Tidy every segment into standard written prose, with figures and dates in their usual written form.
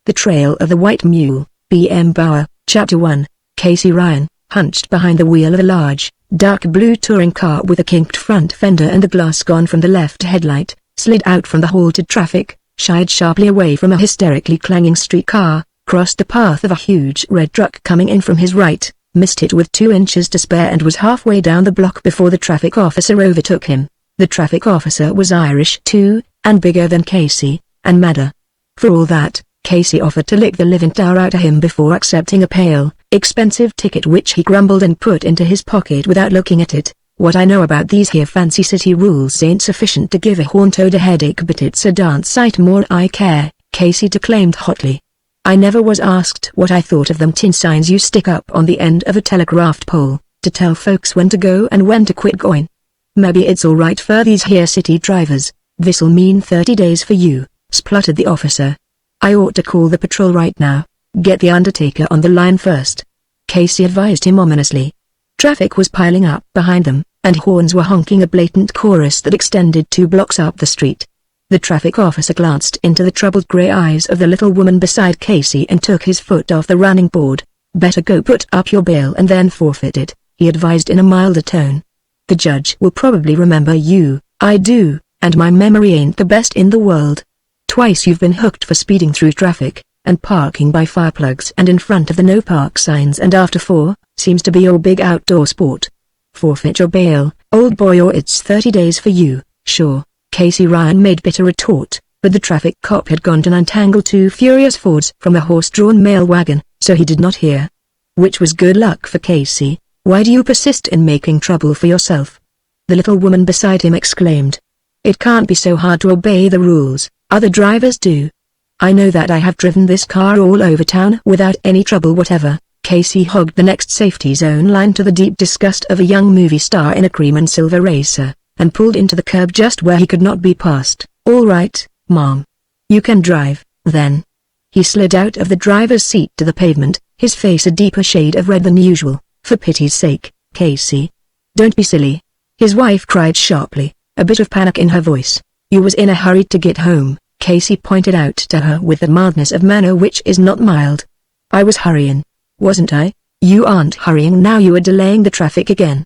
The Trail of the White Mule, B.M. Bauer, Chapter 1. Casey Ryan, hunched behind the wheel of a large, dark blue touring car with a kinked front fender and the glass gone from the left headlight, slid out from the halted traffic, shied sharply away from a hysterically clanging streetcar, crossed the path of a huge red truck coming in from his right, missed it with 2 inches to spare and was halfway down the block before the traffic officer overtook him. The traffic officer was Irish too, and bigger than Casey, and madder. For all that, Casey offered to lick the living tar out of him before accepting a pale, expensive ticket which he grumbled and put into his pocket without looking at it. What I know about these here fancy city rules ain't sufficient to give a horn toad a headache, but it's a darn sight more I care, Casey declaimed hotly. I never was asked what I thought of them tin signs you stick up on the end of a telegraph pole, to tell folks when to go and when to quit going. Maybe it's alright for these here city drivers, this'll mean 30 days for you, spluttered the officer. I ought to call the patrol right now. Get the undertaker on the line first, Casey advised him ominously. Traffic was piling up behind them, and horns were honking a blatant chorus that extended 2 blocks up the street. The traffic officer glanced into the troubled grey eyes of the little woman beside Casey and took his foot off the running board. Better go put up your bail and then forfeit it, he advised in a milder tone. The judge will probably remember you. I do, and my memory ain't the best in the world. Twice you've been hooked for speeding through traffic, and parking by fireplugs and in front of the no park signs, and after 4, seems to be your big outdoor sport. Forfeit your bail, old boy, or it's 30 days for you. Sure, Casey Ryan made bitter retort, but the traffic cop had gone to untangle 2 furious Fords from a horse-drawn mail wagon, so he did not hear. Which was good luck for Casey. Why do you persist in making trouble for yourself? The little woman beside him exclaimed. It can't be so hard to obey the rules, other drivers do. I know that. I have driven this car all over town without any trouble whatever. Casey hogged the next safety zone line to the deep disgust of a young movie star in a cream and silver racer, and pulled into the curb just where he could not be passed. All right, Mom. You can drive, then. He slid out of the driver's seat to the pavement, his face a deeper shade of red than usual. For pity's sake, Casey. Don't be silly. His wife cried sharply, a bit of panic in her voice. You was in a hurry to get home, Casey pointed out to her with the mildness of manner which is not mild. I was hurrying, wasn't I? You aren't hurrying now, you are delaying the traffic again.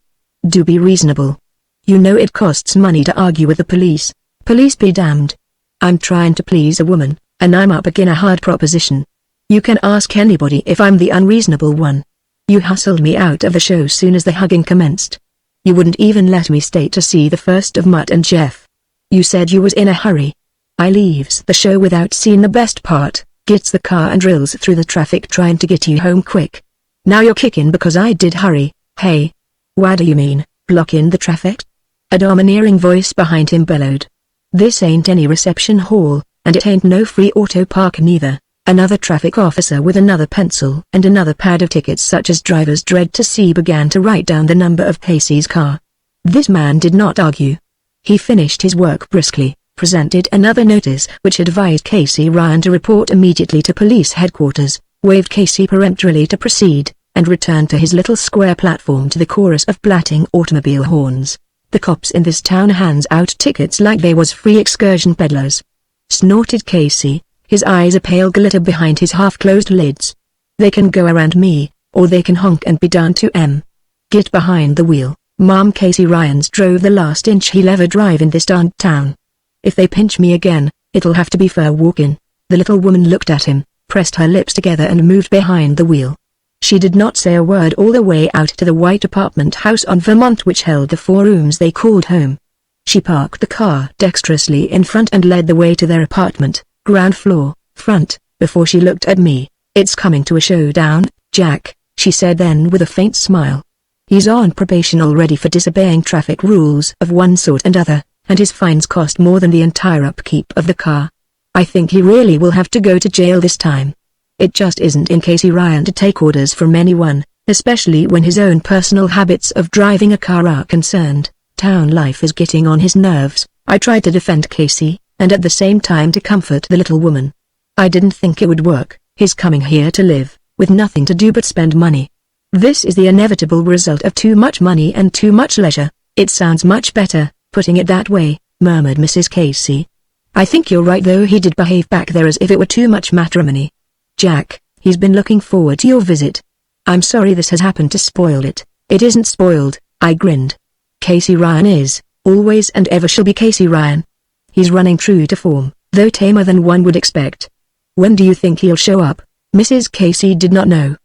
Do be reasonable. You know it costs money to argue with the police. Police be damned. I'm trying to please a woman, and I'm up against a hard proposition. You can ask anybody if I'm the unreasonable one. You hustled me out of the show soon as the hugging commenced. You wouldn't even let me stay to see the first of Mutt and Jeff. You said you was in a hurry. I leaves the show without seeing the best part, gets the car and drills through the traffic trying to get you home quick. Now you're kicking because I did hurry. Hey. What do you mean, blocking the traffic? A domineering voice behind him bellowed. This ain't any reception hall, and it ain't no free auto park neither. Another traffic officer with another pencil and another pad of tickets such as drivers dread to see began to write down the number of Casey's car. This man did not argue. He finished his work briskly, presented another notice which advised Casey Ryan to report immediately to police headquarters, waved Casey peremptorily to proceed, and returned to his little square platform to the chorus of blatting automobile horns. The cops in this town hands out tickets like they was free excursion peddlers. Snorted Casey, his eyes a pale glitter behind his half-closed lids. They can go around me, or they can honk and be done to 'em. Get behind the wheel, Mom. Casey Ryans drove the last inch he'll ever drive in this darned town. If they pinch me again, it'll have to be for walking. The little woman looked at him, pressed her lips together and moved behind the wheel. She did not say a word all the way out to the white apartment house on Vermont which held the 4 rooms they called home. She parked the car dexterously in front and led the way to their apartment, ground floor, front, before she looked at me. It's coming to a showdown, Jack, she said then with a faint smile. He's on probation already for disobeying traffic rules of one sort and other, and his fines cost more than the entire upkeep of the car. I think he really will have to go to jail this time. It just isn't in Casey Ryan to take orders from anyone, especially when his own personal habits of driving a car are concerned. Town life is getting on his nerves. I tried to defend Casey, and at the same time to comfort the little woman. I didn't think it would work, his coming here to live, with nothing to do but spend money. This is the inevitable result of too much money and too much leisure. It sounds much better, putting it that way, murmured Mrs. Casey. I think you're right though, he did behave back there as if it were too much matrimony. Jack, he's been looking forward to your visit. I'm sorry this has happened to spoil it. It isn't spoiled, I grinned. Casey Ryan is, always and ever shall be Casey Ryan. He's running true to form, though tamer than one would expect. When do you think he'll show up? Mrs. Casey did not know.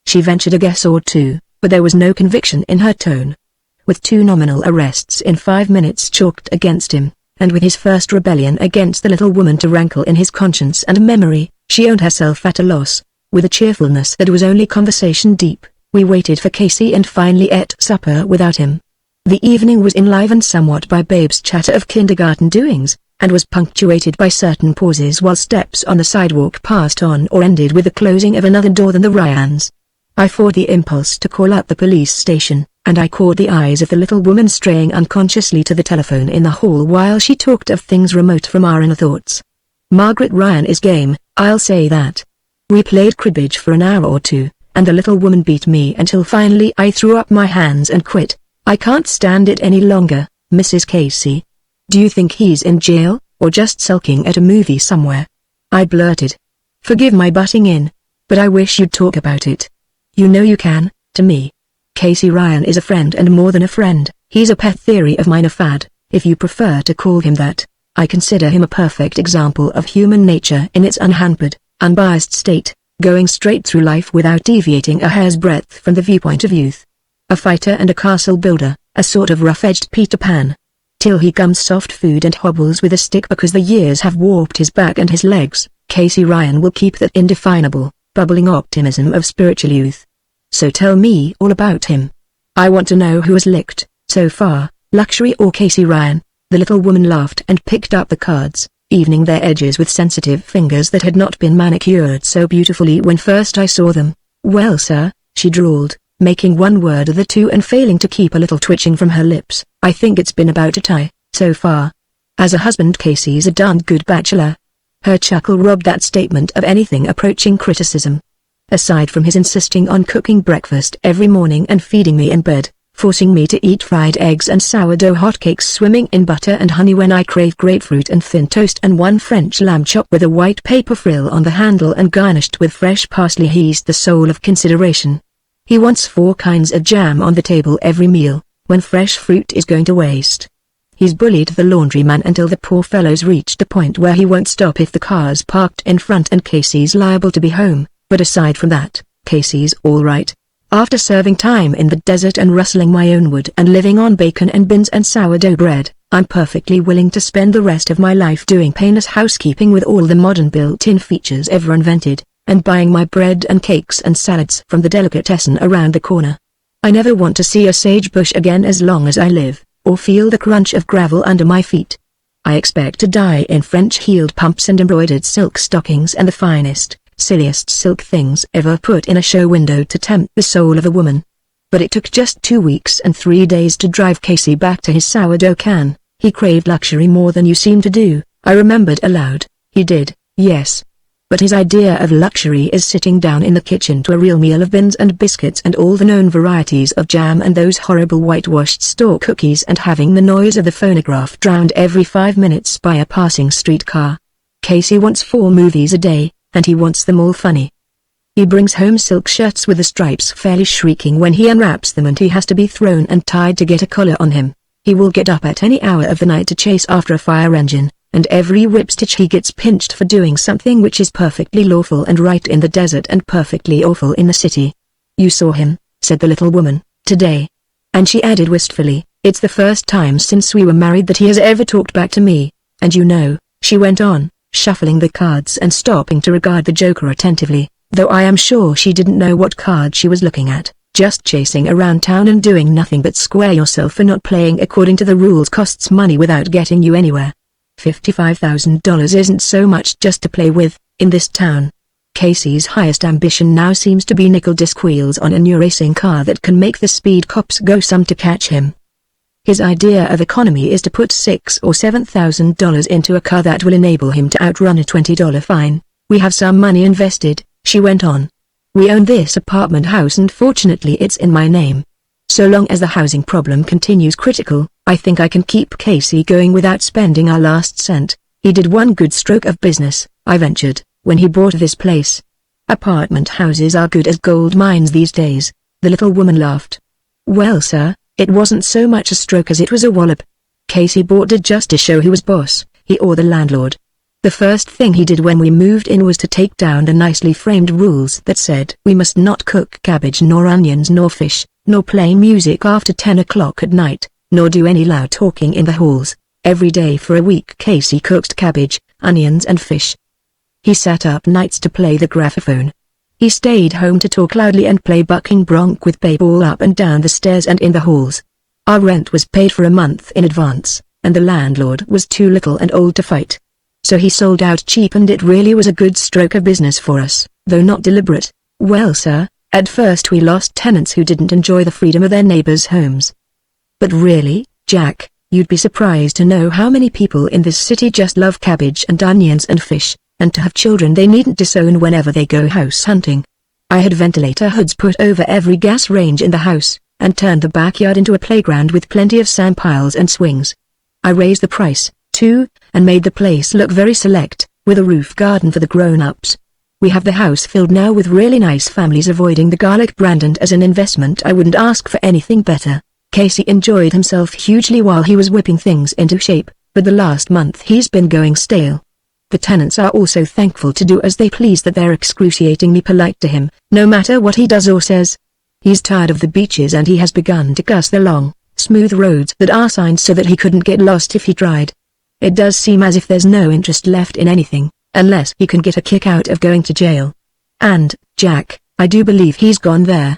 She ventured a guess or two, but there was no conviction in her tone. With 2 nominal arrests in 5 minutes chalked against him, and with his first rebellion against the little woman to rankle in his conscience and memory, she owned herself at a loss. With a cheerfulness that was only conversation deep, we waited for Casey and finally ate supper without him. The evening was enlivened somewhat by Babe's chatter of kindergarten doings, and was punctuated by certain pauses while steps on the sidewalk passed on or ended with the closing of another door than the Ryans. I fought the impulse to call up the police station, and I caught the eyes of the little woman straying unconsciously to the telephone in the hall while she talked of things remote from our inner thoughts. Margaret Ryan is game, I'll say that. We played cribbage for an hour or two, and the little woman beat me until finally I threw up my hands and quit. I can't stand it any longer, Mrs. Casey. Do you think he's in jail, or just sulking at a movie somewhere? I blurted. Forgive my butting in, but I wish you'd talk about it. You know you can, to me. Casey Ryan is a friend and more than a friend. He's a pet theory of mine, a fad, if you prefer to call him that. I consider him a perfect example of human nature in its unhampered, unbiased state, going straight through life without deviating a hair's breadth from the viewpoint of youth. A fighter and a castle builder, a sort of rough-edged Peter Pan. Till he comes soft food and hobbles with a stick because the years have warped his back and his legs, Casey Ryan will keep that indefinable, bubbling optimism of spiritual youth. So tell me all about him. I want to know who has licked, so far, luxury or Casey Ryan. The little woman laughed and picked up the cards, evening their edges with sensitive fingers that had not been manicured so beautifully when first I saw them. Well, sir, she drawled, making one word of the two and failing to keep a little twitching from her lips. I think it's been about a tie, so far. As a husband, Casey's a darned good bachelor. Her chuckle robbed that statement of anything approaching criticism. Aside from his insisting on cooking breakfast every morning and feeding me in bed, forcing me to eat fried eggs and sourdough hotcakes swimming in butter and honey when I crave grapefruit and thin toast and one French lamb chop with a white paper frill on the handle and garnished with fresh parsley, he's the soul of consideration. He wants 4 kinds of jam on the table every meal, when fresh fruit is going to waste. He's bullied the laundryman until the poor fellow's reached a point where he won't stop if the car's parked in front and Casey's liable to be home, but aside from that, Casey's all right. After serving time in the desert and rustling my own wood and living on bacon and beans and sourdough bread, I'm perfectly willing to spend the rest of my life doing painless housekeeping with all the modern built-in features ever invented, and buying my bread and cakes and salads from the delicatessen around the corner. I never want to see a sagebush again as long as I live, or feel the crunch of gravel under my feet. I expect to die in French-heeled pumps and embroidered silk stockings and the finest, silliest silk things ever put in a show window to tempt the soul of a woman. But it took just 2 weeks and 3 days to drive Casey back to his sourdough can. He craved luxury more than you seem to do, I remembered aloud. He did, yes. But his idea of luxury is sitting down in the kitchen to a real meal of beans and biscuits and all the known varieties of jam and those horrible whitewashed store cookies and having the noise of the phonograph drowned every 5 minutes by a passing streetcar. Casey wants 4 movies a day, and he wants them all funny. He brings home silk shirts with the stripes fairly shrieking when he unwraps them and he has to be thrown and tied to get a collar on him. He will get up at any hour of the night to chase after a fire engine, and every whipstitch he gets pinched for doing something which is perfectly lawful and right in the desert and perfectly awful in the city. You saw him, said the little woman, today. And she added wistfully, it's the first time since we were married that he has ever talked back to me, and you know, she went on, shuffling the cards and stopping to regard the joker attentively, though I am sure she didn't know what card she was looking at. Just chasing around town and doing nothing but square yourself for not playing according to the rules costs money without getting you anywhere. $55,000 isn't so much just to play with, in this town. Casey's highest ambition now seems to be nickel disc wheels on a new racing car that can make the speed cops go some to catch him. His idea of economy is to put $6,000 or $7,000 into a car that will enable him to outrun a $20 fine. We have some money invested, she went on. We own this apartment house and fortunately it's in my name. So long as the housing problem continues critical, I think I can keep Casey going without spending our last cent. He did one good stroke of business, I ventured, when he bought this place. Apartment houses are good as gold mines these days. The little woman laughed. Well sir, it wasn't so much a stroke as it was a wallop. Casey bought it just to show he was boss, he or the landlord. The first thing he did when we moved in was to take down the nicely framed rules that said we must not cook cabbage nor onions nor fish, nor play music after 10 o'clock at night, nor do any loud talking in the halls. Every day for a week Casey cooked cabbage, onions and fish. He sat up nights to play the graphophone. He stayed home to talk loudly and play bucking bronc with Babe all up and down the stairs and in the halls. Our rent was paid for a month in advance, and the landlord was too little and old to fight. So he sold out cheap, and it really was a good stroke of business for us, though not deliberate. Well sir, at first we lost tenants who didn't enjoy the freedom of their neighbors' homes. But really, Jack, you'd be surprised to know how many people in this city just love cabbage and onions and fish, and to have children they needn't disown whenever they go house hunting. I had ventilator hoods put over every gas range in the house, and turned the backyard into a playground with plenty of sand piles and swings. I raised the price, too, and made the place look very select, with a roof garden for the grown-ups. We have the house filled now with really nice families avoiding the garlic brand, and as an investment I wouldn't ask for anything better. Casey enjoyed himself hugely while he was whipping things into shape, but the last month he's been going stale. The tenants are also thankful to do as they please that they're excruciatingly polite to him, no matter what he does or says. He's tired of the beaches and he has begun to cuss the long, smooth roads that are signed so that he couldn't get lost if he tried. It does seem as if there's no interest left in anything, unless he can get a kick out of going to jail. And, Jack, I do believe he's gone there.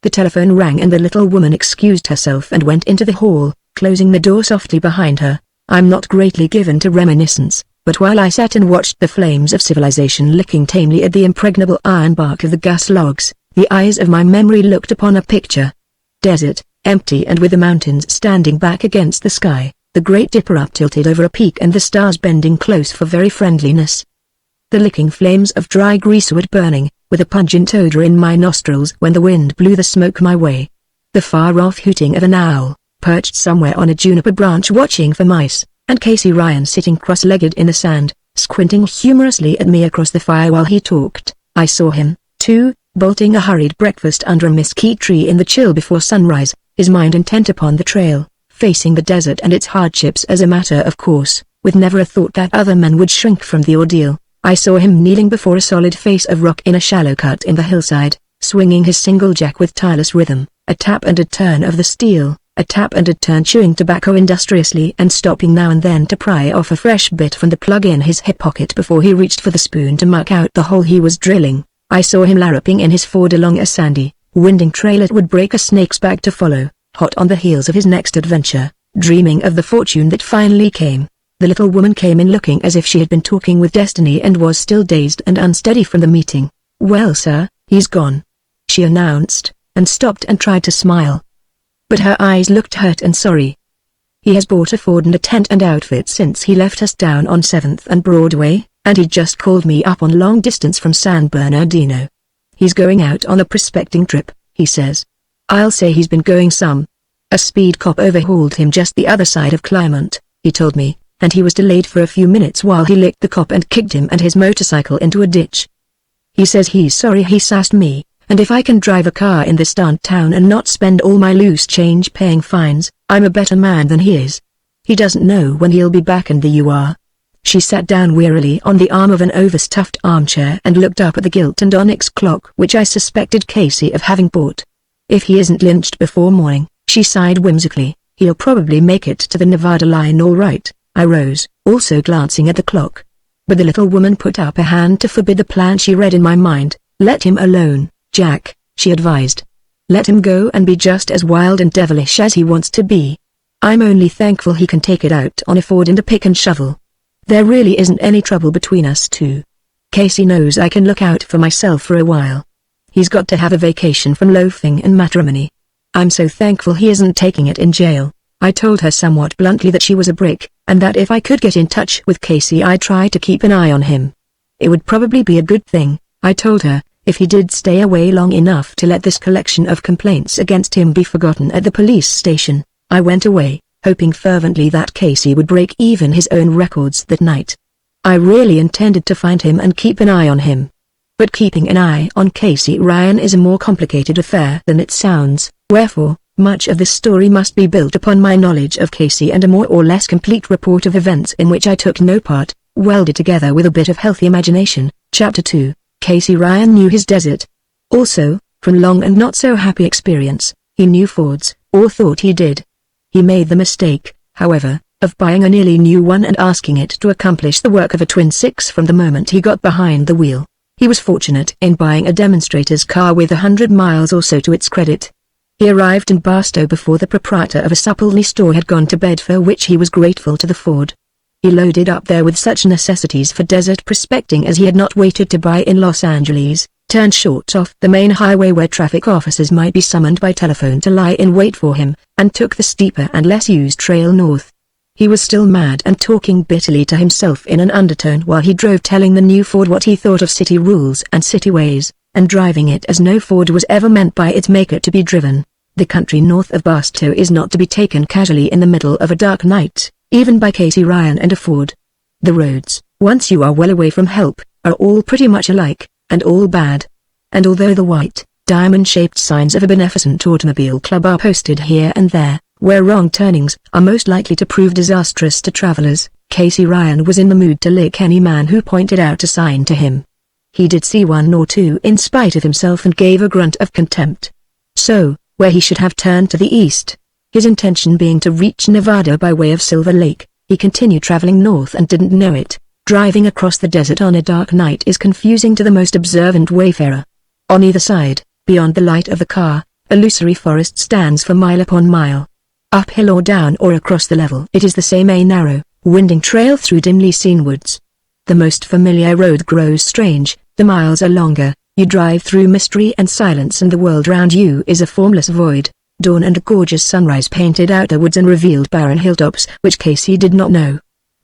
The telephone rang and the little woman excused herself and went into the hall, closing the door softly behind her. I'm not greatly given to reminiscence, but while I sat and watched the flames of civilization licking tamely at the impregnable iron bark of the gas logs, the eyes of my memory looked upon a picture. Desert, empty and with the mountains standing back against the sky, the Great Dipper up-tilted over a peak and the stars bending close for very friendliness. The licking flames of dry greasewood burning, with a pungent odor in my nostrils when the wind blew the smoke my way. The far-off hooting of an owl, perched somewhere on a juniper branch watching for mice, and Casey Ryan sitting cross-legged in the sand, squinting humorously at me across the fire while he talked. I saw him, too, bolting a hurried breakfast under a mesquite tree in the chill before sunrise, his mind intent upon the trail, facing the desert and its hardships as a matter of course, with never a thought that other men would shrink from the ordeal. I saw him kneeling before a solid face of rock in a shallow cut in the hillside, swinging his single jack with tireless rhythm, a tap and a turn of the steel, a tap and a turn, chewing tobacco industriously and stopping now and then to pry off a fresh bit from the plug in his hip pocket before he reached for the spoon to muck out the hole he was drilling. I saw him larruping in his Ford along a sandy, winding trail that would break a snake's back to follow, hot on the heels of his next adventure, dreaming of the fortune that finally came. The little woman came in looking as if she had been talking with destiny and was still dazed and unsteady from the meeting. Well sir, he's gone, she announced, and stopped and tried to smile. But her eyes looked hurt and sorry. He has bought a Ford and a tent and outfit since he left us down on 7th and Broadway, and he just called me up on long distance from San Bernardino. He's going out on a prospecting trip, he says. I'll say he's been going some. A speed cop overhauled him just the other side of Climont, he told me, and he was delayed for a few minutes while he licked the cop and kicked him and his motorcycle into a ditch. He says he's sorry he sassed me, and if I can drive a car in this darn town and not spend all my loose change paying fines, I'm a better man than he is. He doesn't know when he'll be back in the UR. She sat down wearily on the arm of an overstuffed armchair and looked up at the gilt and onyx clock which I suspected Casey of having bought. If he isn't lynched before morning, she sighed whimsically, he'll probably make it to the Nevada line all right. I rose, also glancing at the clock. But the little woman put up a hand to forbid the plan she read in my mind. Let him alone, Jack, she advised. Let him go and be just as wild and devilish as he wants to be. I'm only thankful he can take it out on a Ford and a pick and shovel. There really isn't any trouble between us two. Casey knows I can look out for myself for a while. He's got to have a vacation from loafing and matrimony. I'm so thankful he isn't taking it in jail. I told her somewhat bluntly that she was a brick, and that if I could get in touch with Casey I'd try to keep an eye on him. It would probably be a good thing, I told her, if he did stay away long enough to let this collection of complaints against him be forgotten at the police station. I went away, hoping fervently that Casey would break even his own records that night. I really intended to find him and keep an eye on him. But keeping an eye on Casey Ryan is a more complicated affair than it sounds, wherefore, much of this story must be built upon my knowledge of Casey and a more or less complete report of events in which I took no part, welded together with a bit of healthy imagination. Chapter 2, Casey Ryan knew his desert. Also, from long and not so happy experience, he knew Fords, or thought he did. He made the mistake, however, of buying a nearly new one and asking it to accomplish the work of a twin six from the moment he got behind the wheel. He was fortunate in buying a demonstrator's car with 100 miles or so to its credit. He arrived in Barstow before the proprietor of a supply store had gone to bed, for which he was grateful to the Ford. He loaded up there with such necessities for desert prospecting as he had not waited to buy in Los Angeles, turned short off the main highway where traffic officers might be summoned by telephone to lie in wait for him, and took the steeper and less used trail north. He was still mad and talking bitterly to himself in an undertone while he drove, telling the new Ford what he thought of city rules and city ways, and driving it as no Ford was ever meant by its maker to be driven. The country north of Barstow is not to be taken casually in the middle of a dark night, even by Casey Ryan and a Ford. The roads, once you are well away from help, are all pretty much alike, and all bad. And although the white, diamond-shaped signs of a beneficent automobile club are posted here and there, where wrong turnings are most likely to prove disastrous to travelers, Casey Ryan was in the mood to lick any man who pointed out a sign to him. He did see one or two in spite of himself and gave a grunt of contempt. So, where he should have turned to the east, his intention being to reach Nevada by way of Silver Lake, he continued traveling north and didn't know it. Driving across the desert on a dark night is confusing to the most observant wayfarer. On either side, beyond the light of the car, illusory forest stands for mile upon mile. Uphill or down or across the level, it is the same a narrow, winding trail through dimly seen woods. The most familiar road grows strange, the miles are longer, you drive through mystery and silence, and the world round you is a formless void. Dawn and a gorgeous sunrise painted out the woods and revealed barren hilltops which Casey did not know.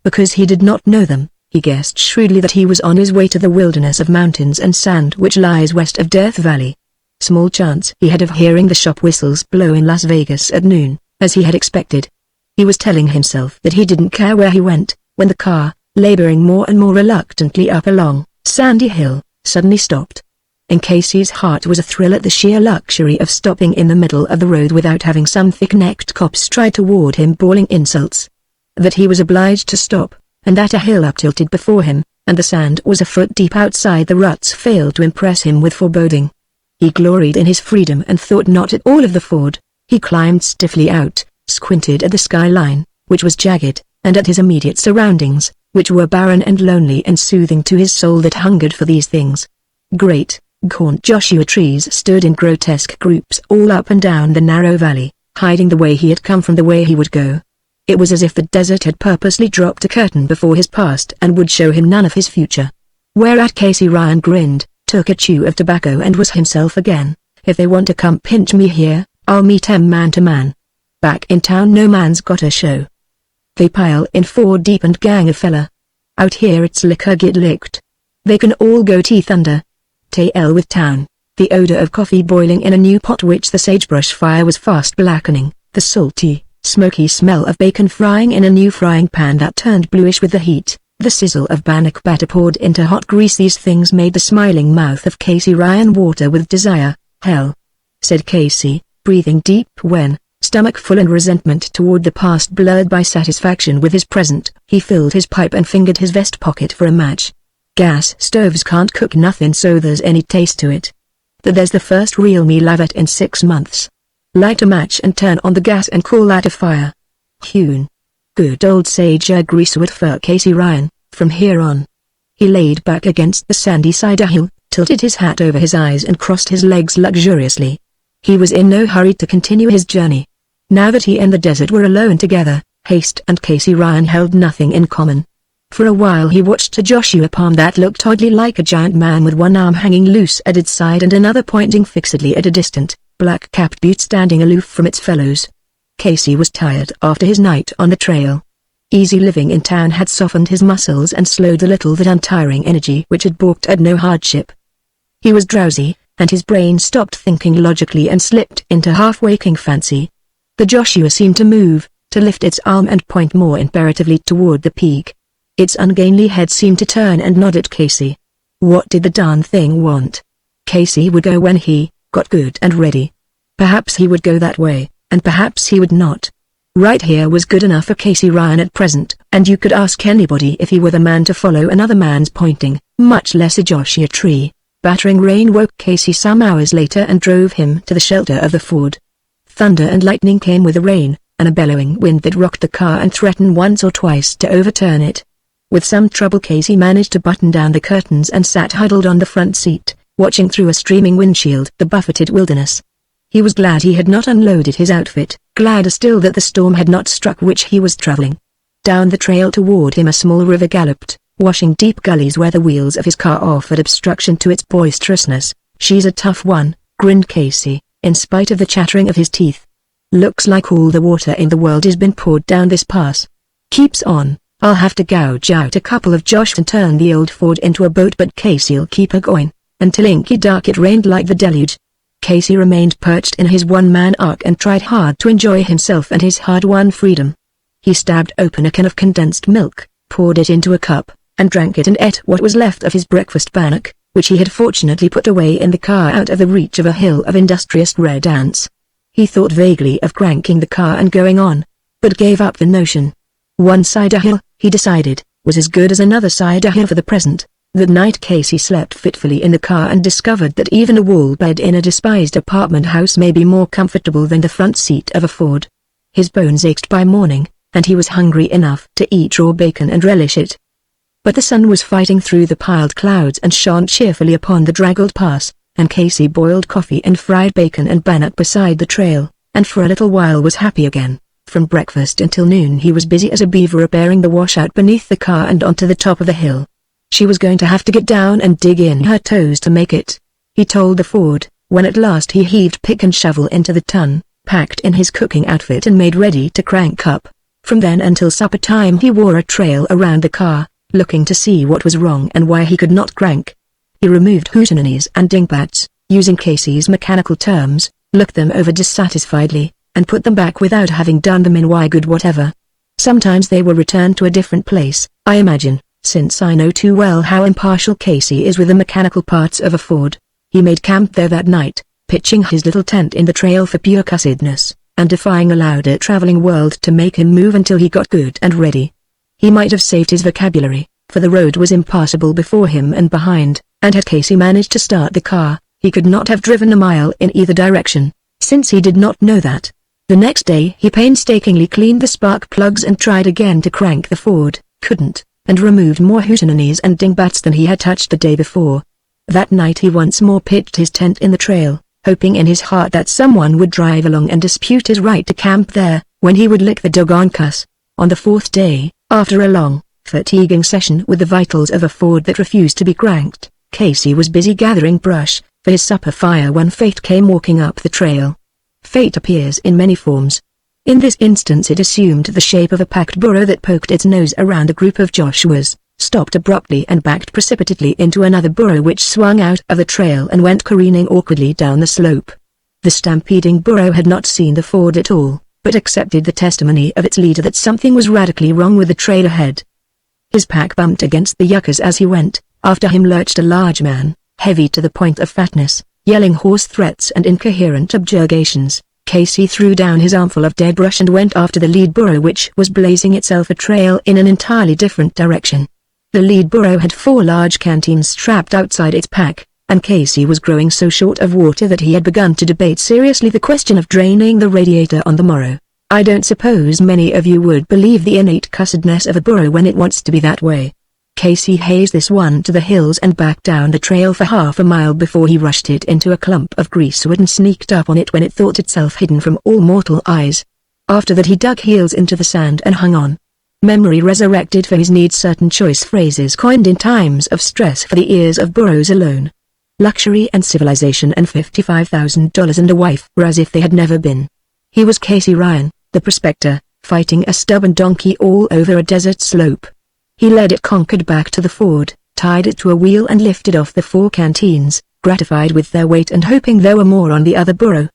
Because he did not know them, he guessed shrewdly that he was on his way to the wilderness of mountains and sand which lies west of Death Valley. Small chance he had of hearing the shop whistles blow in Las Vegas at noon, as he had expected. He was telling himself that he didn't care where he went, when the car, laboring more and more reluctantly up a long, sandy hill, suddenly stopped. In Casey's heart was a thrill at the sheer luxury of stopping in the middle of the road without having some thick-necked cops try to ward him bawling insults. That he was obliged to stop, and that a hill up-tilted before him, and the sand was a foot deep outside the ruts, failed to impress him with foreboding. He gloried in his freedom and thought not at all of the Ford. He climbed stiffly out, squinted at the skyline, which was jagged, and at his immediate surroundings, which were barren and lonely and soothing to his soul that hungered for these things. Great, gaunt Joshua trees stood in grotesque groups all up and down the narrow valley, hiding the way he had come from the way he would go. It was as if the desert had purposely dropped a curtain before his past and would show him none of his future. Whereat Casey Ryan grinned, took a chew of tobacco and was himself again. If they want to come pinch me here, I'll meet 'em man to man. Back in town no man's got a show. They pile in 4 deep and gang a fella. Out here it's liquor get licked. They can all go teeth under. Tail with town, the odor of coffee boiling in a new pot which the sagebrush fire was fast blackening, the salty, smoky smell of bacon frying in a new frying pan that turned bluish with the heat, the sizzle of bannock batter poured into hot grease. These things made the smiling mouth of Casey Ryan water with desire. Hell, said Casey, breathing deep when, stomach full and resentment toward the past blurred by satisfaction with his present, he filled his pipe and fingered his vest pocket for a match. Gas stoves can't cook nothing so there's any taste to it. But there's the first real meal I've had in 6 months. Light a match and turn on the gas and call that a fire. Hewn. Good old sage grease would for Casey Ryan, from here on. He laid back against the sandy side of a hill, tilted his hat over his eyes and crossed his legs luxuriously. He was in no hurry to continue his journey. Now that he and the desert were alone together, haste and Casey Ryan held nothing in common. For a while he watched a Joshua palm that looked oddly like a giant man with one arm hanging loose at its side and another pointing fixedly at a distant, black-capped butte standing aloof from its fellows. Casey was tired after his night on the trail. Easy living in town had softened his muscles and slowed the little that untiring energy which had balked at no hardship. He was drowsy, and his brain stopped thinking logically and slipped into half-waking fancy. The Joshua seemed to move, to lift its arm and point more imperatively toward the peak. Its ungainly head seemed to turn and nod at Casey. What did the darn thing want? Casey would go when he got good and ready. Perhaps he would go that way, and perhaps he would not. Right here was good enough for Casey Ryan at present, and you could ask anybody if he were the man to follow another man's pointing, much less a Joshua tree. Battering rain woke Casey some hours later and drove him to the shelter of the ford. Thunder and lightning came with the rain, and a bellowing wind that rocked the car and threatened once or twice to overturn it. With some trouble Casey managed to button down the curtains and sat huddled on the front seat, watching through a streaming windshield the buffeted wilderness. He was glad he had not unloaded his outfit, gladder still that the storm had not struck which he was traveling. Down the trail toward him a small river galloped, washing deep gullies where the wheels of his car offered obstruction to its boisterousness. "She's a tough one," grinned Casey, in spite of the chattering of his teeth. "Looks like all the water in the world has been poured down this pass. Keeps on, I'll have to gouge out a couple of Josh and turn the old Ford into a boat, but Casey'll keep her going." Until inky dark it rained like the deluge. Casey remained perched in his one-man ark and tried hard to enjoy himself and his hard-won freedom. He stabbed open a can of condensed milk, poured it into a cup, and drank it and ate what was left of his breakfast bannock, which he had fortunately put away in the car out of the reach of a hill of industrious red ants. He thought vaguely of cranking the car and going on, but gave up the notion. One side a hill, he decided, was as good as another side a hill for the present. That night Casey slept fitfully in the car and discovered that even a wall bed in a despised apartment house may be more comfortable than the front seat of a Ford. His bones ached by morning, and he was hungry enough to eat raw bacon and relish it. But the sun was fighting through the piled clouds and shone cheerfully upon the draggled pass, and Casey boiled coffee and fried bacon and bannock beside the trail, and for a little while was happy again. From breakfast until noon he was busy as a beaver repairing the washout beneath the car and onto the top of the hill. She was going to have to get down and dig in her toes to make it, he told the Ford, when at last he heaved pick and shovel into the ton, packed in his cooking outfit and made ready to crank up. From then until supper time he wore a trail around the car, looking to see what was wrong and why he could not crank. He removed hootenannies and dingbats, using Casey's mechanical terms, looked them over dissatisfiedly, and put them back without having done them in why good whatever. Sometimes they were returned to a different place, I imagine, since I know too well how impartial Casey is with the mechanical parts of a Ford. He made camp there that night, pitching his little tent in the trail for pure cussedness, and defying a louder traveling world to make him move until he got good and ready. He might have saved his vocabulary, for the road was impassable before him and behind, and had Casey managed to start the car, he could not have driven a mile in either direction, since he did not know that. The next day he painstakingly cleaned the spark plugs and tried again to crank the Ford, couldn't, and removed more hootenannies and dingbats than he had touched the day before. That night he once more pitched his tent in the trail, hoping in his heart that someone would drive along and dispute his right to camp there, when he would lick the doggone cuss. On the fourth day, after a long, fatiguing session with the vitals of a Ford that refused to be cranked, Casey was busy gathering brush for his supper fire when fate came walking up the trail. Fate appears in many forms. In this instance it assumed the shape of a packed burro that poked its nose around a group of Joshuas, stopped abruptly and backed precipitately into another burro which swung out of the trail and went careening awkwardly down the slope. The stampeding burro had not seen the Ford at all, but accepted the testimony of its leader that something was radically wrong with the trail ahead. His pack bumped against the yuccas as he went. After him lurched a large man, heavy to the point of fatness, yelling hoarse threats and incoherent objurgations. Casey threw down his armful of dead brush and went after the lead burro which was blazing itself a trail in an entirely different direction. The lead burro had 4 large canteens strapped outside its pack, and Casey was growing so short of water that he had begun to debate seriously the question of draining the radiator on the morrow. I don't suppose many of you would believe the innate cussedness of a burro when it wants to be that way. Casey hazed this one to the hills and back down the trail for half a mile before he rushed it into a clump of greasewood and sneaked up on it when it thought itself hidden from all mortal eyes. After that he dug heels into the sand and hung on. Memory resurrected for his need certain choice phrases coined in times of stress for the ears of burros alone. Luxury and civilization and $55,000 and a wife were as if they had never been. He was Casey Ryan, the prospector, fighting a stubborn donkey all over a desert slope. He led it conquered back to the Ford, tied it to a wheel and lifted off the 4 canteens, gratified with their weight and hoping there were more on the other burro.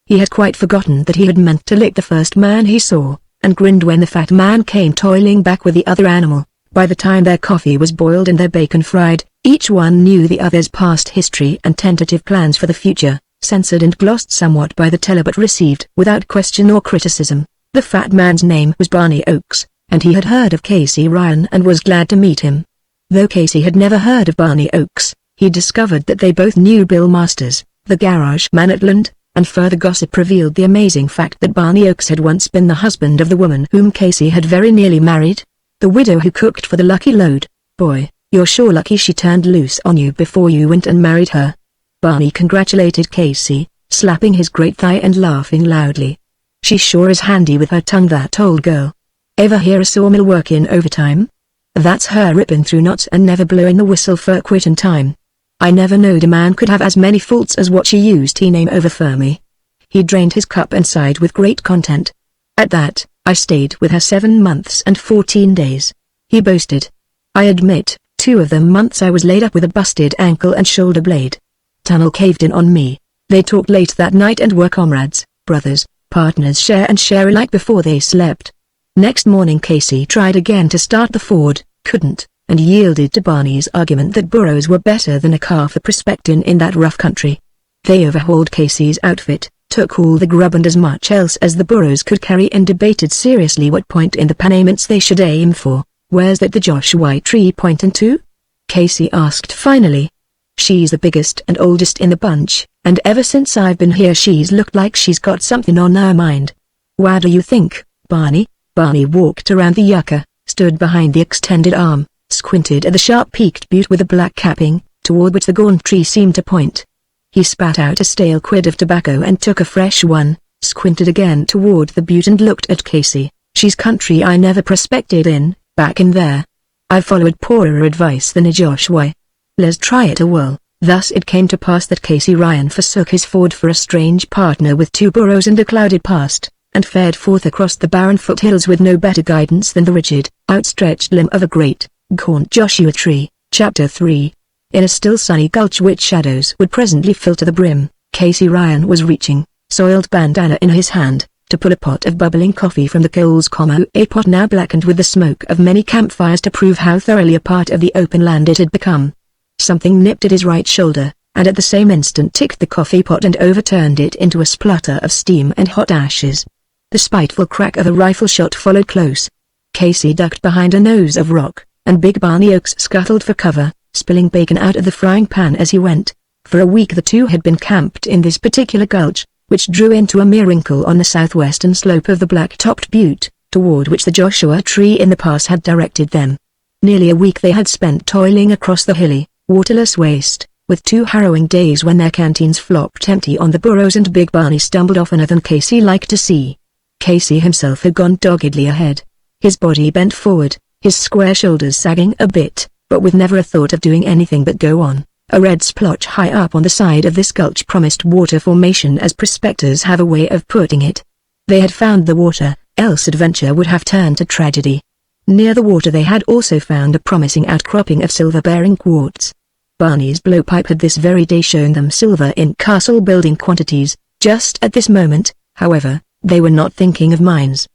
He had quite forgotten that he had meant to lick the first man he saw, and grinned when the fat man came toiling back with the other animal, By the time their coffee was boiled and their bacon fried, each one knew the other's past history and tentative plans for the future, censored and glossed somewhat by the teller but received without question or criticism. The fat man's name was Barney Oakes, and he had heard of Casey Ryan and was glad to meet him. Though Casey had never heard of Barney Oakes, he discovered that they both knew Bill Masters, the garage man at Land, and further gossip revealed the amazing fact that Barney Oakes had once been the husband of the woman whom Casey had very nearly married. The widow who cooked for the Lucky Lode. Boy, you're sure lucky she turned loose on you before you went and married her. Barney congratulated Casey, slapping his great thigh and laughing loudly. She sure is handy with her tongue, that old girl. Ever hear a sawmill workin' overtime? That's her rippin' through knots and never blowin' the whistle for quittin' time. I never knowed a man could have as many faults as what she used to name over for me. He drained his cup and sighed with great content. At that, I stayed with her 7 months and 14 days. He boasted. I admit, 2 of them months I was laid up with a busted ankle and shoulder blade. Tunnel caved in on me. They talked late that night and were comrades, brothers, partners, share and share alike before they slept. Next morning Casey tried again to start the Ford, couldn't, and yielded to Barney's argument that burros were better than a car for prospecting in that rough country. They overhauled Casey's outfit, took all the grub and as much else as the burros could carry and debated seriously what point in the payments they should aim for. Where's that the Joshua tree pointin' to? Casey asked finally. She's the biggest and oldest in the bunch, and ever since I've been here she's looked like she's got something on her mind. What do you think, Barney? Barney walked around the yucca, stood behind the extended arm, squinted at the sharp-peaked butte with the black capping, toward which the gaunt tree seemed to point. He spat out a stale quid of tobacco and took a fresh one, squinted again toward the butte and looked at Casey. She's country I never prospected in, back in there. I've followed poorer advice than a Joshua. Let's try it a whirl. Thus it came to pass that Casey Ryan forsook his Ford for a strange partner with 2 burros and a clouded past, and fared forth across the barren foothills with no better guidance than the rigid, outstretched limb of a great, gaunt Joshua tree. Chapter 3. In a still sunny gulch which shadows would presently fill to the brim, Casey Ryan was reaching, soiled bandana in his hand, to pull a pot of bubbling coffee from the coals, a pot now blackened with the smoke of many campfires to prove how thoroughly a part of the open land it had become. Something nipped at his right shoulder, and at the same instant ticked the coffee pot and overturned it into a splutter of steam and hot ashes. The spiteful crack of a rifle shot followed close. Casey ducked behind a nose of rock, and Big Barney Oakes scuttled for cover, spilling bacon out of the frying pan as he went. For a week the two had been camped in this particular gulch, which drew into a mere wrinkle on the southwestern slope of the black-topped butte, toward which the Joshua tree in the pass had directed them. Nearly a week they had spent toiling across the hilly, waterless waste, with 2 harrowing days when their canteens flopped empty on the burros and Big Barney stumbled oftener than Casey liked to see. Casey himself had gone doggedly ahead. His body bent forward, his square shoulders sagging a bit, but with never a thought of doing anything but go on. A red splotch high up on the side of this gulch promised water formation, as prospectors have a way of putting it. They had found the water, else adventure would have turned to tragedy. Near the water they had also found a promising outcropping of silver-bearing quartz. Barney's blowpipe had this very day shown them silver in castle-building quantities. Just at this moment, however, they were not thinking of mines.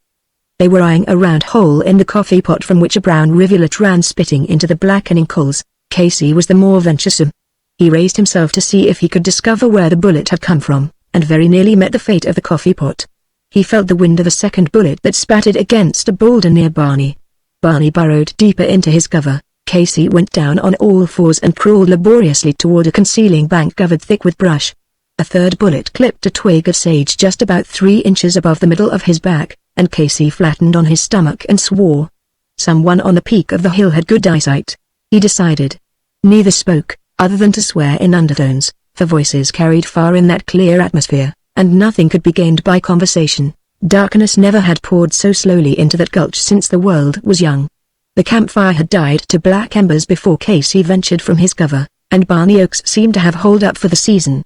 They were eyeing a round hole in the coffee pot from which a brown rivulet ran spitting into the blackening coals. Casey was the more venturesome. He raised himself to see if he could discover where the bullet had come from, and very nearly met the fate of the coffee pot. He felt the wind of a second bullet that spattered against a boulder near Barney. Barney burrowed deeper into his cover. Casey went down on all fours and crawled laboriously toward a concealing bank covered thick with brush. A third bullet clipped a twig of sage just about 3 inches above the middle of his back, and Casey flattened on his stomach and swore. Someone on the peak of the hill had good eyesight, he decided. Neither spoke, other than to swear in undertones, for voices carried far in that clear atmosphere, and nothing could be gained by conversation. Darkness never had poured so slowly into that gulch since the world was young. The campfire had died to black embers before Casey ventured from his cover, and Barney Oakes seemed to have holed up for the season.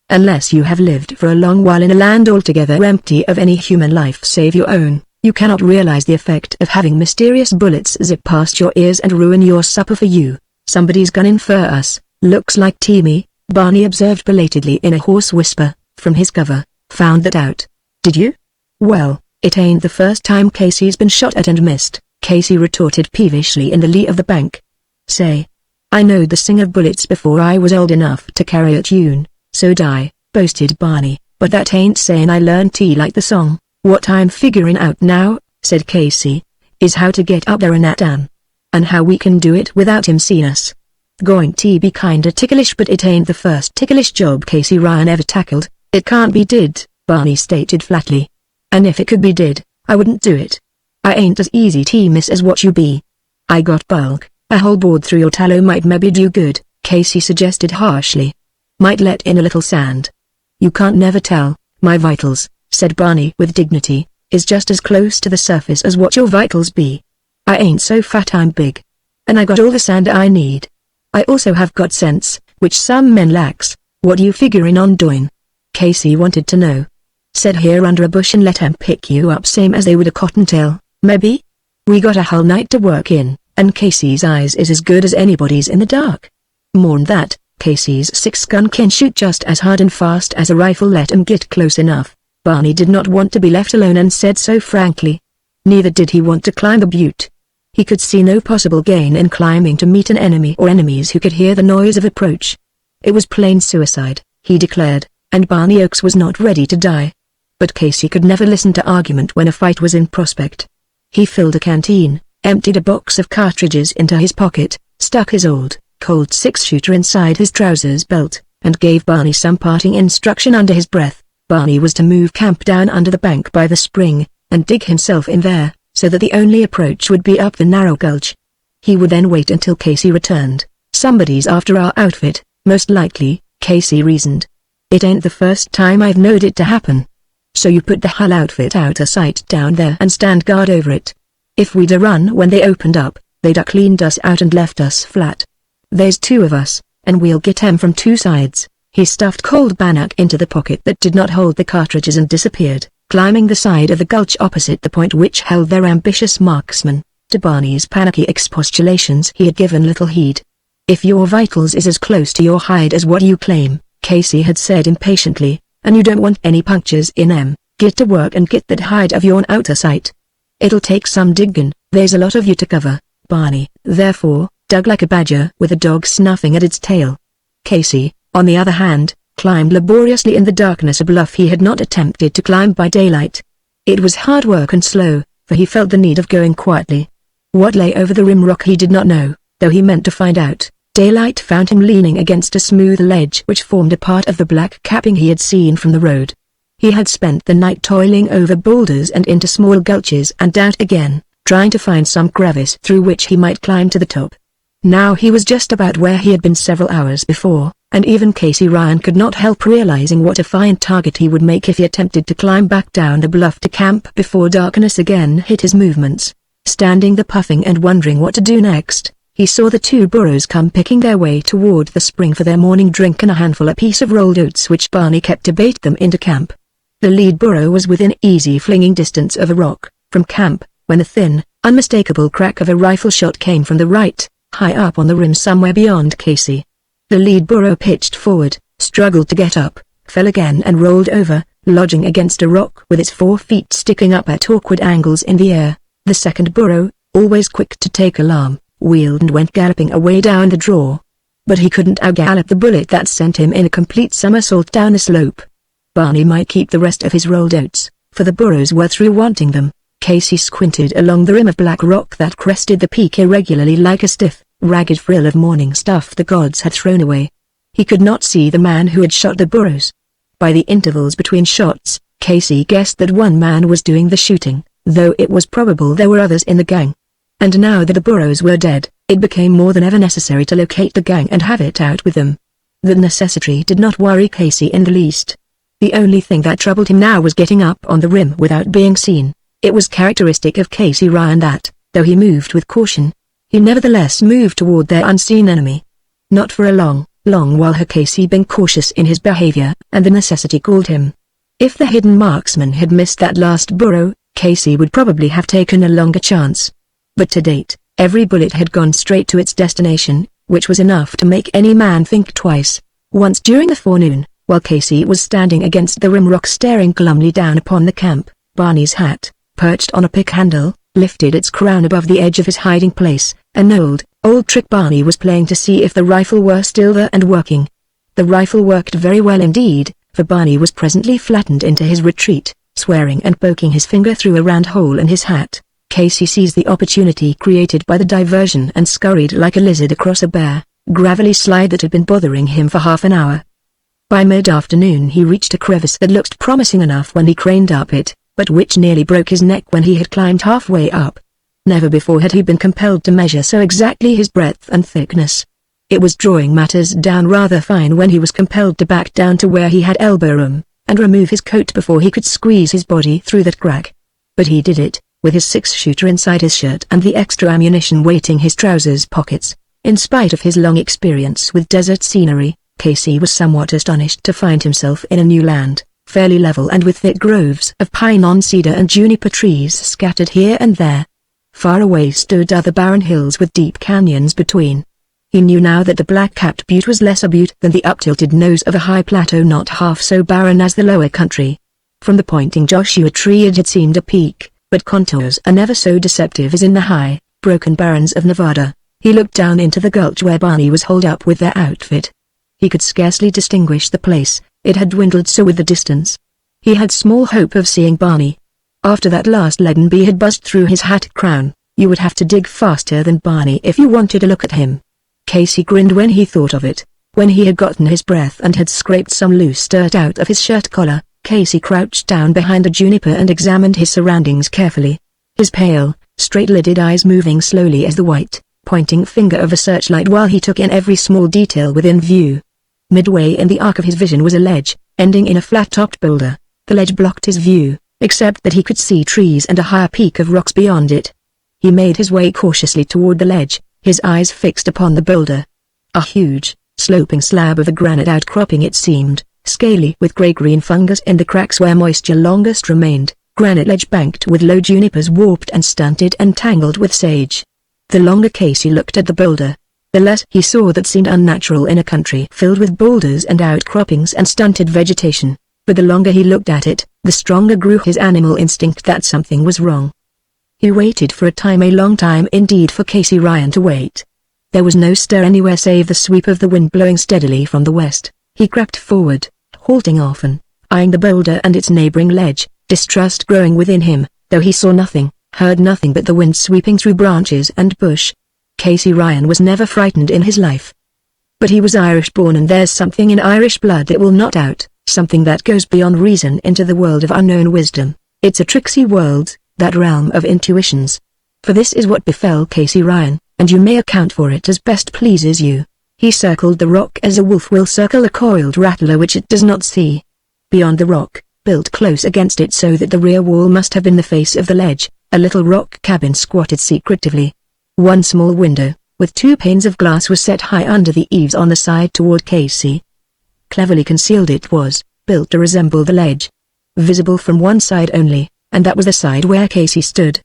Unless you have lived for a long while in a land altogether empty of any human life save your own, you cannot realize the effect of having mysterious bullets zip past your ears and ruin your supper for you. Somebody's gunning for us, looks like Timmy, Barney observed belatedly in a hoarse whisper, from his cover. Found that out, did you? Well, it ain't the first time Casey's been shot at and missed. Casey retorted peevishly in the lee of the bank. Say. I knowed the sing of bullets before I was old enough to carry a tune, so'd I, boasted Barney, but that ain't sayin' I learned to like the song. What I'm figuring out now, said Casey, is how to get up there and at 'em. And how we can do it without him seeing us. Going to be kinda ticklish, but it ain't the first ticklish job Casey Ryan ever tackled. It can't be did, Barney stated flatly. And if it could be did, I wouldn't do it. I ain't as easy to miss as what you be. I got bulk, a whole board through your tallow might maybe do good, Casey suggested harshly. Might let in a little sand. You can't never tell, my vitals, said Barney with dignity, is just as close to the surface as what your vitals be. I ain't so fat I'm big. And I got all the sand I need. I also have got sense, which some men lacks. What you figuring on doing? Casey wanted to know. Said here under a bush and let 'em pick you up same as they would a cottontail, maybe? We got a whole night to work in, and Casey's eyes is as good as anybody's in the dark. More'n that, Casey's 6-gun can shoot just as hard and fast as a rifle, let 'em get close enough. Barney did not want to be left alone and said so frankly. Neither did he want to climb the butte. He could see no possible gain in climbing to meet an enemy or enemies who could hear the noise of approach. It was plain suicide, he declared, and Barney Oakes was not ready to die. But Casey could never listen to argument when a fight was in prospect. He filled a canteen, emptied a box of cartridges into his pocket, stuck his old, cold 6-shooter inside his trousers belt, and gave Barney some parting instruction under his breath. Barney was to move camp down under the bank by the spring, and dig himself in there, so that the only approach would be up the narrow gulch. He would then wait until Casey returned. Somebody's after our outfit, most likely, Casey reasoned. It ain't the first time I've knowed it to happen. So you put the whole outfit out of sight down there and stand guard over it. If we'd a run when they opened up, they'd a cleaned us out and left us flat. There's 2 of us, and we'll get 'em from 2 sides. He stuffed cold bannock into the pocket that did not hold the cartridges and disappeared, climbing the side of the gulch opposite the point which held their ambitious marksman. To Barney's panicky expostulations he had given little heed. If your vitals is as close to your hide as what you claim, Casey had said impatiently, and you don't want any punctures in 'em, get to work and get that hide of yourn out of sight. It'll take some diggin', there's a lot of you to cover. Barney, therefore, dug like a badger with a dog snuffing at its tail. Casey, on the other hand, climbed laboriously in the darkness a bluff he had not attempted to climb by daylight. It was hard work and slow, for he felt the need of going quietly. What lay over the rim rock he did not know, though he meant to find out. Daylight found him leaning against a smooth ledge which formed a part of the black capping he had seen from the road. He had spent the night toiling over boulders and into small gulches and out again, trying to find some crevice through which he might climb to the top. Now he was just about where he had been several hours before, and even Casey Ryan could not help realizing what a fine target he would make if he attempted to climb back down the bluff to camp before darkness again hit his movements. Standing there puffing and wondering what to do next, he saw the 2 burros come picking their way toward the spring for their morning drink and a handful apiece of rolled oats which Barney kept to bait them into camp. The lead burro was within easy flinging distance of a rock from camp, when a thin, unmistakable crack of a rifle shot came from the right, high up on the rim somewhere beyond Casey. The lead burro pitched forward, struggled to get up, fell again and rolled over, lodging against a rock with its 4 feet sticking up at awkward angles in the air. The second burro, always quick to take alarm, wheeled and went galloping away down the draw. But he couldn't out-gallop the bullet that sent him in a complete somersault down the slope. Barney might keep the rest of his rolled oats, for the burros were through wanting them. Casey squinted along the rim of black rock that crested the peak irregularly like a stiff, ragged frill of morning stuff the gods had thrown away. He could not see the man who had shot the burros. By the intervals between shots, Casey guessed that one man was doing the shooting, though it was probable there were others in the gang. And now that the burros were dead, it became more than ever necessary to locate the gang and have it out with them. The necessity did not worry Casey in the least. The only thing that troubled him now was getting up on the rim without being seen. It was characteristic of Casey Ryan that, though he moved with caution, he nevertheless moved toward their unseen enemy. Not for a long while had Casey been cautious in his behavior, and the necessity called him. If the hidden marksman had missed that last burro, Casey would probably have taken a longer chance. But to date, every bullet had gone straight to its destination, which was enough to make any man think twice. Once during the forenoon, while Casey was standing against the rim rock staring glumly down upon the camp, Barney's hat, perched on a pick handle, lifted its crown above the edge of his hiding place. An old trick Barney was playing to see if the rifle were still there and working. The rifle worked very well indeed, for Barney was presently flattened into his retreat, swearing and poking his finger through a round hole in his hat. Casey seized the opportunity created by the diversion and scurried like a lizard across a bare, gravelly slide that had been bothering him for half an hour. By mid-afternoon he reached a crevice that looked promising enough when he craned up it, but which nearly broke his neck when he had climbed halfway up. Never before had he been compelled to measure so exactly his breadth and thickness. It was drawing matters down rather fine when he was compelled to back down to where he had elbow room, and remove his coat before he could squeeze his body through that crack. But he did it, with his six-shooter inside his shirt and the extra ammunition weighting his trousers pockets. In spite of his long experience with desert scenery, Casey was somewhat astonished to find himself in a new land, fairly level and with thick groves of pine, cedar and juniper trees scattered here and there. Far away stood other barren hills with deep canyons between. He knew now that the black-capped butte was less a butte than the up-tilted nose of a high plateau not half so barren as the lower country. From the pointing Joshua tree it had seemed a peak, but contours are never so deceptive as in the high, broken barrens of Nevada. He looked down into the gulch where Barney was holed up with their outfit. He could scarcely distinguish the place, it had dwindled so with the distance. He had small hope of seeing Barney. After that last leaden bee had buzzed through his hat crown, you would have to dig faster than Barney if you wanted to look at him. Casey grinned when he thought of it. When he had gotten his breath and had scraped some loose dirt out of his shirt collar, Casey crouched down behind a juniper and examined his surroundings carefully. His pale, straight-lidded eyes moving slowly as the white, pointing finger of a searchlight while he took in every small detail within view. Midway in the arc of his vision was a ledge, ending in a flat-topped boulder. The ledge blocked his view, except that he could see trees and a higher peak of rocks beyond it. He made his way cautiously toward the ledge, his eyes fixed upon the boulder. A huge, sloping slab of a granite outcropping it seemed, scaly with grey-green fungus in the cracks where moisture longest remained, granite ledge banked with low junipers warped and stunted and tangled with sage. The longer Casey looked at the boulder, the less he saw that seemed unnatural in a country filled with boulders and outcroppings and stunted vegetation. But the longer he looked at it, the stronger grew his animal instinct that something was wrong. He waited for a long time indeed for Casey Ryan to wait. There was no stir anywhere save the sweep of the wind blowing steadily from the west. He crept forward, halting often, eyeing the boulder and its neighboring ledge, distrust growing within him, though he saw nothing, heard nothing but the wind sweeping through branches and bush. Casey Ryan was never frightened in his life. But he was Irish-born and there's something in Irish blood that will not out, something that goes beyond reason into the world of unknown wisdom. It's a tricksy world, that realm of intuitions. For this is what befell Casey Ryan, and you may account for it as best pleases you. He circled the rock as a wolf will circle a coiled rattler which it does not see. Beyond the rock, built close against it so that the rear wall must have been the face of the ledge, a little rock cabin squatted secretively. One small window, with 2 panes of glass was set high under the eaves on the side toward Casey. Cleverly concealed it was, built to resemble the ledge. Visible from one side only, and that was the side where Casey stood.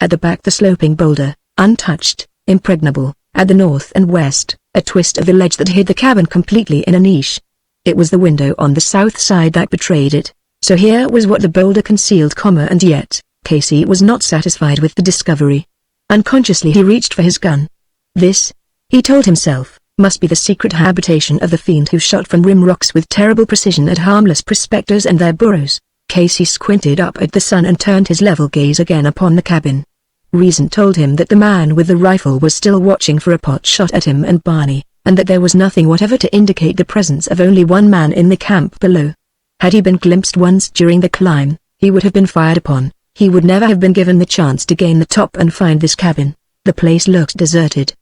At the back the sloping boulder, untouched, impregnable, at the north and west, a twist of the ledge that hid the cabin completely in a niche. It was the window on the south side that betrayed it. So here was what the boulder concealed, and yet, Casey was not satisfied with the discovery. Unconsciously he reached for his gun. This, he told himself, must be the secret habitation of the fiend who shot from rim rocks with terrible precision at harmless prospectors and their burrows. Casey squinted up at the sun and turned his level gaze again upon the cabin. Reason told him that the man with the rifle was still watching for a pot shot at him and Barney, and that there was nothing whatever to indicate the presence of only one man in the camp below. Had he been glimpsed once during the climb, he would have been fired upon. He would never have been given the chance to gain the top and find this cabin. The place looked deserted.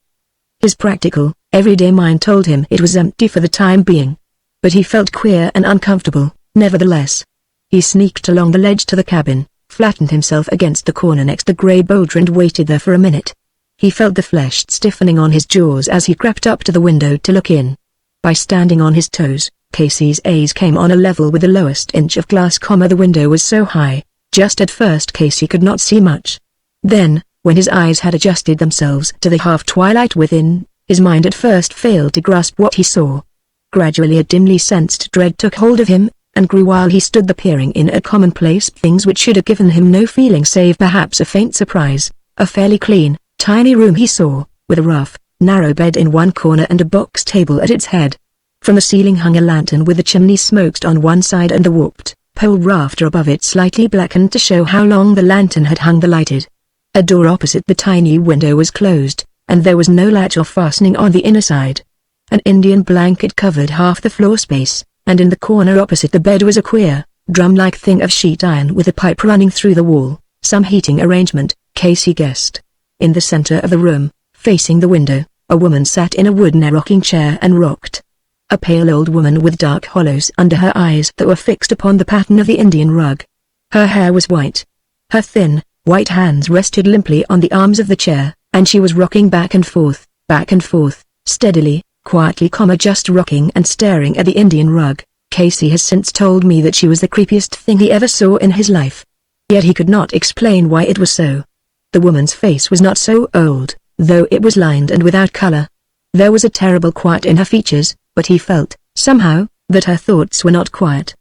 His practical, everyday mind told him it was empty for the time being. But he felt queer and uncomfortable, nevertheless. He sneaked along the ledge to the cabin, flattened himself against the corner next the grey boulder and waited there for a minute. He felt the flesh stiffening on his jaws as he crept up to the window to look in. By standing on his toes, Casey's eyes came on a level with the lowest inch of glass, the window was so high, just at first Casey could not see much. Then, when his eyes had adjusted themselves to the half-twilight within, his mind at first failed to grasp what he saw. Gradually a dimly sensed dread took hold of him, and grew while he stood there peering in at commonplace things which should have given him no feeling save perhaps a faint surprise. A fairly clean, tiny room he saw, with a rough, narrow bed in one corner and a box table at its head. From the ceiling hung a lantern with the chimney smoked on one side and the warped pole rafter above it slightly blackened to show how long the lantern had hung the lighted. A door opposite the tiny window was closed, and there was no latch or fastening on the inner side. An Indian blanket covered half the floor space, and in the corner opposite the bed was a queer, drum-like thing of sheet iron with a pipe running through the wall, some heating arrangement, Casey guessed. In the center of the room, facing the window, a woman sat in a wooden rocking chair and rocked. A pale old woman with dark hollows under her eyes that were fixed upon the pattern of the Indian rug. Her hair was white. Her thin, white hands rested limply on the arms of the chair, and she was rocking back and forth, steadily, quietly, just rocking and staring at the Indian rug. Casey has since told me that she was the creepiest thing he ever saw in his life. Yet he could not explain why it was so. The woman's face was not so old, though it was lined and without color. There was a terrible quiet in her features, but he felt, somehow, that her thoughts were not quiet.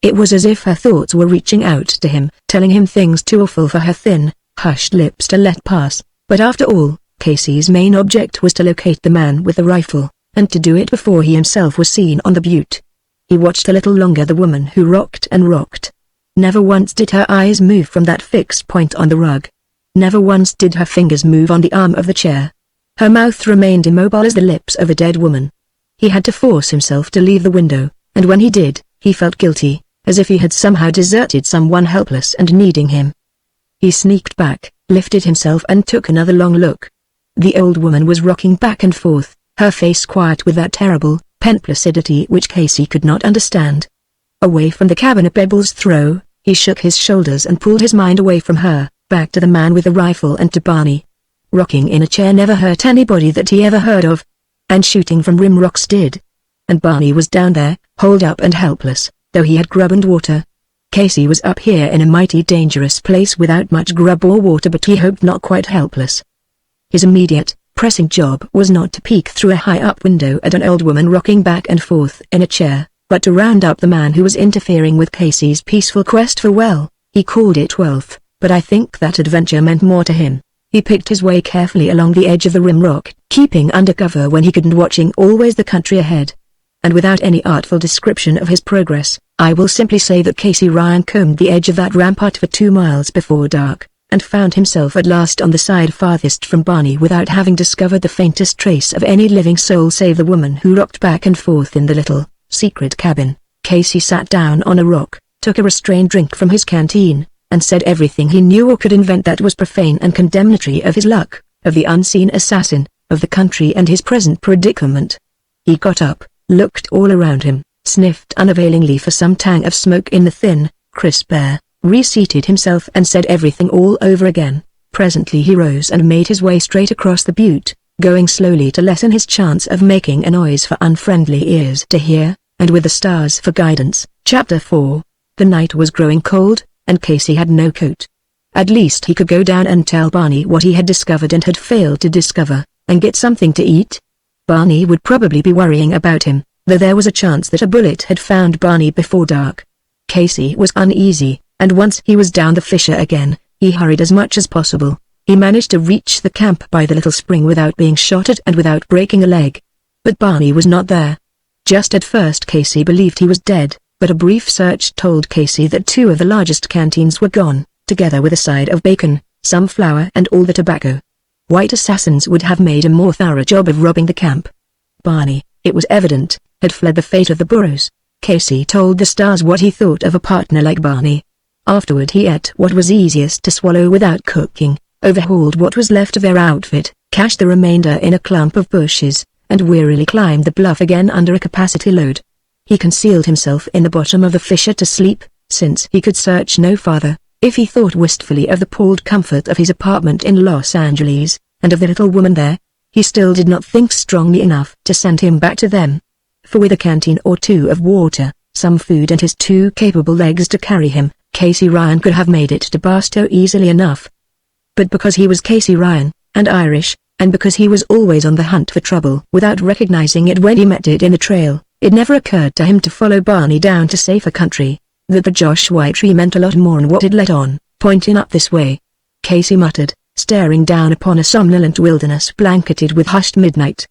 It was as if her thoughts were reaching out to him, telling him things too awful for her thin, hushed lips to let pass. But after all, Casey's main object was to locate the man with the rifle, and to do it before he himself was seen on the butte. He watched a little longer the woman who rocked and rocked. Never once did her eyes move from that fixed point on the rug. Never once did her fingers move on the arm of the chair. Her mouth remained immobile as the lips of a dead woman. He had to force himself to leave the window, and when he did, he felt guilty, as if he had somehow deserted someone helpless and needing him. He sneaked back, lifted himself and took another long look. The old woman was rocking back and forth, her face quiet with that terrible, pent placidity which Casey could not understand. Away from the cabin a pebble's throw, he shook his shoulders and pulled his mind away from her, back to the man with the rifle and to Barney. Rocking in a chair never hurt anybody that he ever heard of. And shooting from rim rocks did. And Barney was down there, holed up and helpless, though he had grub and water. Casey was up here in a mighty dangerous place without much grub or water, but he hoped not quite helpless. His immediate, pressing job was not to peek through a high-up window at an old woman rocking back and forth in a chair, but to round up the man who was interfering with Casey's peaceful quest for, well, he called it wealth, but I think that adventure meant more to him. He picked his way carefully along the edge of the rim rock, keeping under cover when he could and watching always the country ahead. And without any artful description of his progress, I will simply say that Casey Ryan combed the edge of that rampart for 2 miles before dark, and found himself at last on the side farthest from Barney without having discovered the faintest trace of any living soul save the woman who rocked back and forth in the little, secret cabin. Casey sat down on a rock, took a restrained drink from his canteen, and said everything he knew or could invent that was profane and condemnatory of his luck, of the unseen assassin, of the country and his present predicament. He got up, looked all around him, sniffed unavailingly for some tang of smoke in the thin, crisp air, reseated himself and said everything all over again. Presently he rose and made his way straight across the butte, going slowly to lessen his chance of making a noise for unfriendly ears to hear, and with the stars for guidance. Chapter 4. The night was growing cold, and Casey had no coat. At least he could go down and tell Barney what he had discovered and had failed to discover, and get something to eat. Barney would probably be worrying about him, though there was a chance that a bullet had found Barney before dark. Casey was uneasy, and once he was down the fissure again, he hurried as much as possible. He managed to reach the camp by the little spring without being shot at and without breaking a leg. But Barney was not there. Just at first Casey believed he was dead, but a brief search told Casey that 2 of the largest canteens were gone, together with a side of bacon, some flour and all the tobacco. White assassins would have made a more thorough job of robbing the camp. Barney, it was evident, had fled the fate of the burros. Casey told the stars what he thought of a partner like Barney. Afterward he ate what was easiest to swallow without cooking, overhauled what was left of their outfit, cached the remainder in a clump of bushes, and wearily climbed the bluff again under a capacity load. He concealed himself in the bottom of the fissure to sleep, since he could search no farther. If he thought wistfully of the palled comfort of his apartment in Los Angeles, and of the little woman there, he still did not think strongly enough to send him back to them. For with a canteen or 2 of water, some food and his 2 capable legs to carry him, Casey Ryan could have made it to Barstow easily enough. But because he was Casey Ryan, and Irish, and because he was always on the hunt for trouble without recognizing it when he met it in the trail, It never occurred to him to follow Barney down to safer country. That the Joshua tree meant a lot more than what it let on, pointing up this way. Casey muttered, staring down upon a somnolent wilderness blanketed with hushed midnight.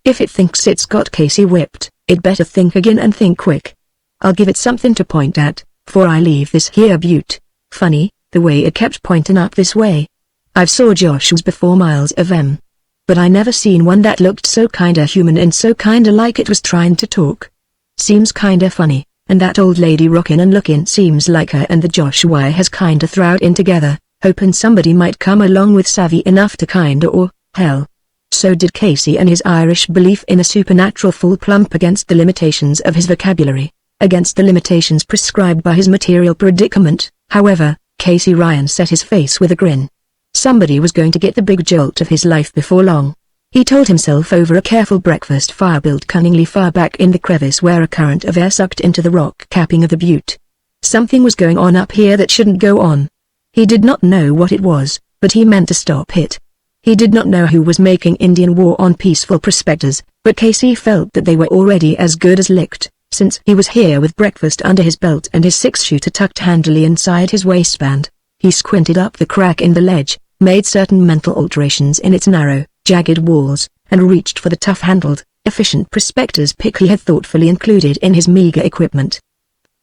If it thinks it's got Casey whipped, it better think again and think quick. I'll give it something to point at, 'fore I leave this here butte. Funny, the way it kept pointing up this way. I've saw Joshua's before, miles of 'em. But I never seen one that looked so kinda human and so kinda like it was trying to talk. Seems kinda funny, and that old lady rockin' and lookin' seems like her and the Joshua has kinda throwed in together, hoping somebody might come along with savvy enough to kinda or, hell. So did Casey, and his Irish belief in a supernatural fall plump against the limitations of his vocabulary, against the limitations prescribed by his material predicament. However, Casey Ryan set his face with a grin. Somebody was going to get the big jolt of his life before long. He told himself over a careful breakfast fire built cunningly far back in the crevice where a current of air sucked into the rock capping of the butte. Something was going on up here that shouldn't go on. He did not know what it was, but he meant to stop it. He did not know who was making Indian war on peaceful prospectors, but Casey felt that they were already as good as licked, since he was here with breakfast under his belt and his six-shooter tucked handily inside his waistband. He squinted up the crack in the ledge, made certain mental alterations in its narrow, jagged walls, and reached for the tough-handled, efficient prospector's pick he had thoughtfully included in his meager equipment.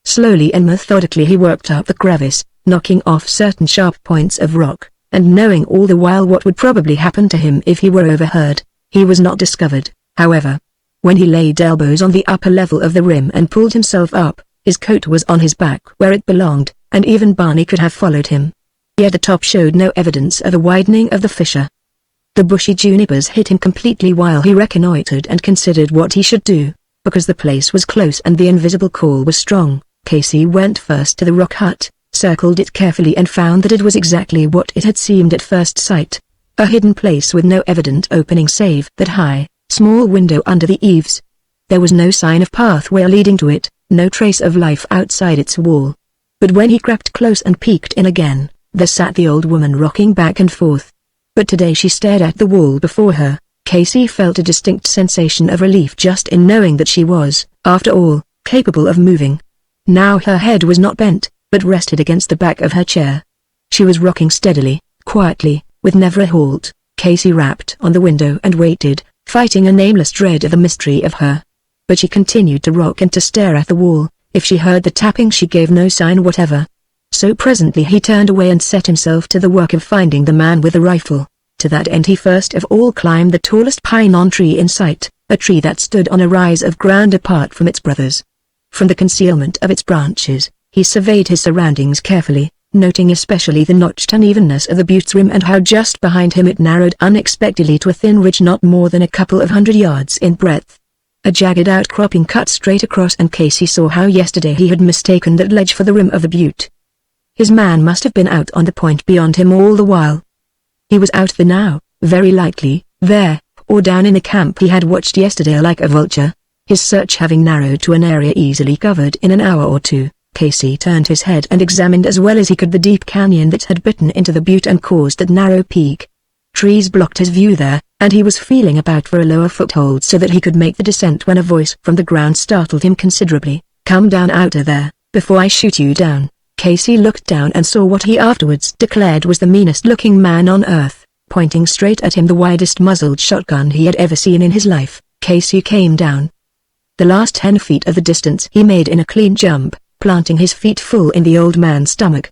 Slowly and methodically he worked up the crevice, knocking off certain sharp points of rock, and knowing all the while what would probably happen to him if he were overheard. He was not discovered, however. When he laid elbows on the upper level of the rim and pulled himself up, his coat was on his back where it belonged, and even Barney could have followed him. Yet the top showed no evidence of a widening of the fissure. The bushy junipers hid him completely while he reconnoitered and considered what he should do. Because the place was close and the invisible call was strong, Casey went first to the rock hut, circled it carefully and found that it was exactly what it had seemed at first sight. A hidden place with no evident opening save that high, small window under the eaves. There was no sign of pathway leading to it, no trace of life outside its wall. But when he crept close and peeked in again, there sat the old woman rocking back and forth. But today she stared at the wall before her. Casey felt a distinct sensation of relief just in knowing that she was, after all, capable of moving. Now her head was not bent, but rested against the back of her chair. She was rocking steadily, quietly, with never a halt. Casey rapped on the window and waited, fighting a nameless dread of the mystery of her. But she continued to rock and to stare at the wall. If she heard the tapping she gave no sign whatever. So presently he turned away and set himself to the work of finding the man with the rifle. To that end he first of all climbed the tallest pine tree in sight, a tree that stood on a rise of ground apart from its brothers. From the concealment of its branches, he surveyed his surroundings carefully, noting especially the notched unevenness of the butte's rim and how just behind him it narrowed unexpectedly to a thin ridge not more than a couple of 100 yards in breadth. A jagged outcropping cut straight across, and Casey saw how yesterday he had mistaken that ledge for the rim of the butte. His man must have been out on the point beyond him all the while. He was out there now, very likely, there, or down in the camp he had watched yesterday like a vulture. His search having narrowed to an area easily covered in an hour or two, Casey turned his head and examined as well as he could the deep canyon that had bitten into the butte and caused that narrow peak. Trees blocked his view there, and he was feeling about for a lower foothold so that he could make the descent when a voice from the ground startled him considerably. "Come down out of there, before I shoot you down." Casey looked down and saw what he afterwards declared was the meanest-looking man on earth, pointing straight at him the widest muzzled shotgun he had ever seen in his life. Casey came down. The last 10 feet of the distance he made in a clean jump, planting his feet full in the old man's stomach.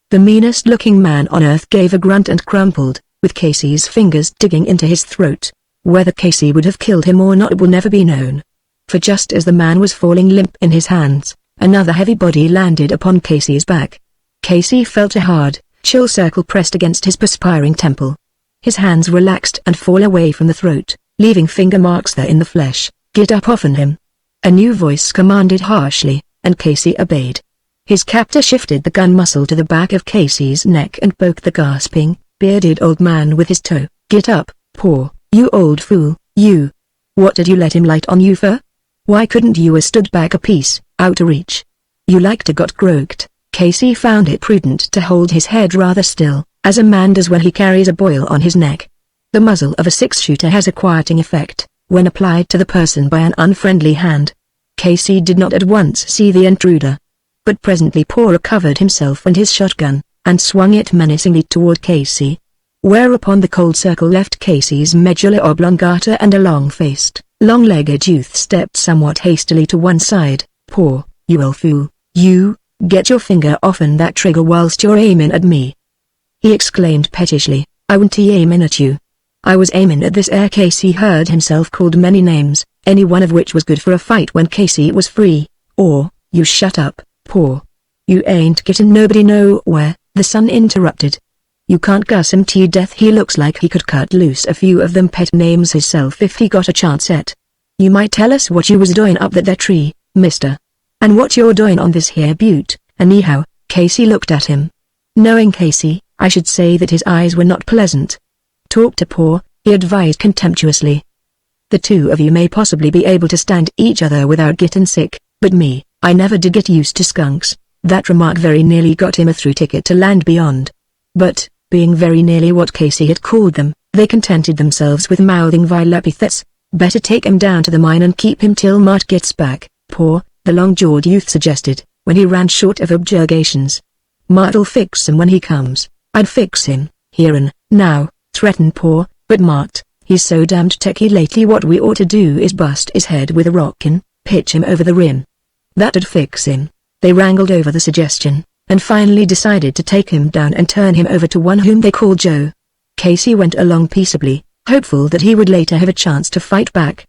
The meanest-looking man on earth gave a grunt and crumpled, with Casey's fingers digging into his throat. Whether Casey would have killed him or not will never be known. For just as the man was falling limp in his hands, another heavy body landed upon Casey's back. Casey felt a hard, chill circle pressed against his perspiring temple. His hands relaxed and fall away from the throat, leaving finger marks there in the flesh. "Get up off him." A new voice commanded harshly, and Casey obeyed. His captor shifted the gun muzzle to the back of Casey's neck and poked the gasping, bearded old man with his toe. "Get up, paw, you old fool, you. What did you let him light on you for? Why couldn't you a stood back a piece, out of reach? You like to got groped." Casey found it prudent to hold his head rather still, as a man does when he carries a boil on his neck. The muzzle of a six-shooter has a quieting effect when applied to the person by an unfriendly hand. Casey did not at once see the intruder. But presently Paul recovered himself and his shotgun, and swung it menacingly toward Casey. Whereupon the cold circle left Casey's medulla oblongata and a long-faced, long-legged youth stepped somewhat hastily to one side. "Paul, you old fool, you, get your finger off'n that trigger whilst you're aiming at me," he exclaimed pettishly. "I wasn't aiming at you. I was aiming at this air." Casey heard himself called many names, any one of which was good for a fight when Casey was free. "Or, you shut up, Paul. You ain't getting nobody nowhere," the son interrupted. "You can't cuss him to death. He looks like he could cut loose a few of them pet names hisself if he got a chance at. You might tell us what you was doing up that there tree, mister. And what you're doing on this here butte, anyhow." Casey looked at him. Knowing Casey, I should say that his eyes were not pleasant. "Talk to Paul," he advised contemptuously. "The two of you may possibly be able to stand each other without getting sick, but me, I never did get used to skunks." That remark very nearly got him a through ticket to Land Beyond. But, being very nearly what Casey had called them, they contented themselves with mouthing vile epithets. "Better take him down to the mine and keep him till Mart gets back, Paul," the long-jawed youth suggested, when he ran short of objurgations. "Mart'll fix him when he comes." "I'd fix him, here and now," threatened Paul, "but Mart, he's so damned techy lately. What we ought to do is bust his head with a rock and pitch him over the rim. That'd fix him." They wrangled over the suggestion, and finally decided to take him down and turn him over to one whom they called Joe. Casey went along peaceably, hopeful that he would later have a chance to fight back.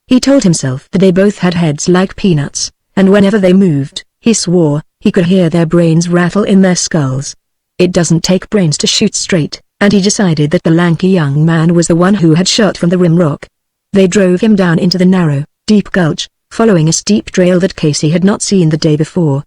He told himself that they both had heads like peanuts, and whenever they moved, he swore, he could hear their brains rattle in their skulls. It doesn't take brains to shoot straight, and he decided that the lanky young man was the one who had shot from the rim rock. They drove him down into the narrow, deep gulch, following a steep trail that Casey had not seen the day before.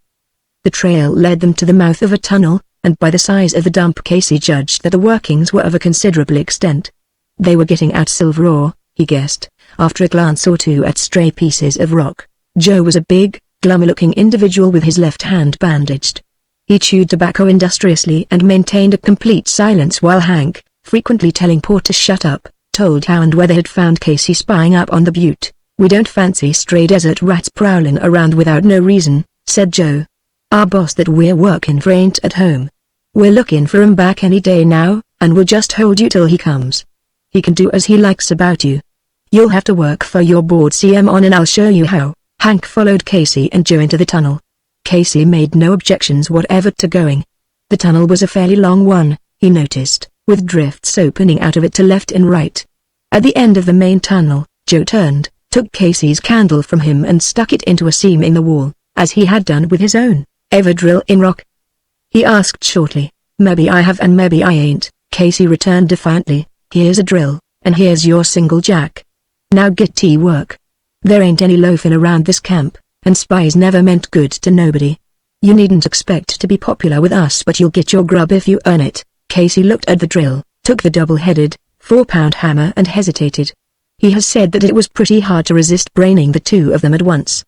The trail led them to the mouth of a tunnel, and by the size of the dump Casey judged that the workings were of a considerable extent. They were getting out silver ore, he guessed, after a glance or two at stray pieces of rock. Joe was a big, glum-looking individual with his left hand bandaged. He chewed tobacco industriously and maintained a complete silence while Hank, frequently telling Paul to shut up, told how and where they had found Casey spying up on the butte. "We don't fancy stray desert rats prowling around without no reason," said Joe. "Our boss that we're working for ain't at home. We're looking for him back any day now, and we'll just hold you till he comes. He can do as he likes about you. You'll have to work for your board. See him on and I'll show you how." Hank followed Casey and Joe into the tunnel. Casey made no objections whatever to going. The tunnel was a fairly long one, he noticed, with drifts opening out of it to left and right. At the end of the main tunnel, Joe turned, took Casey's candle from him and stuck it into a seam in the wall, as he had done with his own. "Ever drill in rock?" he asked shortly. "Maybe I have and maybe I ain't," Casey returned defiantly. "Here's a drill, and here's your single jack. Now get to work. There ain't any loafing around this camp, and spies never meant good to nobody. You needn't expect to be popular with us, but you'll get your grub if you earn it." Casey looked at the drill, took the double-headed, 4-pound hammer and hesitated. He has said that it was pretty hard to resist braining the two of them at once.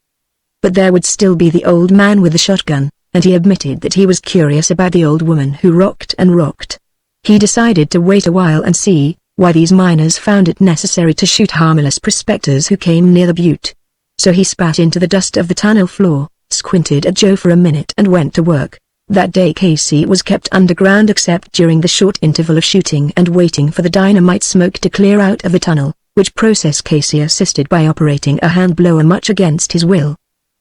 But there would still be the old man with the shotgun, and he admitted that he was curious about the old woman who rocked and rocked. He decided to wait a while and see why these miners found it necessary to shoot harmless prospectors who came near the butte. So he spat into the dust of the tunnel floor, squinted at Joe for a minute and went to work. That day Casey was kept underground except during the short interval of shooting and waiting for the dynamite smoke to clear out of the tunnel, which process Casey assisted by operating a hand blower much against his will.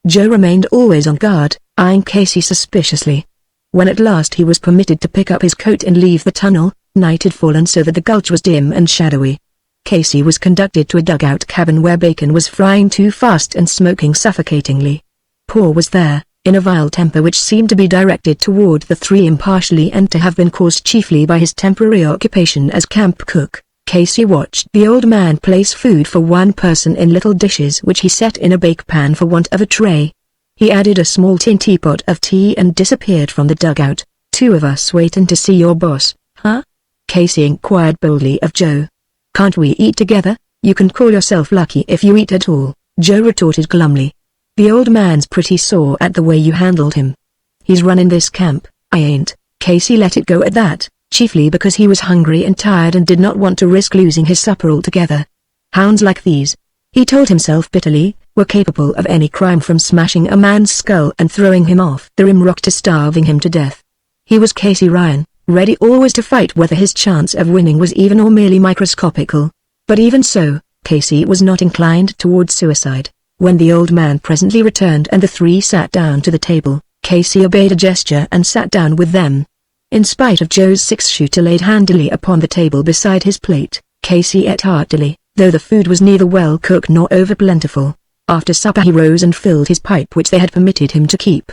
Joe remained always on guard, eyeing Casey suspiciously. When at last he was permitted to pick up his coat and leave the tunnel, night had fallen so that the gulch was dim and shadowy. Casey was conducted to a dugout cabin where bacon was frying too fast and smoking suffocatingly. Paul was there, in a vile temper which seemed to be directed toward the three impartially and to have been caused chiefly by his temporary occupation as camp cook. Casey watched the old man place food for one person in little dishes which he set in a bake pan for want of a tray. He added a small tin teapot of tea and disappeared from the dugout. "Two of us waiting to see your boss, huh?" Casey inquired boldly of Joe. "Can't we eat together? You can call yourself lucky if you eat at all," Joe retorted glumly. "The old man's pretty sore at the way you handled him. He's running this camp, I ain't." Casey let it go at that, chiefly because he was hungry and tired and did not want to risk losing his supper altogether. "Hounds like these," he told himself bitterly, were capable of any crime, from smashing a man's skull and throwing him off the rim rock to starving him to death. He was Casey Ryan, ready always to fight whether his chance of winning was even or merely microscopical. But even so, Casey was not inclined towards suicide. When the old man presently returned and the three sat down to the table, Casey obeyed a gesture and sat down with them. In spite of Joe's 6-shooter laid handily upon the table beside his plate, Casey ate heartily, though the food was neither well cooked nor over plentiful. After supper he rose and filled his pipe, which they had permitted him to keep.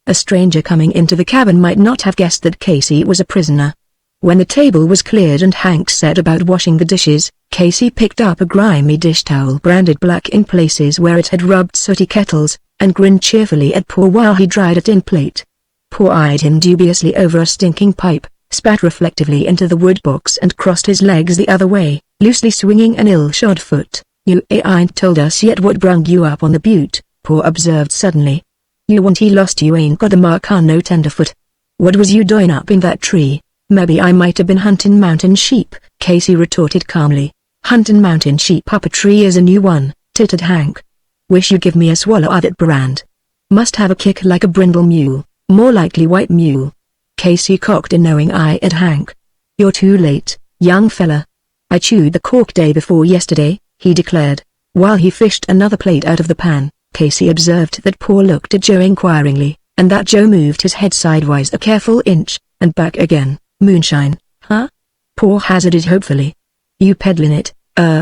A stranger coming into the cabin might not have guessed that Casey was a prisoner. When the table was cleared and Hank set about washing the dishes, Casey picked up a grimy dish towel branded black in places where it had rubbed sooty kettles, and grinned cheerfully at Paul while he dried it in plate. Paul eyed him dubiously over a stinking pipe, spat reflectively into the wood box and crossed his legs the other way, loosely swinging an ill-shod foot. "You ain't told us yet what brung you up on the butte," Paul observed suddenly. "You want he lost, you ain't got a mark on no tenderfoot. What was you doing up in that tree?" "Maybe I might have been hunting mountain sheep," Casey retorted calmly. "Hunting mountain sheep up a tree is a new one," tittered Hank. "Wish you'd give me a swallow of that brand. Must have a kick like a brindle mule, more likely white mule." Casey cocked a knowing eye at Hank. "You're too late, young fella. I chewed the cork day before yesterday," he declared. While he fished another plate out of the pan, Casey observed that Paul looked at Joe inquiringly, and that Joe moved his head sidewise a careful inch, and back again. "Moonshine, huh?" Paul hazarded hopefully. "You peddling it,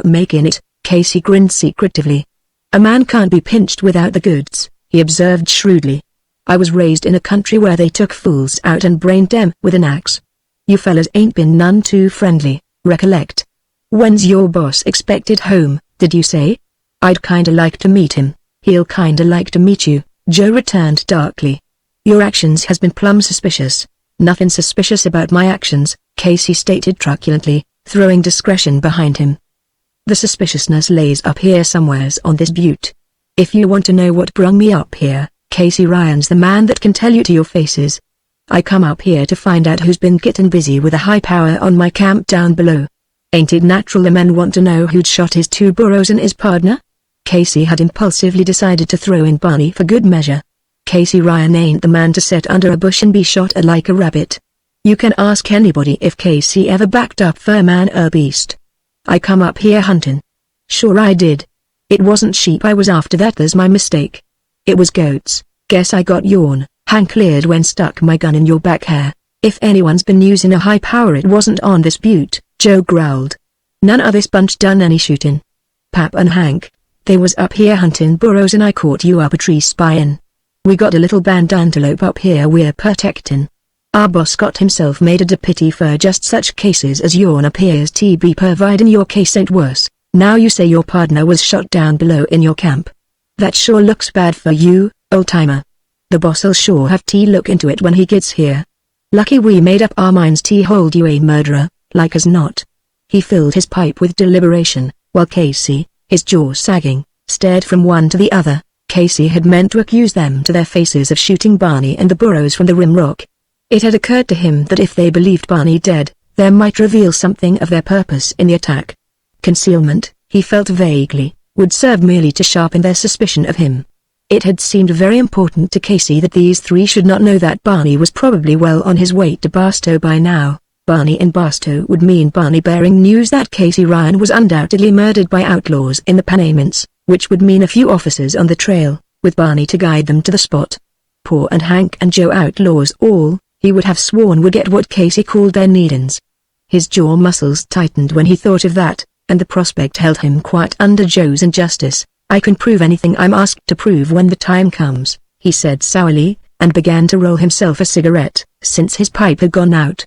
making it," Casey grinned secretively. "A man can't be pinched without the goods," he observed shrewdly. "I was raised in a country where they took fools out and brained them with an axe. You fellas ain't been none too friendly, recollect. When's your boss expected home, did you say?" "I'd kinda like to meet him." "He'll kinda like to meet you," Joe returned darkly. "Your actions has been plumb suspicious." "Nothing suspicious about my actions," Casey stated truculently, throwing discretion behind him. "The suspiciousness lays up here somewheres on this butte. If you want to know what brung me up here, Casey Ryan's the man that can tell you to your faces. I come up here to find out who's been getting busy with a high power on my camp down below. Ain't it natural the men want to know who'd shot his 2 burros and his partner?" Casey had impulsively decided to throw in Barney for good measure. Casey Ryan ain't the man to sit under a bush and be shot at like a rabbit. You can ask anybody if Casey ever backed up for a man or beast. "I come up here hunting." "Sure I did. It wasn't sheep I was after, that's my mistake. It was goats. Guess I got yawn." Hank cleared when stuck my gun in your back hair. "If anyone's been using a high power it wasn't on this butte," Joe growled. "None of this bunch done any shooting. Pap and Hank, they was up here hunting burros and I caught you up a tree spying. We got a little band antelope up here we're protecting. Our boss got himself made a deputy for just such cases as yourn appears to be providing. Your case ain't worse. Now you say your partner was shot down below in your camp. That sure looks bad for you, old-timer. The boss'll sure have to look into it when he gets here. Lucky we made up our minds to hold you a murderer, like as not." He filled his pipe with deliberation, while Casey, his jaw sagging, stared from one to the other. Casey had meant to accuse them to their faces of shooting Barney and the burros from the rim rock. It had occurred to him that if they believed Barney dead, they might reveal something of their purpose in the attack. Concealment, he felt vaguely, would serve merely to sharpen their suspicion of him. It had seemed very important to Casey that these 3 should not know that Barney was probably well on his way to Barstow by now. Barney in Barstow would mean Barney bearing news that Casey Ryan was undoubtedly murdered by outlaws in the Panamints, which would mean a few officers on the trail, with Barney to guide them to the spot. Paul and Hank and Joe outlaws all, he would have sworn would get what Casey called their needins. His jaw muscles tightened when he thought of that, and the prospect held him quite under Joe's injustice. "I can prove anything I'm asked to prove when the time comes," he said sourly, and began to roll himself a cigarette, since his pipe had gone out.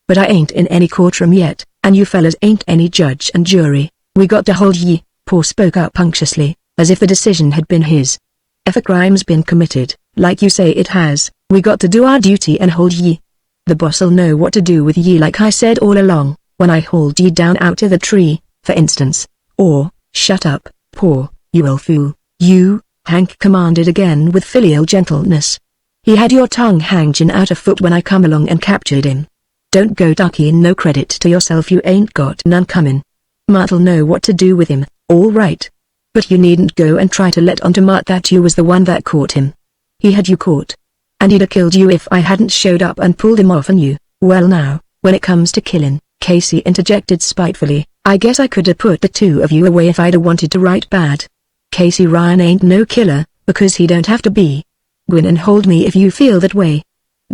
"But I ain't in any courtroom yet, and you fellas ain't any judge and jury. We got to hold ye," Paul spoke up unctuously, as if the decision had been his. "If a crime's been committed, like you say it has, we got to do our duty and hold ye. The boss'll know what to do with ye, like I said all along, when I hauled ye down out of the tree, for instance. Or, shut up, Paul, you old fool, you," Hank commanded again with filial gentleness. "He had your tongue hanging out a foot when I come along and captured him. Don't go ducking no credit to yourself, you ain't got none coming. Mart'll know what to do with him, all right. But you needn't go and try to let on to Mart that you was the one that caught him. He had you caught. And he'd a killed you if I hadn't showed up and pulled him off on you. Well now, when it comes to killing, Casey interjected spitefully, I guess I coulda put the two of you away if I'da wanted to write bad. Casey Ryan ain't no killer, because he don't have to be. Gwin and hold me if you feel that way.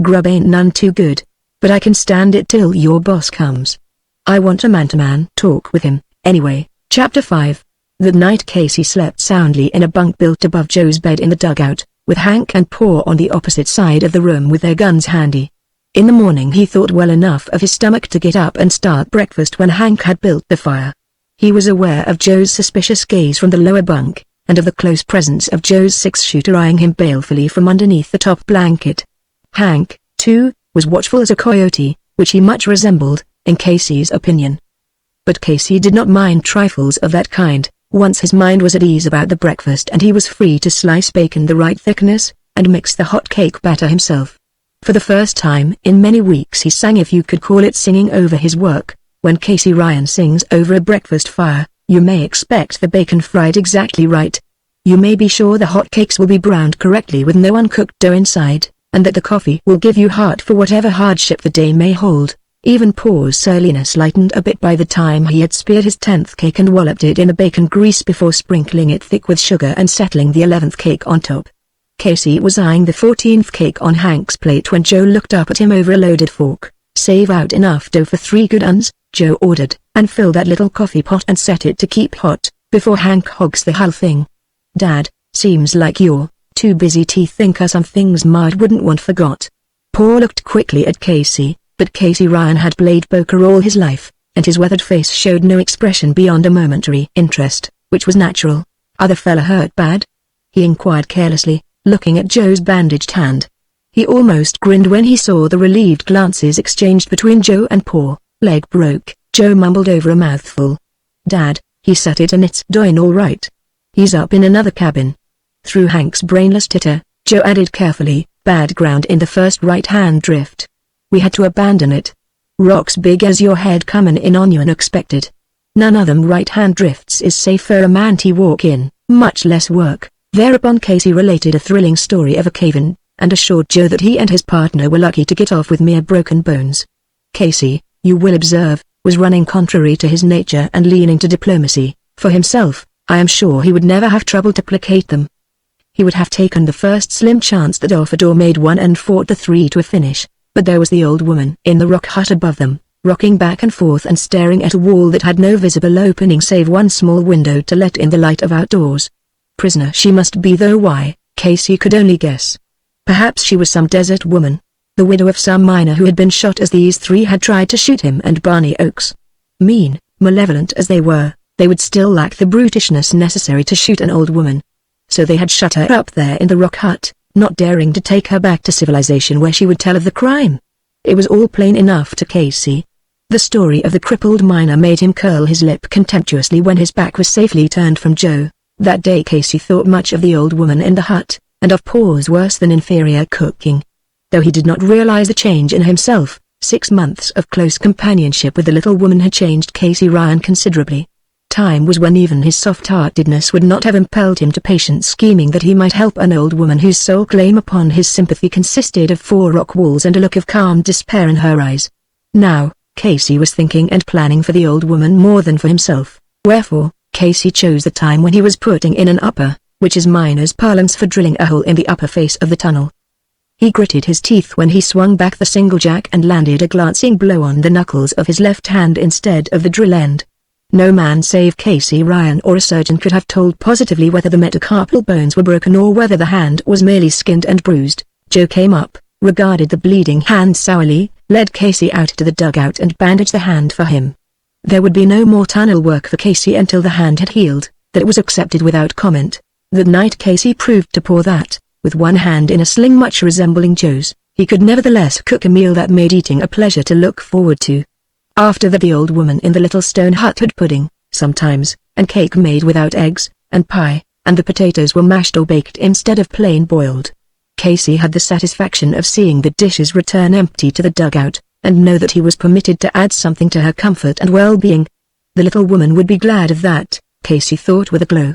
Grub ain't none too good, but I can stand it till your boss comes. I want a man-to-man talk with him, anyway. Chapter 5. That night Casey slept soundly in a bunk built above Joe's bed in the dugout, with Hank and Paw on the opposite side of the room with their guns handy. In the morning he thought well enough of his stomach to get up and start breakfast when Hank had built the fire. He was aware of Joe's suspicious gaze from the lower bunk, and of the close presence of Joe's six-shooter eyeing him balefully from underneath the top blanket. Hank, too, was watchful as a coyote, which he much resembled, in Casey's opinion. But Casey did not mind trifles of that kind, once his mind was at ease about the breakfast and he was free to slice bacon the right thickness, and mix the hot cake batter himself. For the first time in many weeks he sang, if you could call it singing, over his work. When Casey Ryan sings over a breakfast fire, you may expect the bacon fried exactly right. You may be sure the hot cakes will be browned correctly with no uncooked dough inside, and that the coffee will give you heart for whatever hardship the day may hold. Even Paw's surliness lightened a bit by the time he had speared his 10th cake and walloped it in the bacon grease before sprinkling it thick with sugar and settling the 11th cake on top. Casey was eyeing the 14th cake on Hank's plate when Joe looked up at him over a loaded fork. Save out enough dough for 3 good uns, Joe ordered, and fill that little coffee pot and set it to keep hot, before Hank hogs the whole thing. Dad, seems like you're too busy to think of some things Mart wouldn't want forgot. Paw looked quickly at Casey, but Casey Ryan had played poker all his life, and his weathered face showed no expression beyond a momentary interest, which was natural. Other fella hurt bad? He inquired carelessly, looking at Joe's bandaged hand. He almost grinned when he saw the relieved glances exchanged between Joe and Paw. Leg broke, Joe mumbled over a mouthful. Dad, he set it and it's doing all right. He's up in another cabin. Through Hank's brainless titter, Joe added carefully, bad ground in the first right-hand drift. We had to abandon it. Rocks big as your head comin' in on you unexpected. None of them right-hand drifts is safe for a man to walk in, much less work. Thereupon Casey related a thrilling story of a cave-in, and assured Joe that he and his partner were lucky to get off with mere broken bones. Casey, you will observe, was running contrary to his nature and leaning to diplomacy. For himself, I am sure he would never have troubled to placate them. He would have taken the first slim chance that offered or made one and fought the 3 to a finish, but there was the old woman in the rock hut above them, rocking back and forth and staring at a wall that had no visible opening save one small window to let in the light of outdoors. Prisoner she must be, though why, Casey could only guess. Perhaps she was some desert woman, the widow of some miner who had been shot as these 3 had tried to shoot him and Barney Oakes. Mean, malevolent as they were, they would still lack the brutishness necessary to shoot an old woman. So they had shut her up there in the rock hut, not daring to take her back to civilization where she would tell of the crime. It was all plain enough to Casey. The story of the crippled miner made him curl his lip contemptuously when his back was safely turned from Joe. That day Casey thought much of the old woman in the hut, and of Paw's worse than inferior cooking. Though he did not realize the change in himself, 6 months of close companionship with the little woman had changed Casey Ryan considerably. Time was when even his soft-heartedness would not have impelled him to patient scheming that he might help an old woman whose sole claim upon his sympathy consisted of 4 rock walls and a look of calm despair in her eyes. Now, Casey was thinking and planning for the old woman more than for himself, wherefore, Casey chose the time when he was putting in an upper, which is miner's parlance for drilling a hole in the upper face of the tunnel. He gritted his teeth when he swung back the single jack and landed a glancing blow on the knuckles of his left hand instead of the drill end. No man save Casey Ryan or a surgeon could have told positively whether the metacarpal bones were broken or whether the hand was merely skinned and bruised. Joe came up, regarded the bleeding hand sourly, led Casey out to the dugout and bandaged the hand for him. There would be no more tunnel work for Casey until the hand had healed. That was accepted without comment. That night Casey proved to Paw that, with one hand in a sling much resembling Joe's, he could nevertheless cook a meal that made eating a pleasure to look forward to. After that the old woman in the little stone hut had pudding, sometimes, and cake made without eggs, and pie, and the potatoes were mashed or baked instead of plain boiled. Casey had the satisfaction of seeing the dishes return empty to the dugout, and know that he was permitted to add something to her comfort and well-being. The little woman would be glad of that, Casey thought with a glow.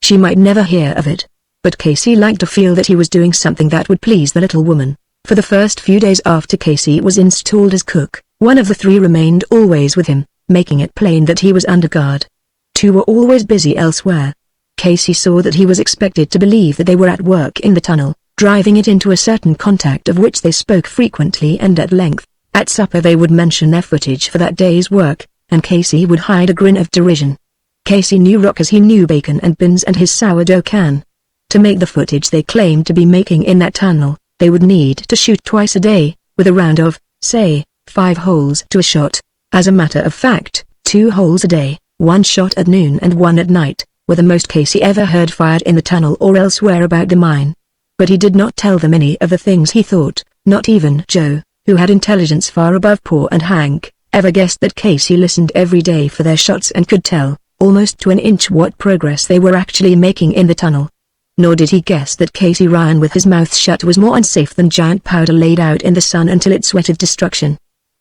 She might never hear of it. But Casey liked to feel that he was doing something that would please the little woman. For the first few days after Casey was installed as cook, one of the three remained always with him, making it plain that he was under guard. Two were always busy elsewhere. Casey saw that he was expected to believe that they were at work in the tunnel, driving it into a certain contact of which they spoke frequently and at length. At supper they would mention their footage for that day's work, and Casey would hide a grin of derision. Casey knew rock as he knew bacon and beans and his sourdough can. To make the footage they claimed to be making in that tunnel, they would need to shoot twice a day, with a round of, say, 5 holes to a shot. As a matter of fact, 2 holes a day, 1 shot at noon and 1 at night, were the most Casey ever heard fired in the tunnel or elsewhere about the mine. But he did not tell them any of the things he thought. Not even Joe, who had intelligence far above Paul and Hank, ever guessed that Casey listened every day for their shots and could tell, almost to an inch, what progress they were actually making in the tunnel. Nor did he guess that Casey Ryan with his mouth shut was more unsafe than giant powder laid out in the sun until it sweated destruction.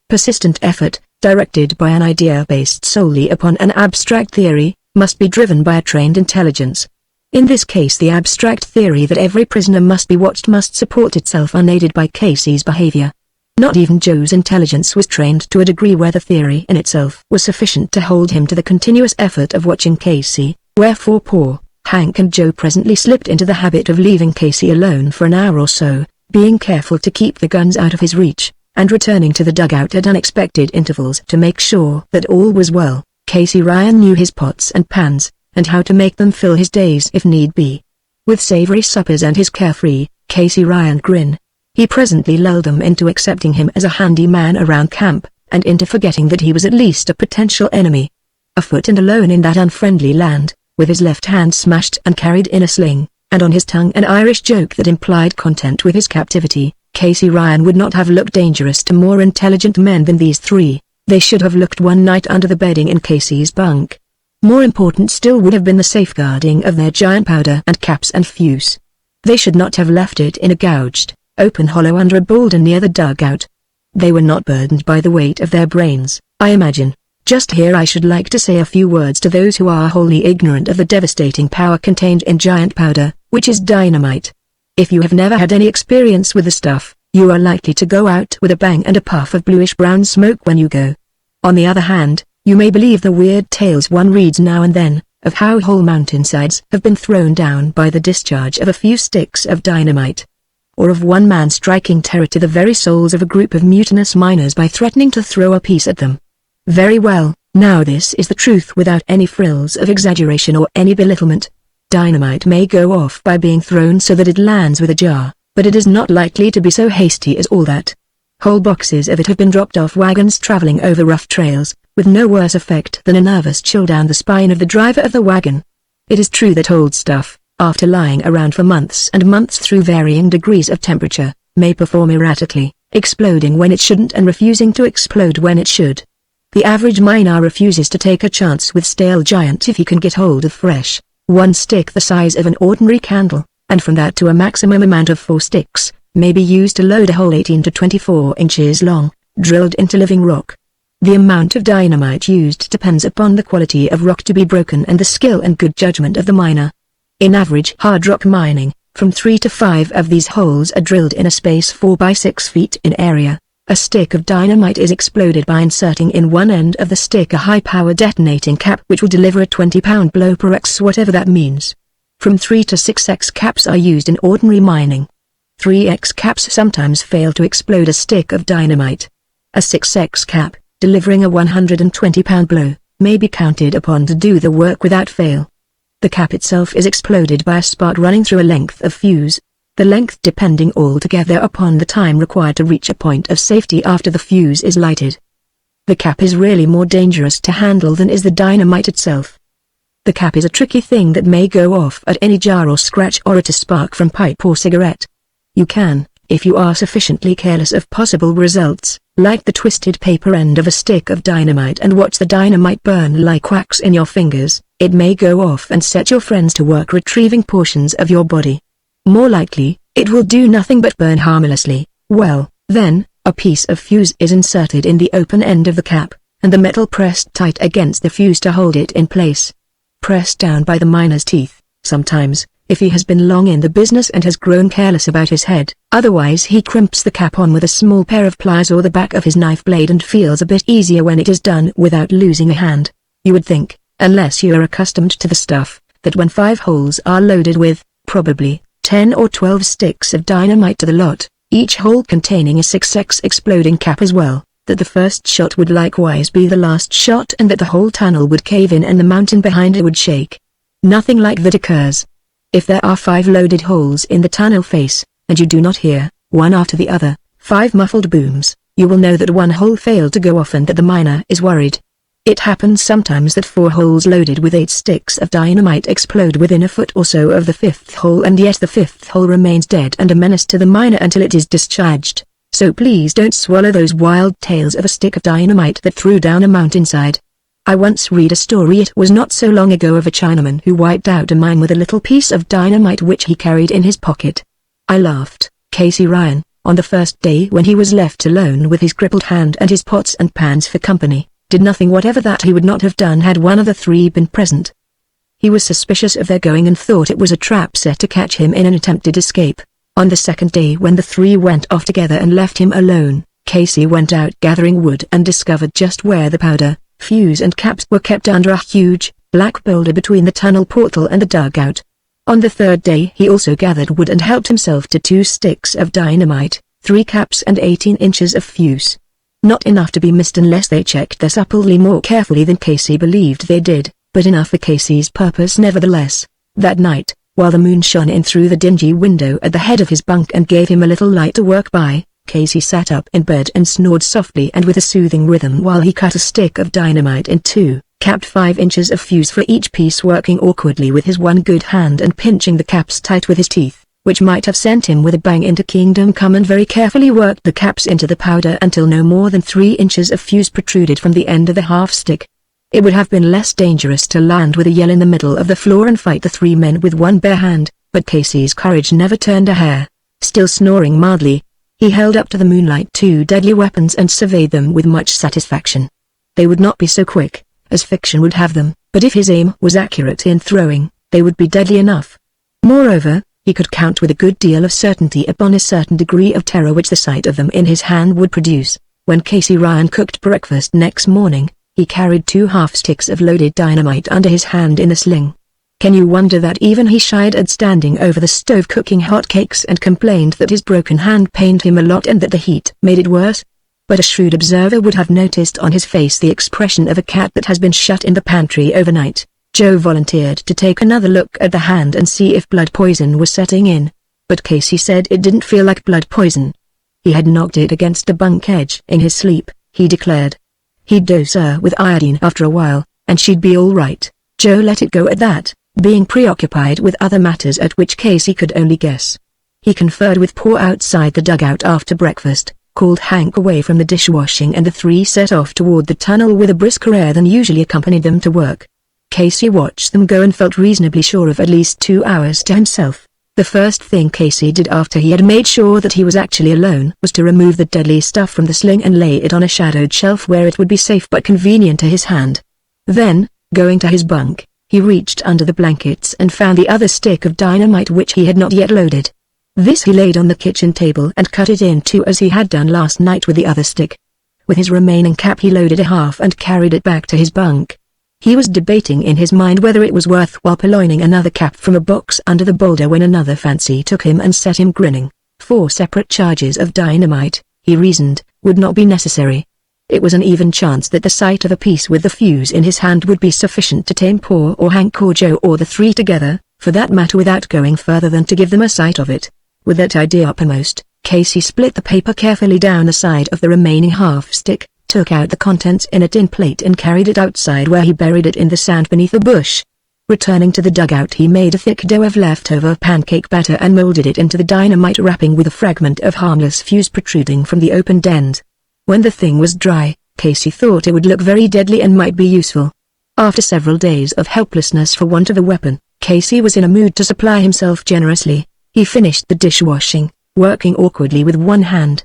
Persistent effort, directed by an idea based solely upon an abstract theory, must be driven by a trained intelligence. In this case the abstract theory that every prisoner must be watched must support itself unaided by Casey's behavior. Not even Joe's intelligence was trained to a degree where the theory in itself was sufficient to hold him to the continuous effort of watching Casey, wherefore Paul, Hank and Joe presently slipped into the habit of leaving Casey alone for an hour or so, being careful to keep the guns out of his reach, and returning to the dugout at unexpected intervals to make sure that all was well. Casey Ryan knew his pots and pans, and how to make them fill his days if need be. With savory suppers and his carefree, Casey Ryan grin, he presently lulled them into accepting him as a handy man around camp, and into forgetting that he was at least a potential enemy. Afoot and alone in that unfriendly land, with his left hand smashed and carried in a sling, and on his tongue an Irish joke that implied content with his captivity, Casey Ryan would not have looked dangerous to more intelligent men than these three. They should have looked one night under the bedding in Casey's bunk. More important still would have been the safeguarding of their giant powder and caps and fuse. They should not have left it in a gouged, open hollow under a boulder near the dugout. They were not burdened by the weight of their brains, I imagine. Just here I should like to say a few words to those who are wholly ignorant of the devastating power contained in giant powder, which is dynamite. If you have never had any experience with the stuff, you are likely to go out with a bang and a puff of bluish-brown smoke when you go. On the other hand, you may believe the weird tales one reads now and then, of how whole mountainsides have been thrown down by the discharge of a few sticks of dynamite. Or of one man striking terror to the very souls of a group of mutinous miners by threatening to throw a piece at them. Very well, now this is the truth without any frills of exaggeration or any belittlement. Dynamite may go off by being thrown so that it lands with a jar, but it is not likely to be so hasty as all that. Whole boxes of it have been dropped off wagons traveling over rough trails, with no worse effect than a nervous chill down the spine of the driver of the wagon. It is true that old stuff, after lying around for months and months through varying degrees of temperature, may perform erratically, exploding when it shouldn't and refusing to explode when it should. The average miner refuses to take a chance with stale giant if he can get hold of fresh, one stick the size of an ordinary candle, and from that to a maximum amount of 4 sticks, may be used to load a hole 18 to 24 inches long, drilled into living rock. The amount of dynamite used depends upon the quality of rock to be broken and the skill and good judgment of the miner. In average hard rock mining, from 3 to 5 of these holes are drilled in a space 4 by 6 feet in area. A stick of dynamite is exploded by inserting in one end of the stick a high-power detonating cap which will deliver a 20-pound blow per X, whatever that means. From 3 to 6X caps are used in ordinary mining. 3X caps sometimes fail to explode a stick of dynamite. A 6X cap, delivering a 120-pound blow, may be counted upon to do the work without fail. The cap itself is exploded by a spark running through a length of fuse, the length depending altogether upon the time required to reach a point of safety after the fuse is lighted. The cap is really more dangerous to handle than is the dynamite itself. The cap is a tricky thing that may go off at any jar or scratch or at a spark from pipe or cigarette. You can, if you are sufficiently careless of possible results, light the twisted paper end of a stick of dynamite and watch the dynamite burn like wax in your fingers. It may go off and set your friends to work retrieving portions of your body. More likely, it will do nothing but burn harmlessly. Well, then, a piece of fuse is inserted in the open end of the cap, and the metal pressed tight against the fuse to hold it in place. Pressed down by the miner's teeth, sometimes, if he has been long in the business and has grown careless about his head. Otherwise he crimps the cap on with a small pair of pliers or the back of his knife blade and feels a bit easier when it is done without losing a hand. You would think, unless you are accustomed to the stuff, that when 5 holes are loaded with, probably, 10 or 12 sticks of dynamite to the lot, each hole containing a 6x exploding cap as well, that the first shot would likewise be the last shot and that the whole tunnel would cave in and the mountain behind it would shake. Nothing like that occurs. If there are 5 loaded holes in the tunnel face, and you do not hear, one after the other, 5 muffled booms, you will know that one hole failed to go off and that the miner is worried. It happens sometimes that 4 holes loaded with 8 sticks of dynamite explode within a foot or so of the 5th hole, and yet the 5th hole remains dead and a menace to the miner until it is discharged. So please don't swallow those wild tales of a stick of dynamite that threw down a mountainside. I once read a story, it was not so long ago, of a Chinaman who wiped out a mine with a little piece of dynamite which he carried in his pocket. I laughed. Casey Ryan, on the first day when he was left alone with his crippled hand and his pots and pans for company, did nothing whatever that he would not have done had one of the 3 been present. He was suspicious of their going and thought it was a trap set to catch him in an attempted escape. On the second day when the 3 went off together and left him alone, Casey went out gathering wood and discovered just where the powder, fuse and caps were kept under a huge, black boulder between the tunnel portal and the dugout. On the third day he also gathered wood and helped himself to 2 sticks of dynamite, 3 caps and 18 inches of fuse. Not enough to be missed unless they checked their supply more carefully than Casey believed they did, but enough for Casey's purpose nevertheless. That night, while the moon shone in through the dingy window at the head of his bunk and gave him a little light to work by, Casey sat up in bed and snored softly and with a soothing rhythm while he cut a stick of dynamite in 2, capped 5 inches of fuse for each piece, working awkwardly with his one good hand and pinching the caps tight with his teeth, which might have sent him with a bang into Kingdom Come, and very carefully worked the caps into the powder until no more than 3 inches of fuse protruded from the end of the half stick. It would have been less dangerous to land with a yell in the middle of the floor and fight the 3 men with one bare hand, but Casey's courage never turned a hair. Still snoring mildly, he held up to the moonlight 2 deadly weapons and surveyed them with much satisfaction. They would not be so quick, as fiction would have them, but if his aim was accurate in throwing, they would be deadly enough. Moreover, he could count with a good deal of certainty upon a certain degree of terror which the sight of them in his hand would produce. When Casey Ryan cooked breakfast next morning, he carried 2 half sticks of loaded dynamite under his hand in a sling. Can you wonder that even he shied at standing over the stove cooking hot cakes and complained that his broken hand pained him a lot and that the heat made it worse? But a shrewd observer would have noticed on his face the expression of a cat that has been shut in the pantry overnight. Joe volunteered to take another look at the hand and see if blood poison was setting in. But Casey said it didn't feel like blood poison. He had knocked it against the bunk edge in his sleep, he declared. He'd dose her with iodine after a while, and she'd be all right. Joe let it go at that, being preoccupied with other matters at which Casey could only guess. He conferred with Paul outside the dugout after breakfast, called Hank away from the dishwashing, and the 3 set off toward the tunnel with a brisker air than usually accompanied them to work. Casey watched them go and felt reasonably sure of at least 2 hours to himself. The first thing Casey did after he had made sure that he was actually alone was to remove the deadly stuff from the sling and lay it on a shadowed shelf where it would be safe but convenient to his hand. Then, going to his bunk, he reached under the blankets and found the other stick of dynamite which he had not yet loaded. This he laid on the kitchen table and cut it in 2 as he had done last night with the other stick. With his remaining cap he loaded a half and carried it back to his bunk. He was debating in his mind whether it was worthwhile purloining another cap from a box under the boulder when another fancy took him and set him grinning. 4 separate charges of dynamite, he reasoned, would not be necessary. It was an even chance that the sight of a piece with the fuse in his hand would be sufficient to tame Paul or Hank or Joe or the 3 together, for that matter, without going further than to give them a sight of it. With that idea uppermost, Casey split the paper carefully down the side of the remaining half stick, took out the contents in a tin plate and carried it outside where he buried it in the sand beneath a bush. Returning to the dugout he made a thick dough of leftover pancake batter and molded it into the dynamite wrapping with a fragment of harmless fuse protruding from the opened end. When the thing was dry, Casey thought it would look very deadly and might be useful. After several days of helplessness for want of a weapon, Casey was in a mood to supply himself generously. He finished the dishwashing, working awkwardly with one hand.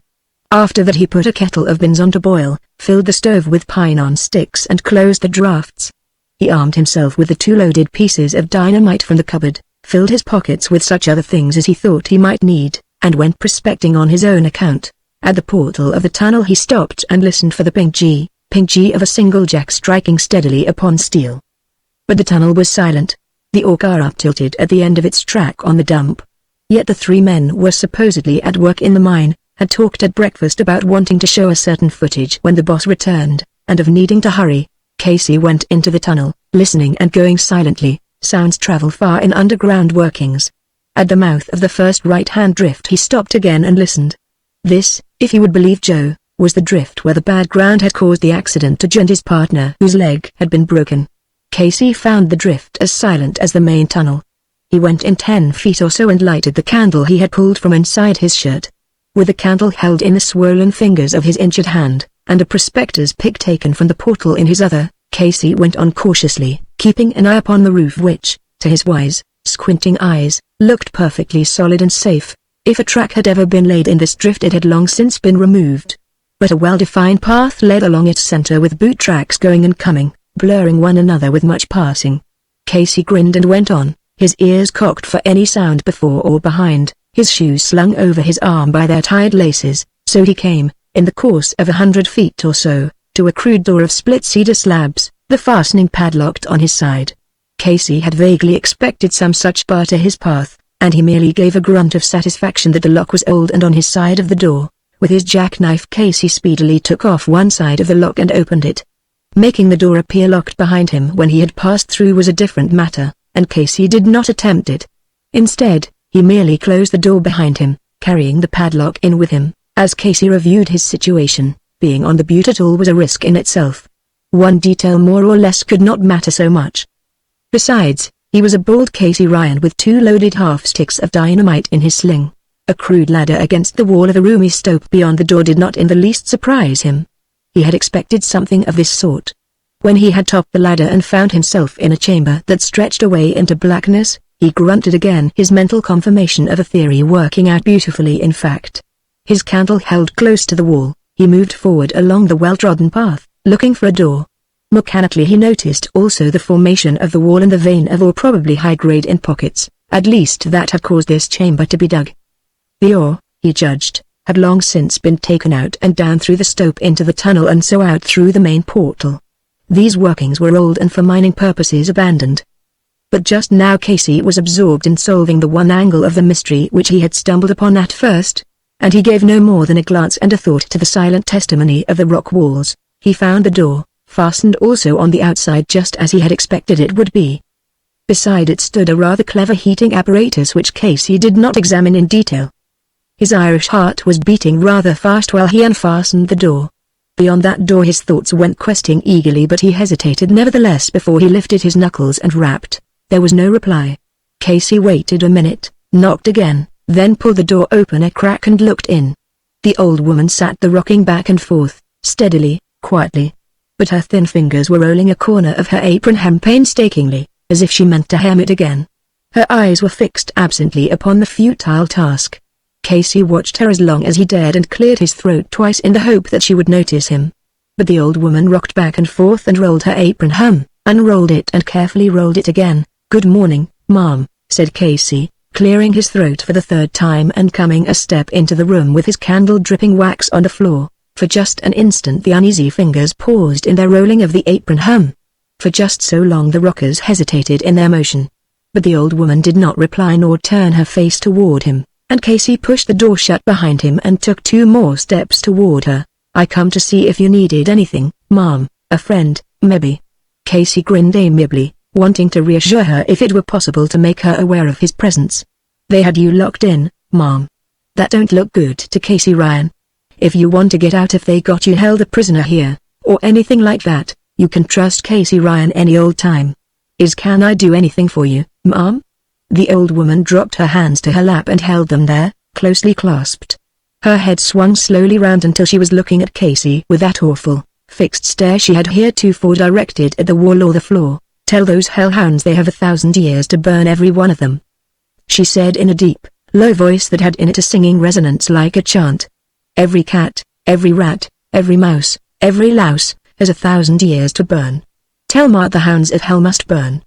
After that he put a kettle of beans on to boil, filled the stove with pine-on sticks and closed the drafts. He armed himself with the 2 loaded pieces of dynamite from the cupboard, filled his pockets with such other things as he thought he might need, and went prospecting on his own account. At the portal of the tunnel he stopped and listened for the ping G of a single jack striking steadily upon steel. But the tunnel was silent. The ore car up-tilted at the end of its track on the dump. Yet the three men were supposedly at work in the mine, had talked at breakfast about wanting to show a certain footage when the boss returned, and of needing to hurry. Casey went into the tunnel, listening and going silently. Sounds travel far in underground workings. At the mouth of the first right-hand drift he stopped again and listened. This, if you would believe Joe, was the drift where the bad ground had caused the accident to Joe and his partner whose leg had been broken. Casey found the drift as silent as the main tunnel. He went in 10 feet or so and lighted the candle he had pulled from inside his shirt. With the candle held in the swollen fingers of his injured hand, and a prospector's pick taken from the portal in his other, Casey went on cautiously, keeping an eye upon the roof which, to his wise, squinting eyes, looked perfectly solid and safe. If a track had ever been laid in this drift it had long since been removed. But a well-defined path led along its center with boot tracks going and coming, blurring one another with much passing. Casey grinned and went on, his ears cocked for any sound before or behind, his shoes slung over his arm by their tied laces. So he came, in the course of 100 feet or so, to a crude door of split cedar slabs, the fastening padlocked on his side. Casey had vaguely expected some such bar to his path, and he merely gave a grunt of satisfaction that the lock was old and on his side of the door. With his jackknife Casey speedily took off one side of the lock and opened it. Making the door appear locked behind him when he had passed through was a different matter, and Casey did not attempt it. Instead, he merely closed the door behind him, carrying the padlock in with him. As Casey reviewed his situation, being on the butte at all was a risk in itself. One detail more or less could not matter so much. Besides, he was a bald Casey Ryan with 2 loaded half-sticks of dynamite in his sling. A crude ladder against the wall of a roomy stope beyond the door did not in the least surprise him. He had expected something of this sort. When he had topped the ladder and found himself in a chamber that stretched away into blackness, he grunted again, his mental confirmation of a theory working out beautifully in fact. His candle held close to the wall, he moved forward along the well-trodden path, looking for a door. Mechanically he noticed also the formation of the wall and the vein of ore, probably high-grade in pockets, at least that had caused this chamber to be dug. The ore, he judged, had long since been taken out and down through the stope into the tunnel and so out through the main portal. These workings were old and for mining purposes abandoned. But just now Casey was absorbed in solving the one angle of the mystery which he had stumbled upon at first, and he gave no more than a glance and a thought to the silent testimony of the rock walls. He found the door, fastened also on the outside just as he had expected it would be. Beside it stood a rather clever heating apparatus which Casey did not examine in detail. His Irish heart was beating rather fast while he unfastened the door. Beyond that door his thoughts went questing eagerly, but he hesitated nevertheless before he lifted his knuckles and rapped. There was no reply. Casey waited a minute, knocked again, then pulled the door open a crack and looked in. The old woman sat there rocking back and forth, steadily, quietly. But her thin fingers were rolling a corner of her apron hem painstakingly, as if she meant to hem it again. Her eyes were fixed absently upon the futile task. Casey watched her as long as he dared and cleared his throat twice in the hope that she would notice him. But the old woman rocked back and forth and rolled her apron hem, unrolled it and carefully rolled it again. "Good morning, Mom," said Casey, clearing his throat for the third time and coming a step into the room with his candle dripping wax on the floor. For just an instant the uneasy fingers paused in their rolling of the apron hem. For just so long the rockers hesitated in their motion. But the old woman did not reply nor turn her face toward him, and Casey pushed the door shut behind him and took 2 more steps toward her. "I come to see if you needed anything, Mom, a friend, maybe." Casey grinned amiably, wanting to reassure her if it were possible to make her aware of his presence. "They had you locked in, Mom. That don't look good to Casey Ryan. If you want to get out, if they got you held a prisoner here, or anything like that, you can trust Casey Ryan any old time. Can I do anything for you, Mom?" The old woman dropped her hands to her lap and held them there, closely clasped. Her head swung slowly round until she was looking at Casey with that awful, fixed stare she had heretofore directed at the wall or the floor. "Tell those hellhounds they have 1,000 years to burn, every one of them," she said in a deep, low voice that had in it a singing resonance like a chant. "Every cat, every rat, every mouse, every louse, has 1,000 years to burn. Tell Ma the hounds of hell must burn."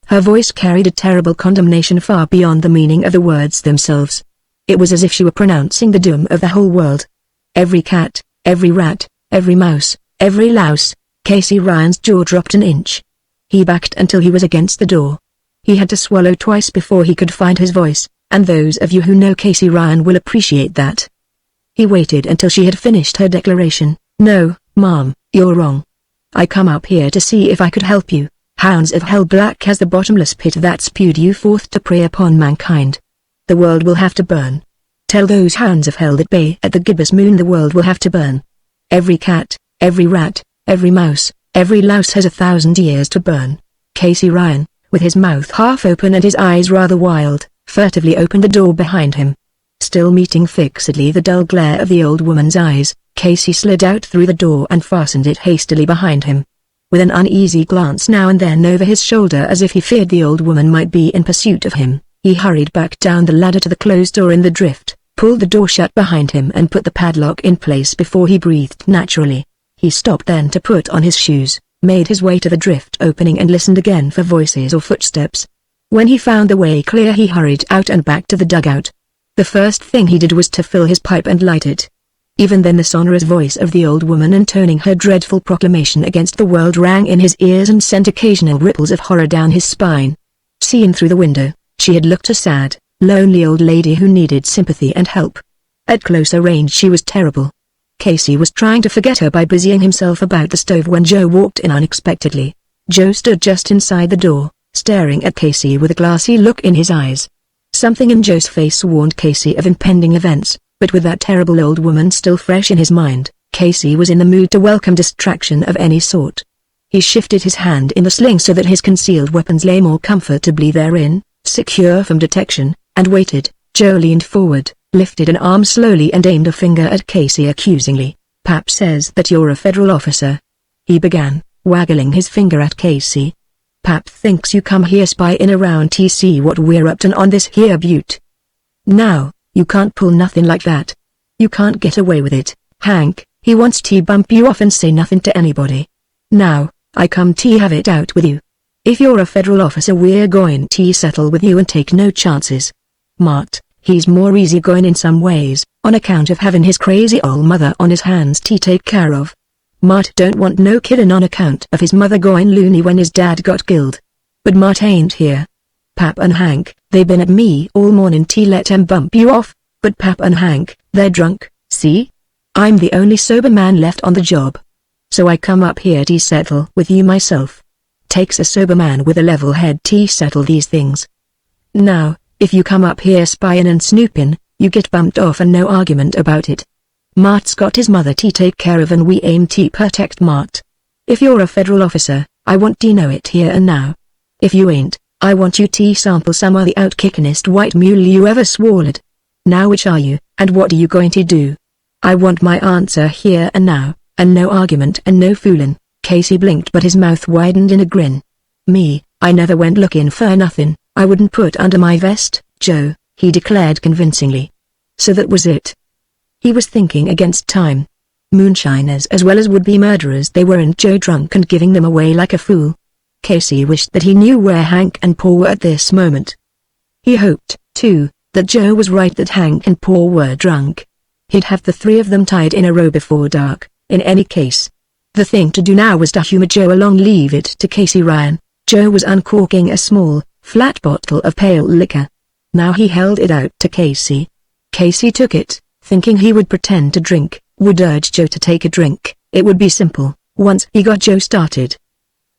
Her voice carried a terrible condemnation far beyond the meaning of the words themselves. It was as if she were pronouncing the doom of the whole world. Every cat, every rat, every mouse, every louse. Casey Ryan's jaw dropped an inch. He backed until he was against the door. He had to swallow twice before he could find his voice, and those of you who know Casey Ryan will appreciate that. He waited until she had finished her declaration. "No, Mom, you're wrong. I come up here to see if I could help you. Hounds of hell, black as the bottomless pit that spewed you forth to prey upon mankind. The world will have to burn. Tell those hounds of hell that bay at the gibbous moon the world will have to burn. Every cat, every rat, every mouse, every louse has 1,000 years to burn." Casey Ryan, with his mouth half open and his eyes rather wild, furtively opened the door behind him. Still meeting fixedly the dull glare of the old woman's eyes, Casey slid out through the door and fastened it hastily behind him. With an uneasy glance now and then over his shoulder as if he feared the old woman might be in pursuit of him, he hurried back down the ladder to the closed door in the drift, pulled the door shut behind him and put the padlock in place before he breathed naturally. He stopped then to put on his shoes, made his way to the drift opening and listened again for voices or footsteps. When he found the way clear he hurried out and back to the dugout. The first thing he did was to fill his pipe and light it. Even then the sonorous voice of the old woman intoning her dreadful proclamation against the world rang in his ears and sent occasional ripples of horror down his spine. Seen through the window, she had looked a sad, lonely old lady who needed sympathy and help. At closer range she was terrible. Casey was trying to forget her by busying himself about the stove when Joe walked in unexpectedly. Joe stood just inside the door, staring at Casey with a glassy look in his eyes. Something in Joe's face warned Casey of impending events, but with that terrible old woman still fresh in his mind, Casey was in the mood to welcome distraction of any sort. He shifted his hand in the sling so that his concealed weapons lay more comfortably therein, secure from detection, and waited. Joe leaned forward, lifted an arm slowly and aimed a finger at Casey accusingly. "Pap says that you're a federal officer," he began, waggling his finger at Casey. "Pap thinks you come here spying around to see what we're up to on this here butte. Now, you can't pull nothing like that. You can't get away with it, Hank. He wants to bump you off and say nothing to anybody. Now, I come to have it out with you. If you're a federal officer we're going to settle with you and take no chances. Mart, he's more easygoing in some ways, on account of having his crazy ol' mother on his hands to take care of. Mart don't want no killin' on account of his mother going loony when his dad got killed. But Mart ain't here. Pap and Hank, they been at me all morning to let 'em bump you off, but Pap and Hank, they're drunk, see? I'm the only sober man left on the job. So I come up here to settle with you myself. Takes a sober man with a level head to settle these things. Now, if you come up here spying and snooping, you get bumped off and no argument about it. Mart's got his mother to take care of and we aim to protect Mart. If you're a federal officer, I want to know it here and now. If you ain't, I want you to sample some of the outkickinest white mule you ever swallowed. Now which are you, and what are you going to do? I want my answer here and now, and no argument and no foolin'. Casey blinked but his mouth widened in a grin. Me, I never went looking for nothing. I wouldn't put under my vest, Joe, he declared convincingly. So that was it. He was thinking against time. Moonshiners as well as would-be murderers they weren't, Joe drunk and giving them away like a fool. Casey wished that he knew where Hank and Paul were at this moment. He hoped, too, that Joe was right that Hank and Paul were drunk. He'd have the three of them tied in a row before dark, in any case. The thing to do now was to humor Joe along, leave it to Casey Ryan. Joe was uncorking a small, flat bottle of pale liquor. Now he held it out to Casey. Casey took it, thinking he would pretend to drink, would urge Joe to take a drink. It would be simple, once he got Joe started.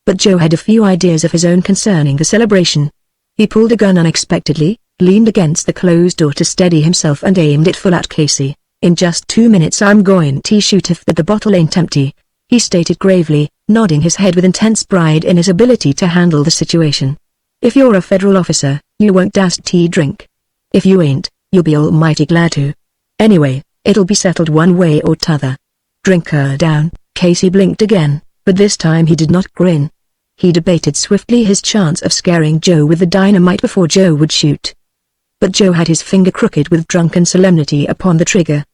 But Joe had a few ideas of his own concerning the celebration. He pulled a gun unexpectedly, leaned against the closed door to steady himself and aimed it full at Casey. In just 2 minutes I'm going to shoot if the bottle ain't empty, he stated gravely, nodding his head with intense pride in his ability to handle the situation. If you're a federal officer, you won't dast to drink. If you ain't, you'll be almighty glad to. Anyway, it'll be settled one way or t'other. Drink her down. Casey blinked again, but this time he did not grin. He debated swiftly his chance of scaring Joe with the dynamite before Joe would shoot. But Joe had his finger crooked with drunken solemnity upon the trigger.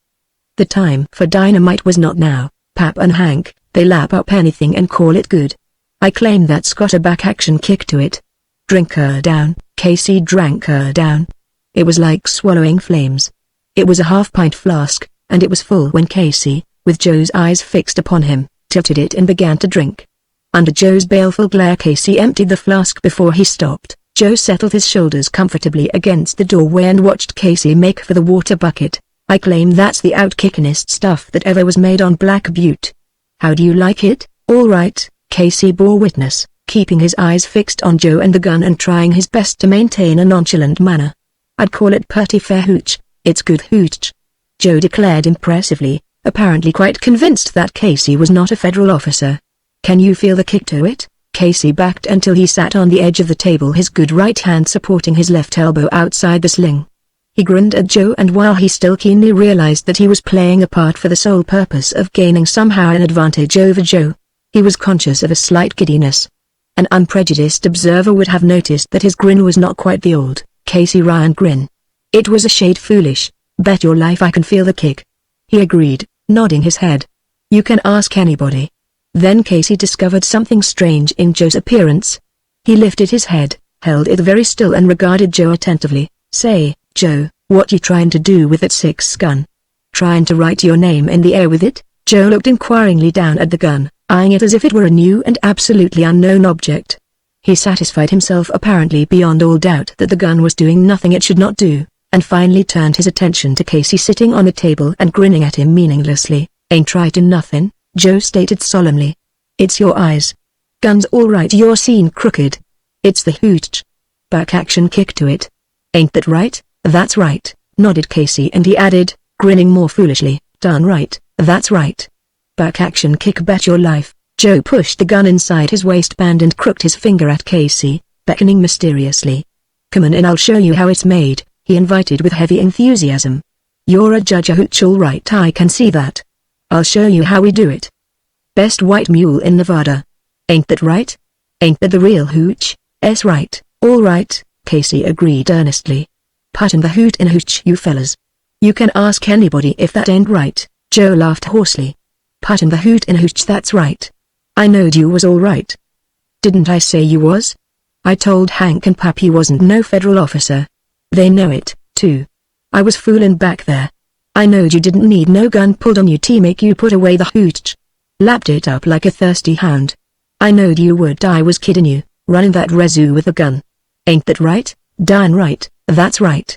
The time for dynamite was not now. Pap and Hank, they lap up anything and call it good. I claim that's got a back action kick to it. Drink her down." Casey drank her down. It was like swallowing flames. It was a half-pint flask, and it was full when Casey, with Joe's eyes fixed upon him, tilted it and began to drink. Under Joe's baleful glare, Casey emptied the flask before he stopped. Joe settled his shoulders comfortably against the doorway and watched Casey make for the water bucket. "I claim that's the outkickinest stuff that ever was made on Black Butte. How do you like it?" "All right," Casey bore witness, keeping his eyes fixed on Joe and the gun and trying his best to maintain a nonchalant manner. "I'd call it pretty fair hooch. It's good hooch," Joe declared impressively, apparently quite convinced that Casey was not a federal officer. "Can you feel the kick to it?" Casey backed until he sat on the edge of the table, his good right hand supporting his left elbow outside the sling. He grinned at Joe, and while he still keenly realized that he was playing a part for the sole purpose of gaining somehow an advantage over Joe, he was conscious of a slight giddiness. An unprejudiced observer would have noticed that his grin was not quite the old Casey Ryan grin. It was a shade foolish. "Bet your life I can feel the kick," he agreed, nodding his head. "You can ask anybody." Then Casey discovered something strange in Joe's appearance. He lifted his head, held it very still and regarded Joe attentively. "Say, Joe, what you trying to do with that 6 gun? Trying to write your name in the air with it?" Joe looked inquiringly down at the gun, eyeing it as if it were a new and absolutely unknown object. He satisfied himself apparently beyond all doubt that the gun was doing nothing it should not do, and finally turned his attention to Casey sitting on the table and grinning at him meaninglessly. "Ain't trying nothing," Joe stated solemnly. "It's your eyes. Gun's all right, you're seen crooked. It's the hooch. Back action kick to it. Ain't that right?" "That's right," nodded Casey, and he added, grinning more foolishly, "Done right, that's right. Back action kick, bet your life." Joe pushed the gun inside his waistband and crooked his finger at Casey, beckoning mysteriously. "Come on and I'll show you how it's made," he invited with heavy enthusiasm. "You're a judge of hooch, all right, I can see that. I'll show you how we do it. Best white mule in Nevada. Ain't that right? Ain't that the real hooch?" "'S right." "All right," Casey agreed earnestly. "Puttin' the hoot in hooch, you fellas. You can ask anybody if that ain't right." Joe laughed hoarsely. "Puttin' the hoot in hooch, that's right. I knowed you was all right. Didn't I say you was? I told Hank and Pap you wasn't no federal officer. They know it, too. I was foolin' back there. I knowed you didn't need no gun pulled on you to make you put away the hooch. Lapped it up like a thirsty hound. I knowed you would. I was kiddin' you, running that resu with a gun. Ain't that right?" "Darn right, that's right.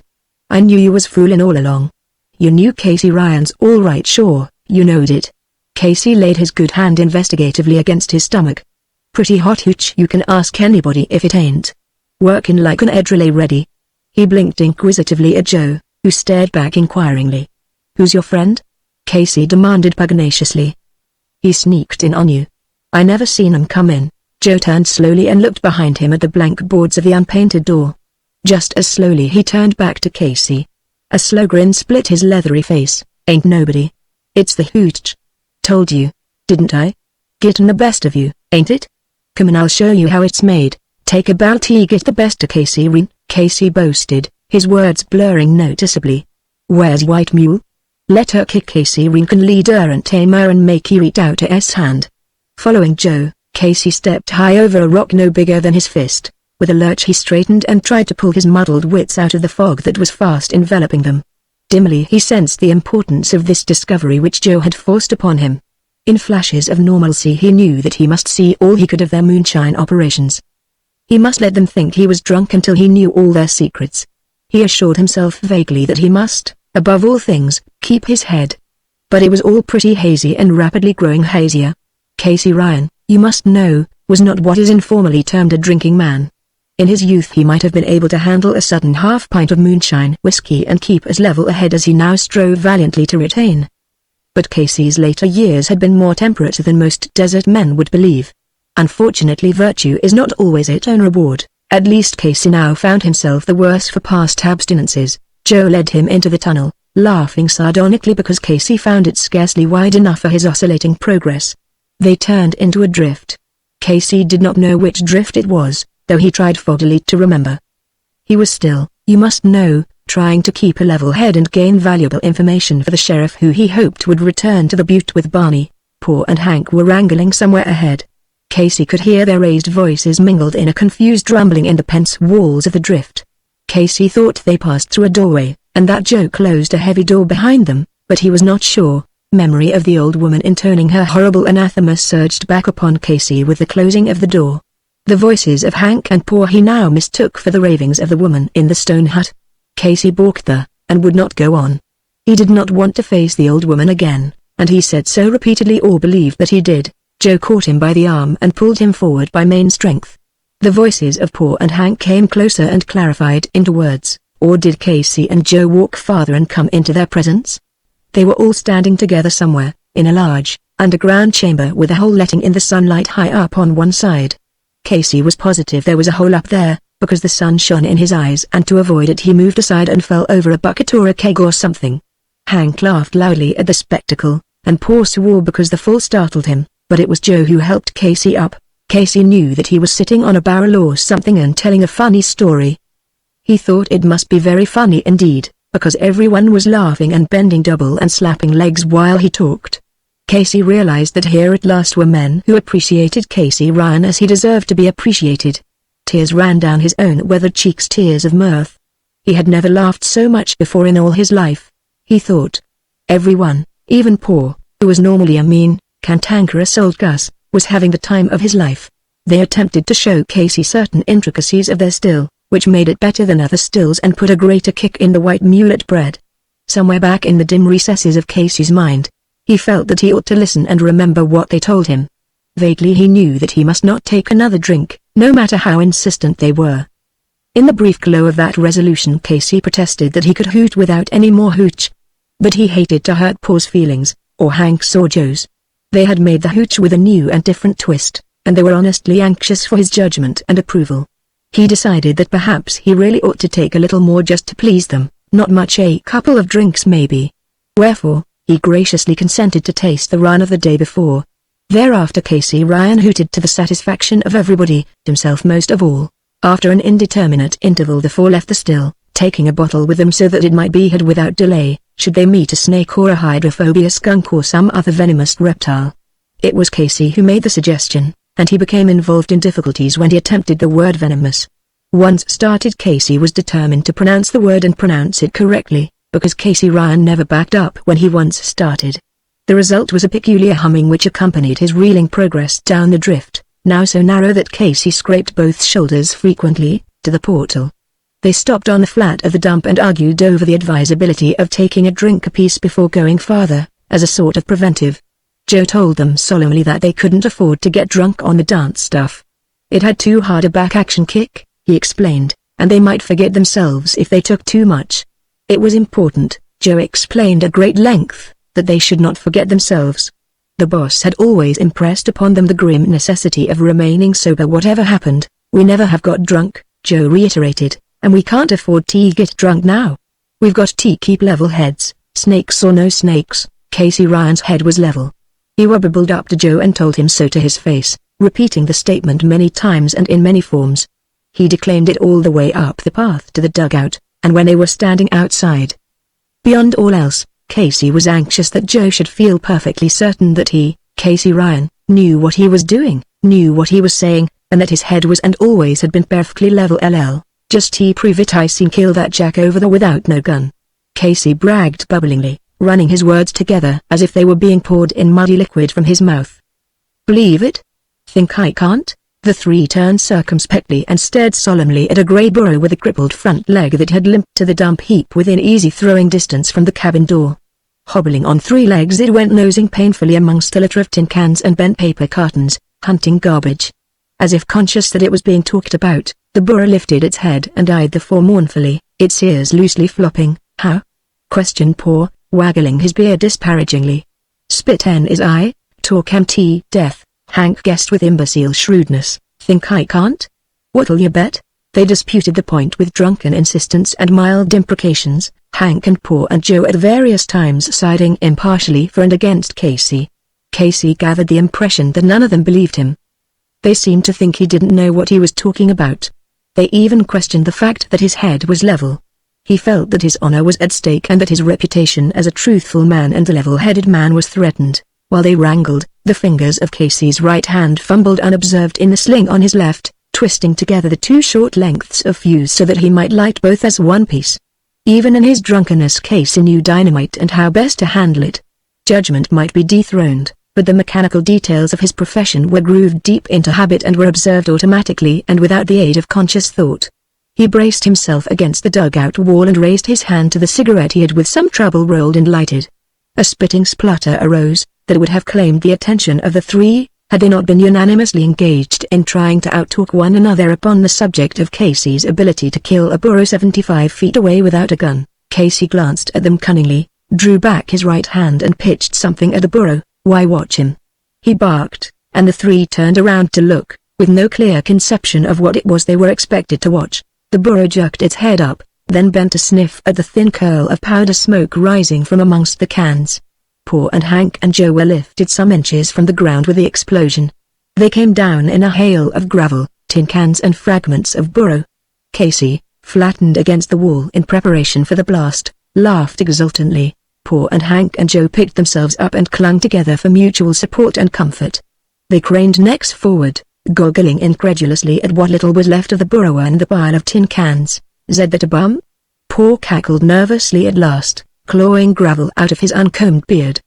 I knew you was foolin' all along. You knew Casey Ryan's all right, sure, you knowed it." Casey laid his good hand investigatively against his stomach. "Pretty hot hooch, you can ask anybody if it ain't. Workin' like an egg relay ready." He blinked inquisitively at Joe, who stared back inquiringly. "Who's your friend?" Casey demanded pugnaciously. "He sneaked in on you. I never seen him come in." Joe turned slowly and looked behind him at the blank boards of the unpainted door. Just as slowly he turned back to Casey. A slow grin split his leathery face. "Ain't nobody. It's the hooch. Told you, didn't I? Gettin' the best of you, ain't it? Come on, I'll show you how it's made. Take a bow to get the best of Casey Ryan," Casey boasted, his words blurring noticeably. "Where's White Mule? Let her kick Casey Ryan can lead her and tame her and make you eat out a S hand." Following Joe, Casey stepped high over a rock no bigger than his fist. With a lurch he straightened and tried to pull his muddled wits out of the fog that was fast enveloping them. Dimly he sensed the importance of this discovery which Joe had forced upon him. In flashes of normalcy he knew that he must see all he could of their moonshine operations. He must let them think he was drunk until he knew all their secrets. He assured himself vaguely that he must, above all things, keep his head. But it was all pretty hazy and rapidly growing hazier. Casey Ryan, you must know, was not what is informally termed a drinking man. In his youth he might have been able to handle a sudden half-pint of moonshine whiskey and keep as level a head as he now strove valiantly to retain. But Casey's later years had been more temperate than most desert men would believe. Unfortunately, virtue is not always its own reward. At least Casey now found himself the worse for past abstinences. Joe led him into the tunnel, laughing sardonically because Casey found it scarcely wide enough for his oscillating progress. They turned into a drift. Casey did not know which drift it was, though he tried foggily to remember. He was still, you must know, trying to keep a level head and gain valuable information for the sheriff who he hoped would return to the butte with Barney. Paul and Hank were wrangling somewhere ahead. Casey could hear their raised voices mingled in a confused rumbling in the pence walls of the drift. Casey thought they passed through a doorway, and that Joe closed a heavy door behind them, but he was not sure. Memory of the old woman intoning her horrible anathema surged back upon Casey with the closing of the door. The voices of Hank and Paul he now mistook for the ravings of the woman in the stone hut. Casey balked and would not go on. He did not want to face the old woman again, and he said so repeatedly or believed that he did. Joe caught him by the arm and pulled him forward by main strength. The voices of Paul and Hank came closer and clarified into words, or did Casey and Joe walk farther and come into their presence? They were all standing together somewhere, in a large, underground chamber with a hole letting in the sunlight high up on one side. Casey was positive there was a hole up there, because the sun shone in his eyes and to avoid it he moved aside and fell over a bucket or a keg or something. Hank laughed loudly at the spectacle, and Paul swore because the fall startled him, but it was Joe who helped Casey up. Casey knew that he was sitting on a barrel or something and telling a funny story. He thought it must be very funny indeed, because everyone was laughing and bending double and slapping legs while he talked. Casey realized that here at last were men who appreciated Casey Ryan as he deserved to be appreciated. Tears ran down his own weathered cheeks, tears of mirth. He had never laughed so much before in all his life. He thought. Everyone, even Paul, who was normally a mean, cantankerous old Gus, was having the time of his life. They attempted to show Casey certain intricacies of their still, which made it better than other stills and put a greater kick in the white mullet bread. Somewhere back in the dim recesses of Casey's mind, he felt that he ought to listen and remember what they told him. Vaguely he knew that he must not take another drink, no matter how insistent they were. In the brief glow of that resolution Casey protested that he could hoot without any more hooch. But he hated to hurt Paul's feelings, or Hank's or Joe's. They had made the hooch with a new and different twist, and they were honestly anxious for his judgment and approval. He decided that perhaps he really ought to take a little more just to please them, not much, a couple of drinks maybe. Wherefore, he graciously consented to taste the run of the day before. Thereafter Casey Ryan hooted to the satisfaction of everybody, himself most of all. After an indeterminate interval the four left the still, taking a bottle with them so that it might be had without delay, should they meet a snake or a hydrophobia skunk or some other venomous reptile. It was Casey who made the suggestion, and he became involved in difficulties when he attempted the word venomous. Once started, Casey was determined to pronounce the word and pronounce it correctly, because Casey Ryan never backed up when he once started. The result was a peculiar humming which accompanied his reeling progress down the drift, now so narrow that Casey scraped both shoulders frequently, to the portal. They stopped on the flat of the dump and argued over the advisability of taking a drink apiece before going farther, as a sort of preventive. Joe told them solemnly that they couldn't afford to get drunk on the dance stuff. It had too hard a back-action kick, he explained, and they might forget themselves if they took too much. It was important, Joe explained at great length, that they should not forget themselves. The boss had always impressed upon them the grim necessity of remaining sober whatever happened. We never have got drunk, Joe reiterated, and we can't afford to get drunk now. We've got to keep level heads, snakes or no snakes. Casey Ryan's head was level. He wobbled up to Joe and told him so to his face, repeating the statement many times and in many forms. He declaimed it all the way up the path to the dugout, and when they were standing outside. Beyond all else, Casey was anxious that Joe should feel perfectly certain that he, Casey Ryan, knew what he was doing, knew what he was saying, and that his head was and always had been perfectly level. Just he prove it, I seen kill that jack over there without no gun. Casey bragged bubblingly, running his words together as if they were being poured in muddy liquid from his mouth. Believe it? Think I can't? The three turned circumspectly and stared solemnly at a grey burro with a crippled front leg that had limped to the dump heap within easy throwing distance from the cabin door. Hobbling on three legs it went nosing painfully amongst a litter of tin cans and bent paper cartons, hunting garbage. As if conscious that it was being talked about, the burro lifted its head and eyed the four mournfully, its ears loosely flopping. How? Questioned Paul, waggling his beard disparagingly. Spit en his eye, talk empty death, Hank guessed with imbecile shrewdness. Think I can't? What'll you bet? They disputed the point with drunken insistence and mild imprecations, Hank and Paul and Joe at various times siding impartially for and against Casey. Casey gathered the impression that none of them believed him. They seemed to think he didn't know what he was talking about. They even questioned the fact that his head was level. He felt that his honor was at stake and that his reputation as a truthful man and a level-headed man was threatened. While they wrangled, the fingers of Casey's right hand fumbled unobserved in the sling on his left, twisting together the two short lengths of fuse so that he might light both as one piece. Even in his drunkenness Casey knew dynamite and how best to handle it. Judgment might be dethroned, but the mechanical details of his profession were grooved deep into habit and were observed automatically and without the aid of conscious thought. He braced himself against the dugout wall and raised his hand to the cigarette he had with some trouble rolled and lighted. A spitting splutter arose, that would have claimed the attention of the three, had they not been unanimously engaged in trying to outtalk one another upon the subject of Casey's ability to kill a burro 75 feet away without a gun. Casey glanced at them cunningly, drew back his right hand and pitched something at the burro. "Why watch him?" he barked, and the three turned around to look, with no clear conception of what it was they were expected to watch. The burro jerked its head up, then bent to sniff at the thin curl of powder smoke rising from amongst the cans. Paul and Hank and Joe were lifted some inches from the ground with the explosion. They came down in a hail of gravel, tin cans and fragments of burro. Casey, flattened against the wall in preparation for the blast, laughed exultantly. Paul and Hank and Joe picked themselves up and clung together for mutual support and comfort. They craned necks forward, goggling incredulously at what little was left of the burro and the pile of tin cans. "Zed that a bum?" Paul cackled nervously at last, clawing gravel out of his uncombed beard.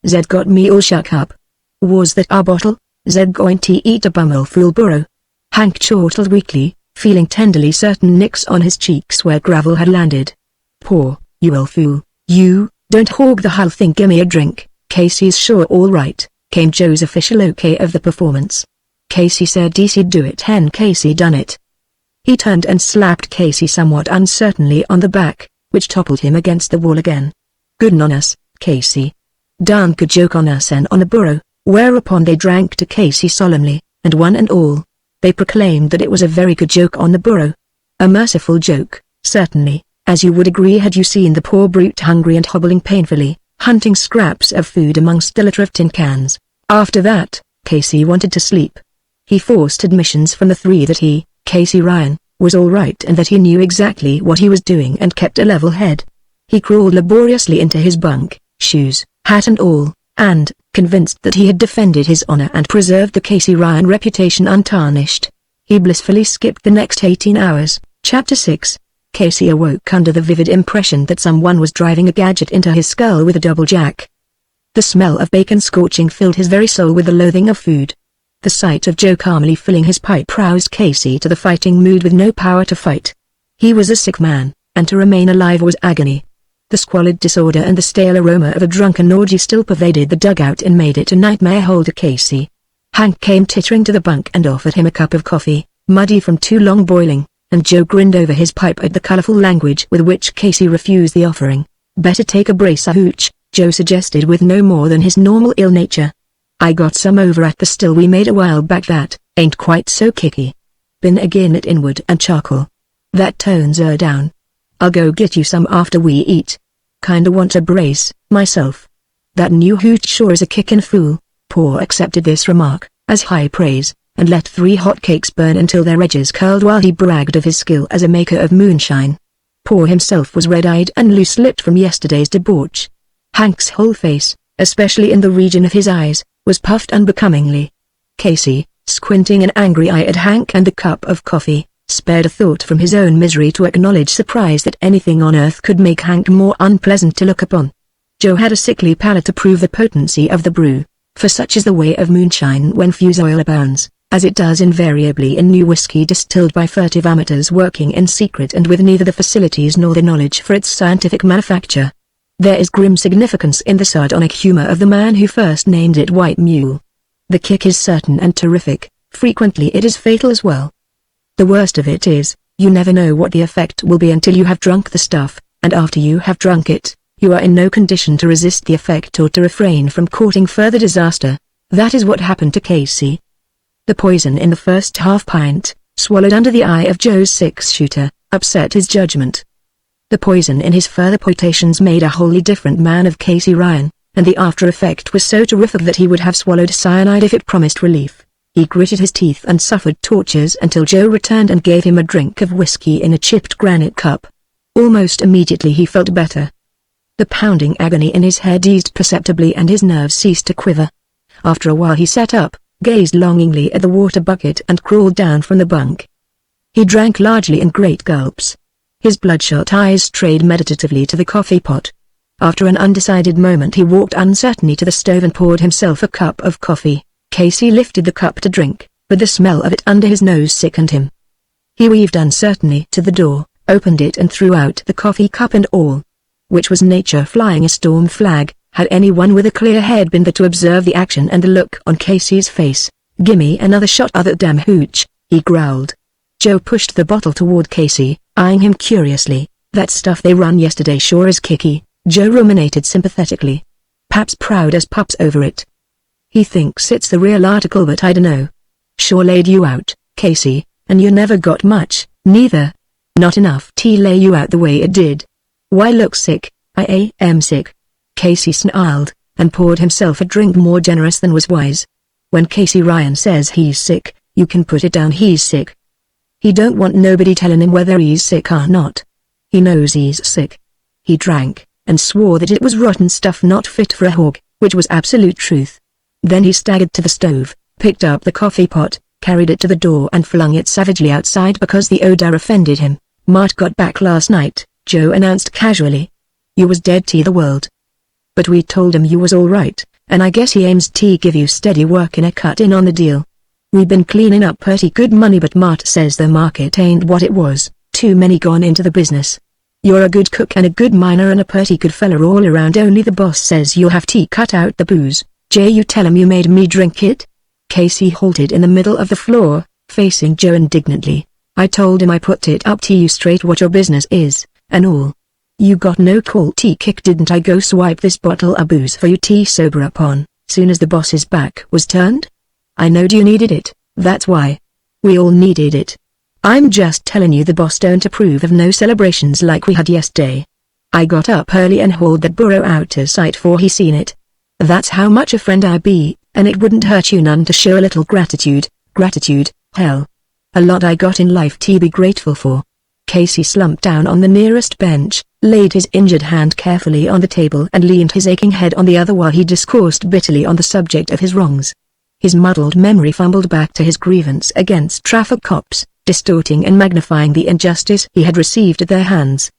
"Zed got me all shook up. Was that our bottle? Zed going to eat a bum'll fool burro?" Hank chortled weakly, feeling tenderly certain nicks on his cheeks where gravel had landed. "Paul, you will fool, you, don't hog the whole thing, gimme a drink." "Casey's sure all right," came Joe's official okay of the performance. "Casey said he'd do it and Casey done it." He turned and slapped Casey somewhat uncertainly on the back, which toppled him against the wall again. "Good on us, Casey. Darn good joke on us and on the burro," whereupon they drank to Casey solemnly, and one and all. They proclaimed that it was a very good joke on the burro. A merciful joke, certainly, as you would agree had you seen the poor brute hungry and hobbling painfully, hunting scraps of food amongst the litter of tin cans. After that, Casey wanted to sleep. He forced admissions from the three that he, Casey Ryan, was all right and that he knew exactly what he was doing and kept a level head. He crawled laboriously into his bunk, shoes, hat and all, and, convinced that he had defended his honor and preserved the Casey Ryan reputation untarnished, he blissfully skipped the next 18 hours. Chapter 6. Casey awoke under the vivid impression that someone was driving a gadget into his skull with a double jack. The smell of bacon scorching filled his very soul with the loathing of food. The sight of Joe calmly filling his pipe roused Casey to the fighting mood with no power to fight. He was a sick man, and to remain alive was agony. The squalid disorder and the stale aroma of a drunken orgy still pervaded the dugout and made it a nightmare hole to Casey. Hank came tittering to the bunk and offered him a cup of coffee, muddy from too long boiling, and Joe grinned over his pipe at the colorful language with which Casey refused the offering. "Better take a brace of hooch," Joe suggested with no more than his normal ill nature. "I got some over at the still we made a while back that ain't quite so kicky. Been again at Inwood and Charcoal. That tones her down. I'll go get you some after we eat. Kinda want a brace, myself." "That new hooch sure is a kickin' fool." Paul accepted this remark as high praise, and let 3 hot cakes burn until their edges curled while he bragged of his skill as a maker of moonshine. Paul himself was red-eyed and loose-lipped from yesterday's debauch. Hank's whole face, especially in the region of his eyes, was puffed unbecomingly. Casey, squinting an angry eye at Hank and the cup of coffee, spared a thought from his own misery to acknowledge surprise that anything on earth could make Hank more unpleasant to look upon. Joe had a sickly palate to prove the potency of the brew, for such is the way of moonshine when fuse oil abounds, as it does invariably in new whiskey distilled by furtive amateurs working in secret and with neither the facilities nor the knowledge for its scientific manufacture. There is grim significance in the sardonic humor of the man who first named it White Mule. The kick is certain and terrific, frequently it is fatal as well. The worst of it is, you never know what the effect will be until you have drunk the stuff, and after you have drunk it, you are in no condition to resist the effect or to refrain from courting further disaster. That is what happened to Casey. The poison in the first half pint, swallowed under the eye of Joe's 6-shooter, upset his judgment. The poison in his further potations made a wholly different man of Casey Ryan, and the after effect was so terrific that he would have swallowed cyanide if it promised relief. He gritted his teeth and suffered tortures until Joe returned and gave him a drink of whiskey in a chipped granite cup. Almost immediately he felt better. The pounding agony in his head eased perceptibly and his nerves ceased to quiver. After a while he sat up, gazed longingly at the water bucket and crawled down from the bunk. He drank largely in great gulps. His bloodshot eyes strayed meditatively to the coffee pot. After an undecided moment he walked uncertainly to the stove and poured himself a cup of coffee. Casey lifted the cup to drink, but the smell of it under his nose sickened him. He weaved uncertainly to the door, opened it and threw out the coffee cup and all. Which was nature flying a storm flag, had anyone with a clear head been there to observe the action and the look on Casey's face. "Gimme another shot of that damn hooch," he growled. Joe pushed the bottle toward Casey, eyeing him curiously. "That stuff they run yesterday sure is kicky," Joe ruminated sympathetically. "Pap's proud as pups over it. He thinks it's the real article but I dunno. Sure laid you out, Casey, and you never got much, neither. Not enough to lay you out the way it did. Why look sick?" "I am sick." Casey snarled, and poured himself a drink more generous than was wise. "When Casey Ryan says he's sick, you can put it down he's sick. He don't want nobody telling him whether he's sick or not. He knows he's sick." He drank, and swore that it was rotten stuff not fit for a hog, which was absolute truth. Then he staggered to the stove, picked up the coffee pot, carried it to the door and flung it savagely outside because the odor offended him. "Mart got back last night," Joe announced casually. "You was dead to the world. But we told him you was all right, and I guess he aims to give you steady work and a cut in on the deal. We been cleaning up pretty good money but Mart says the market ain't what it was, too many gone into the business. You're a good cook and a good miner and a pretty good fella all around, only the boss says you'll have to cut out the booze. Jay, you tell him you made me drink it?" Casey halted in the middle of the floor, facing Joe indignantly. "I told him I put it up to you straight what your business is, and all. You got no call to kick, didn't I go swipe this bottle of booze for you to sober up on, soon as the boss's back was turned? I knowed you needed it, that's why. We all needed it. I'm just telling you the boss don't approve of no celebrations like we had yesterday. I got up early and hauled that burro out of sight 'fore he seen it. That's how much a friend I be, and it wouldn't hurt you none to show a little gratitude. Gratitude, hell. A lot I got in life to be grateful for." Casey slumped down on the nearest bench, laid his injured hand carefully on the table and leaned his aching head on the other while he discoursed bitterly on the subject of his wrongs. His muddled memory fumbled back to his grievance against traffic cops, distorting and magnifying the injustice he had received at their hands.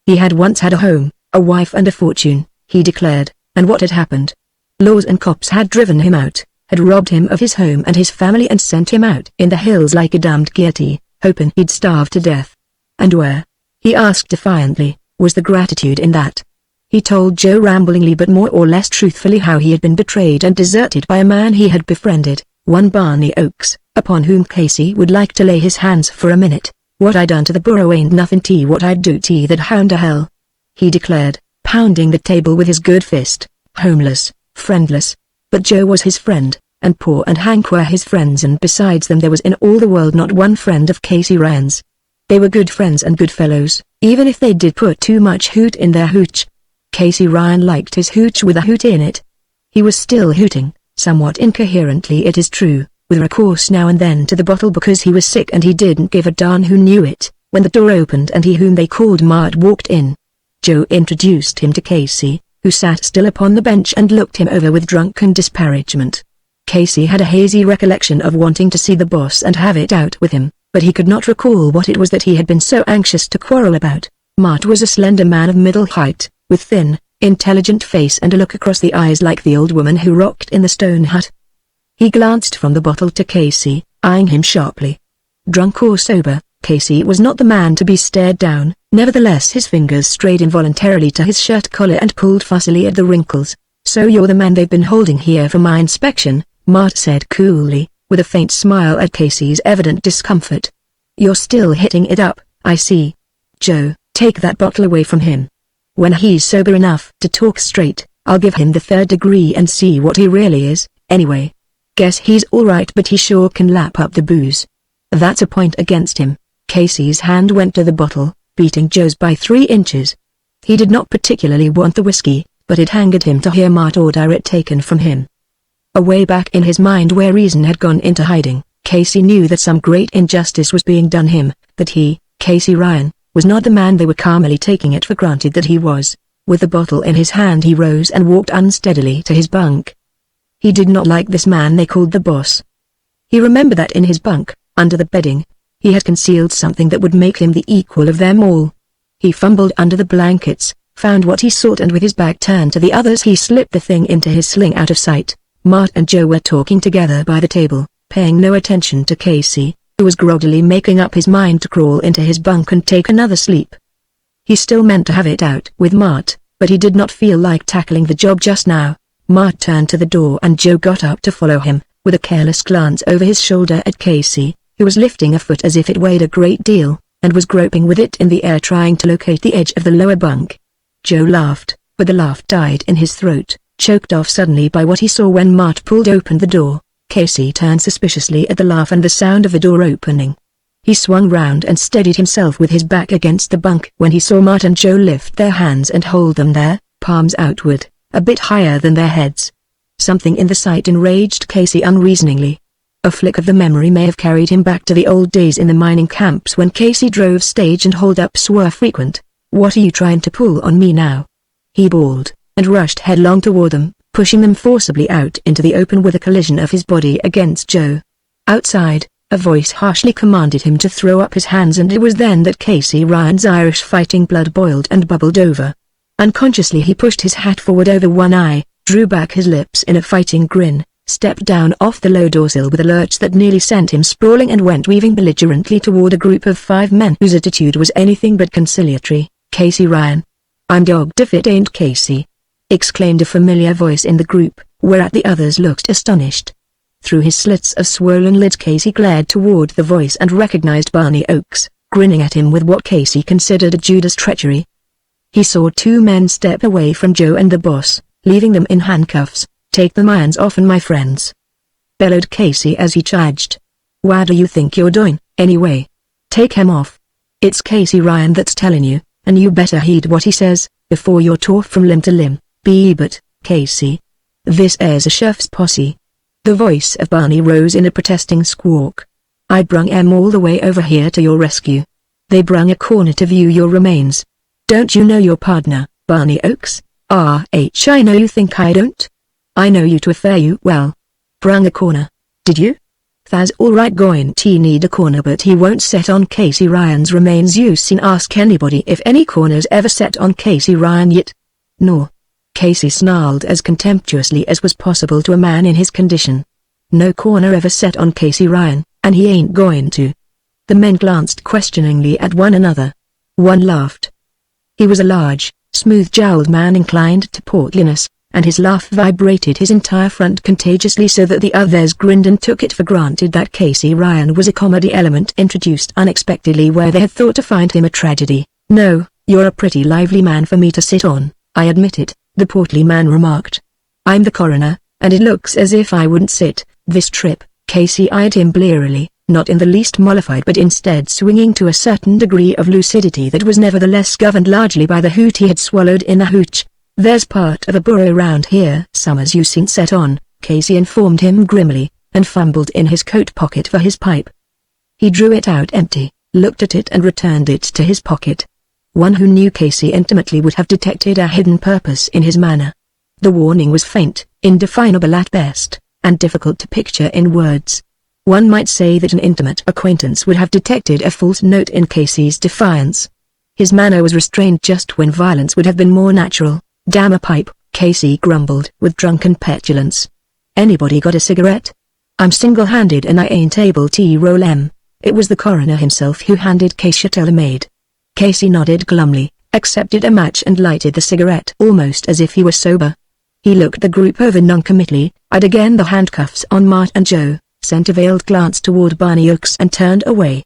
He had once had a home, a wife and a fortune, he declared, and what had happened? Laws and cops had driven him out, had robbed him of his home and his family and sent him out in the hills like a damned guilty, hoping he'd starve to death. And where, he asked defiantly, was the gratitude in that? He told Joe ramblingly but more or less truthfully how he had been betrayed and deserted by a man he had befriended, one Barney Oakes, upon whom Casey would like to lay his hands for a minute. "What I done to the burro ain't nothing to what I'd do to that hound of hell," he declared, pounding the table with his good fist. Homeless, friendless. But Joe was his friend, and Paul and Hank were his friends, and besides them there was in all the world not one friend of Casey Ryan's. They were good friends and good fellows, even if they did put too much hoot in their hooch. Casey Ryan liked his hooch with a hoot in it. He was still hooting, somewhat incoherently it is true, with recourse now and then to the bottle because he was sick and he didn't give a darn who knew it, when the door opened and he whom they called Mart walked in. Joe introduced him to Casey, who sat still upon the bench and looked him over with drunken disparagement. Casey had a hazy recollection of wanting to see the boss and have it out with him, but he could not recall what it was that he had been so anxious to quarrel about. Mart was a slender man of middle height, with thin, intelligent face and a look across the eyes like the old woman who rocked in the stone hut. He glanced from the bottle to Casey, eyeing him sharply. Drunk or sober, Casey was not the man to be stared down, nevertheless his fingers strayed involuntarily to his shirt collar and pulled fussily at the wrinkles. "So you're the man they've been holding here for my inspection," Mart said coolly, with a faint smile at Casey's evident discomfort. "You're still hitting it up, I see. Joe, take that bottle away from him. When he's sober enough to talk straight, I'll give him the third degree and see what he really is, anyway. Guess he's alright but he sure can lap up the booze. That's a point against him." Casey's hand went to the bottle, beating Joe's by 3 inches. He did not particularly want the whiskey, but it angered him to hear Mart order it taken from him. Away back in his mind where reason had gone into hiding, Casey knew that some great injustice was being done him, that he, Casey Ryan, was not the man they were calmly taking it for granted that he was. With the bottle in his hand he rose and walked unsteadily to his bunk. He did not like this man they called the boss. He remembered that in his bunk, under the bedding, he had concealed something that would make him the equal of them all. He fumbled under the blankets, found what he sought, and with his back turned to the others he slipped the thing into his sling out of sight. Mart and Joe were talking together by the table, paying no attention to Casey, who was groggily making up his mind to crawl into his bunk and take another sleep. He still meant to have it out with Mart, but he did not feel like tackling the job just now. Mart turned to the door and Joe got up to follow him, with a careless glance over his shoulder at Casey, who was lifting a foot as if it weighed a great deal, and was groping with it in the air trying to locate the edge of the lower bunk. Joe laughed, but the laugh died in his throat, choked off suddenly by what he saw when Mart pulled open the door. Casey turned suspiciously at the laugh and the sound of the door opening. He swung round and steadied himself with his back against the bunk when he saw Mart and Joe lift their hands and hold them there, palms outward, a bit higher than their heads. Something in the sight enraged Casey unreasoningly. A flick of the memory may have carried him back to the old days in the mining camps when Casey drove stage and hold-ups were frequent. "What are you trying to pull on me now?" he bawled, and rushed headlong toward them, pushing them forcibly out into the open with a collision of his body against Joe. Outside, a voice harshly commanded him to throw up his hands, and it was then that Casey Ryan's Irish fighting blood boiled and bubbled over. Unconsciously he pushed his hat forward over one eye, drew back his lips in a fighting grin, stepped down off the low doorsill with a lurch that nearly sent him sprawling, and went weaving belligerently toward a group of 5 men whose attitude was anything but conciliatory. "Casey Ryan." "I'm dogged if it ain't Casey," exclaimed a familiar voice in the group, whereat the others looked astonished. Through his slits of swollen lids Casey glared toward the voice and recognized Barney Oakes, grinning at him with what Casey considered a Judas treachery. He saw 2 men step away from Joe and the boss, leaving them in handcuffs. "Take the irons off my friends," bellowed Casey as he charged. "What do you think you're doing, anyway? Take him off. It's Casey Ryan that's telling you, and you better heed what he says, before you're tore from limb to limb." "But, Casey, this airs a sheriff's posse." The voice of Barney rose in a protesting squawk. "I brung 'em all the way over here to your rescue. They brung a corner to view your remains. Don't you know your partner, Barney Oakes? I know you think I don't. I know you to a fare you well. Brung a corner, did you? Tha's alright, going to need a corner, but he won't set on Casey Ryan's remains. You seen ask anybody if any corners ever set on Casey Ryan yet?" "No." Casey snarled as contemptuously as was possible to a man in his condition. "No corner ever set on Casey Ryan, and he ain't going to." The men glanced questioningly at one another. One laughed. He was a large, smooth-jowled man inclined to portliness, and his laugh vibrated his entire front contagiously, so that the others grinned and took it for granted that Casey Ryan was a comedy element introduced unexpectedly where they had thought to find him a tragedy. "No, you're a pretty lively man for me to sit on, I admit it," the portly man remarked. "I'm the coroner, and it looks as if I wouldn't sit this trip." Casey eyed him blearily, not in the least mollified but instead swinging to a certain degree of lucidity that was nevertheless governed largely by the hoot he had swallowed in a hooch. "There's part of a burrow round here summers you seen set on," Casey informed him grimly, and fumbled in his coat pocket for his pipe. He drew it out empty, looked at it and returned it to his pocket. One who knew Casey intimately would have detected a hidden purpose in his manner. The warning was faint, indefinable at best, and difficult to picture in words. One might say that an intimate acquaintance would have detected a false note in Casey's defiance. His manner was restrained just when violence would have been more natural. "Damn a pipe," Casey grumbled with drunken petulance. "Anybody got a cigarette? I'm single-handed and I ain't able to roll 'em." It was the coroner himself who handed Casey a tailor-made. Casey nodded glumly, accepted a match and lighted the cigarette almost as if he were sober. He looked the group over noncommittally, eyed again the handcuffs on Mart and Joe, sent a veiled glance toward Barney Oakes and turned away.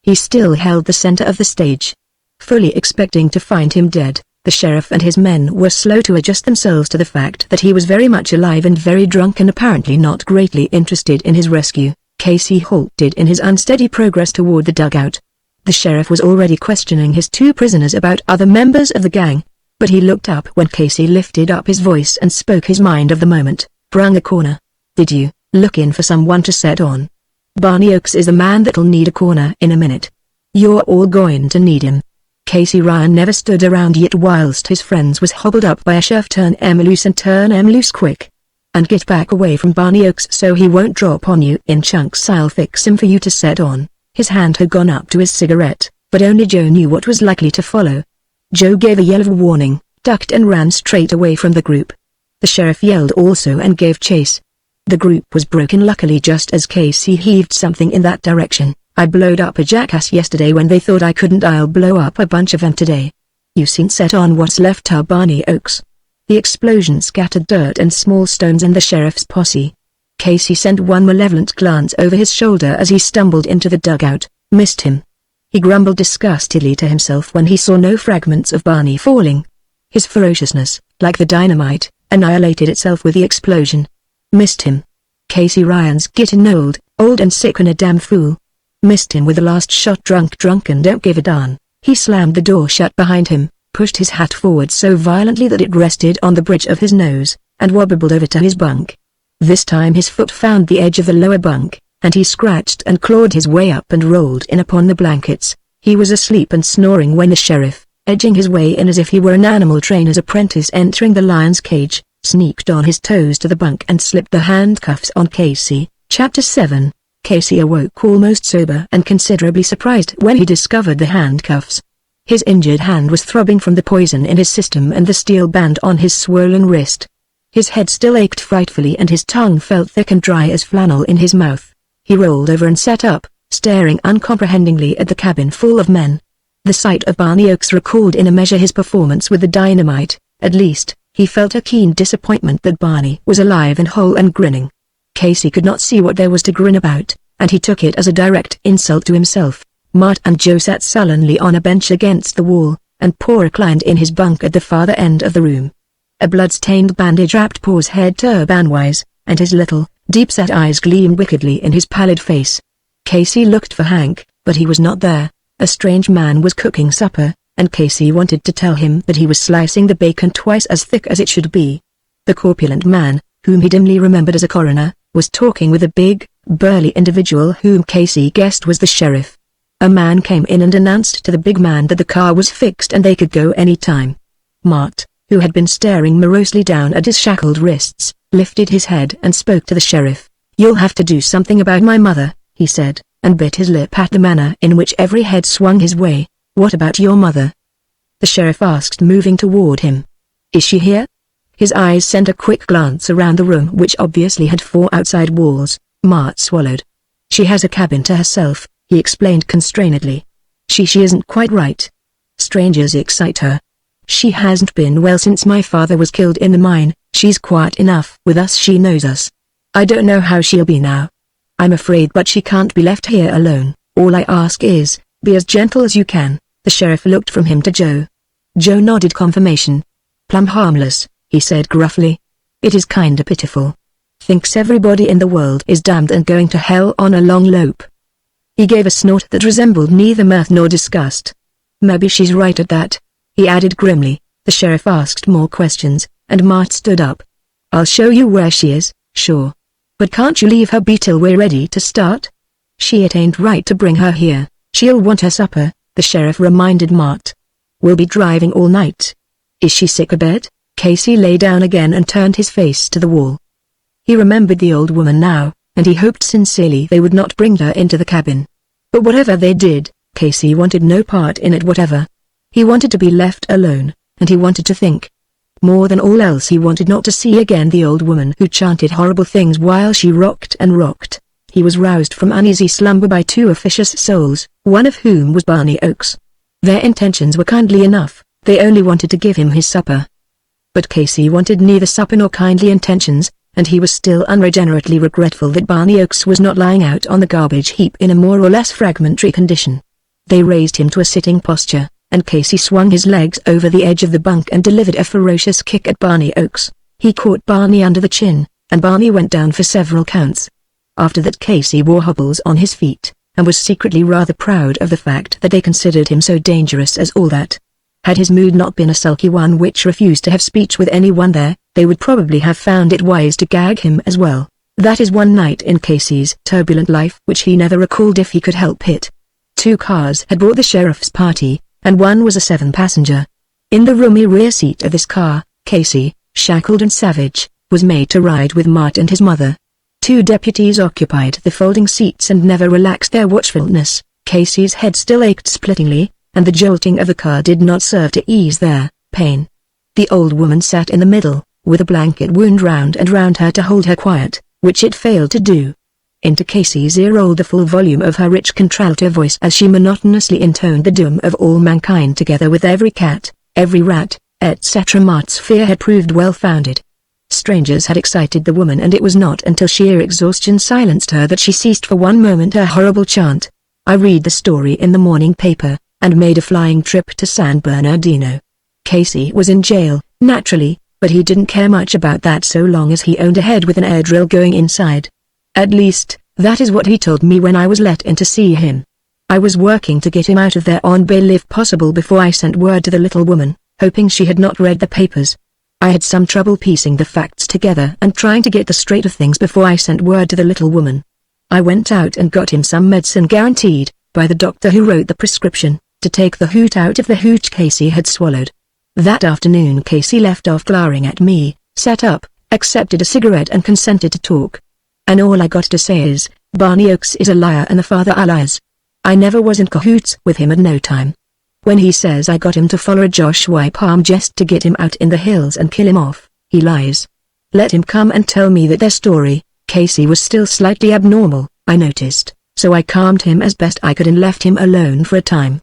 He still held the center of the stage. Fully expecting to find him dead, the sheriff and his men were slow to adjust themselves to the fact that he was very much alive and very drunk and apparently not greatly interested in his rescue. Casey halted in his unsteady progress toward the dugout. The sheriff was already questioning his 2 prisoners about other members of the gang, but he looked up when Casey lifted up his voice and spoke his mind of the moment. "Brung a corner, did you? Lookin' for someone to set on? Barney Oakes is the man that'll need a corner in a minute. You're all going to need him." Casey Ryan never stood around yet whilst his friends was hobbled up by a sheriff. Turn 'em loose and turn 'em loose quick. And get back away from Barney Oaks so he won't drop on you in chunks. I'll fix him for you to set on. His hand had gone up to his cigarette, but only Joe knew what was likely to follow. Joe gave a yell of warning, ducked and ran straight away from the group. The sheriff yelled also and gave chase. The group was broken luckily just as Casey heaved something in that direction. I blowed up a jackass yesterday when they thought I couldn't. I'll blow up a bunch of them today. You seen set on what's left of Barney Oaks. The explosion scattered dirt and small stones in the sheriff's posse. Casey sent one malevolent glance over his shoulder as he stumbled into the dugout, missed him. He grumbled disgustedly to himself when he saw no fragments of Barney falling. His ferociousness, like the dynamite, annihilated itself with the explosion. Missed him. Casey Ryan's getting old and sick and a damn fool. Missed him with the last shot. Drunk and don't give a darn. He slammed the door shut behind him, pushed his hat forward so violently that it rested on the bridge of his nose, and wobbled over to his bunk. This time his foot found the edge of the lower bunk, and he scratched and clawed his way up and rolled in upon the blankets. He was asleep and snoring when the sheriff, edging his way in as if he were an animal trainer's apprentice entering the lion's cage, sneaked on his toes to the bunk and slipped the handcuffs on Casey. Chapter 7. Casey awoke almost sober and considerably surprised when he discovered the handcuffs. His injured hand was throbbing from the poison in his system and the steel band on his swollen wrist. His head still ached frightfully and his tongue felt thick and dry as flannel in his mouth. He rolled over and sat up, staring uncomprehendingly at the cabin full of men. The sight of Barney Oaks recalled in a measure his performance with the dynamite. At least, he felt a keen disappointment that Barney was alive and whole and grinning. Casey could not see what there was to grin about, and he took it as a direct insult to himself. Mart and Joe sat sullenly on a bench against the wall, and Paul reclined in his bunk at the farther end of the room. A blood-stained bandage wrapped Paul's head turban-wise, and his little, deep-set eyes gleamed wickedly in his pallid face. Casey looked for Hank, but he was not there. A strange man was cooking supper, and Casey wanted to tell him that he was slicing the bacon twice as thick as it should be. The corpulent man, whom he dimly remembered as a coroner, was talking with a big, burly individual whom Casey guessed was the sheriff. A man came in and announced to the big man that the car was fixed and they could go any time. Mart, who had been staring morosely down at his shackled wrists, lifted his head and spoke to the sheriff. "You'll have to do something about my mother," he said, and bit his lip at the manner in which every head swung his way. "What about your mother?" the sheriff asked, moving toward him. "Is she here?" His eyes sent a quick glance around the room which obviously had 4 outside walls. Mart swallowed. "She has a cabin to herself," he explained constrainedly. She isn't quite right. Strangers excite her. She hasn't been well since my father was killed in the mine. She's quiet enough with us. She knows us. I don't know how she'll be now. I'm afraid but she can't be left here alone. All I ask is, be as gentle as you can." The sheriff looked from him to Joe. Joe nodded confirmation. "Plumb harmless," he said gruffly. "It is kinda pitiful. Thinks everybody in the world is damned and going to hell on a long lope." He gave a snort that resembled neither mirth nor disgust. "Maybe she's right at that," he added grimly. The sheriff asked more questions, and Mart stood up. "I'll show you where she is, sure. But can't you leave her be till we're ready to start? It ain't right to bring her here. She'll want her supper," the sheriff reminded Mart. "We'll be driving all night." "Is she sick abed?" Casey lay down again and turned his face to the wall. He remembered the old woman now, and he hoped sincerely they would not bring her into the cabin. But whatever they did, Casey wanted no part in it whatever. He wanted to be left alone, and he wanted to think. More than all else he wanted not to see again the old woman who chanted horrible things while she rocked and rocked. He was roused from uneasy slumber by 2 officious souls, one of whom was Barney Oaks. Their intentions were kindly enough, they only wanted to give him his supper. But Casey wanted neither supper nor kindly intentions, and he was still unregenerately regretful that Barney Oaks was not lying out on the garbage heap in a more or less fragmentary condition. They raised him to a sitting posture, and Casey swung his legs over the edge of the bunk and delivered a ferocious kick at Barney Oaks. He caught Barney under the chin, and Barney went down for several counts. After that Casey wore hobbles on his feet, and was secretly rather proud of the fact that they considered him so dangerous as all that. Had his mood not been a sulky one which refused to have speech with anyone there, they would probably have found it wise to gag him as well. That is one night in Casey's turbulent life which he never recalled if he could help it. 2 cars had brought the sheriff's party, and one was a 7-passenger. In the roomy rear seat of this car, Casey, shackled and savage, was made to ride with Mart and his mother. 2 deputies occupied the folding seats and never relaxed their watchfulness. Casey's head still ached splittingly, and the jolting of the car did not serve to ease their pain. The old woman sat in the middle, with a blanket wound round and round her to hold her quiet, which it failed to do. Into Casey's ear rolled the full volume of her rich contralto voice as she monotonously intoned the doom of all mankind together with every cat, every rat, etc. Mart's fear had proved well-founded. Strangers had excited the woman, and it was not until sheer exhaustion silenced her that she ceased for one moment her horrible chant. I read the story in the morning paper, and made a flying trip to San Bernardino. Casey was in jail, naturally, but he didn't care much about that so long as he owned a head with an air drill going inside. At least, that is what he told me when I was let in to see him. I was working to get him out of there on bail if possible before I sent word to the little woman, hoping she had not read the papers. I had some trouble piecing the facts together and trying to get the straight of things before I sent word to the little woman. I went out and got him some medicine guaranteed, by the doctor who wrote the prescription, to take the hoot out of the hooch Casey had swallowed. That afternoon Casey left off glowering at me, sat up, accepted a cigarette and consented to talk. And all I got to say is, Barney Oakes is a liar and the father are liars. I never was in cahoots with him at no time. When he says I got him to follow a Josh Y. Palm just to get him out in the hills and kill him off, he lies. Let him come and tell me that their story. Casey was still slightly abnormal, I noticed, so I calmed him as best I could and left him alone for a time.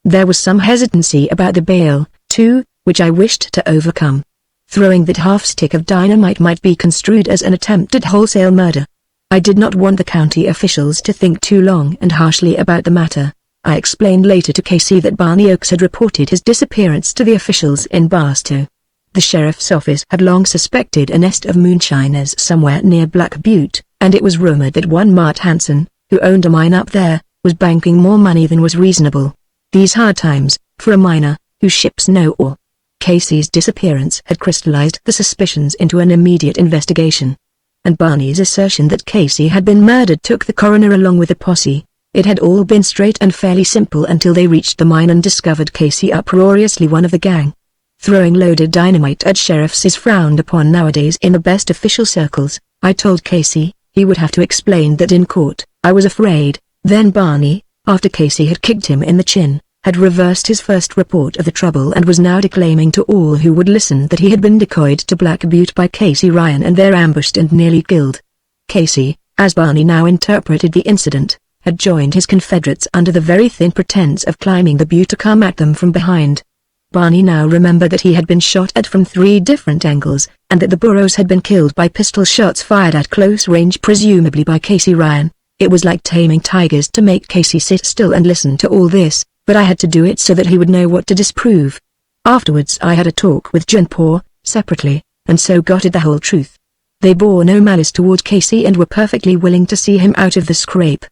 There was some hesitancy about the bail, too, which I wished to overcome. Throwing that half-stick of dynamite might be construed as an attempt at wholesale murder. I did not want the county officials to think too long and harshly about the matter. I explained later to Casey that Barney Oakes had reported his disappearance to the officials in Barstow. The sheriff's office had long suspected a nest of moonshiners somewhere near Black Butte, and it was rumored that one Mart Hansen, who owned a mine up there, was banking more money than was reasonable. These hard times, for a miner, who ships no ore. Casey's disappearance had crystallized the suspicions into an immediate investigation. And Barney's assertion that Casey had been murdered took the coroner along with the posse. It had all been straight and fairly simple until they reached the mine and discovered Casey uproariously one of the gang. Throwing loaded dynamite at sheriffs is frowned upon nowadays in the best official circles. I told Casey he would have to explain that in court. I was afraid. Then Barney, after Casey had kicked him in the chin, had reversed his first report of the trouble and was now declaiming to all who would listen that he had been decoyed to Black Butte by Casey Ryan and there ambushed and nearly killed. Casey, as Barney now interpreted the incident, had joined his Confederates under the very thin pretense of climbing the butte to come at them from behind. Barney now remembered that he had been shot at from 3 different angles, and that the burros had been killed by pistol shots fired at close range presumably by Casey Ryan. It was like taming tigers to make Casey sit still and listen to all this, but I had to do it so that he would know what to disprove. Afterwards I had a talk with John Paul, separately, and so got at the whole truth. They bore no malice toward Casey and were perfectly willing to see him out of the scrape.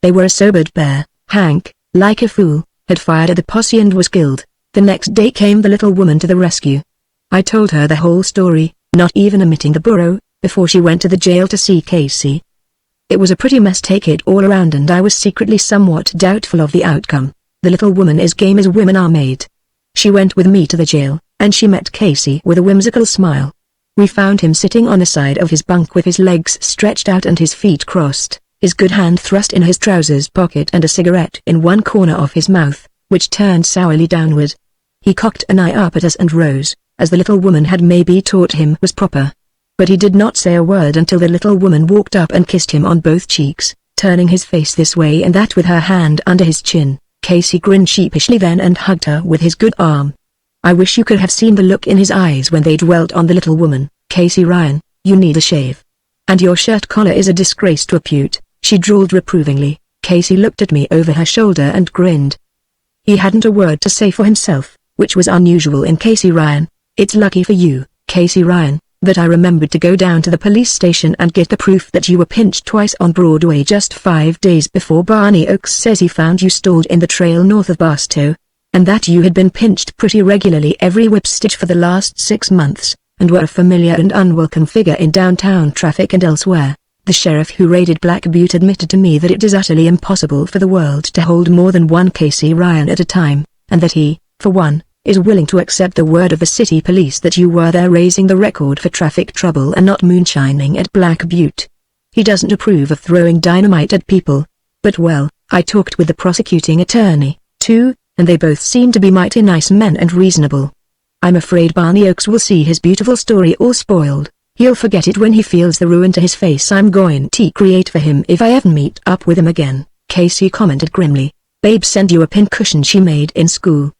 They were a sobered bear. Hank, like a fool, had fired at the posse and was killed. The next day came the little woman to the rescue. I told her the whole story, not even omitting the burro, before she went to the jail to see Casey. It was a pretty mess take it all around and I was secretly somewhat doubtful of the outcome. The little woman is game as women are made. She went with me to the jail, and she met Casey with a whimsical smile. We found him sitting on the side of his bunk with his legs stretched out and his feet crossed, his good hand thrust in his trousers pocket and a cigarette in one corner of his mouth, which turned sourly downward. He cocked an eye up at us and rose, as the little woman had maybe taught him was proper. But he did not say a word until the little woman walked up and kissed him on both cheeks, turning his face this way and that with her hand under his chin. Casey grinned sheepishly then and hugged her with his good arm. I wish you could have seen the look in his eyes when they dwelt on the little woman. Casey Ryan, you need a shave. And your shirt collar is a disgrace to a Butte, she drawled reprovingly. Casey looked at me over her shoulder and grinned. He hadn't a word to say for himself, which was unusual in Casey Ryan. It's lucky for you, Casey Ryan, that I remembered to go down to the police station and get the proof that you were pinched twice on Broadway just 5 days before Barney Oakes says he found you stalled in the trail north of Barstow, and that you had been pinched pretty regularly every whip stitch for the last 6 months, and were a familiar and unwelcome figure in downtown traffic and elsewhere. The sheriff who raided Black Butte admitted to me that it is utterly impossible for the world to hold more than one Casey Ryan at a time. and that he, for one, is willing to accept the word of the city police that you were there raising the record for traffic trouble and not moonshining at Black Butte. He doesn't approve of throwing dynamite at people. But well, I talked with the prosecuting attorney, too, and they both seem to be mighty nice men and reasonable. I'm afraid Barney Oakes will see his beautiful story all spoiled. He'll forget it when he feels the ruin to his face I'm going to create for him if I ever meet up with him again," Casey commented grimly. "Babe sent you a pincushion she made in school."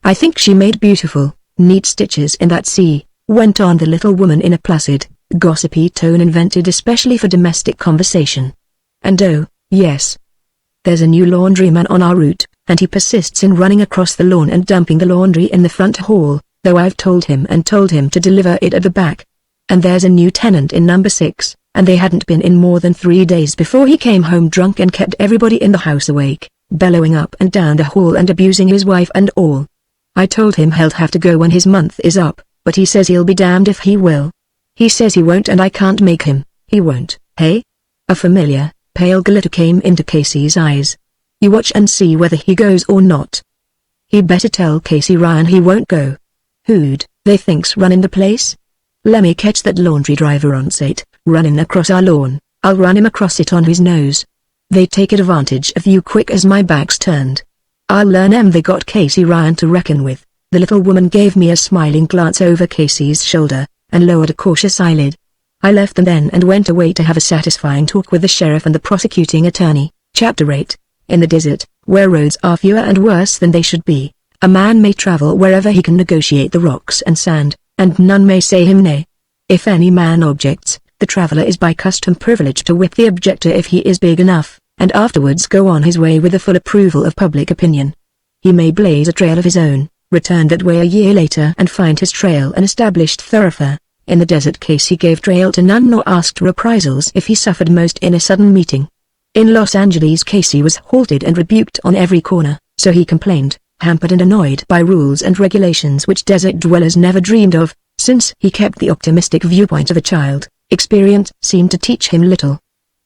"I think she made beautiful, neat stitches in that sea," went on the little woman in a placid, gossipy tone invented especially for domestic conversation. "And oh, yes. There's a new laundryman on our route, and he persists in running across the lawn and dumping the laundry in the front hall, though I've told him to deliver it at the back. And there's a new tenant in number 6, and they hadn't been in more than 3 days before he came home drunk and kept everybody in the house awake, bellowing up and down the hall and abusing his wife and all. I told him he'll have to go when his month is up, but he says he'll be damned if he will. He says he won't and I can't make him. He won't, hey?" A familiar, pale glitter came into Casey's eyes. "You watch and see whether he goes or not." "He better tell Casey Ryan he won't go." "Who'd they think's running the place?" "Lemme catch that laundry driver on sight, running across our lawn. I'll run him across it on his nose. They take advantage of you quick as my back's turned. I'll learn 'em they got Casey Ryan to reckon with." The little woman gave me a smiling glance over Casey's shoulder, and lowered a cautious eyelid. I left them then and went away to have a satisfying talk with the sheriff and the prosecuting attorney. Chapter 8. In the desert, where roads are fewer and worse than they should be, a man may travel wherever he can negotiate the rocks and sand, and none may say him nay. If any man objects, the traveler is by custom privileged to whip the objector if he is big enough, and afterwards go on his way with the full approval of public opinion. He may blaze a trail of his own, return that way a year later and find his trail an established thoroughfare. In the desert case he gave trail to none nor asked reprisals if he suffered most in a sudden meeting. In Los Angeles Casey was halted and rebuked on every corner, so he complained, hampered and annoyed by rules and regulations which desert dwellers never dreamed of. Since he kept the optimistic viewpoint of a child, experience seemed to teach him little.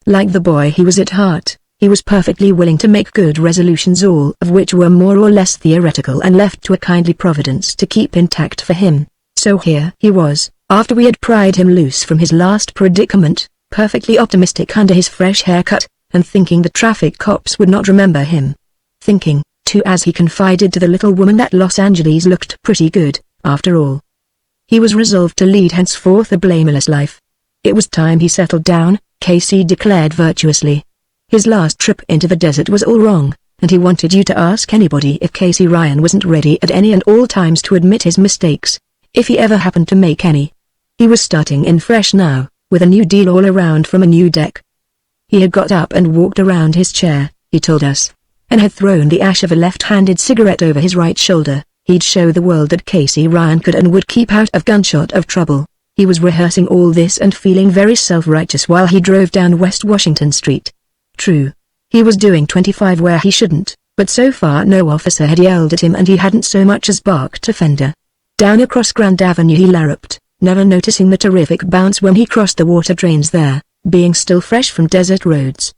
Like the boy he was at heart, he was perfectly willing to make good resolutions, all of which were more or less theoretical and left to a kindly providence to keep intact for him. So here he was, after we had pried him loose from his last predicament, perfectly optimistic under his fresh haircut, and thinking the traffic cops would not remember him. Thinking, too, as he confided to the little woman, that Los Angeles looked pretty good, after all. He was resolved to lead henceforth a blameless life. It was time he settled down, Casey declared virtuously. His last trip into the desert was all wrong, and he wanted you to ask anybody if Casey Ryan wasn't ready at any and all times to admit his mistakes, if he ever happened to make any. He was starting in fresh now, with a new deal all around from a new deck. He had got up and walked around his chair, he told us, and had thrown the ash of a left-handed cigarette over his right shoulder. He'd show the world that Casey Ryan could and would keep out of gunshot of trouble. He was rehearsing all this and feeling very self-righteous while he drove down West Washington Street. True, he was doing 25 where he shouldn't, but so far no officer had yelled at him and he hadn't so much as barked a fender. Down across Grand Avenue he larruped, never noticing the terrific bounce when he crossed the water drains there, being still fresh from desert roads.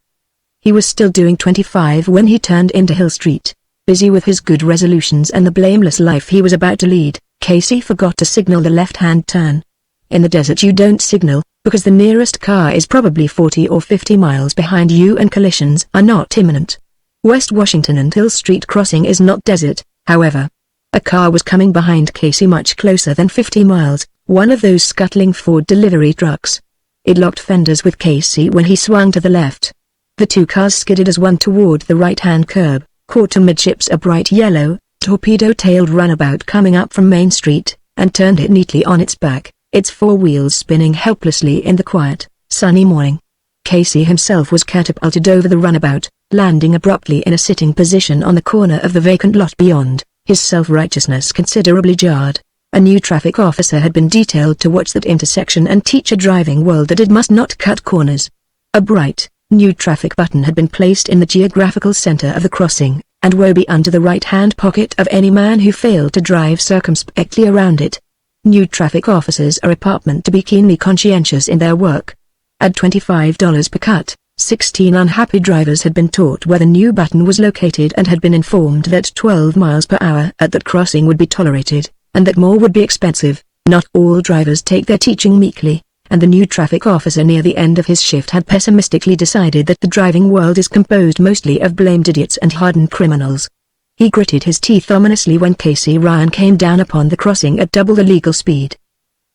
He was still doing 25 when he turned into Hill Street. Busy with his good resolutions and the blameless life he was about to lead, Casey forgot to signal the left-hand turn. In the desert you don't signal, because the nearest car is probably 40 or 50 miles behind you and collisions are not imminent. West Washington and Hill Street crossing is not desert, however. A car was coming behind Casey much closer than 50 miles, one of those scuttling Ford delivery trucks. It locked fenders with Casey when he swung to the left. The two cars skidded as one toward the right-hand curb, caught amidships a bright yellow, torpedo-tailed runabout coming up from Main Street, and turned it neatly on its back, its four wheels spinning helplessly in the quiet, sunny morning. Casey himself was catapulted over the runabout, landing abruptly in a sitting position on the corner of the vacant lot beyond, his self-righteousness considerably jarred. A new traffic officer had been detailed to watch that intersection and teach a driving world that it must not cut corners. A bright, new traffic button had been placed in the geographical center of the crossing, and woe be unto the right-hand pocket of any man who failed to drive circumspectly around it. New traffic officers are appointed to be keenly conscientious in their work. At $25 per cut, 16 unhappy drivers had been taught where the new button was located and had been informed that 12 miles per hour at that crossing would be tolerated, and that more would be expensive. Not all drivers take their teaching meekly, and the new traffic officer near the end of his shift had pessimistically decided that the driving world is composed mostly of blamed idiots and hardened criminals. He gritted his teeth ominously when Casey Ryan came down upon the crossing at double the legal speed.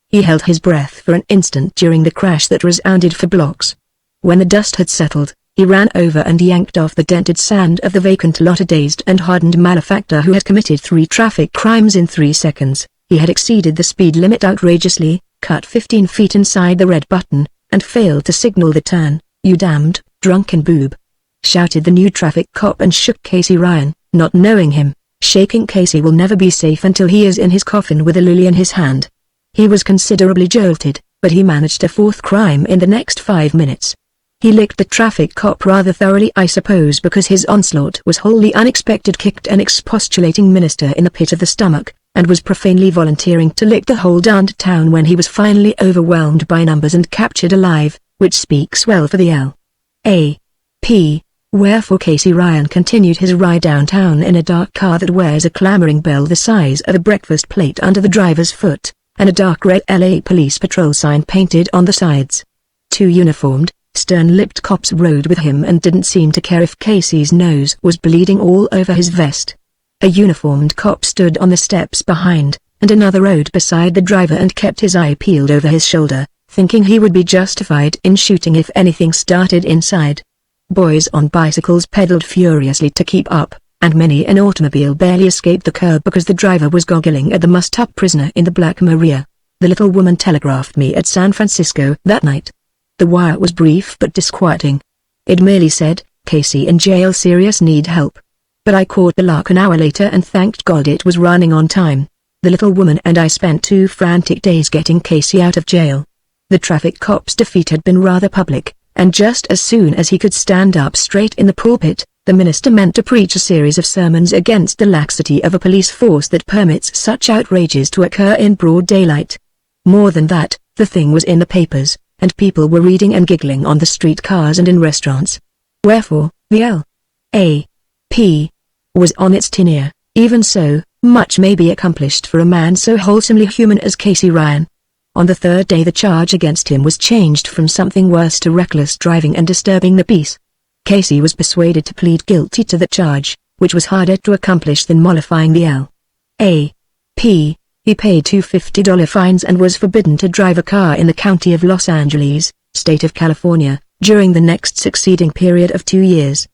He held his breath for an instant during the crash that resounded for blocks. When the dust had settled, he ran over and yanked off the dented sand of the vacant lot. A dazed and hardened malefactor who had committed 3 traffic crimes in 3 seconds, he had exceeded the speed limit outrageously, cut 15 feet inside the red button, and failed to signal the turn. "You damned, drunken boob!" shouted the new traffic cop and shook Casey Ryan, not knowing him. Shaking Casey will never be safe until he is in his coffin with a lily in his hand. He was considerably jolted, but he managed a 4th crime in the next 5 minutes. He licked the traffic cop rather thoroughly, I suppose because his onslaught was wholly unexpected. Kicked an expostulating minister in the pit of the stomach, and was profanely volunteering to lick the whole darned town when he was finally overwhelmed by numbers and captured alive, which speaks well for the L.A.P. Wherefore Casey Ryan continued his ride downtown in a dark car that wears a clamoring bell the size of a breakfast plate under the driver's foot, and a dark red LA Police Patrol sign painted on the sides. 2 uniformed, stern-lipped cops rode with him and didn't seem to care if Casey's nose was bleeding all over his vest. A uniformed cop stood on the steps behind, and another rode beside the driver and kept his eye peeled over his shoulder, thinking he would be justified in shooting if anything started inside. Boys on bicycles pedaled furiously to keep up, and many an automobile barely escaped the curb because the driver was goggling at the mussed-up prisoner in the Black Maria. The little woman telegraphed me at San Francisco that night. The wire was brief but disquieting. It merely said, "Casey in jail, serious, need help." But I caught the lark an hour later and thanked God it was running on time. The little woman and I spent 2 frantic days getting Casey out of jail. The traffic cop's defeat had been rather public, and just as soon as he could stand up straight in the pulpit, the minister meant to preach a series of sermons against the laxity of a police force that permits such outrages to occur in broad daylight. More than that, the thing was in the papers, and people were reading and giggling on the streetcars and in restaurants. Wherefore, the L.A.P. was on its tin ear. Even so, much may be accomplished for a man so wholesomely human as Casey Ryan. On the 3rd day the charge against him was changed from something worse to reckless driving and disturbing the peace. Casey was persuaded to plead guilty to the charge, which was harder to accomplish than mollifying the L.A.P. He paid 2 $50 fines and was forbidden to drive a car in the county of Los Angeles, state of California, during the next succeeding period of 2 years.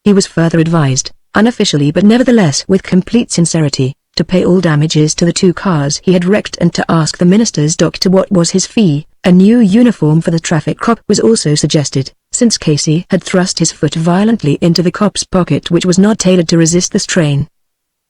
He was further advised, unofficially but nevertheless with complete sincerity, to pay all damages to the 2 cars he had wrecked and to ask the minister's doctor what was his fee. A new uniform for the traffic cop was also suggested, since Casey had thrust his foot violently into the cop's pocket, which was not tailored to resist the strain.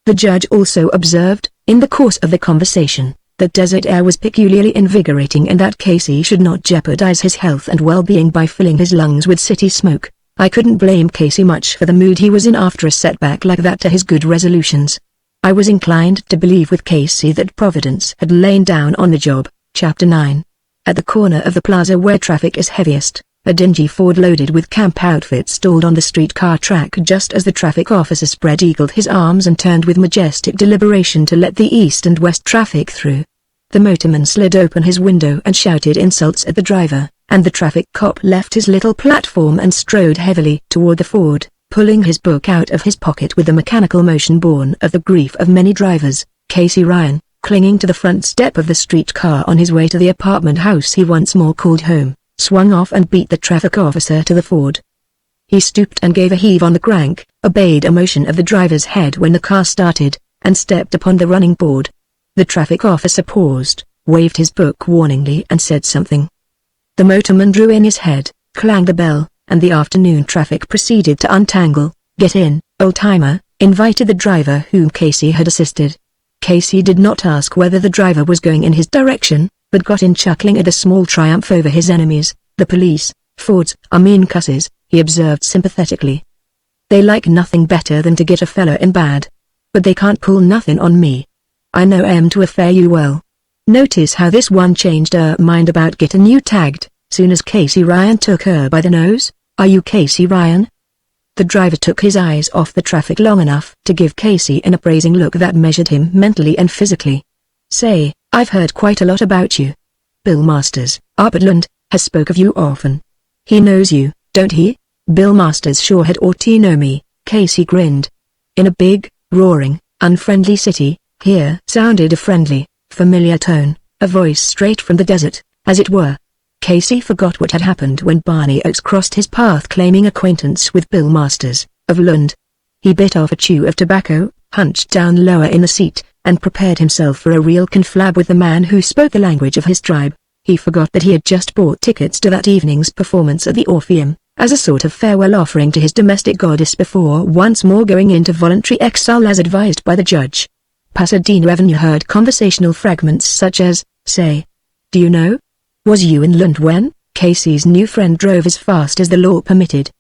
The judge also observed, in the course of the conversation, that desert air was peculiarly invigorating and that Casey should not jeopardize his health and well-being by filling his lungs with city smoke. I couldn't blame Casey much for the mood he was in after a setback like that to his good resolutions. I was inclined to believe with Casey that Providence had lain down on the job. Chapter 9. At the corner of the plaza where traffic is heaviest, a dingy Ford loaded with camp outfits stalled on the streetcar track just as the traffic officer spread-eagled his arms and turned with majestic deliberation to let the east and west traffic through. The motorman slid open his window and shouted insults at the driver, and the traffic cop left his little platform and strode heavily toward the Ford, pulling his book out of his pocket with the mechanical motion born of the grief of many drivers. Casey Ryan, clinging to the front step of the streetcar on his way to the apartment house he once more called home, swung off and beat the traffic officer to the Ford. He stooped and gave a heave on the crank, obeyed a motion of the driver's head when the car started, and stepped upon the running board. The traffic officer paused, waved his book warningly and said something. The motorman drew in his head, clanged the bell, and the afternoon traffic proceeded to untangle. "Get in, old-timer," invited the driver whom Casey had assisted. Casey did not ask whether the driver was going in his direction, but got in chuckling at a small triumph over his enemies. "The police, Fords, are mean cusses," he observed sympathetically. "They like nothing better than to get a fella in bad. But they can't pull nothing on me. I know 'em to a fare you well." Notice how this one changed her mind about getting you tagged, soon as Casey Ryan took her by the nose? Are you Casey Ryan? The driver took his eyes off the traffic long enough to give Casey an appraising look that measured him mentally and physically. Say, I've heard quite a lot about you. Bill Masters, up at Lund, has spoke of you often. He knows you, don't he? Bill Masters sure had ought to know me, Casey grinned. In a big, roaring, unfriendly city, here sounded a friendly, familiar tone, a voice straight from the desert, as it were. Casey forgot what had happened when Barney Oakes crossed his path claiming acquaintance with Bill Masters, of Lund. He bit off a chew of tobacco, hunched down lower in the seat, and prepared himself for a real conflab with the man who spoke the language of his tribe. He forgot that he had just bought tickets to that evening's performance at the Orpheum, as a sort of farewell offering to his domestic goddess before once more going into voluntary exile as advised by the judge. Pasadena Avenue heard conversational fragments such as, say, "Do you know? Was you in Lund when Casey's new friend drove as fast as the law permitted?"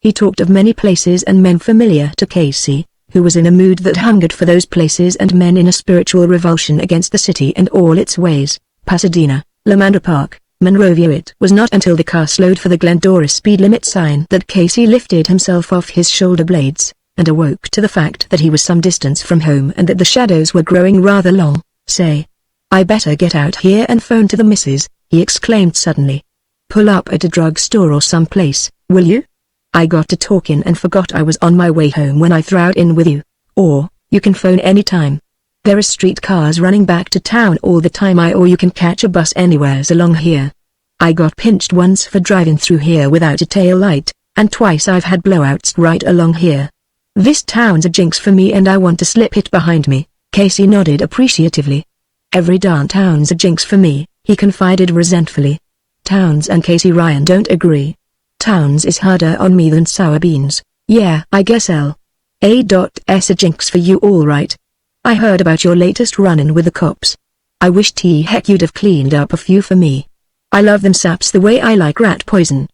He talked of many places and men familiar to Casey, who was in a mood that hungered for those places and men in a spiritual revulsion against the city and all its ways. Pasadena, Lamandra Park, Monrovia. It was not until the car slowed for the Glendora speed limit sign that Casey lifted himself off his shoulder blades, and awoke to the fact that he was some distance from home and that the shadows were growing rather long. Say, I better get out here and phone to the missus, he exclaimed suddenly. Pull up at a drugstore or someplace, will you? I got to talking and forgot I was on my way home when I throwed in with you. Or, you can phone any time. There are streetcars running back to town all the time, or you can catch a bus anywheres along here. I got pinched once for driving through here without a tail light, and twice I've had blowouts right along here. This town's a jinx for me and I want to slip it behind me. Casey nodded appreciatively. Every darn town's a jinx for me, he confided resentfully. Towns and Casey Ryan don't agree. Towns is harder on me than sour beans. Yeah, I guess L.A.S. a jinx for you all right. I heard about your latest run-in with the cops. I wish heck you'd have cleaned up a few for me. I love them saps the way I like rat poison.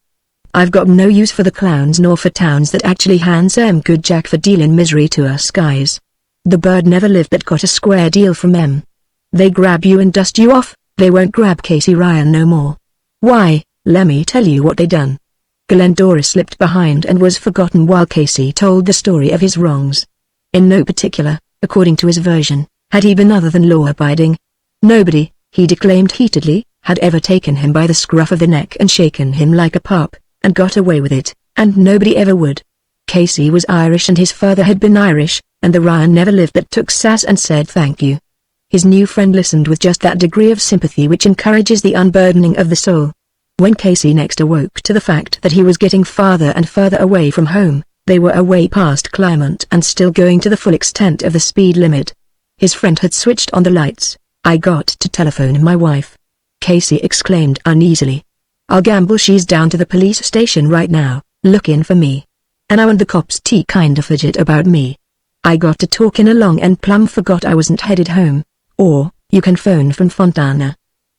I've got no use for the clowns nor for towns that actually hands good jack for dealing misery to us guys. The bird never lived but got a square deal from them. They grab you and dust you off, they won't grab Casey Ryan no more. Why, lemme tell you what they done. Glendora slipped behind and was forgotten while Casey told the story of his wrongs. In no particular, according to his version, had he been other than law-abiding. Nobody, he declaimed heatedly, had ever taken him by the scruff of the neck and shaken him like a pup, and got away with it, and nobody ever would. Casey was Irish and his father had been Irish, and the Ryan never lived that took sass and said thank you. His new friend listened with just that degree of sympathy which encourages the unburdening of the soul. When Casey next awoke to the fact that he was getting farther and further away from home, they were away past Climont and still going to the full extent of the speed limit. His friend had switched on the lights. I got to telephone my wife. Casey exclaimed uneasily. I'll gamble she's down to the police station right now, looking for me. And I want the cops to kinda fidget about me. I got to talking along and plumb forgot I wasn't headed home. Or, you can phone from Fontana.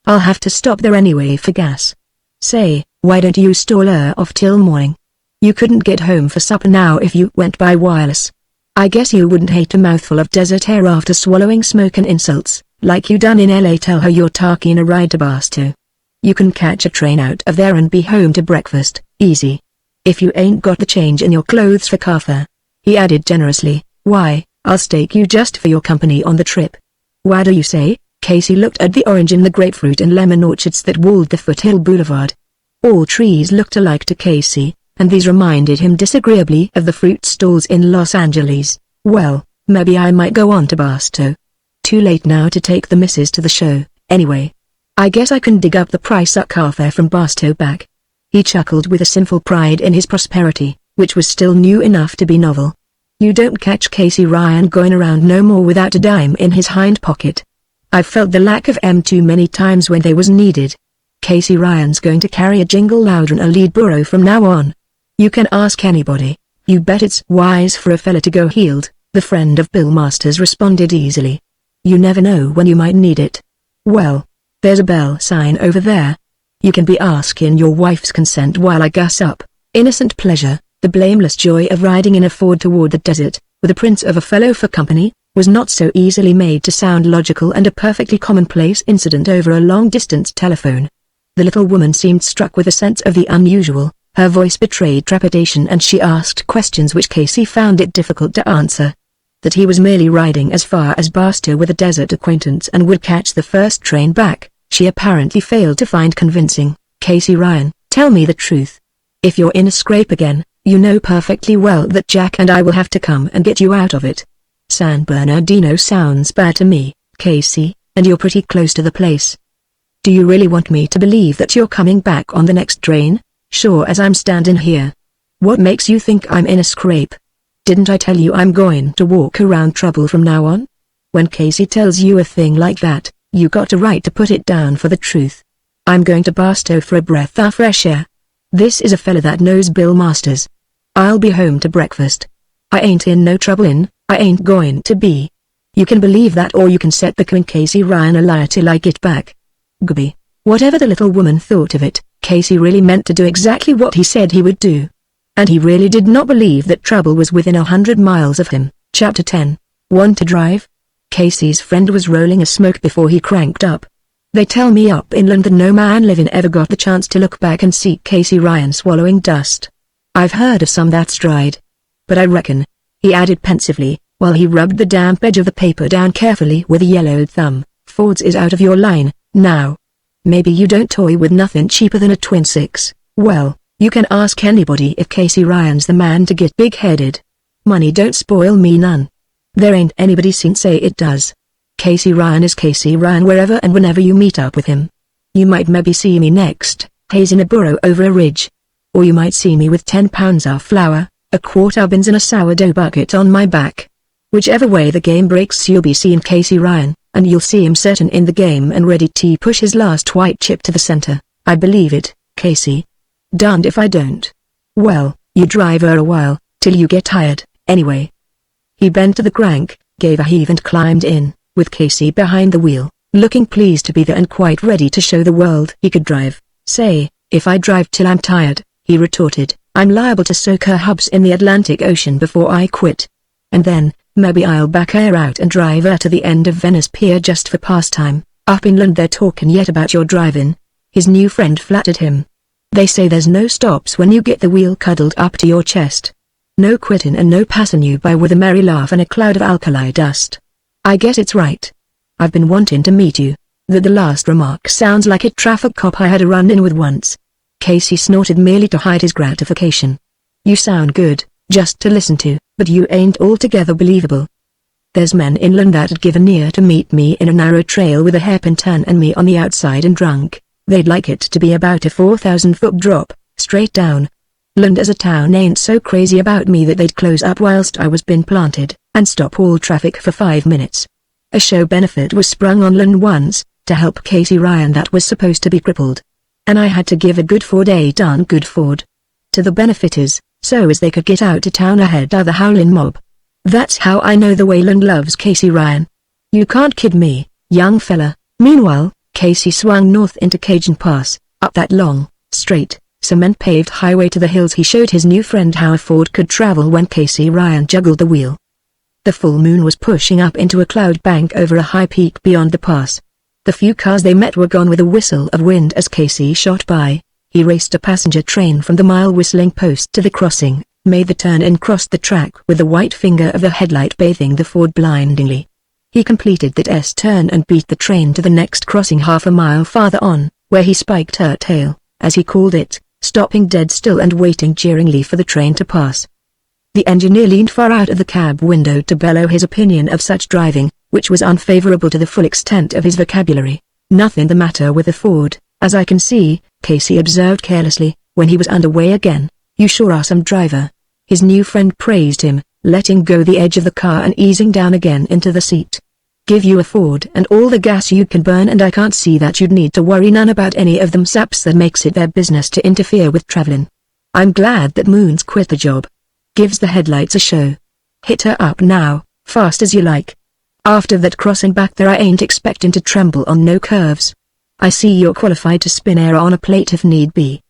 I'll have to stop there anyway for gas. Say, why don't you stall her off till morning? You couldn't get home for supper now if you went by wireless. I guess you wouldn't hate a mouthful of desert air after swallowing smoke and insults, like you done in LA. Tell her you're taking a ride to Barstow. You can catch a train out of there and be home to breakfast, easy. If you ain't got the change in your clothes for car fare. He added generously, why, I'll stake you just for your company on the trip. What do you say? Casey looked at the orange and the grapefruit and lemon orchards that walled the foothill boulevard. All trees looked alike to Casey, and these reminded him disagreeably of the fruit stalls in Los Angeles. Well, maybe I might go on to Barstow. Too late now to take the missus to the show, anyway. I guess I can dig up the price of car fare from Barstow back. He chuckled with a sinful pride in his prosperity, which was still new enough to be novel. You don't catch Casey Ryan going around no more without a dime in his hind pocket. I've felt the lack of too many times when they was needed. Casey Ryan's going to carry a jingle louder than a lead burro from now on. You can ask anybody. You bet it's wise for a fella to go heeled, the friend of Bill Masters responded easily. You never know when you might need it. Well, there's a bell sign over there. You can be asking your wife's consent while I gas up. Innocent pleasure, the blameless joy of riding in a Ford toward the desert, with a prince of a fellow for company, was not so easily made to sound logical and a perfectly commonplace incident over a long-distance telephone. The little woman seemed struck with a sense of the unusual. Her voice betrayed trepidation and she asked questions which Casey found it difficult to answer. That he was merely riding as far as Barstow with a desert acquaintance and would catch the first train back, she apparently failed to find convincing. Casey Ryan, tell me the truth. If you're in a scrape again, you know perfectly well that Jack and I will have to come and get you out of it. San Bernardino sounds bad to me, Casey, and you're pretty close to the place. Do you really want me to believe that you're coming back on the next train? Sure as I'm standing here. What makes you think I'm in a scrape? Didn't I tell you I'm going to walk around trouble from now on? When Casey tells you a thing like that, you got a right to put it down for the truth. I'm going to Barstow for a breath of fresh air. This is a fella that knows Bill Masters. I'll be home to breakfast. I ain't in no trouble I ain't going to be. You can believe that or you can set the King Casey Ryan a liar till I get back. Gubby. Whatever the little woman thought of it, Casey really meant to do exactly what he said he would do. And he really did not believe that trouble was within 100 miles of him. Chapter 10. Want to drive? Casey's friend was rolling a smoke before he cranked up. They tell me up inland that no man living ever got the chance to look back and see Casey Ryan swallowing dust. I've heard of some that stride. But I reckon, he added pensively, while he rubbed the damp edge of the paper down carefully with a yellowed thumb, Ford's is out of your line, now. Maybe you don't toy with nothing cheaper than a twin six. Well, you can ask anybody if Casey Ryan's the man to get big-headed. Money don't spoil me none. There ain't anybody seen say it does. Casey Ryan is Casey Ryan wherever and whenever you meet up with him. You might maybe see me next, haze in a burrow over a ridge. Or you might see me with 10 pounds of flour, a quart of beans and a sourdough bucket on my back. Whichever way the game breaks you'll be seeing Casey Ryan, and you'll see him certain in the game and ready to push his last white chip to the center. I believe it, Casey. Darned if I don't. Well, you drive her a while, till you get tired, anyway. He bent to the crank, gave a heave and climbed in, with Casey behind the wheel, looking pleased to be there and quite ready to show the world he could drive. Say, if I drive till I'm tired, he retorted, I'm liable to soak her hubs in the Atlantic Ocean before I quit. And then, maybe I'll back her out and drive her to the end of Venice Pier just for pastime. Up inland they're talking yet about your driving. His new friend flattered him. They say there's no stops when you get the wheel cuddled up to your chest. No quitting and no passing you by with a merry laugh and a cloud of alkali dust. I guess it's right. I've been wanting to meet you. The last remark sounds like a traffic cop I had a run-in with once. Casey snorted merely to hide his gratification. You sound good, just to listen to, but you ain't altogether believable. There's men inland that'd give an ear to meet me in a narrow trail with a hairpin turn and me on the outside and drunk. They'd like it to be about a 4,000-foot drop, straight down. Land as a town ain't so crazy about me that they'd close up whilst I was been planted, and stop all traffic for 5 minutes. A show benefit was sprung on land once, to help Casey Ryan that was supposed to be crippled. And I had to give a good Ford a darn good Ford to the benefiters, so as they could get out to town ahead of the howlin' mob. That's how I know the Wayland loves Casey Ryan. You can't kid me, young fella. Meanwhile, Casey swung north into Cajun Pass, up that long, straight, cement-paved highway to the hills. He showed his new friend how a Ford could travel when Casey Ryan juggled the wheel. The full moon was pushing up into a cloud bank over a high peak beyond the pass. The few cars they met were gone with a whistle of wind as Casey shot by. He raced a passenger train from the mile whistling post to the crossing, made the turn and crossed the track with the white finger of the headlight bathing the Ford blindingly. He completed that S-turn and beat the train to the next crossing half a mile farther on, where he spiked her tail, as he called it, stopping dead still and waiting jeeringly for the train to pass. The engineer leaned far out of the cab window to bellow his opinion of such driving, which was unfavorable to the full extent of his vocabulary. Nothing the matter with the Ford, as I can see, Casey observed carelessly, when he was underway again. You sure are some driver. His new friend praised him, letting go the edge of the car and easing down again into the seat. Give you a Ford and all the gas you can burn and I can't see that you'd need to worry none about any of them saps that makes it their business to interfere with traveling. I'm glad that Moon's quit the job. Gives the headlights a show. Hit her up now, fast as you like. After that crossing back there I ain't expecting to tremble on no curves. I see you're qualified to spin air on a plate if need be.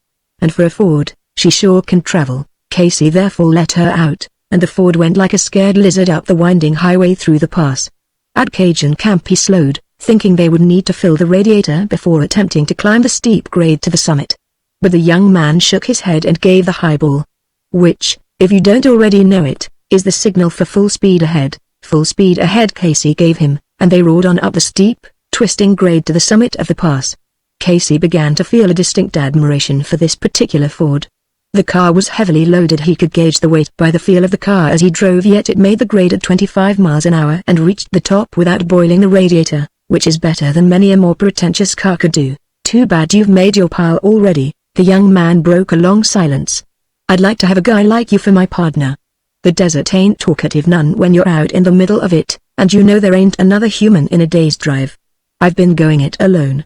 And for a Ford, she sure can travel. Casey therefore let her out, and the Ford went like a scared lizard up the winding highway through the pass. At Cajun Camp he slowed, thinking they would need to fill the radiator before attempting to climb the steep grade to the summit. but the young man shook his head and gave the highball. Which, if you don't already know it, is the signal for full speed ahead. Full speed ahead Casey gave him, and they roared on up the steep, twisting grade to the summit of the pass. Casey began to feel a distinct admiration for this particular Ford. The car was heavily loaded. He could gauge the weight by the feel of the car as he drove, yet it made the grade at 25 miles an hour and reached the top without boiling the radiator, which is better than many a more pretentious car could do. Too bad you've made your pile already. The young man broke a long silence. I'd like to have a guy like you for my partner. The desert ain't talkative none when you're out in the middle of it, and you know there ain't another human in a day's drive. I've been going it alone.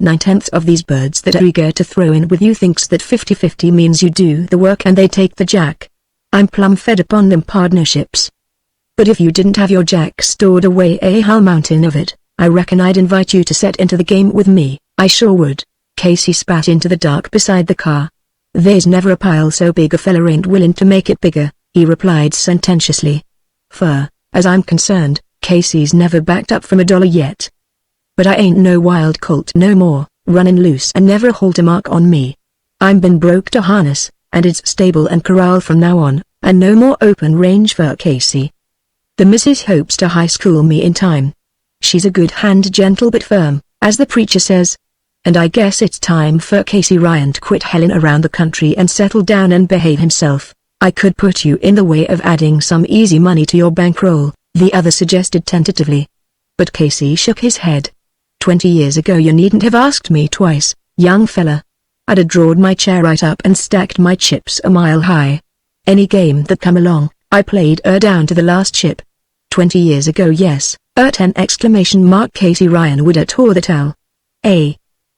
9/10 of these birds that are eager to throw in with you thinks that 50-50 means you do the work and they take the jack. I'm plumb fed up on them partnerships. But if you didn't have your jack stored away a whole mountain of it, I reckon I'd invite you to set into the game with me. I sure would. Casey spat into the dark beside the car. There's never a pile so big a fella ain't willing to make it bigger, he replied sententiously. As I'm concerned, Casey's never backed up from $1 yet. But I ain't no wild colt no more, running loose and never halt a mark on me. I'm been broke to harness, and it's stable and corral from now on, and no more open range for Casey. The missus hopes to high school me in time. She's a good hand, gentle but firm, as the preacher says. And I guess it's time for Casey Ryan to quit helling around the country and settle down and behave himself. I could put you in the way of adding some easy money to your bankroll, the other suggested tentatively. But Casey shook his head. 20 years ago you needn't have asked me twice, young fella. I'd have drawed my chair right up and stacked my chips a mile high. Any game that come along, I played down to the last chip. 20 years ago, yes, 10 exclamation mark. Casey Ryan would tore the towel.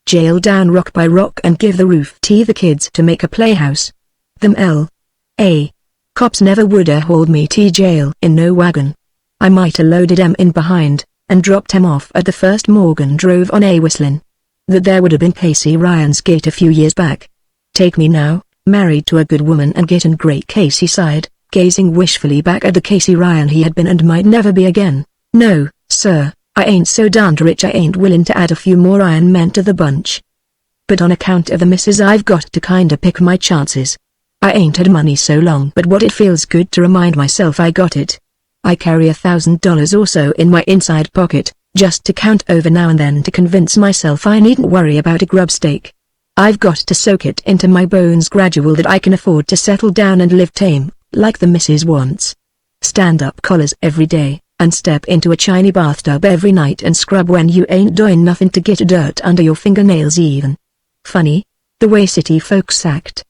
Jail down rock by rock and give the roof to the kids to make a playhouse. Them cops never would hauled me to jail in no wagon. I might loaded 'em in behind, and dropped 'em off at the first Morgan drove on whistlin'. That there would have been Casey Ryan's gate a few years back. Take me now, married to a good woman and gettin' great. Casey sighed, gazing wishfully back at the Casey Ryan he had been and might never be again. No, sir, I ain't so darned rich I ain't willin' to add a few more Iron Men to the bunch. But on account of the missus I've got to kinda pick my chances. I ain't had money so long, but what it feels good to remind myself I got it. I carry $1,000 or so in my inside pocket, just to count over now and then to convince myself I needn't worry about a grub stake. I've got to soak it into my bones gradual that I can afford to settle down and live tame, like the missus wants. Stand up collars every day, and step into a chiny bathtub every night and scrub when you ain't doing nothing to get dirt under your fingernails even. Funny, the way city folks act.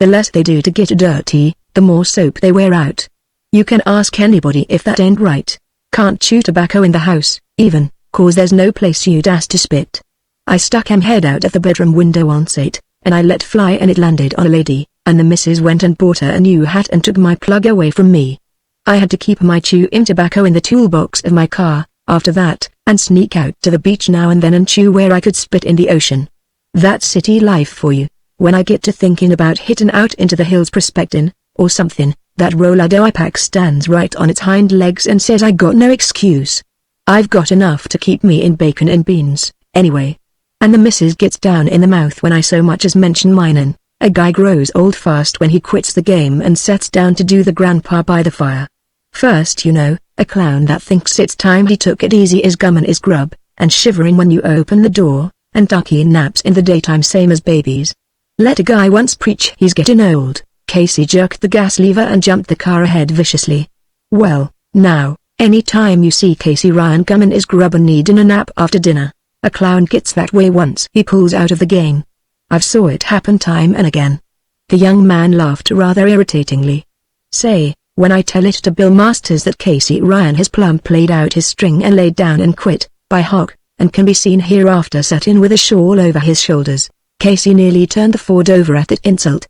The less they do to get dirty, the more soap they wear out. You can ask anybody if that ain't right. Can't chew tobacco in the house, even, 'cause there's no place you'd ask to spit. I stuck 'em head out of the bedroom window once and I let fly and it landed on a lady, and the missus went and bought her a new hat and took my plug away from me. I had to keep my chewing tobacco in the toolbox of my car, after that, and sneak out to the beach now and then and chew where I could spit in the ocean. That's city life for you. When I get to thinking about hitting out into the hills prospecting, or something, that Rolado I pack stands right on its hind legs and says I got no excuse. I've got enough to keep me in bacon and beans, anyway. And the missus gets down in the mouth when I so much as mention minin'. A guy grows old fast when he quits the game and sets down to do the grandpa by the fire. First you know, a clown that thinks it's time he took it easy is gummin' his grub, and shivering when you open the door, and ducking naps in the daytime same as babies. Let a guy once preach he's getting old. Casey jerked the gas lever and jumped the car ahead viciously. Well, now, any time you see Casey Ryan gummin' his grub and needin' a nap after dinner, a clown gets that way once he pulls out of the game. I've saw it happen time and again. The young man laughed rather irritatingly. Say, when I tell it to Bill Masters that Casey Ryan has plumb played out his string and laid down and quit, by hock, and can be seen hereafter sat in with a shawl over his shoulders, Casey nearly turned the Ford over at that insult.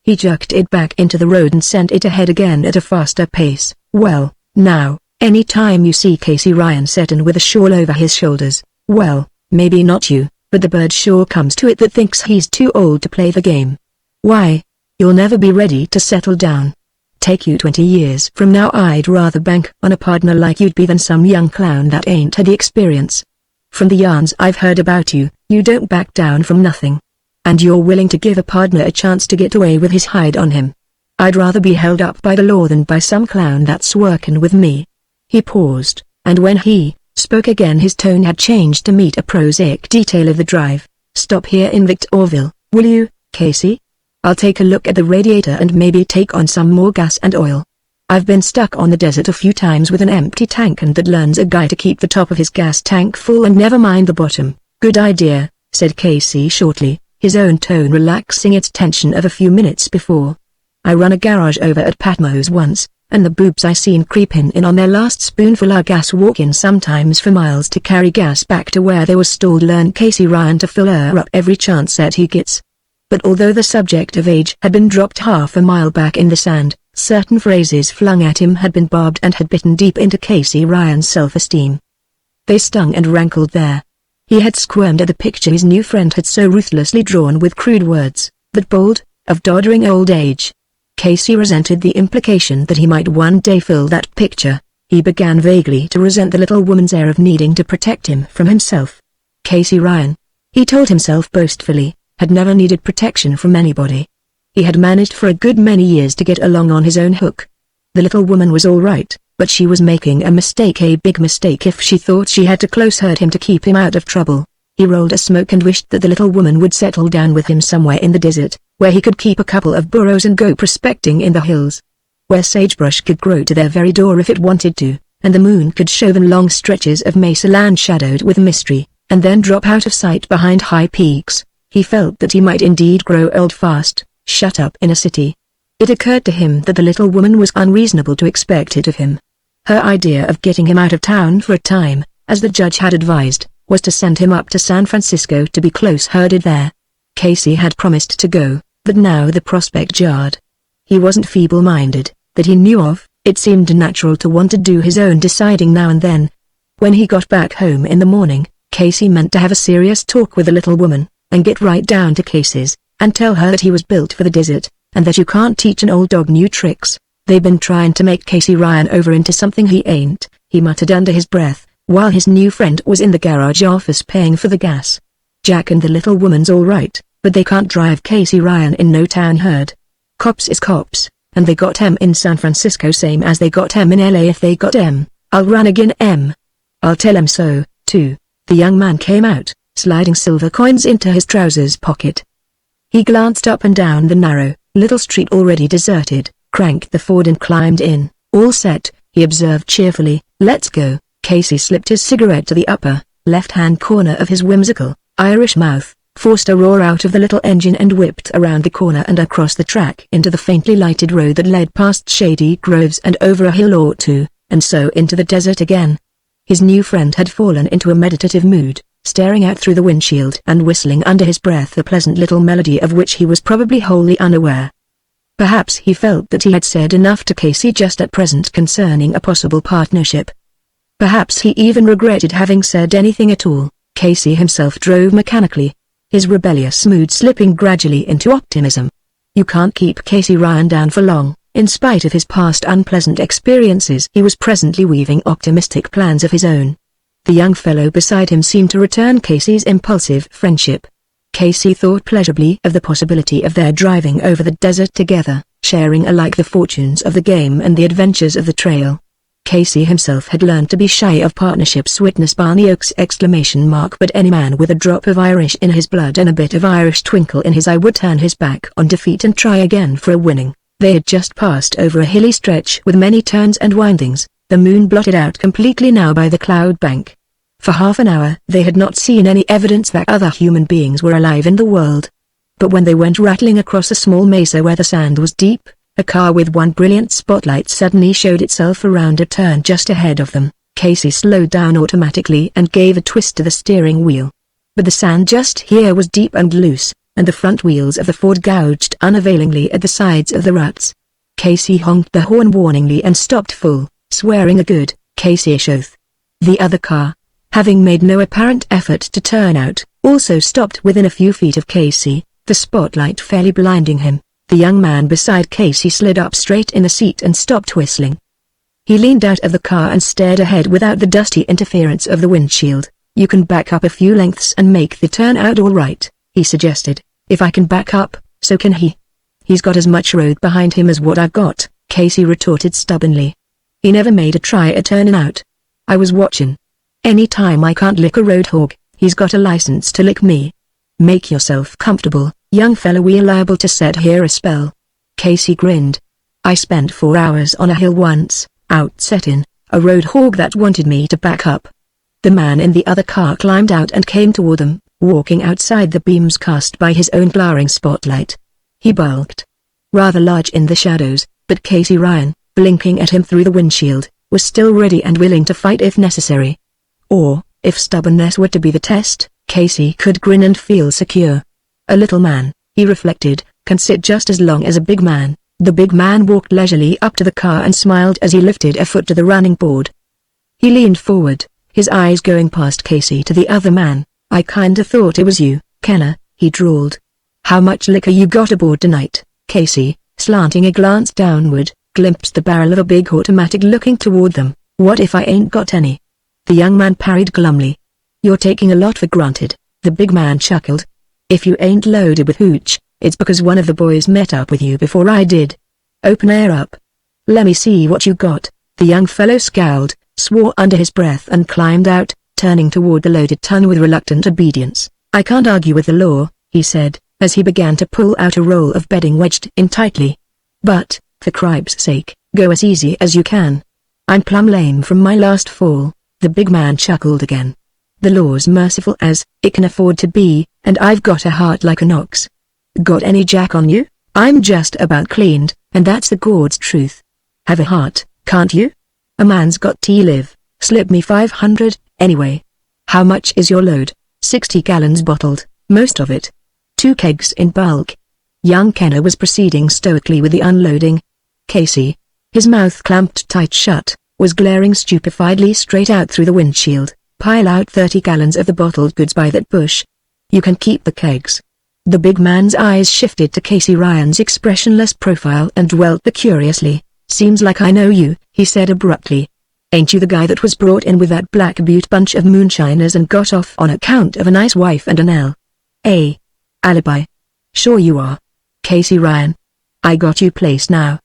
He jerked it back into the road and sent it ahead again at a faster pace. Well, now, any time you see Casey Ryan settin' with a shawl over his shoulders, well, maybe not you, but the bird sure comes to it that thinks he's too old to play the game. Why, you'll never be ready to settle down. Take you 20 years from now I'd rather bank on a partner like you'd be than some young clown that ain't had the experience. From the yarns I've heard about you, you don't back down from nothing. And you're willing to give a partner a chance to get away with his hide on him. I'd rather be held up by the law than by some clown that's working with me." He paused, and when he spoke again his tone had changed to meet a prosaic detail of the drive. "Stop here in Victorville, will you, Casey? I'll take a look at the radiator and maybe take on some more gas and oil. I've been stuck on the desert a few times with an empty tank, and that learns a guy to keep the top of his gas tank full and never mind the bottom." "Good idea," said Casey shortly, his own tone relaxing its tension of a few minutes before. "I run a garage over at Patmo's once, and the boobs I seen creeping in on their last spoonful of gas walk in sometimes for miles to carry gas back to where they was stored. Learn Casey Ryan to fill her up every chance that he gets." But although the subject of age had been dropped half a mile back in the sand, certain phrases flung at him had been barbed and had bitten deep into Casey Ryan's self-esteem. They stung and rankled there. He had squirmed at the picture his new friend had so ruthlessly drawn with crude words, that bold, of doddering old age. Casey resented the implication that he might one day fill that picture. He began vaguely to resent the little woman's air of needing to protect him from himself. Casey Ryan, he told himself boastfully, had never needed protection from anybody. He had managed for a good many years to get along on his own hook. The little woman was all right, but she was making a mistake, a big mistake, if she thought she had to close-herd him to keep him out of trouble. He rolled a smoke and wished that the little woman would settle down with him somewhere in the desert, where he could keep a couple of burros and go prospecting in the hills. Where sagebrush could grow to their very door if it wanted to, and the moon could show them long stretches of mesa land shadowed with mystery, and then drop out of sight behind high peaks. He felt that he might indeed grow old fast, shut up in a city. It occurred to him that the little woman was unreasonable to expect it of him. Her idea of getting him out of town for a time, as the judge had advised, was to send him up to San Francisco to be close-herded there. Casey had promised to go, but now the prospect jarred. He wasn't feeble-minded, that he knew of. It seemed natural to want to do his own deciding now and then. When he got back home in the morning, Casey meant to have a serious talk with the little woman, and get right down to cases, and tell her that he was built for the desert, and that you can't teach an old dog new tricks. "They've been trying to make Casey Ryan over into something he ain't," he muttered under his breath, while his new friend was in the garage office paying for the gas. "Jack and the little woman's all right, but they can't drive Casey Ryan in no town herd. Cops is cops, and they got M in San Francisco same as they got M in LA. If they got M, I'll run again M. I'll tell 'em so, too." The young man came out, sliding silver coins into his trousers pocket. He glanced up and down the narrow, little street already deserted, cranked the Ford and climbed in. "All set," he observed cheerfully. "Let's go." Casey slipped his cigarette to the upper, left-hand corner of his whimsical, Irish mouth, forced a roar out of the little engine and whipped around the corner and across the track into the faintly lighted road that led past shady groves and over a hill or two, and so into the desert again. His new friend had fallen into a meditative mood, staring out through the windshield and whistling under his breath a pleasant little melody of which he was probably wholly unaware. Perhaps he felt that he had said enough to Casey just at present concerning a possible partnership. Perhaps he even regretted having said anything at all. Casey himself drove mechanically, his rebellious mood slipping gradually into optimism. You can't keep Casey Ryan down for long. In spite of his past unpleasant experiences, he was presently weaving optimistic plans of his own. The young fellow beside him seemed to return Casey's impulsive friendship. Casey thought pleasurably of the possibility of their driving over the desert together, sharing alike the fortunes of the game and the adventures of the trail. Casey himself had learned to be shy of partnerships. Witness Barney Oakes! But any man with a drop of Irish in his blood and a bit of Irish twinkle in his eye would turn his back on defeat and try again for a winning. They had just passed over a hilly stretch with many turns and windings, the moon blotted out completely now by the cloud bank. For half an hour they had not seen any evidence that other human beings were alive in the world. But when they went rattling across a small mesa where the sand was deep, a car with one brilliant spotlight suddenly showed itself around a turn just ahead of them. Casey slowed down automatically and gave a twist to the steering wheel. But the sand just here was deep and loose, and the front wheels of the Ford gouged unavailingly at the sides of the ruts. Casey honked the horn warningly and stopped full, swearing a good, Casey-ish oath. The other car, having made no apparent effort to turn out, also stopped within a few feet of Casey, the spotlight fairly blinding him. The young man beside Casey slid up straight in the seat and stopped whistling. He leaned out of the car and stared ahead without the dusty interference of the windshield. "You can back up a few lengths and make the turn out all right," he suggested. If I can back up, so can he. He's got as much road behind him as what I've got, Casey retorted stubbornly. He never made a try at turning out. I was watching. Any time I can't lick a roadhog, he's got a license to lick me. Make yourself comfortable, young fella, we're liable to set here a spell. Casey grinned. I spent 4 hours on a hill once, out setting a roadhog that wanted me to back up. The man in the other car climbed out and came toward them, walking outside the beams cast by his own glaring spotlight. He bulked. Rather large in the shadows, but Casey Ryan, blinking at him through the windshield, was still ready and willing to fight if necessary. Or, if stubbornness were to be the test, Casey could grin and feel secure. A little man, he reflected, can sit just as long as a big man. The big man walked leisurely up to the car and smiled as he lifted a foot to the running board. He leaned forward, his eyes going past Casey to the other man. I kinda thought it was you, Kenna, he drawled. How much liquor you got aboard tonight? Casey, slanting a glance downward, glimpsed the barrel of a big automatic looking toward them. What if I ain't got any? The young man parried glumly. You're taking a lot for granted, the big man chuckled. If you ain't loaded with hooch, it's because one of the boys met up with you before I did. Open air up. Let me see what you got. The young fellow scowled, swore under his breath and climbed out, turning toward the loaded ton with reluctant obedience. I can't argue with the law, he said, as he began to pull out a roll of bedding wedged in tightly. But, for cripe's sake, go as easy as you can. I'm plumb lame from my last fall, the big man chuckled again. The law's merciful as it can afford to be, and I've got a heart like an ox. Got any jack on you? I'm just about cleaned, and that's the God's truth. Have a heart, can't you? A man's got to live. Slip me 500, anyway. How much is your load? 60 gallons bottled, most of it. 2 kegs in bulk. Young Kenna was proceeding stoically with the unloading. Casey, his mouth clamped tight shut, was glaring stupefiedly straight out through the windshield. Pile out 30 gallons of the bottled goods by that bush. You can keep the kegs. The big man's eyes shifted to Casey Ryan's expressionless profile and dwelt there curiously. Seems like I know you, he said abruptly. Ain't you the guy that was brought in with that Black Butte bunch of moonshiners and got off on account of a nice wife and an L.A. alibi? Sure you are. Casey Ryan. I got you placed now.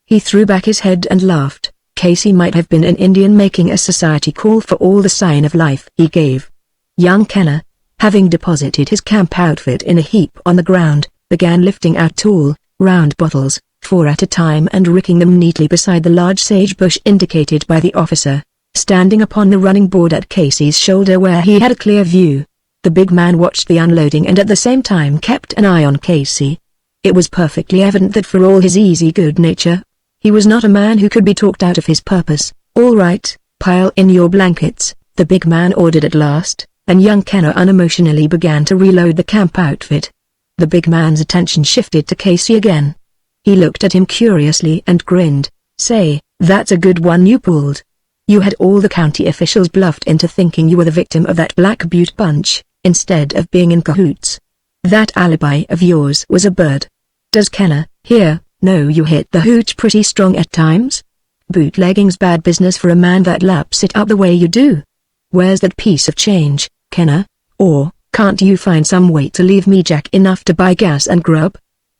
He threw back his head and laughed. Casey might have been an Indian making a society call for all the sign of life he gave. Young Kenna, having deposited his camp outfit in a heap on the ground, began lifting out tall, round bottles, 4 at a time and ricking them neatly beside the large sage bush indicated by the officer, standing upon the running board at Casey's shoulder where he had a clear view. The big man watched the unloading and at the same time kept an eye on Casey. It was perfectly evident that for all his easy good nature, he was not a man who could be talked out of his purpose. All right, pile in your blankets, the big man ordered at last, and young Kenna unemotionally began to reload the camp outfit. The big man's attention shifted to Casey again. He looked at him curiously and grinned. Say, that's a good one you pulled. You had all the county officials bluffed into thinking you were the victim of that Black Butte bunch, instead of being in cahoots. That alibi of yours was a bird. Does Kenna, here, know you hit the hooch pretty strong at times? Bootlegging's bad business for a man that laps it up the way you do. Where's that piece of change, Kenna? Or, can't you find some way to leave me jack enough to buy gas and grub?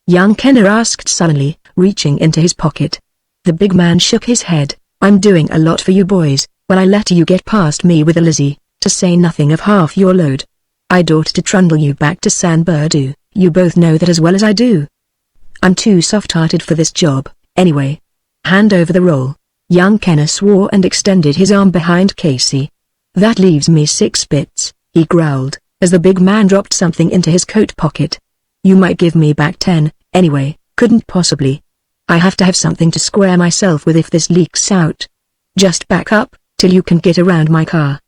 Young Kenna asked sullenly, reaching into his pocket. The big man shook his head. I'm doing a lot for you boys, when I let you get past me with a Lizzie, to say nothing of half your load. I'd ought to trundle you back to San Bernardino, you both know that as well as I do. I'm too soft-hearted for this job, anyway. Hand over the roll. Young Kenna swore and extended his arm behind Casey. That leaves me 6 bits, he growled, as the big man dropped something into his coat pocket. You might give me back 10, anyway. Couldn't possibly. I have to have something to square myself with if this leaks out. Just back up, till you can get around my car.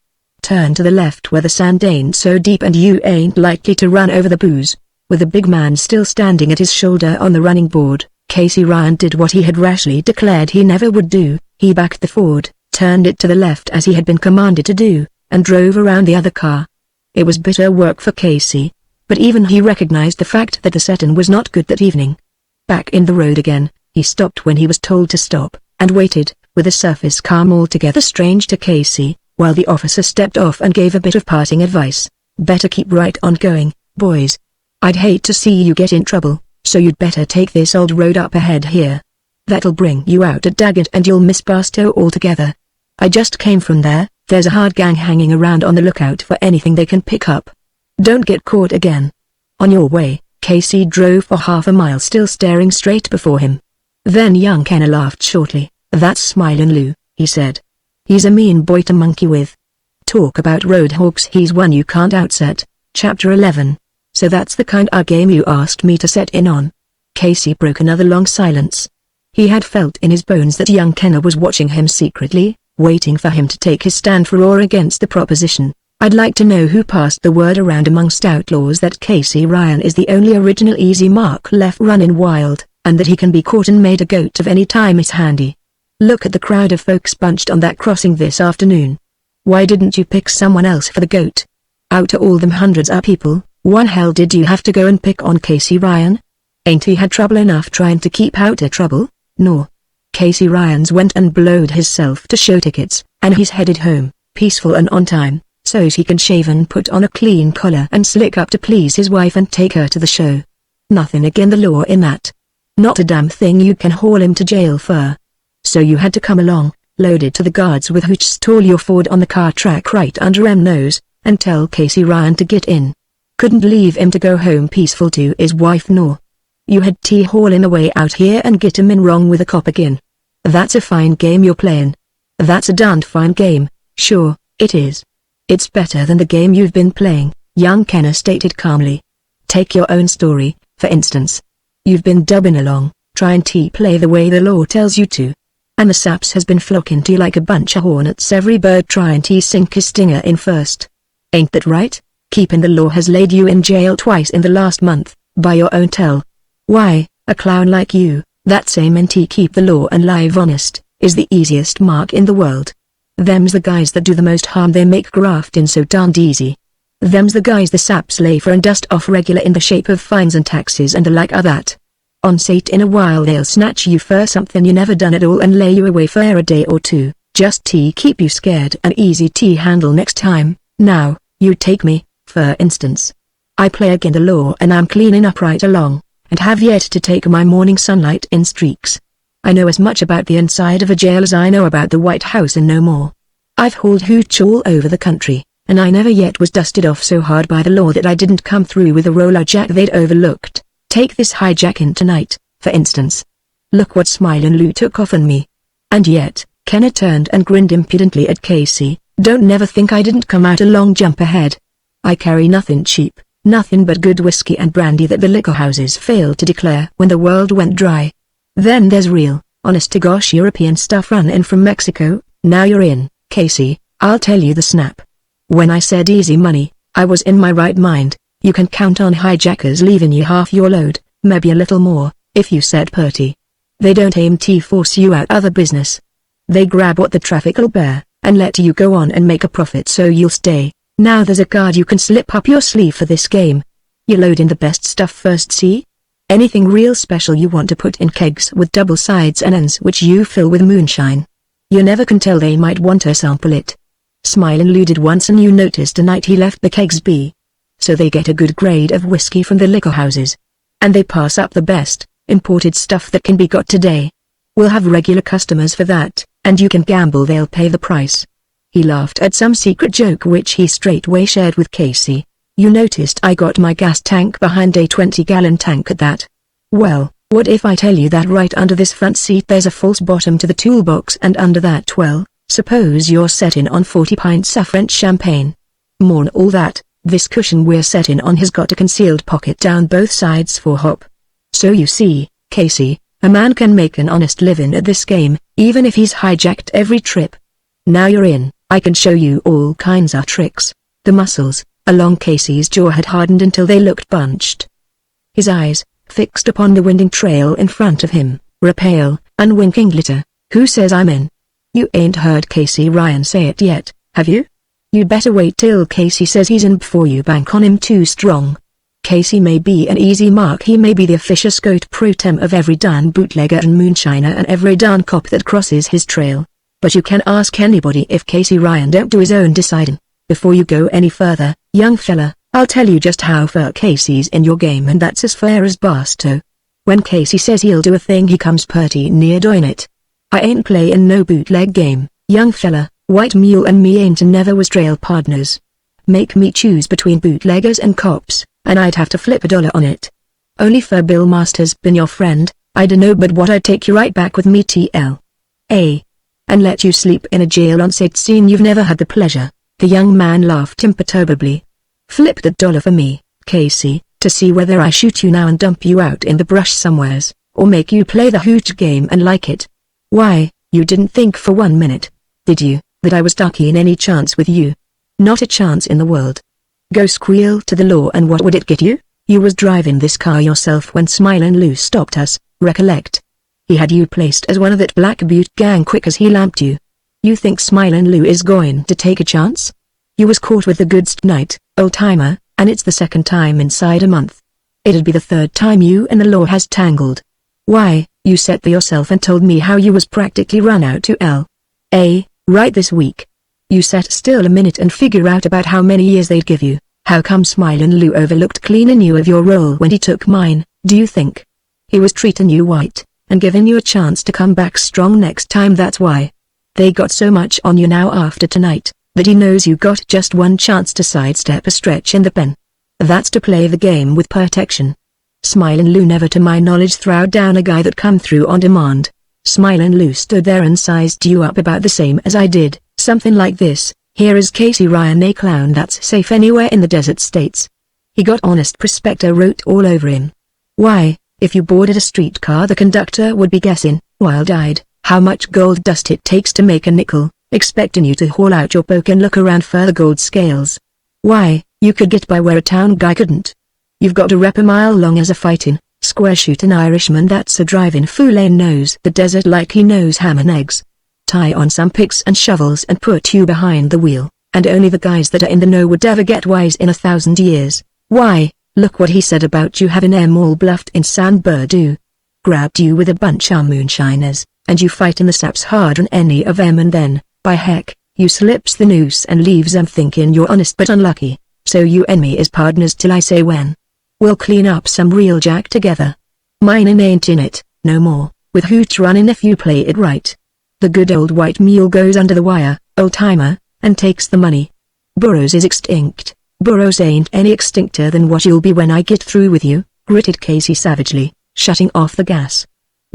Turn to the left where the sand ain't so deep and you ain't likely to run over the booze. With the big man still standing at his shoulder on the running board, Casey Ryan did what he had rashly declared he never would do. He backed the Ford, turned it to the left as he had been commanded to do, and drove around the other car. It was bitter work for Casey, but even he recognized the fact that the setting was not good that evening. Back in the road again, he stopped when he was told to stop, and waited, with a surface calm altogether strange to Casey, while the officer stepped off and gave a bit of parting advice. Better keep right on going, boys. I'd hate to see you get in trouble, so you'd better take this old road up ahead here. That'll bring you out at Daggett and you'll miss Barstow altogether. I just came from there. There's a hard gang hanging around on the lookout for anything they can pick up. Don't get caught again. On your way, Casey drove for half a mile still staring straight before him. Then young Kenner laughed shortly. That's Smilin' Lou, he said. He's a mean boy to monkey with. Talk about roadhogs, he's one you can't outset. Chapter 11. So that's the kind of game you asked me to set in on. Casey broke another long silence. He had felt in his bones that young Kenner was watching him secretly, waiting for him to take his stand for or against the proposition. I'd like to know who passed the word around amongst outlaws that Casey Ryan is the only original easy mark left running wild, and that he can be caught and made a goat of any time it's handy. Look at the crowd of folks bunched on that crossing this afternoon. Why didn't you pick someone else for the goat? Out of all them hundreds of people, why hell did you have to go and pick on Casey Ryan? Ain't he had trouble enough trying to keep out of trouble? No. Casey Ryan's went and blowed hisself to show tickets, and he's headed home, peaceful and on time, so's he can shave and put on a clean collar and slick up to please his wife and take her to the show. Nothing again the law in that. Not a damn thing you can haul him to jail for. So you had to come along, loaded to the guards with hooch, stall your Ford on the car track right under em nose, and tell Casey Ryan to get in. Couldn't leave him to go home peaceful to his wife nor. You had to haul him away out here and get him in wrong with a cop again. That's a fine game you're playing. That's a darned fine game, sure, it is. It's better than the game you've been playing, young Kenner stated calmly. Take your own story, for instance. You've been dubbing along, trying to play the way the law tells you to. And the saps has been flocking to you like a bunch of hornets, every bird trying to sink his stinger in first. Ain't that right? Keeping the law has laid you in jail twice in the last month, by your own tell. Why, a clown like you, that's aimin' to keep the law and live honest, is the easiest mark in the world. Them's the guys that do the most harm, they make graftin' so darned easy. Them's the guys the saps lay for and dust off regular in the shape of fines and taxes and the like of that. On sate in a while they'll snatch you for something you never done at all and lay you away for a day or two, just to keep you scared and easy to handle next time. Now, you take me, for instance. I play again the law and I'm cleaning up right along, and have yet to take my morning sunlight in streaks. I know as much about the inside of a jail as I know about the White House and no more. I've hauled hooch all over the country, and I never yet was dusted off so hard by the law that I didn't come through with a roller jack they'd overlooked. Take this hijacking tonight, for instance. Look what Smilin' Lou took off on me. And yet, Kenner turned and grinned impudently at Casey. Don't never think I didn't come out a long jump ahead. I carry nothing cheap, nothing but good whiskey and brandy that the liquor houses failed to declare when the world went dry. Then there's real, honest-to-gosh European stuff run in from Mexico. Now you're in, Casey, I'll tell you the snap. When I said easy money, I was in my right mind. You can count on hijackers leaving you half your load, maybe a little more, if you said purty. They don't aim to force you out of the business. They grab what the traffic'll bear, and let you go on and make a profit so you'll stay. Now there's a card you can slip up your sleeve for this game. You load in the best stuff first, see? Anything real special you want to put in kegs with double sides and ends which you fill with moonshine. You never can tell, they might want to sample it. Smilin' Lou did once, and you noticed tonight he left the kegs be. So they get a good grade of whiskey from the liquor houses. And they pass up the best, imported stuff that can be got today. We'll have regular customers for that, and you can gamble they'll pay the price. He laughed at some secret joke which he straightway shared with Casey. You noticed I got my gas tank behind a 20-gallon tank at that. Well, what if I tell you that right under this front seat there's a false bottom to the toolbox, and under that, well, suppose you're setting on 40 pints of French champagne. More'n all that, this cushion we're setting on has got a concealed pocket down both sides for hop. So you see, Casey, a man can make an honest living at this game, even if he's hijacked every trip. Now you're in, I can show you all kinds of tricks. The muscles along Casey's jaw had hardened until they looked bunched. His eyes, fixed upon the winding trail in front of him, were a pale, unwinking glitter. Who says I'm in? You ain't heard Casey Ryan say it yet, have you? You'd better wait till Casey says he's in before you bank on him too strong. Casey may be an easy mark, he may be the officious goat pro tem of every darn bootlegger and moonshiner and every darn cop that crosses his trail. But you can ask anybody if Casey Ryan don't do his own deciding. Before you go any further, young fella, I'll tell you just how far Casey's in your game, and that's as fair as Barstow. When Casey says he'll do a thing, he comes pretty near doing it. I ain't playin' no bootleg game, young fella. White Mule and me ain't and never was trail partners. Make me choose between bootleggers and cops, and I'd have to flip $1 on it. Only for Bill Masters been your friend, I dunno but what I'd take you right back with me TL.A. And let you sleep in a jail on said scene you've never had the pleasure. The young man laughed imperturbably. Flip $1 for me, Casey, to see whether I shoot you now and dump you out in the brush somewheres, or make you play the hooch game and like it. Why, you didn't think for 1 minute, did you, that I was ducky in any chance with you? Not a chance in the world. Go squeal to the law and what would it get you? You was driving this car yourself when Smilin' Lou stopped us, recollect? He had you placed as one of that Black Butte gang quick as he lamped you. You think Smilin' Lou is going to take a chance? You was caught with the goods tonight, old-timer, and it's the second time inside a month. It'd be the third time you and the law has tangled. Why, you set there yourself and told me how you was practically run out to L.A. right this week. You sat still a minute and figure out about how many years they'd give you. How come Smilin' Lou overlooked clean and knew of your role when he took mine, do you think? He was treating you white, and giving you a chance to come back strong next time, that's why. They got so much on you now after tonight, that he knows you got just one chance to sidestep a stretch in the pen. That's to play the game with protection. Smilin' Lou never to my knowledge throwed down a guy that come through on demand. Smilin' Lou stood there and sized you up about the same as I did, something like this: here is Casey Ryan, a clown that's safe anywhere in the desert states. He got honest prospector wrote all over him. Why, if you boarded a streetcar the conductor would be guessing, wild-eyed, how much gold dust it takes to make a nickel, expecting you to haul out your poke and look around for the gold scales. Why, you could get by where a town guy couldn't. You've got a rep a mile long as a fighting, square-shooting Irishman that's a driving fool and knows the desert like he knows ham and eggs. Tie on some picks and shovels and put you behind the wheel, and only the guys that are in the know would ever get wise in 1,000 years. Why, look what he said about you having them all bluffed in San Bernardino. Grabbed you with a bunch of moonshiners, and you fighting the saps hard on any of them, and then, by heck, you slips the noose and leaves them thinking you're honest but unlucky. So you and me is partners till I say when. We'll clean up some real jack together. Mine ain't in it, no more, with hooch running if you play it right. The good old White Mule goes under the wire, old-timer, and takes the money. Burroughs is extinct. Burroughs ain't any extincter than what you'll be when I get through with you, gritted Casey savagely, shutting off the gas.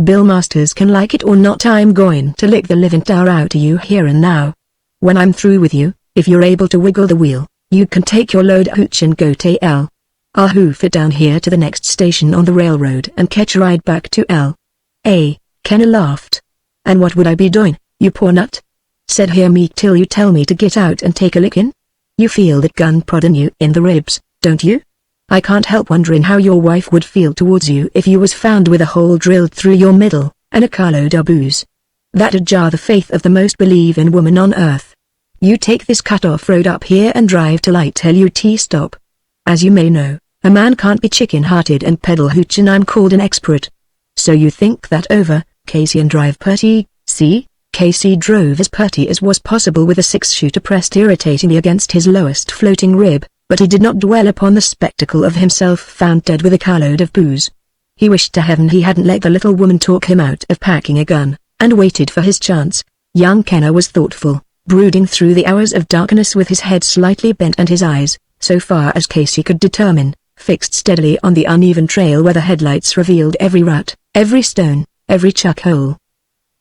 Bill Masters can like it or not, I'm going to lick the living tar out of you here and now. When I'm through with you, if you're able to wiggle the wheel, you can take your load hooch and go to L. I'll hoof it down here to the next station on the railroad and catch a ride back to L.A. Kenna laughed. And what would I be doing, you poor nut? Said hear me till you tell me to get out and take a lickin'? You feel that gun prodding you in the ribs, don't you? I can't help wondering how your wife would feel towards you if you was found with a hole drilled through your middle, and a carload of booze. That'd jar the faith of the most believin' woman on earth. You take this cut-off road up here and drive till I tell you to stop. As you may know, a man can't be chicken-hearted and peddle hooch, and I'm called an expert. So you think that over, Casey, and drive purty? See, Casey drove as purty as was possible with a 6-shooter pressed irritatingly against his lowest floating rib, but he did not dwell upon the spectacle of himself found dead with a carload of booze. He wished to heaven he hadn't let the little woman talk him out of packing a gun, and waited for his chance. Young Kenner was thoughtful, brooding through the hours of darkness with his head slightly bent and his eyes, so far as Casey could determine, fixed steadily on the uneven trail where the headlights revealed every rut, every stone, every chuck hole.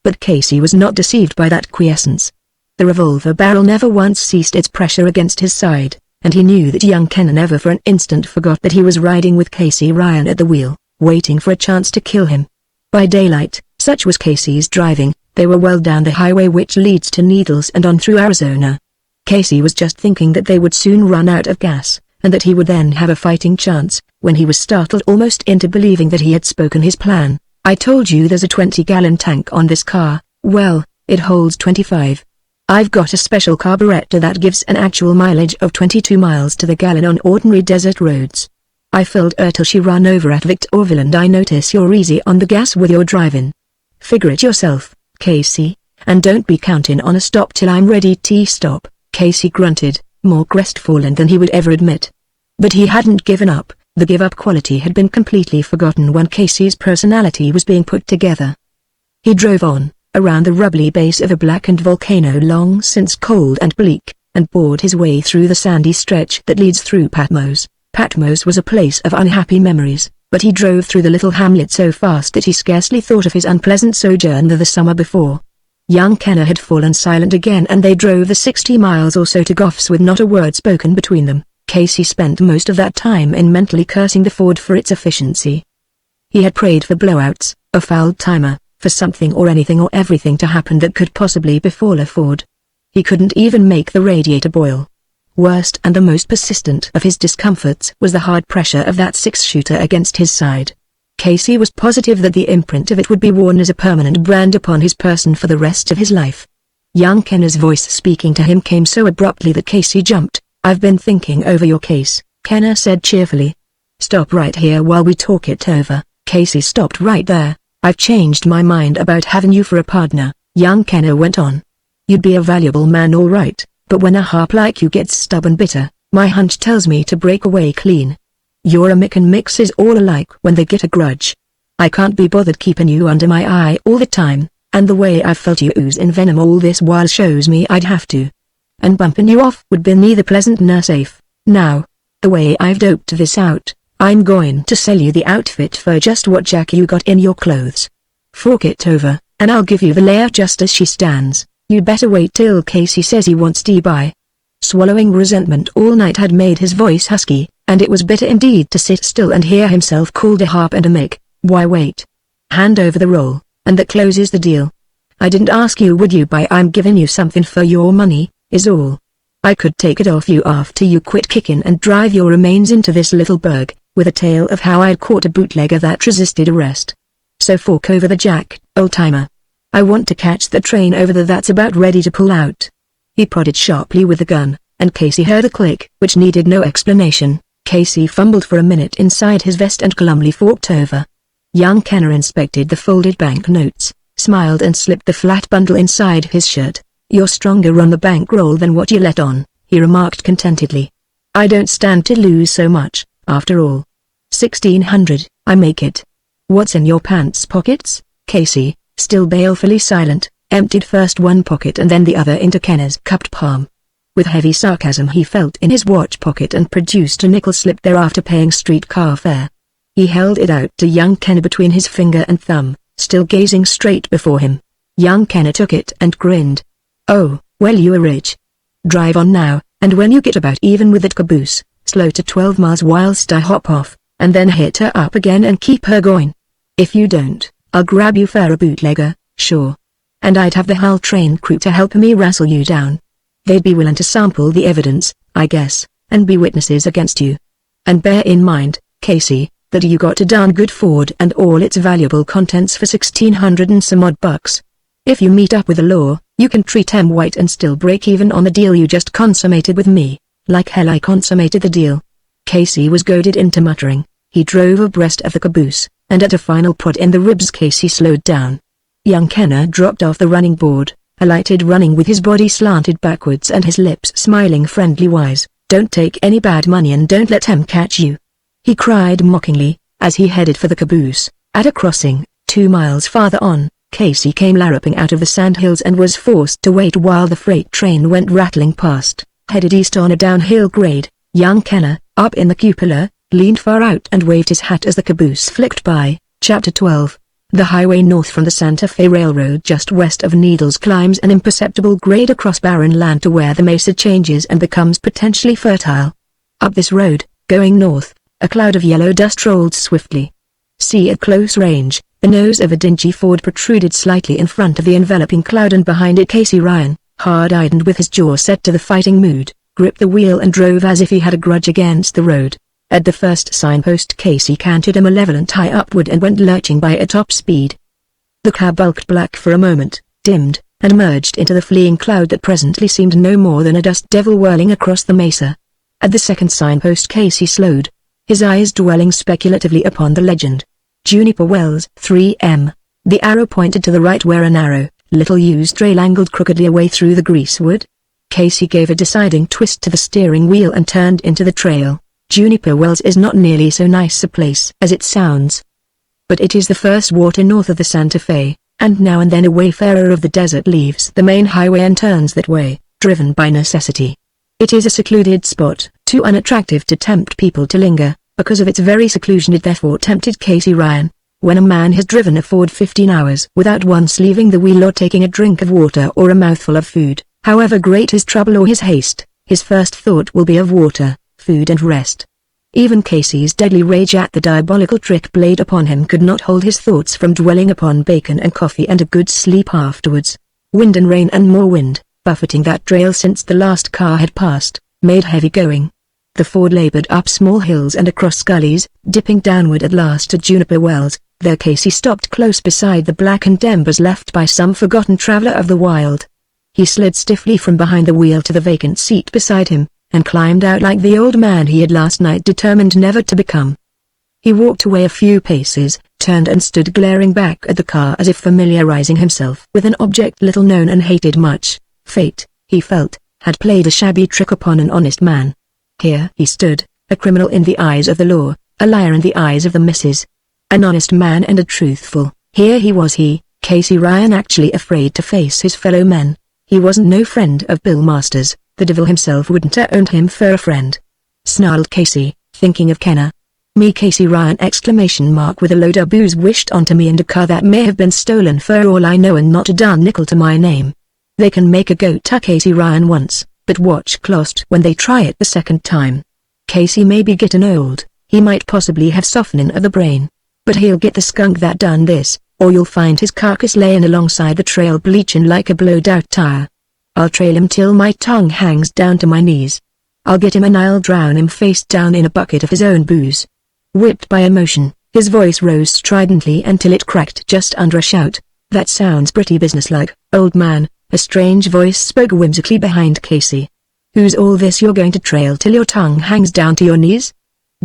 But Casey was not deceived by that quiescence. The revolver barrel never once ceased its pressure against his side, and he knew that young Kenner never for an instant forgot that he was riding with Casey Ryan at the wheel, waiting for a chance to kill him. By daylight, such was Casey's driving, they were well down the highway which leads to Needles and on through Arizona. Casey was just thinking that they would soon run out of gas, and that he would then have a fighting chance, when he was startled almost into believing that he had spoken his plan. I told you there's a 20-gallon tank on this car. Well, it holds 25. I've got a special carburetor that gives an actual mileage of 22 miles to the gallon on ordinary desert roads. I filled her till she run over at Victorville, and I notice you're easy on the gas with your driving. Figure it yourself, Casey, and don't be counting on a stop till I'm ready to stop. Casey grunted, more crestfallen than he would ever admit. But he hadn't given up. The give-up quality had been completely forgotten when Casey's personality was being put together. He drove on, around the rubbly base of a blackened volcano long since cold and bleak, and bored his way through the sandy stretch that leads through Patmos. Patmos was a place of unhappy memories, but he drove through the little hamlet so fast that he scarcely thought of his unpleasant sojourn there the summer before. Young Kenner had fallen silent again, and they drove the 60 miles or so to Goffs with not a word spoken between them. Casey spent most of that time in mentally cursing the Ford for its efficiency. He had prayed for blowouts, a fouled timer, for something or anything or everything to happen that could possibly befall a Ford. He couldn't even make the radiator boil. Worst and the most persistent of his discomforts was the hard pressure of that six-shooter against his side. Casey was positive that the imprint of it would be worn as a permanent brand upon his person for the rest of his life. Young Kenner's voice speaking to him came so abruptly that Casey jumped. "I've been thinking over your case," Kenner said cheerfully. "Stop right here while we talk it over." Casey stopped right there. "I've changed my mind about having you for a partner," young Kenner went on. "You'd be a valuable man all right, but when a harp like you gets stubborn bitter, my hunch tells me to break away clean. You're a Mick and Mix is all alike when they get a grudge. I can't be bothered keeping you under my eye all the time, and the way I've felt you ooze in venom all this while shows me I'd have to. And bumping you off would be neither pleasant nor safe. Now, the way I've doped this out, I'm going to sell you the outfit for just what jack you got in your clothes. Fork it over, and I'll give you the layer just as she stands. You'd better wait till Casey says he wants to buy." Swallowing resentment all night had made his voice husky, and it was bitter indeed to sit still and hear himself called a harp and a Mick. "Why wait? Hand over the roll, and that closes the deal. I didn't ask you would you buy, I'm giving you something for your money, is all. I could take it off you after you quit kicking and drive your remains into this little burg, with a tale of how I'd caught a bootlegger that resisted arrest. So fork over the jack, old-timer. I want to catch the train over there that's about ready to pull out." He prodded sharply with the gun, and Casey heard a click which needed no explanation. Casey fumbled for a minute inside his vest and glumly forked over. Young Kenner inspected the folded bank notes, smiled and slipped the flat bundle inside his shirt. "You're stronger on the bankroll than what you let on," he remarked contentedly. "I don't stand to lose so much, after all. 1,600, I make it. What's in your pants pockets?" Casey, still balefully silent, emptied first one pocket and then the other into Kenner's cupped palm. With heavy sarcasm he felt in his watch pocket and produced a nickel slip thereafter paying streetcar fare. He held it out to young Kenner between his finger and thumb, still gazing straight before him. Young Kenner took it and grinned. "Oh, well you are rich. Drive on now, and when you get about even with that caboose, slow to 12 miles whilst I hop off, and then hit her up again and keep her going. If you don't, I'll grab you for a bootlegger, sure. And I'd have the Hull train crew to help me wrestle you down. They'd be willing to sample the evidence, I guess, and be witnesses against you. And bear in mind, Casey, that you got a darn good Ford and all its valuable contents for 1,600 and some odd bucks. If you meet up with the law, you can treat 'em white and still break even on the deal you just consummated with me, like hell I consummated the deal." Casey was goaded into muttering. He drove abreast of the caboose, and at a final prod in the ribs Casey slowed down. Young Kenner dropped off the running board, alighted running with his body slanted backwards and his lips smiling friendly wise. "Don't take any bad money and don't let 'em catch you," he cried mockingly, as he headed for the caboose. At a crossing, 2 miles farther on, Casey came larruping out of the sandhills and was forced to wait while the freight train went rattling past, headed east on a downhill grade. Young Kenner, up in the cupola, leaned far out and waved his hat as the caboose flicked by. Chapter 12. The highway north from the Santa Fe Railroad just west of Needles climbs an imperceptible grade across barren land to where the mesa changes and becomes potentially fertile. Up this road, going north, a cloud of yellow dust rolled swiftly. See at close range, the nose of a dingy Ford protruded slightly in front of the enveloping cloud, and behind it Casey Ryan, hard-eyed and with his jaw set to the fighting mood, gripped the wheel and drove as if he had a grudge against the road. At the first signpost Casey canted a malevolent eye upward and went lurching by at top speed. The cab bulked black for a moment, dimmed, and merged into the fleeing cloud that presently seemed no more than a dust devil whirling across the mesa. At the second signpost Casey slowed, his eyes dwelling speculatively upon the legend. Juniper Wells, 3M. The arrow pointed to the right where a narrow, little-used trail angled crookedly away through the greasewood. Casey gave a deciding twist to the steering wheel and turned into the trail. Juniper Wells is not nearly so nice a place as it sounds. But it is the first water north of the Santa Fe, and now and then a wayfarer of the desert leaves the main highway and turns that way, driven by necessity. It is a secluded spot, too unattractive to tempt people to linger. Because of its very seclusion it therefore tempted Casey Ryan. When a man has driven a Ford 15 hours without once leaving the wheel or taking a drink of water or a mouthful of food, however great his trouble or his haste, his first thought will be of water, food and rest. Even Casey's deadly rage at the diabolical trick played upon him could not hold his thoughts from dwelling upon bacon and coffee and a good sleep afterwards. Wind and rain and more wind, buffeting that trail since the last car had passed, made heavy going. The Ford labored up small hills and across gullies, dipping downward at last to Juniper Wells. There Casey stopped close beside the blackened embers left by some forgotten traveler of the wild. He slid stiffly from behind the wheel to the vacant seat beside him, and climbed out like the old man he had last night determined never to become. He walked away a few paces, turned and stood glaring back at the car as if familiarizing himself with an object little known and hated much. Fate, he felt, had played a shabby trick upon an honest man. Here he stood, a criminal in the eyes of the law, a liar in the eyes of the missus. An honest man and a truthful. Here was he, Casey Ryan, actually afraid to face his fellow men. He wasn't no friend of Bill Masters, the devil himself wouldn't have owned him for a friend. Snarled Casey, thinking of Kenner. Me Casey Ryan ! With a load of booze wished onto me and a car that may have been stolen for all I know and not a darn nickel to my name. They can make a goat to Casey Ryan once, but watch clost when they try it the second time. Casey may be getting old, he might possibly have softening of the brain. But he'll get the skunk that done this, or you'll find his carcass laying alongside the trail bleaching like a blowed-out tire. I'll trail him till my tongue hangs down to my knees. I'll get him and I'll drown him face down in a bucket of his own booze. Whipped by emotion, his voice rose stridently until it cracked just under a shout. That sounds pretty businesslike, old man. A strange voice spoke whimsically behind Casey. Who's all this you're going to trail till your tongue hangs down to your knees?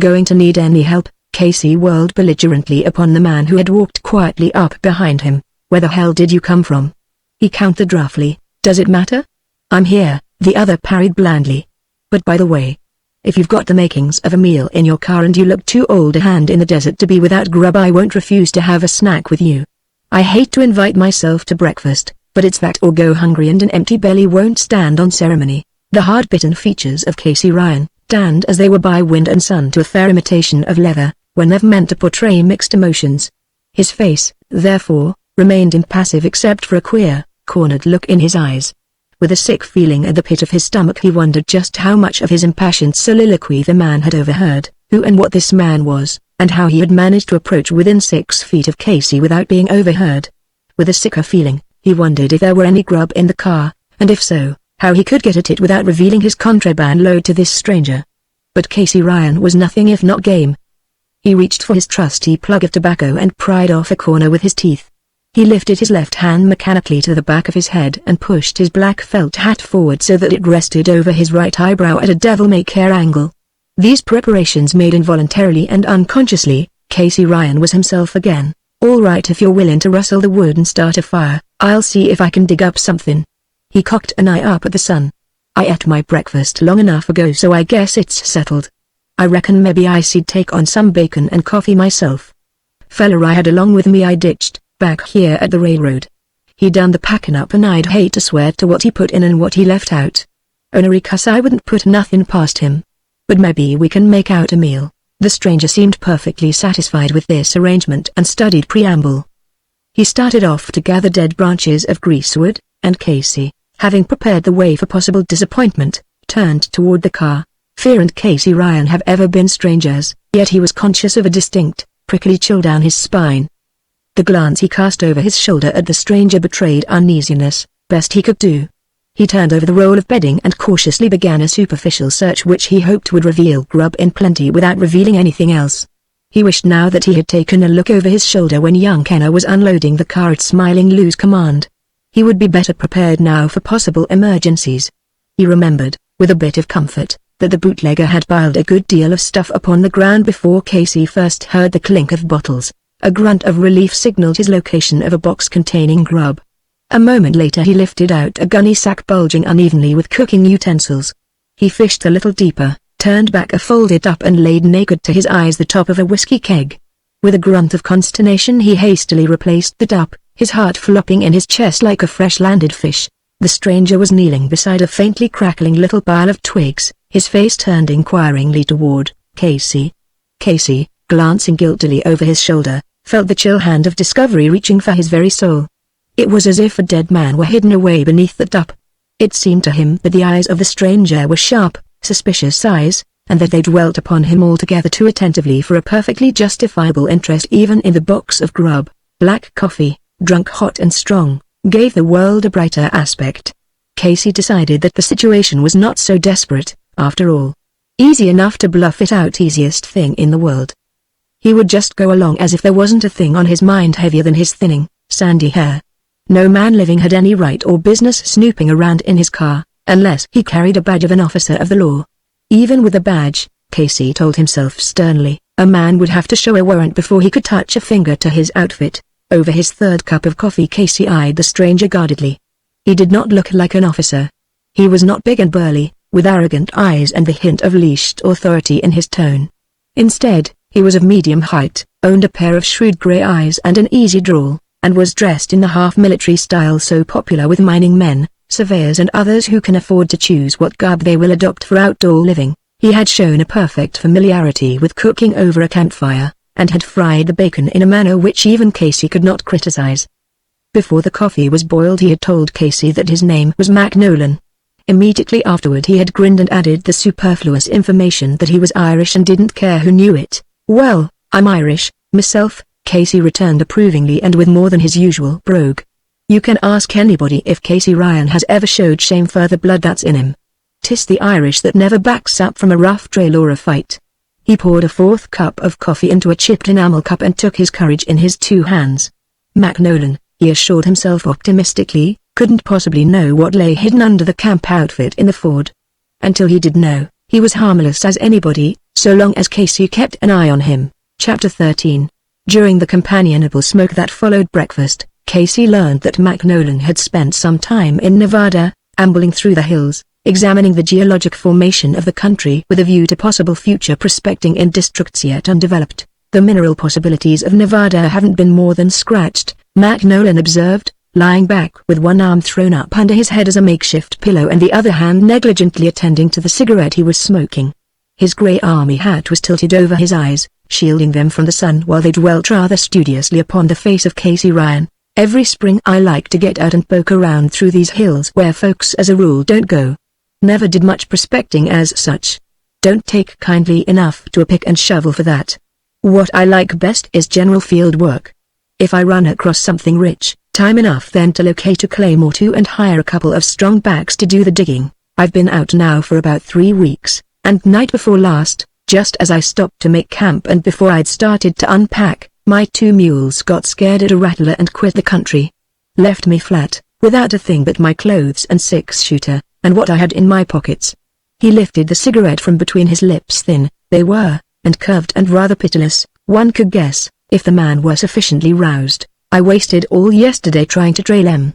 Going to need any help? Casey whirled belligerently upon the man who had walked quietly up behind him. Where the hell did you come from? He countered roughly. Does it matter? I'm here, the other parried blandly. But by the way, if you've got the makings of a meal in your car and you look too old a hand in the desert to be without grub, I won't refuse to have a snack with you. I hate to invite myself to breakfast, but it's that or go hungry, and an empty belly won't stand on ceremony. The hard-bitten features of Casey Ryan, tanned as they were by wind and sun to a fair imitation of leather, were never meant to portray mixed emotions. His face, therefore, remained impassive except for a queer, cornered look in his eyes. With a sick feeling at the pit of his stomach he wondered just how much of his impassioned soliloquy the man had overheard, who and what this man was, and how he had managed to approach within 6 feet of Casey without being overheard. With a sicker feeling, he wondered if there were any grub in the car, and if so, how he could get at it without revealing his contraband load to this stranger. But Casey Ryan was nothing if not game. He reached for his trusty plug of tobacco and pried off a corner with his teeth. He lifted his left hand mechanically to the back of his head and pushed his black felt hat forward so that it rested over his right eyebrow at a devil-may-care angle. These preparations made involuntarily and unconsciously, Casey Ryan was himself again. All right, if you're willing to rustle the wood and start a fire, I'll see if I can dig up something. He cocked an eye up at the sun. I ate my breakfast long enough ago, so I guess it's settled. I reckon maybe I'd take on some bacon and coffee myself. Feller I had along with me I ditched, back here at the railroad. He done the packing up and I'd hate to swear to what he put in and what he left out. Onery cuss, I wouldn't put nothing past him. But maybe we can make out a meal. The stranger seemed perfectly satisfied with this arrangement and studied preamble. He started off to gather dead branches of greasewood, and Casey, having prepared the way for possible disappointment, turned toward the car. Fear and Casey Ryan have ever been strangers, yet he was conscious of a distinct, prickly chill down his spine. The glance he cast over his shoulder at the stranger betrayed uneasiness. Best he could do. He turned over the roll of bedding and cautiously began a superficial search which he hoped would reveal grub in plenty without revealing anything else. He wished now that he had taken a look over his shoulder when young Kenner was unloading the car at Smiling Lou's command. He would be better prepared now for possible emergencies. He remembered, with a bit of comfort, that the bootlegger had piled a good deal of stuff upon the ground before Casey first heard the clink of bottles. A grunt of relief signaled his location of a box containing grub. A moment later he lifted out a gunny sack bulging unevenly with cooking utensils. He fished a little deeper, turned back a folded up and laid naked to his eyes the top of a whiskey keg. With a grunt of consternation he hastily replaced the top, his heart flopping in his chest like a fresh-landed fish. The stranger was kneeling beside a faintly crackling little pile of twigs, his face turned inquiringly toward Casey. Casey, glancing guiltily over his shoulder, felt the chill hand of discovery reaching for his very soul. It was as if a dead man were hidden away beneath the top. It seemed to him that the eyes of the stranger were sharp, suspicious eyes, and that they dwelt upon him altogether too attentively for a perfectly justifiable interest. Even in the box of grub, black coffee, drunk hot and strong, gave the world a brighter aspect. Casey decided that the situation was not so desperate, after all. Easy enough to bluff it out, easiest thing in the world. He would just go along as if there wasn't a thing on his mind heavier than his thinning, sandy hair. No man living had any right or business snooping around in his car, unless he carried a badge of an officer of the law. Even with a badge, Casey told himself sternly, a man would have to show a warrant before he could touch a finger to his outfit. Over his third cup of coffee Casey eyed the stranger guardedly. He did not look like an officer. He was not big and burly, with arrogant eyes and the hint of leashed authority in his tone. Instead, he was of medium height, owned a pair of shrewd grey eyes and an easy drawl, and was dressed in the half-military style so popular with mining men, surveyors and others who can afford to choose what garb they will adopt for outdoor living. He had shown a perfect familiarity with cooking over a campfire, and had fried the bacon in a manner which even Casey could not criticize. Before the coffee was boiled he had told Casey that his name was Magneon. Immediately afterward he had grinned and added the superfluous information that he was Irish and didn't care who knew it. "Well, I'm Irish, myself," Casey returned approvingly and with more than his usual brogue. You can ask anybody if Casey Ryan has ever showed shame for the blood that's in him. 'Tis the Irish that never backs up from a rough trail or a fight. He poured a fourth cup of coffee into a chipped enamel cup and took his courage in his two hands. Magneon, he assured himself optimistically, couldn't possibly know what lay hidden under the camp outfit in the Ford. Until he did know, he was harmless as anybody, so long as Casey kept an eye on him. Chapter 13. During the companionable smoke that followed breakfast, Casey learned that Magneon had spent some time in Nevada, ambling through the hills, examining the geologic formation of the country with a view to possible future prospecting in districts yet undeveloped. The mineral possibilities of Nevada haven't been more than scratched, Magneon observed, lying back with one arm thrown up under his head as a makeshift pillow and the other hand negligently attending to the cigarette he was smoking. His grey army hat was tilted over his eyes, shielding them from the sun while they dwelt rather studiously upon the face of Casey Ryan. "Every spring I like to get out and poke around through these hills where folks as a rule don't go. Never did much prospecting as such. Don't take kindly enough to a pick and shovel for that. What I like best is general field work. If I run across something rich, time enough then to locate a claim or two and hire a couple of strong backs to do the digging. I've been out now for about 3 weeks, and night before last, just as I stopped to make camp and before I'd started to unpack, my 2 mules got scared at a rattler and quit the country. Left me flat, without a thing but my clothes and 6-shooter, and what I had in my pockets." He lifted the cigarette from between his lips. Thin, they were, and curved and rather pitiless, one could guess, if the man were sufficiently roused. "I wasted all yesterday trying to trail 'em.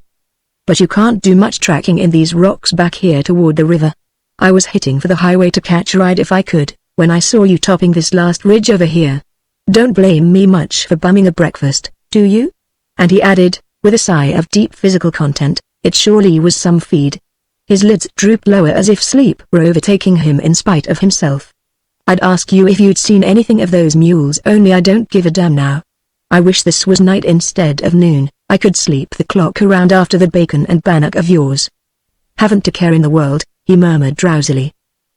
But you can't do much tracking in these rocks back here toward the river. I was hitting for the highway to catch a ride if I could, when I saw you topping this last ridge over here. Don't blame me much for bumming a breakfast, do you?" And he added, with a sigh of deep physical content, "It surely was some feed." His lids drooped lower as if sleep were overtaking him in spite of himself. "I'd ask you if you'd seen anything of those mules, only I don't give a damn now. I wish this was night instead of noon. I could sleep the clock around after the bacon and bannock of yours." "Haven't a care in the world," he murmured drowsily.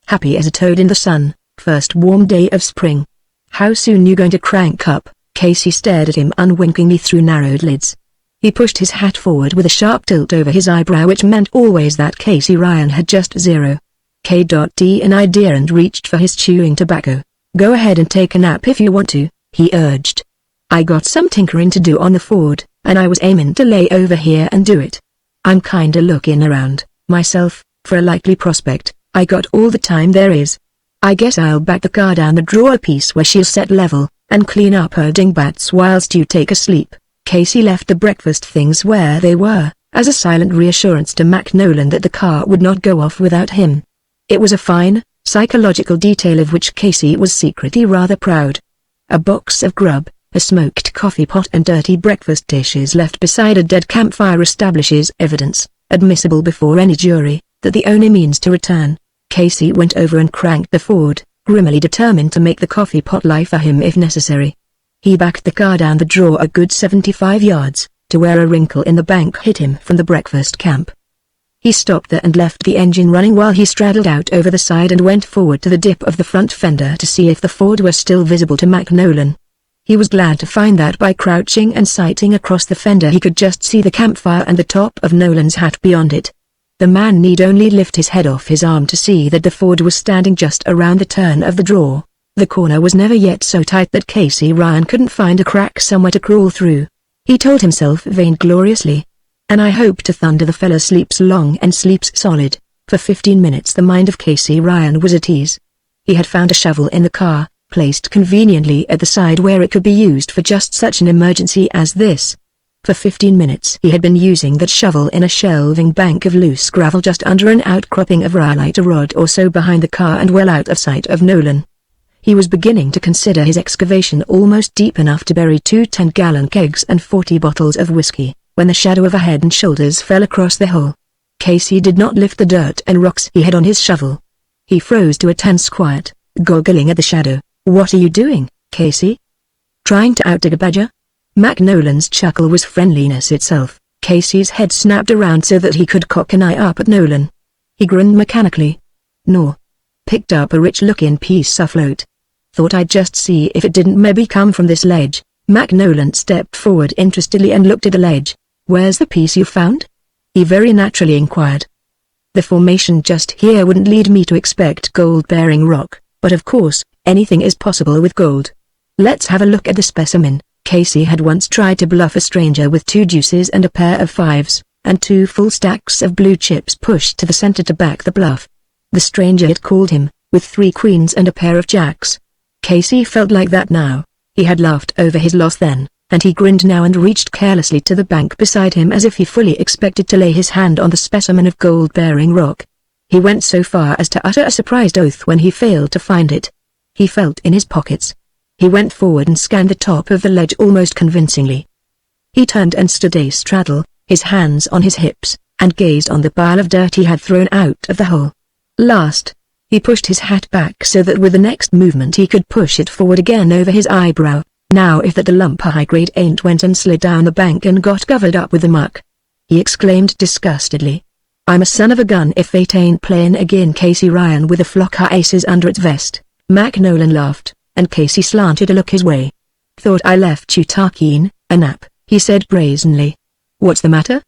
Happy as a toad in the sun, first warm day of spring. "How soon you going to crank up?" Casey stared at him unwinkingly through narrowed lids. He pushed his hat forward with a sharp tilt over his eyebrow which meant always that Casey Ryan had just 0. K.D. an idea and reached for his chewing tobacco. "Go ahead and take a nap if you want to," he urged. "I got some tinkering to do on the Ford, and I was aiming to lay over here and do it. I'm kinda looking around, myself, for a likely prospect. I got all the time there is. I guess I'll back the car down the drawer piece where she'll set level, and clean up her dingbats whilst you take a sleep." Casey left the breakfast things where they were, as a silent reassurance to Magneon that the car would not go off without him. It was a fine, psychological detail of which Casey was secretly rather proud. A box of grub, a smoked coffee pot and dirty breakfast dishes left beside a dead campfire establishes evidence, admissible before any jury, that the only means to return. Casey went over and cranked the Ford, grimly determined to make the coffee pot lie for him if necessary. He backed the car down the draw a good 75 yards, to where a wrinkle in the bank hid him from the breakfast camp. He stopped there and left the engine running while he straddled out over the side and went forward to the dip of the front fender to see if the Ford were still visible to Magneon. He was glad to find that by crouching and sighting across the fender he could just see the campfire and the top of Nolan's hat beyond it. The man need only lift his head off his arm to see that the Ford was standing just around the turn of the draw. The corner was never yet so tight that Casey Ryan couldn't find a crack somewhere to crawl through. He told himself vaingloriously. And I hope to thunder the fella sleeps long and sleeps solid. For 15 minutes the mind of Casey Ryan was at ease. He had found a shovel in the car, placed conveniently at the side where it could be used for just such an emergency as this. For 15 minutes he had been using that shovel in a shelving bank of loose gravel just under an outcropping of rhyolite a rod or so behind the car and well out of sight of Nolan. He was beginning to consider his excavation almost deep enough to bury 2 10-gallon kegs and 40 bottles of whiskey, when the shadow of a head and shoulders fell across the hole. Casey did not lift the dirt and rocks he had on his shovel. He froze to a tense quiet, goggling at the shadow. "What are you doing, Casey? Trying to outdig a badger?" Magneon's chuckle was friendliness itself. Casey's head snapped around so that he could cock an eye up at Nolan. He grinned mechanically. "No. Picked up a rich-looking piece afloat. Thought I'd just see if it didn't maybe come from this ledge." Magneon stepped forward interestedly and looked at the ledge. "Where's the piece you found?" he very naturally inquired. "The formation just here wouldn't lead me to expect gold-bearing rock, but of course, anything is possible with gold. Let's have a look at the specimen." Casey had once tried to bluff a stranger with 2 deuces and a pair of 5s, and 2 full stacks of blue chips pushed to the center to back the bluff. The stranger had called him, with 3 queens and a pair of jacks. Casey felt like that now. He had laughed over his loss then, and he grinned now and reached carelessly to the bank beside him as if he fully expected to lay his hand on the specimen of gold-bearing rock. He went so far as to utter a surprised oath when he failed to find it. He felt in his pockets. He went forward and scanned the top of the ledge almost convincingly. He turned and stood a-straddle, his hands on his hips, and gazed on the pile of dirt he had thrown out of the hole. Last, he pushed his hat back so that with the next movement he could push it forward again over his eyebrow. "Now if that lump of high-grade ain't went and slid down the bank and got covered up with the muck," he exclaimed disgustedly. "I'm a son of a gun if fate ain't playin' again." Casey Ryan with a flock of aces under its vest. Magneon laughed, and Casey slanted a look his way. "Thought I left you talking a nap," he said brazenly. "What's the matter?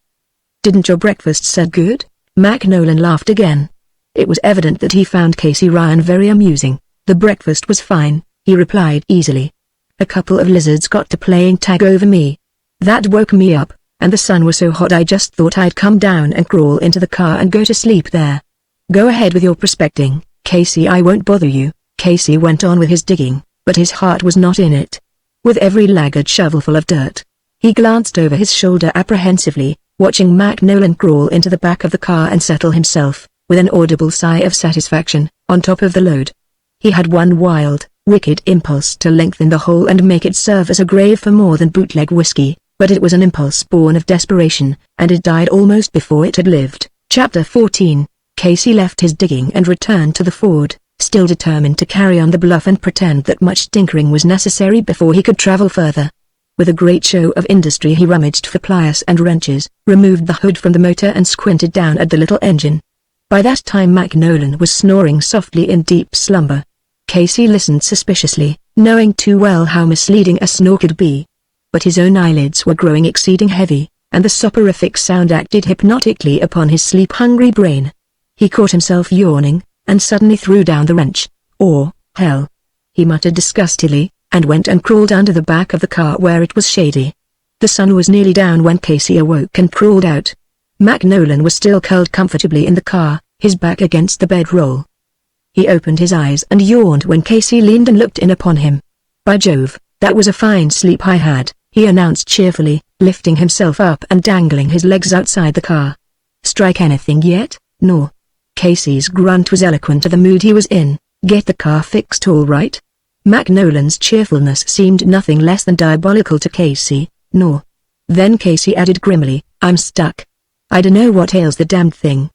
Didn't your breakfast set good?" Magneon laughed again. It was evident that he found Casey Ryan very amusing. "The breakfast was fine," he replied easily. "A couple of lizards got to playing tag over me. That woke me up, and the sun was so hot I just thought I'd come down and crawl into the car and go to sleep there." "Go ahead with your prospecting, Casey, I won't bother you." Casey went on with his digging, but his heart was not in it. With every laggard shovelful of dirt, he glanced over his shoulder apprehensively, watching Magneon crawl into the back of the car and settle himself, with an audible sigh of satisfaction, on top of the load. He had one wild, wicked impulse to lengthen the hole and make it serve as a grave for more than bootleg whiskey, but it was an impulse born of desperation, and it died almost before it had lived. Chapter 14. Casey left his digging and returned to the Ford, still determined to carry on the bluff and pretend that much tinkering was necessary before he could travel further. With a great show of industry he rummaged for pliers and wrenches, removed the hood from the motor and squinted down at the little engine. By that time Magneon was snoring softly in deep slumber. Casey listened suspiciously, knowing too well how misleading a snore could be. But his own eyelids were growing exceeding heavy, and the soporific sound acted hypnotically upon his sleep-hungry brain. He caught himself yawning, and suddenly threw down the wrench. "Oh, hell," he muttered disgustedly, and went and crawled under the back of the car where it was shady. The sun was nearly down when Casey awoke and crawled out. Magneon was still curled comfortably in the car, his back against the bedroll. He opened his eyes and yawned when Casey leaned and looked in upon him. "By Jove, that was a fine sleep I had," he announced cheerfully, lifting himself up and dangling his legs outside the car. "Strike anything yet?" "No." Casey's grunt was eloquent of the mood he was in. "Get the car fixed all right?" Nolan's cheerfulness seemed nothing less than diabolical to Casey, nor. Then Casey added grimly, "I'm stuck. I dunno what ails the damned thing.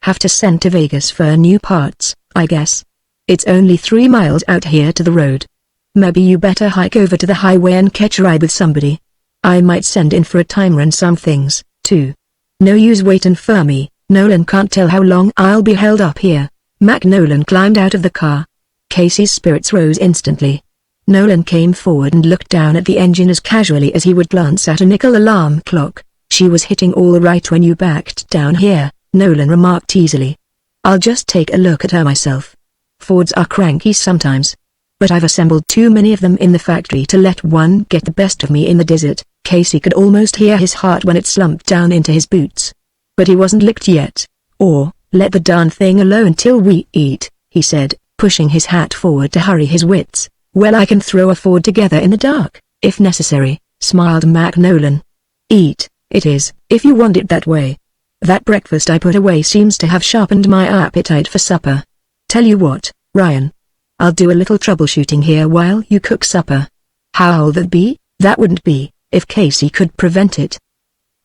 Have to send to Vegas for new parts, I guess. It's only 3 miles out here to the road. Maybe you better hike over to the highway and catch a ride with somebody. I might send in for a timer and some things, too. No use waiting for me. Nolan can't tell how long I'll be held up here." Nolan climbed out of the car. Casey's spirits rose instantly. Nolan came forward and looked down at the engine as casually as he would glance at a nickel alarm clock. "She was hitting all right when you backed down here," Nolan remarked easily. "I'll just take a look at her myself. Fords are cranky sometimes. But I've assembled too many of them in the factory to let one get the best of me in the desert." Casey could almost hear his heart when it slumped down into his boots. "But he wasn't licked yet. Or, let the darn thing alone till we eat," he said, pushing his hat forward to hurry his wits. "Well, I can throw a Ford together in the dark, if necessary," smiled Nolan. "Eat, it is, if you want it that way. That breakfast I put away seems to have sharpened my appetite for supper. Tell you what, Ryan. I'll do a little troubleshooting here while you cook supper." "How'll that be?" "That wouldn't be, if Casey could prevent it."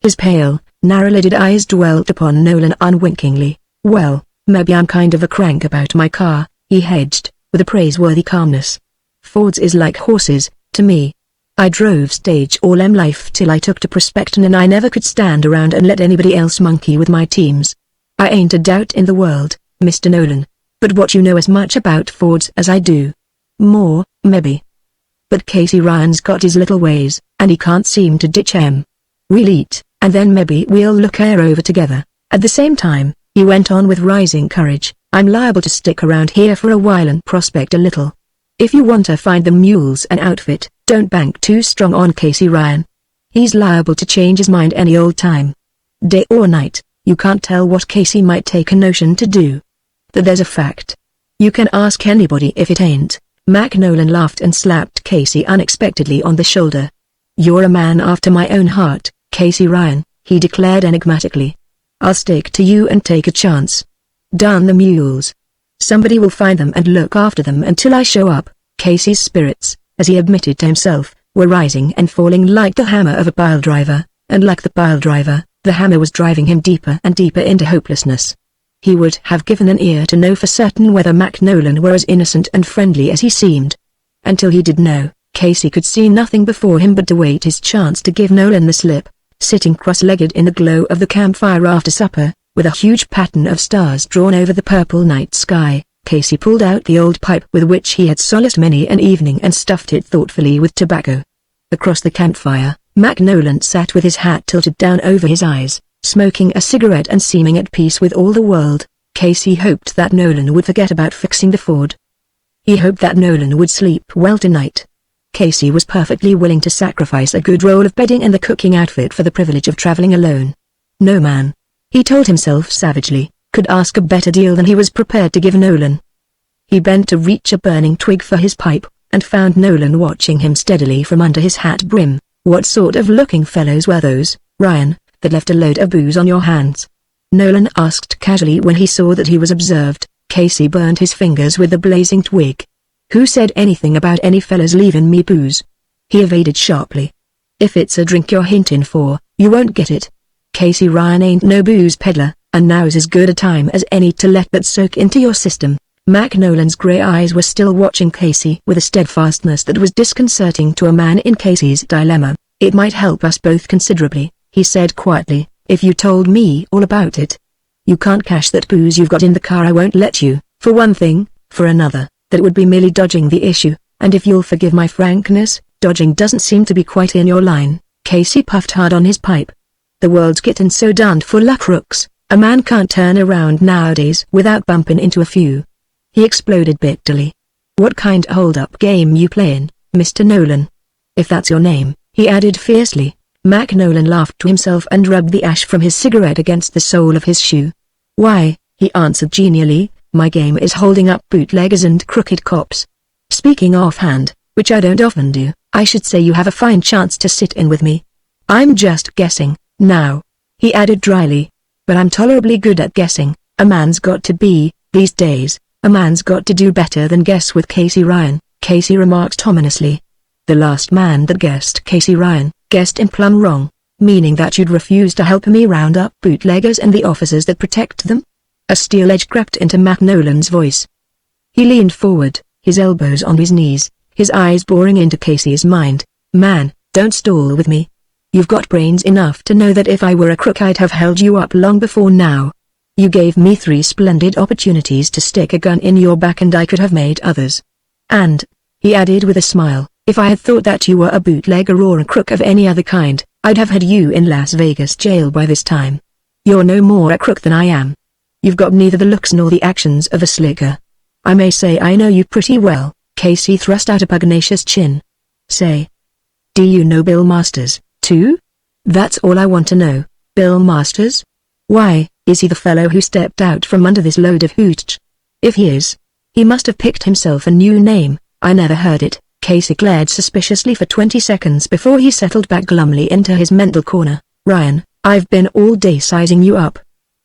His pale, narrow-lidded eyes dwelt upon Nolan unwinkingly. "Well, maybe I'm kind of a crank about my car," he hedged, with a praiseworthy calmness. "Fords is like horses, to me. I drove stage all life till I took to prospecting and I never could stand around and let anybody else monkey with my teams. I ain't a doubt in the world, Mr. Nolan. But what you know as much about Fords as I do. More, maybe. But Casey Ryan's got his little ways, and he can't seem to ditch 'em. We'll eat, and then maybe we'll look her over together. At the same time," he went on with rising courage, "I'm liable to stick around here for a while and prospect a little. If you want to find the mules an outfit, don't bank too strong on Casey Ryan. He's liable to change his mind any old time. Day or night, you can't tell what Casey might take a notion to do. That there's a fact. You can ask anybody if it ain't." Nolan laughed and slapped Casey unexpectedly on the shoulder. "You're a man after my own heart, Casey Ryan," he declared enigmatically. "I'll stick to you and take a chance. Darn the mules. Somebody will find them and look after them until I show up." Casey's spirits, as he admitted to himself, were rising and falling like the hammer of a piledriver, and like the piledriver, the hammer was driving him deeper and deeper into hopelessness. He would have given an ear to know for certain whether Nolan were as innocent and friendly as he seemed. Until he did know, Casey could see nothing before him but to wait his chance to give Nolan the slip. Sitting cross-legged in the glow of the campfire after supper, with a huge pattern of stars drawn over the purple night sky, Casey pulled out the old pipe with which he had solaced many an evening and stuffed it thoughtfully with tobacco. Across the campfire, Nolan sat with his hat tilted down over his eyes, smoking a cigarette and seeming at peace with all the world. Casey hoped that Nolan would forget about fixing the Ford. He hoped that Nolan would sleep well tonight. Casey was perfectly willing to sacrifice a good roll of bedding and the cooking outfit for the privilege of traveling alone. No man, he told himself savagely, could ask a better deal than he was prepared to give Nolan. He bent to reach a burning twig for his pipe, and found Nolan watching him steadily from under his hat brim. "What sort of looking fellows were those, Ryan, that left a load of booze on your hands?" Nolan asked casually when he saw that he was observed. Casey burned his fingers with the blazing twig. "Who said anything about any fellas leaving me booze?" he evaded sharply. "If it's a drink you're hinting for, you won't get it. Casey Ryan ain't no booze peddler, and now's as good a time as any to let that soak into your system." Nolan's grey eyes were still watching Casey with a steadfastness that was disconcerting to a man in Casey's dilemma. "It might help us both considerably," he said quietly, "if you told me all about it. You can't cash that booze you've got in the car. I won't let you, for one thing. For another, that would be merely dodging the issue, and if you'll forgive my frankness, dodging doesn't seem to be quite in your line." Casey puffed hard on his pipe. "The world's getting so darned full of crooks, a man can't turn around nowadays without bumping into a few," he exploded bitterly. "What kind of hold-up game you playin', Mr. Nolan? If that's your name," he added fiercely. Nolan laughed to himself and rubbed the ash from his cigarette against the sole of his shoe. "Why," he answered genially, "my game is holding up bootleggers and crooked cops. Speaking offhand, which I don't often do, I should say you have a fine chance to sit in with me. I'm just guessing, now," he added dryly. "But I'm tolerably good at guessing. A man's got to be, these days, a man's got to do better than guess with Casey Ryan, Casey remarked ominously. The last man that guessed Casey Ryan, guessed him plumb wrong, meaning that you'd refuse to help me round up bootleggers and the officers that protect them? A steel edge crept into Magnion's voice. He leaned forward, his elbows on his knees, his eyes boring into Casey's mind. Man, don't stall with me. You've got brains enough to know that if I were a crook I'd have held you up long before now. You gave me 3 splendid opportunities to stick a gun in your back and I could have made others. And, he added with a smile, if I had thought that you were a bootlegger or a crook of any other kind, I'd have had you in Las Vegas jail by this time. You're no more a crook than I am. You've got neither the looks nor the actions of a slicker. I may say I know you pretty well. Casey thrust out a pugnacious chin. Say. Do you know Bill Masters, too? That's all I want to know. Bill Masters? Why, is he the fellow who stepped out from under this load of hooch? If he is, he must have picked himself a new name. I never heard it. Casey glared suspiciously for 20 seconds before he settled back glumly into his mental corner. Ryan, I've been all day sizing you up.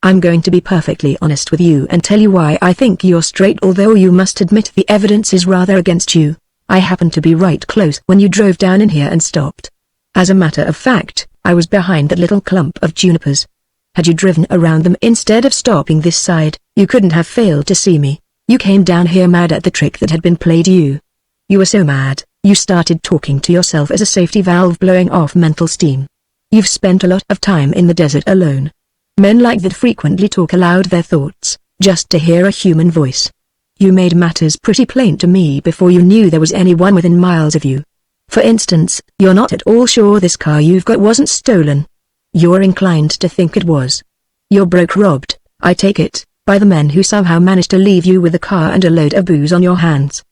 I'm going to be perfectly honest with you and tell you why I think you're straight, although you must admit the evidence is rather against you. I happened to be right close when you drove down in here and stopped. As a matter of fact, I was behind that little clump of junipers. Had you driven around them instead of stopping this side, you couldn't have failed to see me. You came down here mad at the trick that had been played you. You were so mad, you started talking to yourself as a safety valve blowing off mental steam. You've spent a lot of time in the desert alone. Men like that frequently talk aloud their thoughts, just to hear a human voice. You made matters pretty plain to me before you knew there was anyone within miles of you. For instance, you're not at all sure this car you've got wasn't stolen. You're inclined to think it was. You're broke robbed, I take it, by the men who somehow managed to leave you with a car and a load of booze on your hands.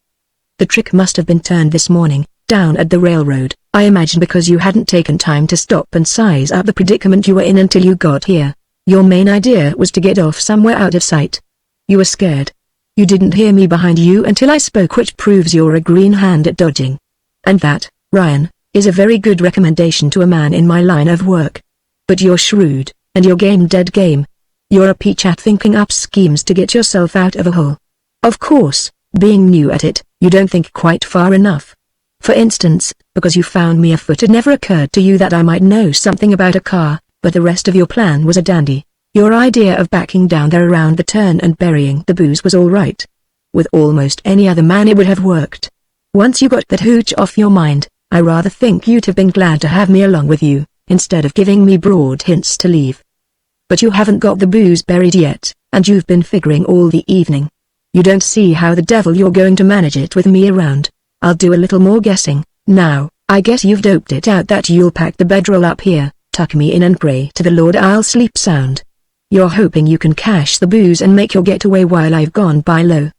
The trick must have been turned this morning, down at the railroad, I imagine because you hadn't taken time to stop and size up the predicament you were in until you got here. Your main idea was to get off somewhere out of sight. You were scared. You didn't hear me behind you until I spoke, which proves you're a green hand at dodging. And that, Ryan, is a very good recommendation to a man in my line of work. But you're shrewd, and your game dead game. You're a peach at thinking up schemes to get yourself out of a hole. Of course, being new at it, you don't think quite far enough. For instance, because you found me afoot, it never occurred to you that I might know something about a car, but the rest of your plan was a dandy. Your idea of backing down there around the turn and burying the booze was all right. With almost any other man it would have worked. Once you got that hooch off your mind, I rather think you'd have been glad to have me along with you, instead of giving me broad hints to leave. But you haven't got the booze buried yet, and you've been figuring all the evening. You don't see how the devil you're going to manage it with me around. I'll do a little more guessing. Now, I guess you've doped it out that you'll pack the bedroll up here, tuck me in and pray to the Lord I'll sleep sound. You're hoping you can cache the booze and make your getaway while I've gone by low.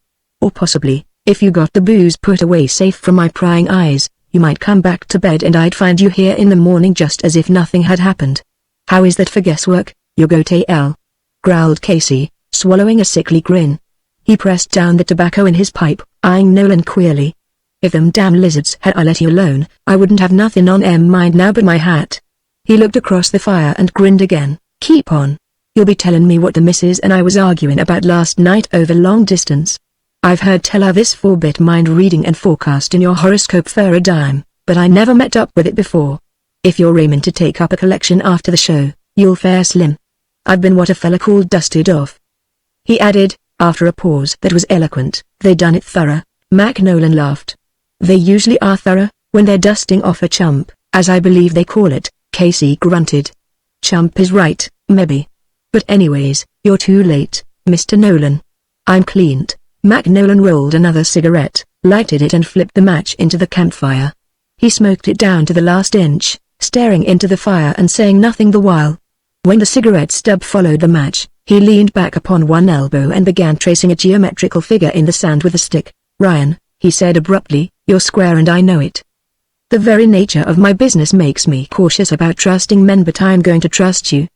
Or possibly, if you got the booze put away safe from my prying eyes, you might come back to bed and I'd find you here in the morning just as if nothing had happened. How is that for guesswork, you go-to-hell? Growled Casey, swallowing a sickly grin. He pressed down the tobacco in his pipe, eyeing Nolan queerly. If them damn lizards had I let you alone, I wouldn't have nothing on mind now but my hat. He looked across the fire and grinned again. Keep on. You'll be telling me what the missus and I was arguing about last night over long distance. I've heard tell of this 4-bit mind reading and forecast in your horoscope for a dime, but I never met up with it before. If you're aiming to take up a collection after the show, you'll fare slim. I've been what a fella called dusted off. He added, after a pause that was eloquent, they done it thorough. Magnion laughed. They usually are thorough, when they're dusting off a chump, as I believe they call it. Casey grunted. Chump is right, maybe. But anyways, you're too late, Mr. Nolan. I'm cleaned. Magnion rolled another cigarette, lighted it and flipped the match into the campfire. He smoked it down to the last inch, staring into the fire and saying nothing the while. When the cigarette stub followed the match, he leaned back upon one elbow and began tracing a geometrical figure in the sand with a stick. Ryan, he said abruptly, you're square and I know it. The very nature of my business makes me cautious about trusting men, but I'm going to trust you.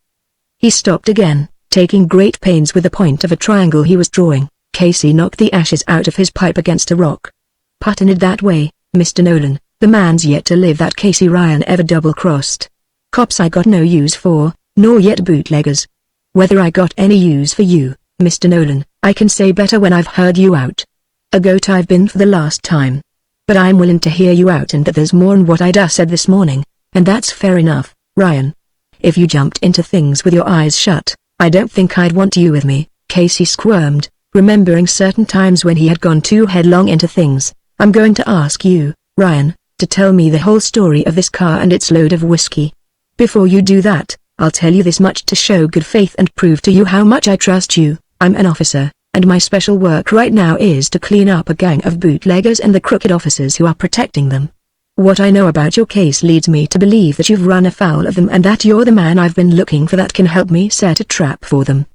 He stopped again, taking great pains with the point of a triangle he was drawing. Casey knocked the ashes out of his pipe against a rock. Putting it that way, Mr. Nolan, the man's yet to live that Casey Ryan ever double-crossed. Cops I got no use for, nor yet bootleggers. Whether I got any use for you, Mr. Nolan, I can say better when I've heard you out. A goat I've been for the last time. But I'm willing to hear you out and that there's more in what I'd said this morning, and that's fair enough, Ryan. If you jumped into things with your eyes shut, I don't think I'd want you with me, Casey squirmed, remembering certain times when he had gone too headlong into things. I'm going to ask you, Ryan, to tell me the whole story of this car and its load of whiskey. Before you do that, I'll tell you this much to show good faith and prove to you how much I trust you. I'm an officer, and my special work right now is to clean up a gang of bootleggers and the crooked officers who are protecting them. What I know about your case leads me to believe that you've run afoul of them and that you're the man I've been looking for that can help me set a trap for them.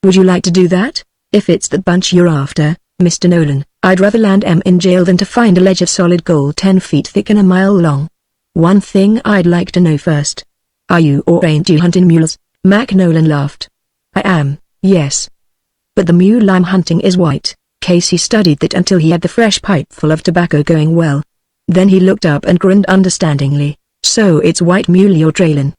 Would you like to do that? If it's that bunch you're after, Mr. Nolan, I'd rather land in jail than to find a ledge of solid gold 10 feet thick and a mile long. One thing I'd like to know first. Are you or ain't you hunting mules? Nolan laughed. I am, yes. But the mule I'm hunting is white. Casey studied that until he had the fresh pipe full of tobacco going well. Then he looked up and grinned understandingly. So it's white mule you're trailing.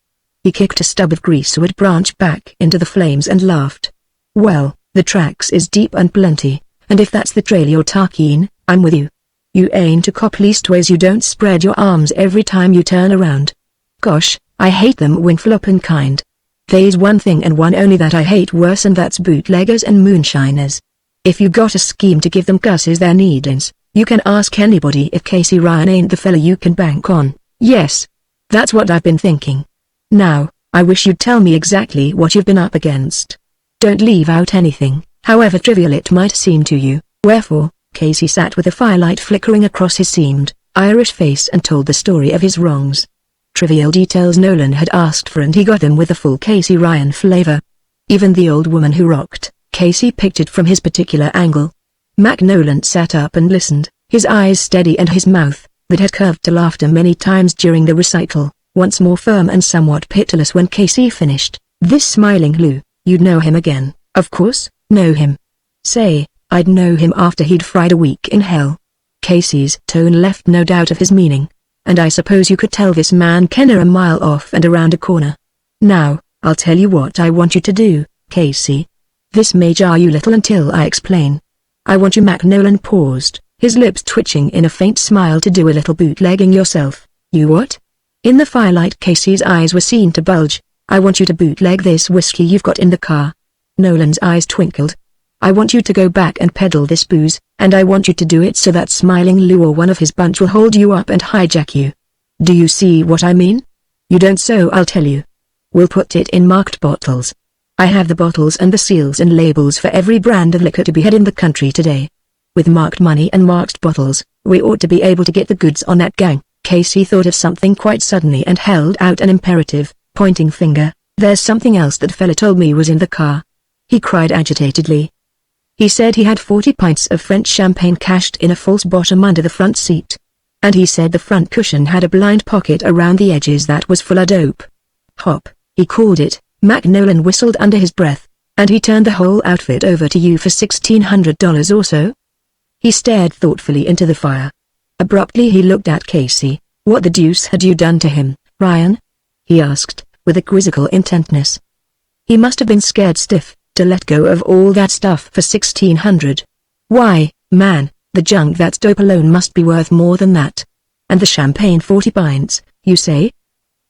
He kicked a stub of greasewood branch back into the flames and laughed. Well, the tracks is deep and plenty, and if that's the trail you're talking, I'm with you. You ain't a cop leastways you don't spread your arms every time you turn around. Gosh, I hate them wingfloppin' kind. They's one thing and one only that I hate worse and that's bootleggers and moonshiners. If you got a scheme to give them cusses their needins, you can ask anybody if Casey Ryan ain't the fella you can bank on. Yes. That's what I've been thinking. Now, I wish you'd tell me exactly what you've been up against. Don't leave out anything, however trivial it might seem to you. Wherefore, Casey sat with the firelight flickering across his seamed, Irish face and told the story of his wrongs. Trivial details Nolan had asked for and he got them with the full Casey Ryan flavor. Even the old woman who rocked, Casey picked it from his particular angle. Nolan sat up and listened, his eyes steady and his mouth, that had curved to laughter many times during the recital, once more firm and somewhat pitiless when Casey finished. This smiling Lou, you'd know him again, of course, know him. Say, I'd know him after he'd fried a week in hell. Casey's tone left no doubt of his meaning. And I suppose you could tell this man Kenner a mile off and around a corner. Now, I'll tell you what I want you to do, Casey. This may jar you little until I explain. I want you. Nolan paused, his lips twitching in a faint smile, to do a little bootlegging yourself. You what? In the firelight Casey's eyes were seen to bulge. I want you to bootleg this whiskey you've got in the car. Nolan's eyes twinkled. I want you to go back and peddle this booze, and I want you to do it so that smiling Lou or one of his bunch will hold you up and hijack you. Do you see what I mean? You don't, so I'll tell you. We'll put it in marked bottles. I have the bottles and the seals and labels for every brand of liquor to be had in the country today. With marked money and marked bottles, we ought to be able to get the goods on that gang. Casey thought of something quite suddenly and held out an imperative, pointing finger. There's something else that fella told me was in the car. He cried agitatedly. He said he had 40 pints of French champagne cached in a false bottom under the front seat. And he said the front cushion had a blind pocket around the edges that was full of dope. Hop, he called it. Nolan whistled under his breath. And he turned the whole outfit over to you for $1,600 or so? He stared thoughtfully into the fire. Abruptly he looked at Casey. What the deuce had you done to him, Ryan? He asked, with a quizzical intentness. He must have been scared stiff to let go of all that stuff for $1,600. Why, man, the junk that's dope alone must be worth more than that. And the champagne 40 pints, you say?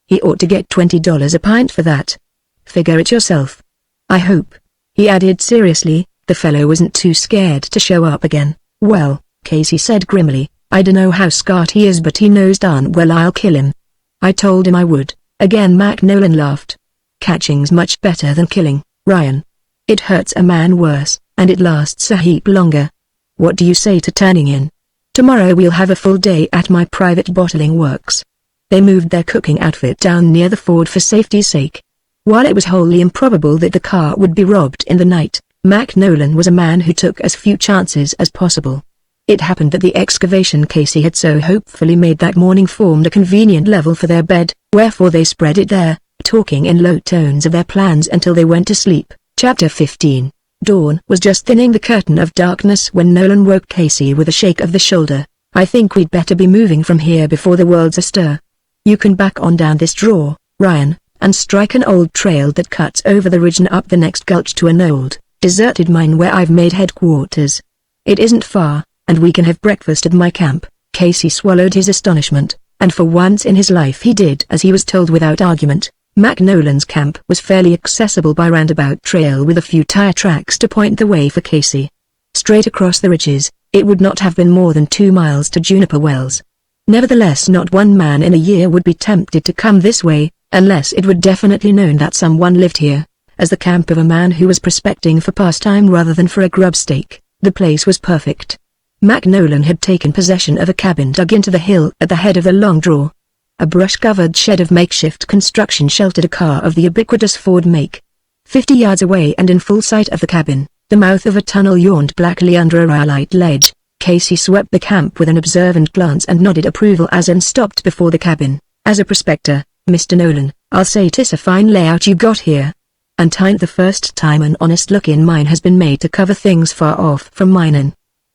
He ought to get $20 a pint for that. Figure it yourself. I hope, he added seriously, the fellow wasn't too scared to show up again. Well, Casey said grimly, I dunno how scarred he is, but he knows darn well I'll kill him. I told him I would. Again Nolan laughed. Catching's much better than killing, Ryan. It hurts a man worse, and it lasts a heap longer. What do you say to turning in? Tomorrow we'll have a full day at my private bottling works. They moved their cooking outfit down near the Ford for safety's sake. While it was wholly improbable that the car would be robbed in the night, Nolan was a man who took as few chances as possible. It happened that the excavation Casey had so hopefully made that morning formed a convenient level for their bed, wherefore they spread it there, talking in low tones of their plans until they went to sleep. Chapter 15. Dawn was just thinning the curtain of darkness when Nolan woke Casey with a shake of the shoulder. I think we'd better be moving from here before the world's astir. You can back on down this draw, Ryan, and strike an old trail that cuts over the ridge and up the next gulch to an old, deserted mine where I've made headquarters. It isn't far, and we can have breakfast at my camp." Casey swallowed his astonishment, and for once in his life he did as he was told without argument. Magneon's camp was fairly accessible by roundabout trail with a few tire tracks to point the way for Casey. Straight across the ridges, it would not have been more than 2 miles to Juniper Wells. Nevertheless, not one man in a year would be tempted to come this way, unless it were definitely known that someone lived here. As the camp of a man who was prospecting for pastime rather than for a grubstake, the place was perfect. Magneon had taken possession of a cabin dug into the hill at the head of the long draw. A brush-covered shed of makeshift construction sheltered a car of the ubiquitous Ford make. 50 yards away and in full sight of the cabin, the mouth of a tunnel yawned blackly under a rhyolite ledge. Casey swept the camp with an observant glance and nodded approval as Ann stopped before the cabin. "As a prospector, Mr. Nolan, I'll say 'tis a fine layout you got here. And 'tain't the first time an honest look in mine has been made to cover things far off from minin'.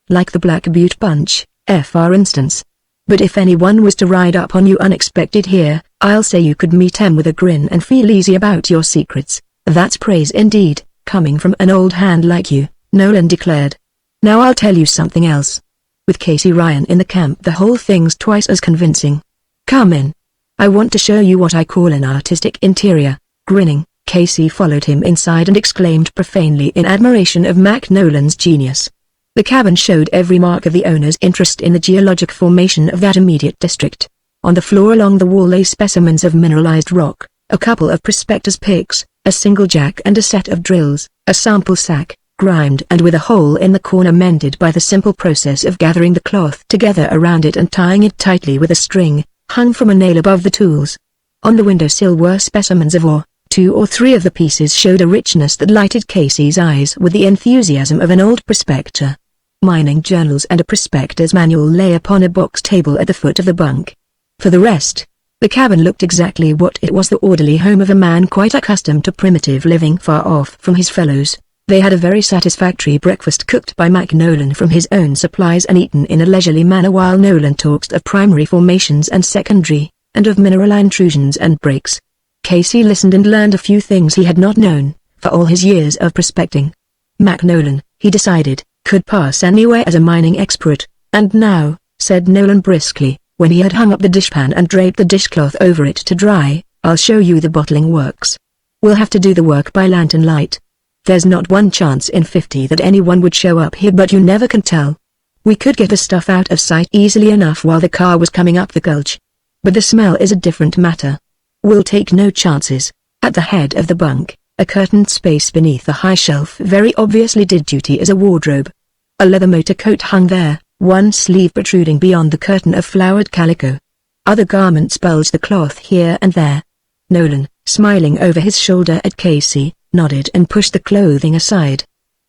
Like the Black Butte Bunch, for instance. But if anyone was to ride up on you unexpected here, I'll say you could meet 'em with a grin and feel easy about your secrets." "That's praise indeed, coming from an old hand like you," Nolan declared. "Now I'll tell you something else. With Casey Ryan in the camp, the whole thing's twice as convincing. Come in. I want to show you what I call an artistic interior." Grinning, Casey followed him inside and exclaimed profanely in admiration of Magneon's genius. The cabin showed every mark of the owner's interest in the geologic formation of that immediate district. On the floor along the wall lay specimens of mineralized rock, a couple of prospector's picks, a single jack and a set of drills, a sample sack, grimed and with a hole in the corner mended by the simple process of gathering the cloth together around it and tying it tightly with a string, hung from a nail above the tools. On the windowsill were specimens of ore. 2 or 3 of the pieces showed a richness that lighted Casey's eyes with the enthusiasm of an old prospector. Mining journals and a prospector's manual lay upon a box table at the foot of the bunk. For the rest, the cabin looked exactly what it was, the orderly home of a man quite accustomed to primitive living far off from his fellows. They had a very satisfactory breakfast cooked by Magneon from his own supplies and eaten in a leisurely manner while Nolan talked of primary formations and secondary, and of mineral intrusions and breaks. Casey listened and learned a few things he had not known, for all his years of prospecting. Magneon, he decided, could pass anywhere as a mining expert, and now, said Nolan briskly, when he had hung up the dishpan and draped the dishcloth over it to dry, "I'll show you the bottling works. We'll have to do the work by lantern light. There's not one chance in 50 that anyone would show up here, but you never can tell. We could get the stuff out of sight easily enough while the car was coming up the gulch. But the smell is a different matter. We'll take no chances." At the head of the bunk, a curtained space beneath a high shelf very obviously did duty as a wardrobe. A leather motor coat hung there, one sleeve protruding beyond the curtain of flowered calico. Other garments bulged the cloth here and there. Nolan, smiling over his shoulder at Casey, nodded and pushed the clothing aside.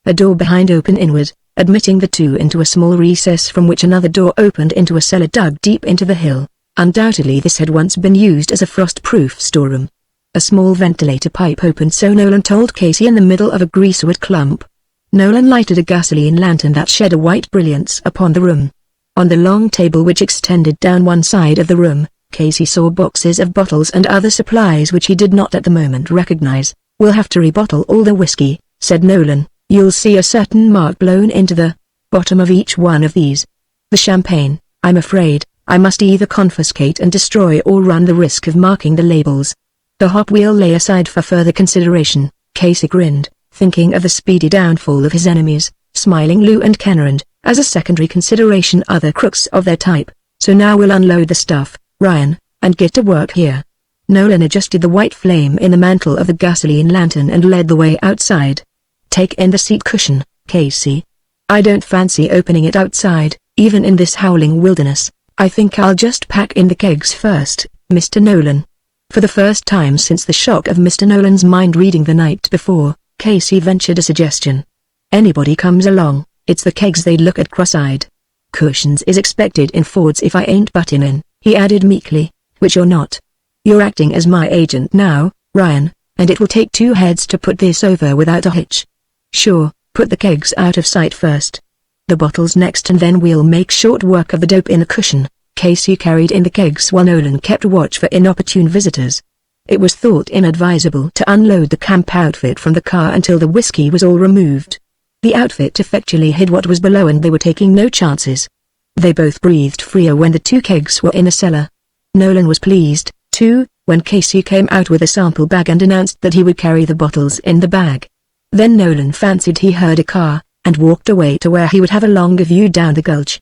A door behind opened inward, admitting the two into a small recess from which another door opened into a cellar dug deep into the hill. Undoubtedly this had once been used as a frost-proof storeroom. A small ventilator pipe opened, so Nolan told Casey, in the middle of a greasewood clump. Nolan lighted a gasoline lantern that shed a white brilliance upon the room. On the long table which extended down one side of the room, Casey saw boxes of bottles and other supplies which he did not at the moment recognize. "We'll have to rebottle all the whiskey," said Nolan. "You'll see a certain mark blown into the bottom of each one of these. The champagne, I'm afraid, I must either confiscate and destroy or run the risk of marking the labels. The hop we'll lay aside for further consideration." Casey grinned, thinking of the speedy downfall of his enemies, Smiling Lou and Kenner, and, as a secondary consideration, other crooks of their type. "So now we'll unload the stuff, Ryan, and get to work here." Nolan adjusted the white flame in the mantle of the gasoline lantern and led the way outside. "Take in the seat cushion, Casey. I don't fancy opening it outside, even in this howling wilderness. I think I'll just pack in the kegs first, Mr. Nolan." For the first time since the shock of Mr. Nolan's mind-reading the night before, Casey ventured a suggestion. "Anybody comes along, it's the kegs they'd look at cross-eyed. Cushions is expected in Fords if I ain't butting in," he added meekly, "which you're not. You're acting as my agent now, Ryan, and it will take 2 heads to put this over without a hitch." "Sure, put the kegs out of sight first. The bottles next, and then we'll make short work of the dope in the cushion." Casey carried in the kegs while Nolan kept watch for inopportune visitors. It was thought inadvisable to unload the camp outfit from the car until the whiskey was all removed. The outfit effectually hid what was below and they were taking no chances. They both breathed freer when the 2 kegs were in a cellar. Nolan was pleased, too, when Casey came out with a sample bag and announced that he would carry the bottles in the bag. Then Nolan fancied he heard a car, and walked away to where he would have a longer view down the gulch.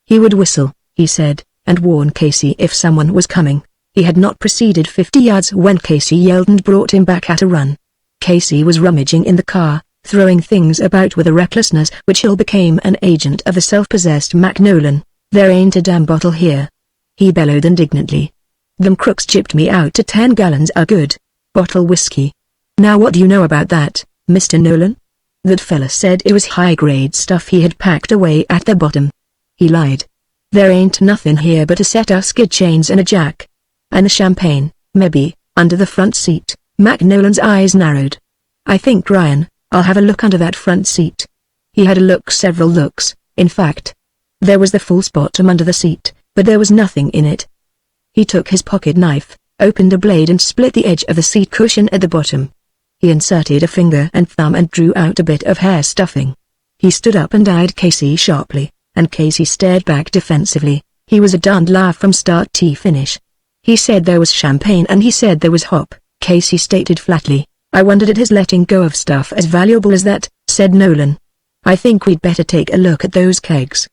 He would whistle, he said, and warn Casey if someone was coming. He had not proceeded 50 yards when Casey yelled and brought him back at a run. Casey was rummaging in the car, throwing things about with a recklessness which ill became an agent of the self-possessed Mac Nolan. "There ain't a damn bottle here," he bellowed indignantly. "Them crooks chipped me out to 10 gallons of good bottle whiskey. Now what do you know about that, Mr. Nolan?" That fella said it was high-grade stuff he had packed away at the bottom. He lied. "There ain't nothing here but a set of skid chains and a jack. And the champagne, maybe, under the front seat." Mac Nolan's eyes narrowed. "I think, Ryan, I'll have a look under that front seat." He had a look, several looks, in fact. There was the false bottom under the seat, but there was nothing in it. He took his pocket knife, opened a blade and split the edge of the seat cushion at the bottom. He inserted a finger and thumb and drew out a bit of hair stuffing. He stood up and eyed Casey sharply, and Casey stared back defensively. He was a darned laugh from start to finish. "He said there was champagne and he said there was hop," Casey stated flatly. "I wondered at his letting go of stuff as valuable as that," said Nolan. "I think we'd better take a look at those kegs."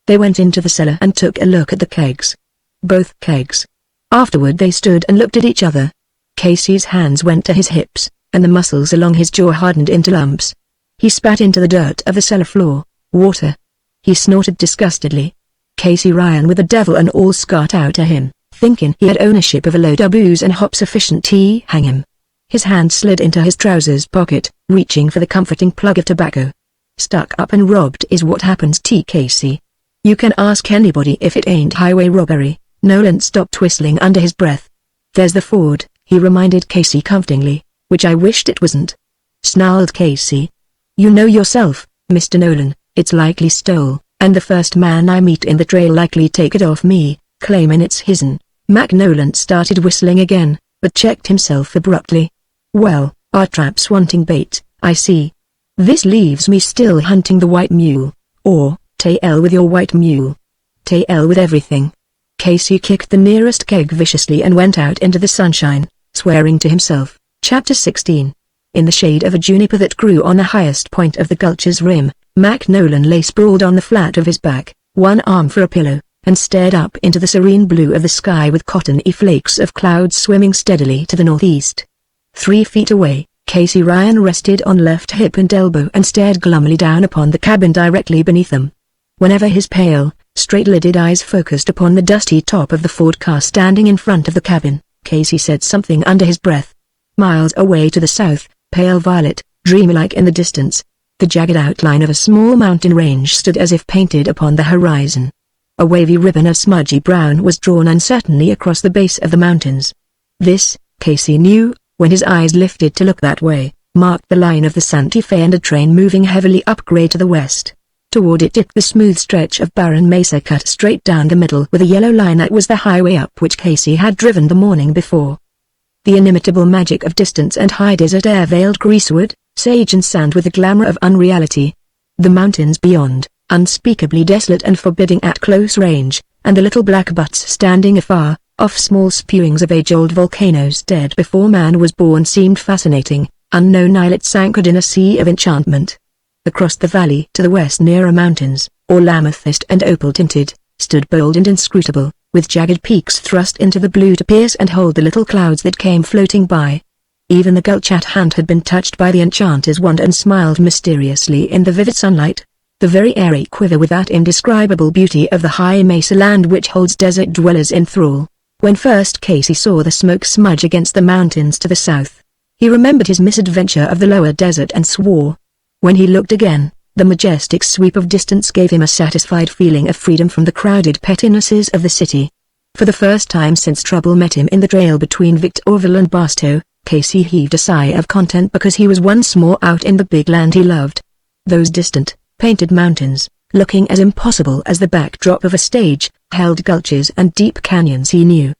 They went into the cellar and took a look at the kegs. Both kegs. Afterward they stood and looked at each other. Casey's hands went to his hips, and the muscles along his jaw hardened into lumps. He spat into the dirt of the cellar floor. "Water." He snorted disgustedly. Casey Ryan with the devil and all scut out to him, thinking he had ownership of a load of booze and hop sufficient to hang him. His hand slid into his trousers pocket, reaching for the comforting plug of tobacco. "Stuck up and robbed is what happens to Casey. You can ask anybody if it ain't highway robbery." Nolan stopped whistling under his breath. "There's the Ford," he reminded Casey comfortingly, "which I wished it wasn't," snarled Casey. "You know yourself, Mr. Nolan, it's likely stole, and the first man I meet in the trail likely take it off me, claiming it's his'n." Mac Nolan started whistling again, but checked himself abruptly. "Well, our trap's wanting bait, I see. This leaves me still hunting the white mule, or, tail with your white mule. Tail with everything." Casey kicked the nearest keg viciously and went out into the sunshine, swearing to himself. Chapter 16. In the shade of a juniper that grew on the highest point of the gulch's rim, Mac Nolan lay sprawled on the flat of his back, one arm for a pillow, and stared up into the serene blue of the sky with cottony flakes of clouds swimming steadily to the northeast. 3 feet away, Casey Ryan rested on left hip and elbow and stared glumly down upon the cabin directly beneath them. Whenever his pale, straight-lidded eyes focused upon the dusty top of the Ford car standing in front of the cabin, Casey said something under his breath. Miles away to the south, pale violet, dreamlike in the distance, the jagged outline of a small mountain range stood as if painted upon the horizon. A wavy ribbon of smudgy brown was drawn uncertainly across the base of the mountains. This, Casey knew, when his eyes lifted to look that way, marked the line of the Santa Fe and a train moving heavily up grade to the west. Toward it dipped the smooth stretch of barren mesa cut straight down the middle with a yellow line that was the highway up which Casey had driven the morning before. The inimitable magic of distance and high desert air veiled greasewood, sage and sand with the glamour of unreality. The mountains beyond, unspeakably desolate and forbidding at close range, and the little black buttes standing afar, off small spewings of age-old volcanoes dead before man was born seemed fascinating, unknown islets anchored in a sea of enchantment. Across the valley to the west nearer mountains, all amethyst and opal-tinted, stood bold and inscrutable, with jagged peaks thrust into the blue to pierce and hold the little clouds that came floating by. Even the gulch at hand had been touched by the enchanter's wand and smiled mysteriously in the vivid sunlight. The very air ate quiver with that indescribable beauty of the high mesa land which holds desert dwellers in thrall. When first Casey saw the smoke smudge against the mountains to the south, he remembered his misadventure of the lower desert and swore. When he looked again, the majestic sweep of distance gave him a satisfied feeling of freedom from the crowded pettinesses of the city. For the first time since trouble met him in the trail between Victorville and Barstow, Casey heaved a sigh of content because he was once more out in the big land he loved. Those distant, painted mountains, looking as impossible as the backdrop of a stage, held gulches and deep canyons he knew.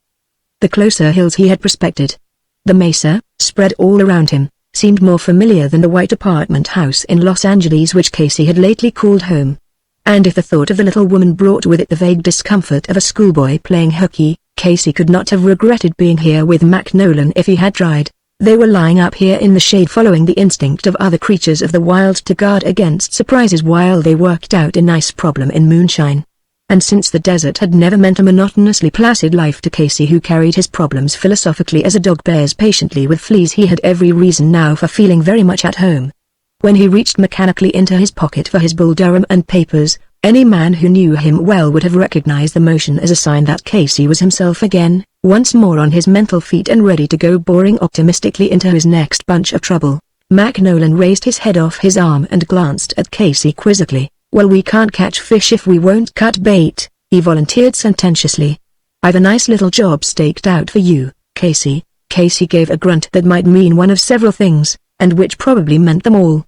The closer hills he had prospected. The mesa, spread all around him, seemed more familiar than the white apartment house in Los Angeles which Casey had lately called home. And if the thought of the little woman brought with it the vague discomfort of a schoolboy playing hooky, Casey could not have regretted being here with Magneon if he had tried. They were lying up here in the shade following the instinct of other creatures of the wild to guard against surprises while they worked out a nice problem in moonshine. And since the desert had never meant a monotonously placid life to Casey who carried his problems philosophically as a dog bears patiently with fleas, he had every reason now for feeling very much at home. When he reached mechanically into his pocket for his Bull Durham and papers, any man who knew him well would have recognized the motion as a sign that Casey was himself again, once more on his mental feet and ready to go boring optimistically into his next bunch of trouble. Magneon raised his head off his arm and glanced at Casey quizzically. "Well, we can't catch fish if we won't cut bait," he volunteered sententiously. "I've a nice little job staked out for you, Casey." Casey gave a grunt that might mean one of several things, and which probably meant them all.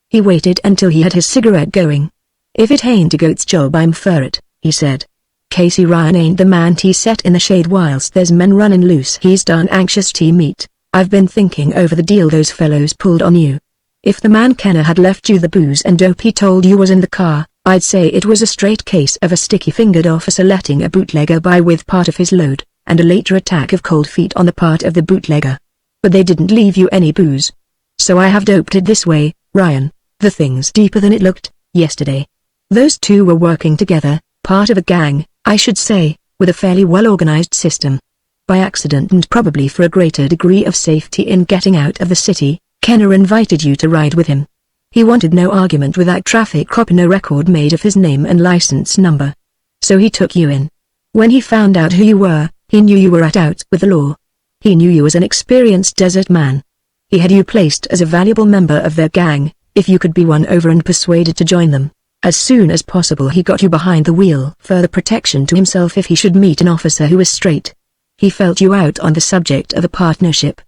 He waited until he had his cigarette going. "If it ain't a goat's job, I'm for it," he said. "Casey Ryan ain't the man to set in the shade whilst there's men running loose. He's darn anxious to meet. I've been thinking over the deal those fellows pulled on you. If the man Kenner had left you the booze and dope he told you was in the car, I'd say it was a straight case of a sticky-fingered officer letting a bootlegger by with part of his load, and a later attack of cold feet on the part of the bootlegger. But they didn't leave you any booze. So I have doped it this way, Ryan. The thing's deeper than it looked yesterday. Those two were working together, part of a gang, I should say, with a fairly well-organized system. By accident and probably for a greater degree of safety in getting out of the city, Kenner invited you to ride with him. He wanted no argument with that traffic cop, no record made of his name and license number. So he took you in. When he found out who you were, he knew you were at outs with the law. He knew you as an experienced desert man. He had you placed as a valuable member of their gang, if you could be won over and persuaded to join them. As soon as possible he got you behind the wheel, further protection to himself if he should meet an officer who was straight. He felt you out on the subject of a partnership.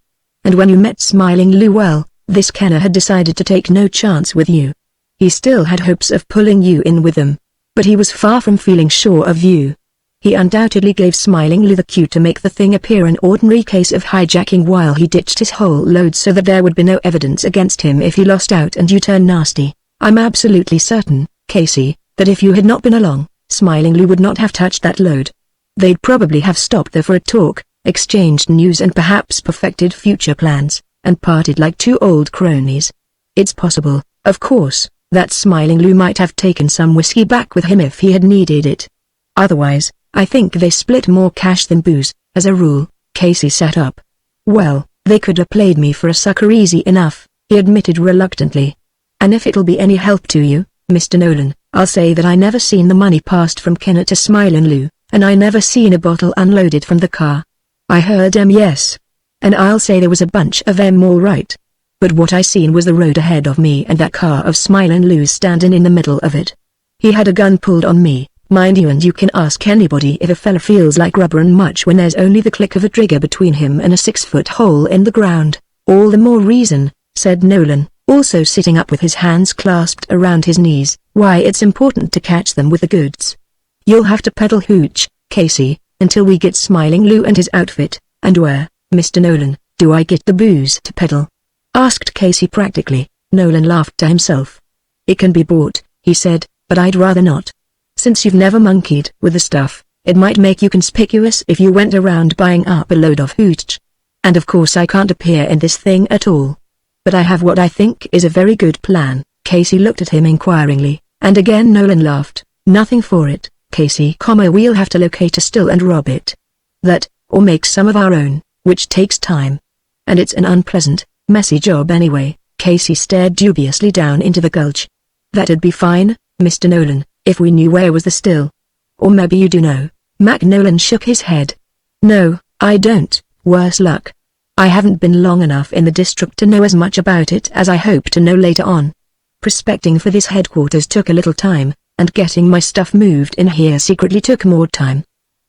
And when you met Smiling Lou, well, this Kenner had decided to take no chance with you. He still had hopes of pulling you in with him. But he was far from feeling sure of you. He undoubtedly gave Smiling Lou the cue to make the thing appear an ordinary case of hijacking while he ditched his whole load so that there would be no evidence against him if he lost out and you turned nasty. I'm absolutely certain, Casey, that if you had not been along, Smiling Lou would not have touched that load. They'd probably have stopped there for a talk, exchanged news and perhaps perfected future plans, and parted like two old cronies. It's possible, of course, that Smiling Lou might have taken some whiskey back with him if he had needed it. Otherwise, I think they split more cash than booze, as a rule. Casey sat up. "Well, they could have played me for a sucker easy enough," he admitted reluctantly. "And if it'll be any help to you, Mr. Nolan, I'll say that I never seen the money passed from Kenner to Smiling Lou, and I never seen a bottle unloaded from the car. I heard 'em, yes. And I'll say there was a bunch of 'em all right. But what I seen was the road ahead of me and that car of Smiling Lou's standing in the middle of it. He had a gun pulled on me, mind you, and you can ask anybody if a fella feels like rubberin' much when there's only the click of a trigger between him and a 6-foot hole in the ground. All the more reason," said Nolan, also sitting up with his hands clasped around his knees, "why it's important to catch them with the goods. You'll have to peddle hooch, Casey, until we get Smiling Lou and his outfit, and where, Mr. Nolan, do I get the booze to peddle?" asked Casey practically. Nolan laughed to himself. "It can be bought," he said, "but I'd rather not. Since you've never monkeyed with the stuff, it might make you conspicuous if you went around buying up a load of hooch. And of course I can't appear in this thing at all. But I have what I think is a very good plan." Casey looked at him inquiringly, and again Nolan laughed. "Nothing for it, Casey, we'll have to locate a still and rob it. That, or make some of our own, which takes time. And it's an unpleasant, messy job anyway." Casey stared dubiously down into the gulch. "That'd be fine, Mr. Nolan, if we knew where was the still. Or maybe you do know." Magneon shook his head. "No, I don't, worse luck. I haven't been long enough in the district to know as much about it as I hope to know later on. Prospecting for this headquarters took a little time, and getting my stuff moved in here secretly took more time.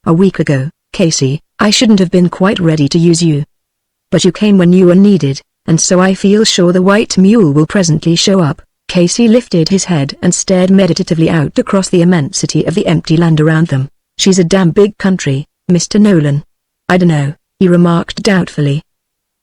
A week ago, Casey, I shouldn't have been quite ready to use you. But you came when you were needed, and so I feel sure the white mule will presently show up." Casey lifted his head and stared meditatively out across the immensity of the empty land around them. "She's a damn big country, Mr. Nolan." "I dunno," he remarked doubtfully.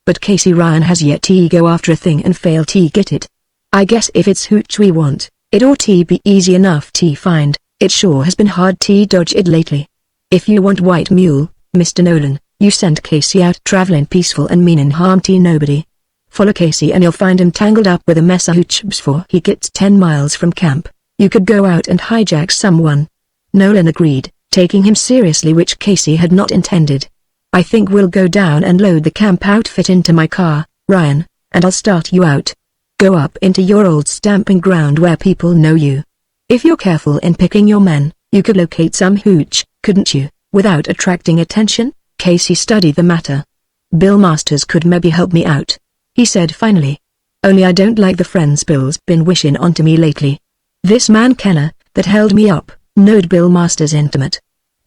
but Casey Ryan has yet to go after a thing and fail to get it. I guess if it's hooch we want, it ought to be easy enough to find. It sure has been hard to dodge it lately. If you want White Mule, Mr. Nolan, you send Casey out traveling peaceful and meaning harm to nobody. Follow Casey and you'll find him tangled up with a mess of hooch before he gets 10 miles from camp. You could go out and hijack someone. Nolan agreed, taking him seriously, which Casey had not intended. I think we'll go down and load the camp outfit into my car, Ryan, and I'll start you out. Go up into your old stamping ground where people know you. If you're careful in picking your men, you could locate some hooch, couldn't you, without attracting attention? Casey studied the matter. Bill Masters could maybe help me out, he said finally. Only I don't like the friends Bill's been wishing onto me lately. This man Kenner, that held me up, knowed Bill Masters intimate.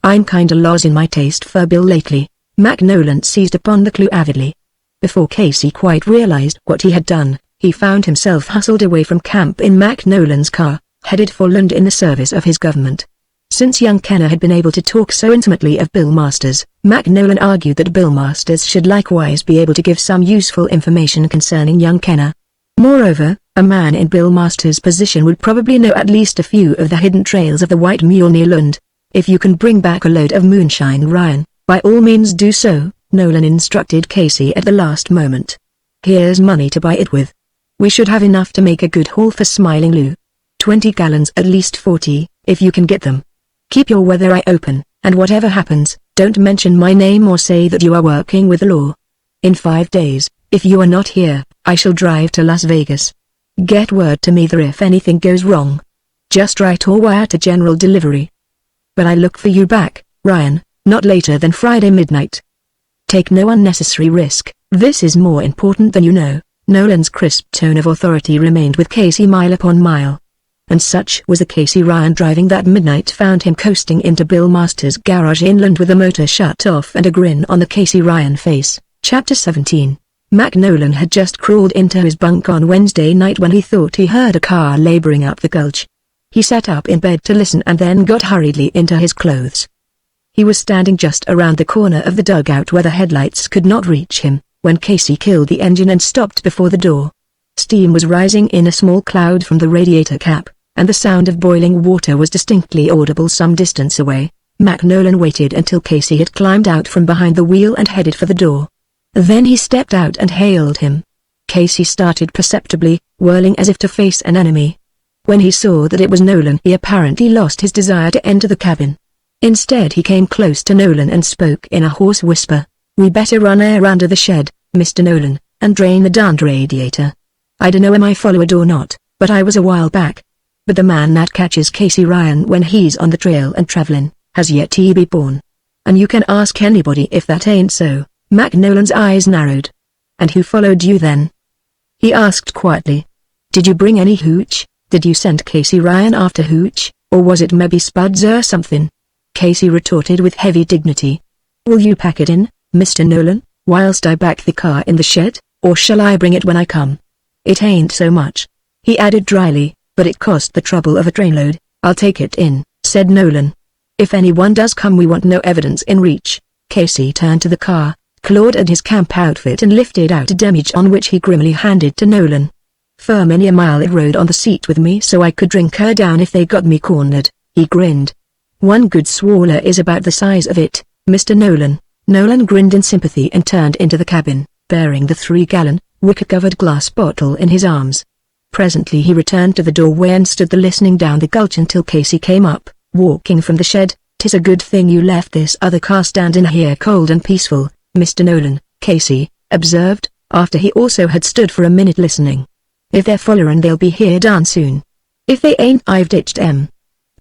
I'm kinda losing my taste for Bill lately. Nolan seized upon the clue avidly. Before Casey quite realized what he had done, he found himself hustled away from camp in Nolan's car, headed for Lund in the service of his government. Since young Kenner had been able to talk so intimately of Bill Masters, Nolan argued that Bill Masters should likewise be able to give some useful information concerning young Kenner. Moreover, a man in Bill Masters' position would probably know at least a few of the hidden trails of the White Mule near Lund. If you can bring back a load of moonshine, Ryan, by all means do so, Nolan instructed Casey at the last moment. Here's money to buy it with. We should have enough to make a good haul for Smiling Lou. 20 gallons, at least 40, if you can get them. Keep your weather eye open, and whatever happens, don't mention my name or say that you are working with the law. In 5 days, if you are not here, I shall drive to Las Vegas. Get word to me there if anything goes wrong. Just write or wire to general delivery. But I look for you back, Ryan, not later than Friday midnight. Take no unnecessary risk, this is more important than you know. Nolan's crisp tone of authority remained with Casey mile upon mile. And such was the Casey Ryan driving that midnight found him coasting into Bill Masters' garage in Lund with the motor shut off and a grin on the Casey Ryan face. Chapter 17. Nolan had just crawled into his bunk on Wednesday night when he thought he heard a car laboring up the gulch. He sat up in bed to listen and then got hurriedly into his clothes. He was standing just around the corner of the dugout where the headlights could not reach him, when Casey killed the engine and stopped before the door. Steam was rising in a small cloud from the radiator cap, and the sound of boiling water was distinctly audible some distance away. Nolan waited until Casey had climbed out from behind the wheel and headed for the door. Then he stepped out and hailed him. Casey started perceptibly, whirling as if to face an enemy. When he saw that it was Nolan, he apparently lost his desire to enter the cabin. Instead he came close to Nolan and spoke in a hoarse whisper. We better run air under the shed, Mr. Nolan, and drain the darned radiator. I dunno am I followed or not, but I was a while back. But the man that catches Casey Ryan when he's on the trail and travelin', has yet to be born. And you can ask anybody if that ain't so. Nolan's eyes narrowed. And who followed you then? He asked quietly. Did you bring any hooch? Did you send Casey Ryan after hooch, or was it maybe spuds or something? Casey retorted with heavy dignity. Will you pack it in, Mr. Nolan, whilst I back the car in the shed, or shall I bring it when I come? It ain't so much, he added dryly, but it cost the trouble of a trainload. I'll take it in, said Nolan. If anyone does come we want no evidence in reach. Casey turned to the car, clawed at his camp outfit and lifted out a demijohn which he grimly handed to Nolan. For many a mile it rode on the seat with me so I could drink her down if they got me cornered, he grinned. One good swallow is about the size of it, Mr. Nolan. Nolan grinned in sympathy and turned into the cabin, bearing the 3-gallon, wicker-covered glass bottle in his arms. Presently he returned to the doorway and stood there listening down the gulch until Casey came up, walking from the shed. 'Tis a good thing you left this other car standing here cold and peaceful, Mr. Nolan, Casey observed, after he also had stood for a minute listening. If they're follerin' they'll be here darn soon. If they ain't I've ditched 'em.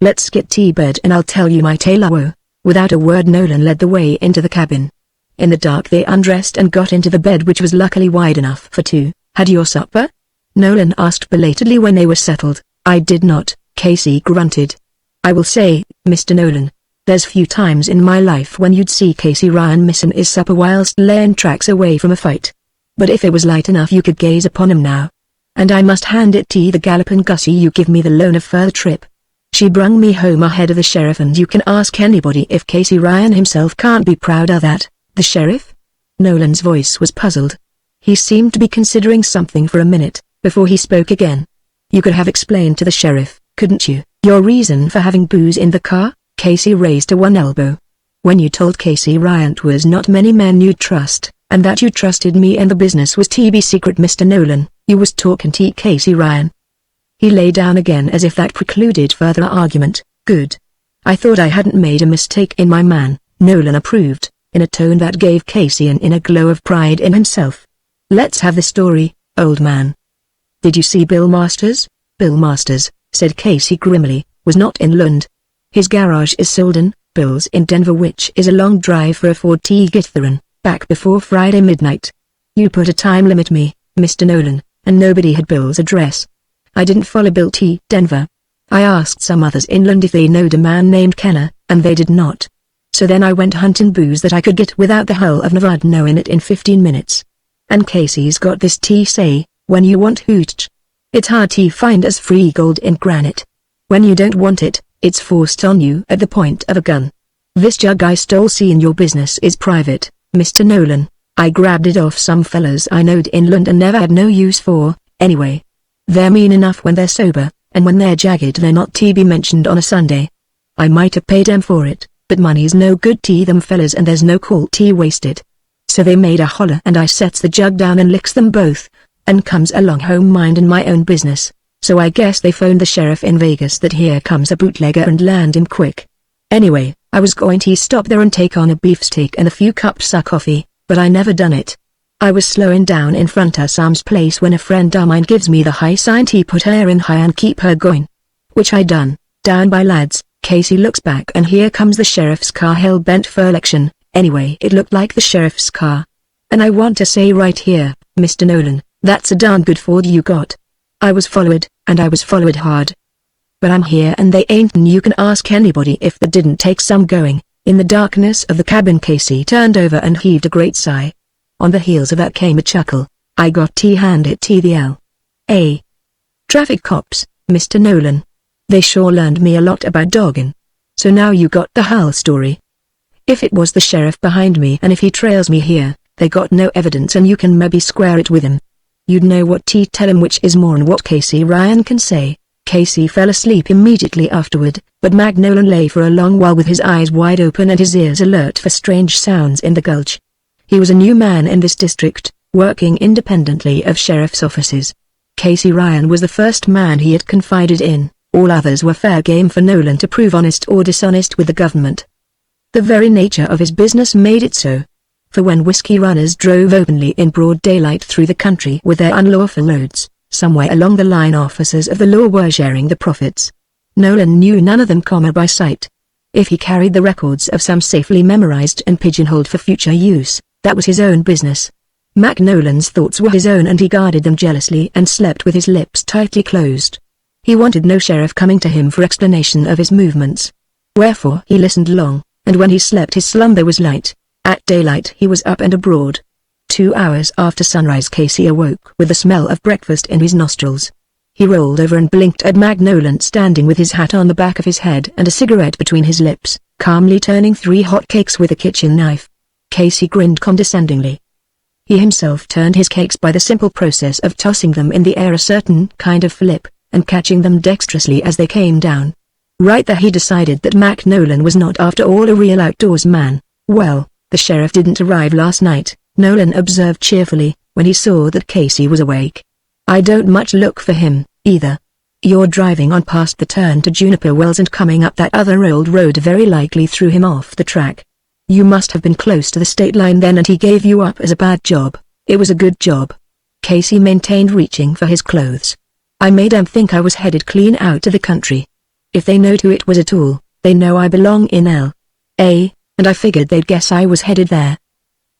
Let's get to bed and I'll tell you my tale. Without a word Nolan led the way into the cabin. In the dark they undressed and got into the bed which was luckily wide enough for two. Had your supper? Nolan asked belatedly when they were settled. I did not, Casey grunted. I will say, Mr. Nolan, there's few times in my life when you'd see Casey Ryan missin' his supper whilst layin' tracks away from a fight. But if it was light enough you could gaze upon him now. And I must hand it to the gallopin' Gussie you give me the loan of for the trip. She brung me home ahead of the sheriff and you can ask anybody if Casey Ryan himself can't be proud of that. The sheriff? Nolan's voice was puzzled. He seemed to be considering something for a minute, before he spoke again. "You could have explained to the sheriff, couldn't you, your reason for having booze in the car?" Casey raised one elbow. "When you told Casey Ryan was not many men you'd trust, and that you trusted me and the business was TB secret, Mr. Nolan, you was talking to Casey Ryan." He lay down again as if that precluded further argument. "Good. I thought I hadn't made a mistake in my man," Nolan approved, in a tone that gave Casey an inner glow of pride in himself. "Let's have the story, old man." "Did you see Bill Masters?" "Bill Masters," said Casey grimly, "was not in Lund. His garage is Solden, Bill's in Denver, which is a long drive for a Ford T-Githern, back before Friday midnight. You put a time limit me, Mr. Nolan, and nobody had Bill's address. I didn't follow Bill T. Denver. I asked some others in Lund if they knowed a man named Kenner, and they did not. So then I went hunting booze that I could get without the hull of Nevada knowing it in 15 minutes. And Casey's got this tea say, when you want hooch. It's hard to find as free gold in granite. When you don't want it, it's forced on you at the point of a gun. This jug I stole seeing your business is private, Mr. Nolan. I grabbed it off some fellas I knowed in Lund and never had no use for, anyway. They're mean enough when they're sober, and when they're jagged they're not to be mentioned on a Sunday. I might have paid them for it, but money's no good to them fellas and there's no call to waste it. So they made a holler and I sets the jug down and licks them both, and comes along home minding my own business. So I guess they phoned the sheriff in Vegas that here comes a bootlegger and land him quick. Anyway, I was going to stop there and take on a beefsteak and a few cups of coffee, but I never done it. I was slowing down in front of Sam's place when a friend of mine gives me the high sign to put her in high and keep her going. Which I done. Down by lads. Casey looks back and here comes the sheriff's car hell-bent for election. Anyway, it looked like the sheriff's car. And I want to say right here, Mr. Nolan, that's a darn good Ford you got. I was followed, and I was followed hard. But I'm here and they ain't, and you can ask anybody if that didn't take some going. In the darkness of the cabin Casey turned over and heaved a great sigh. On the heels of that came a chuckle. I got handed to the L.A. traffic cops, Mr. Nolan. They sure learned me a lot about dogging. So now you got the whole story. If it was the sheriff behind me and if he trails me here, they got no evidence and you can maybe square it with him. You'd know what to tell him, which is more than what Casey Ryan can say. Casey fell asleep immediately afterward, but Magnolan lay for a long while with his eyes wide open and his ears alert for strange sounds in the gulch. He was a new man in this district, working independently of sheriff's offices. Casey Ryan was the first man he had confided in. All others were fair game for Nolan to prove honest or dishonest with the government. The very nature of his business made it so. For when whiskey runners drove openly in broad daylight through the country with their unlawful loads, somewhere along the line officers of the law were sharing the profits. Nolan knew none of them by sight. If he carried the records of some safely memorized and pigeonholed for future use, that was his own business. Nolan's thoughts were his own and he guarded them jealously and slept with his lips tightly closed. He wanted no sheriff coming to him for explanation of his movements. Wherefore he listened long, and when he slept his slumber was light. At daylight he was up and abroad. 2 hours after sunrise Casey awoke with the smell of breakfast in his nostrils. He rolled over and blinked at Magnolan standing with his hat on the back of his head and a cigarette between his lips, calmly turning 3 hot cakes with a kitchen knife. Casey grinned condescendingly. He himself turned his cakes by the simple process of tossing them in the air a certain kind of flip, and catching them dexterously as they came down. Right there he decided that Magnolan was not after all a real outdoors man. "Well, the sheriff didn't arrive last night," Nolan observed cheerfully, when he saw that Casey was awake. "I don't much look for him, either. You're driving on past the turn to Juniper Wells and coming up that other old road very likely threw him off the track. You must have been close to the state line then and he gave you up as a bad job." "It was a good job," Casey maintained, reaching for his clothes. "I made 'em think I was headed clean out to the country. If they knowed who it was at all, they know I belong in L.A., and I figured they'd guess I was headed there.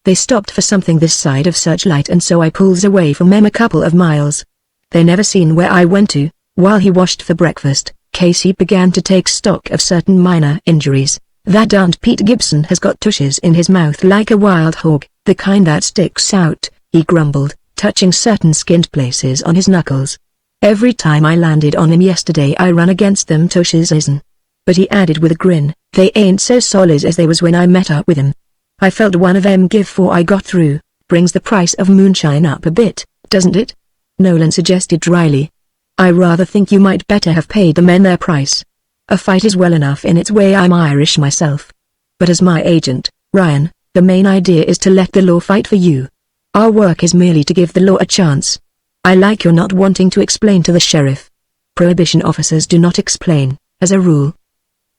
They stopped for something this side of Searchlight and so I pulls away from them a couple of miles. They never seen where I went to." While he washed for breakfast, Casey began to take stock of certain minor injuries. "That darned Pete Gibson has got tushes in his mouth like a wild hog, the kind that sticks out," he grumbled, touching certain skinned places on his knuckles. "Every time I landed on him yesterday I run against them tushes isn't." But he added with a grin, "They ain't so solid as they was when I met up with him. I felt one of 'em give 'fore I got through. brings the price of moonshine up a bit, doesn't it?" Nolan suggested dryly. "I rather think you might better have paid the men their price. A fight is well enough in its way. I'm Irish myself. But as my agent, Ryan, the main idea is to let the law fight for you. Our work is merely to give the law a chance. I like your not wanting to explain to the sheriff. Prohibition officers do not explain, as a rule.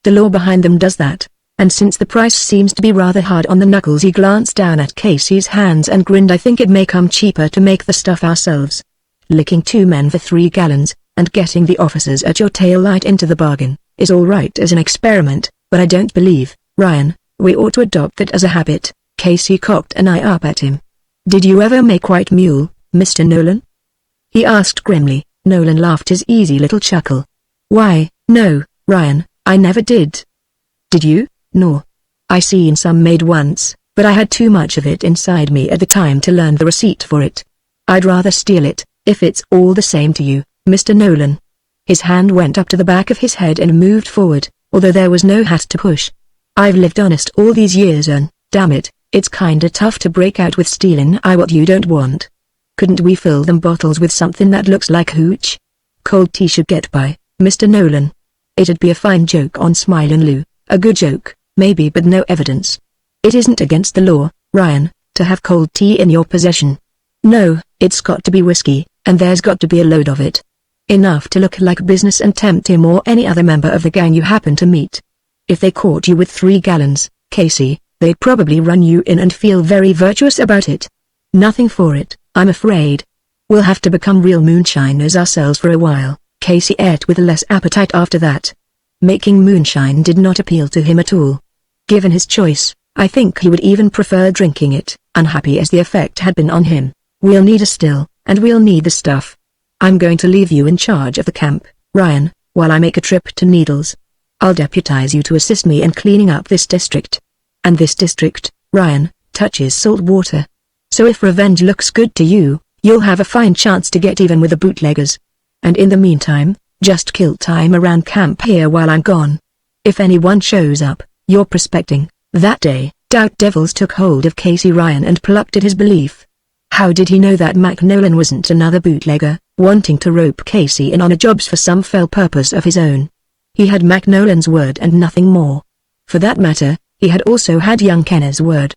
The law behind them does that, and since the price seems to be rather hard on the knuckles." He glanced down at Casey's hands and grinned. "I think it may come cheaper to make the stuff ourselves. Licking 2 men for 3 gallons, and getting the officers at your tail light into the bargain, is all right as an experiment, but I don't believe, Ryan, we ought to adopt it as a habit." Casey cocked an eye up at him. "Did you ever make White Mule, Mr. Nolan?" he asked grimly. Nolan laughed his easy little chuckle. "Why, no, Ryan, I never did." "Did you?" "No. I seen some made once, but I had too much of it inside me at the time to learn the receipt for it. I'd rather steal it, if it's all the same to you, Mr. Nolan." His hand went up to the back of his head and moved forward, although there was no hat to push. "I've lived honest all these years and, damn it, it's kinda tough to break out with stealing what you don't want. Couldn't we fill them bottles with something that looks like hooch? Cold tea should get by, Mr. Nolan. It'd be a fine joke on Smilin' Lou, a good joke, maybe, but no evidence. It isn't against the law, Ryan, to have cold tea in your possession. No, it's got to be whiskey, and there's got to be a load of it. Enough to look like business and tempt him or any other member of the gang you happen to meet. If they caught you with 3 gallons, Casey, they'd probably run you in and feel very virtuous about it. Nothing for it, I'm afraid. We'll have to become real moonshiners ourselves for a while." Casey ate with less appetite after that. Making moonshine did not appeal to him at all. Given his choice, I think he would even prefer drinking it, unhappy as the effect had been on him. "We'll need a still, and we'll need the stuff. I'm going to leave you in charge of the camp, Ryan, while I make a trip to Needles. I'll deputize you to assist me in cleaning up this district. And this district, Ryan, touches salt water. So if revenge looks good to you, you'll have a fine chance to get even with the bootleggers. And in the meantime, just kill time around camp here while I'm gone. If anyone shows up, you're prospecting." That day, doubt devils took hold of Casey Ryan and plucked at his belief. How did he know that Nolan wasn't another bootlegger, wanting to rope Casey in on a jobs for some fell purpose of his own? He had Nolan's word and nothing more. For that matter, he had also had young Kenner's word.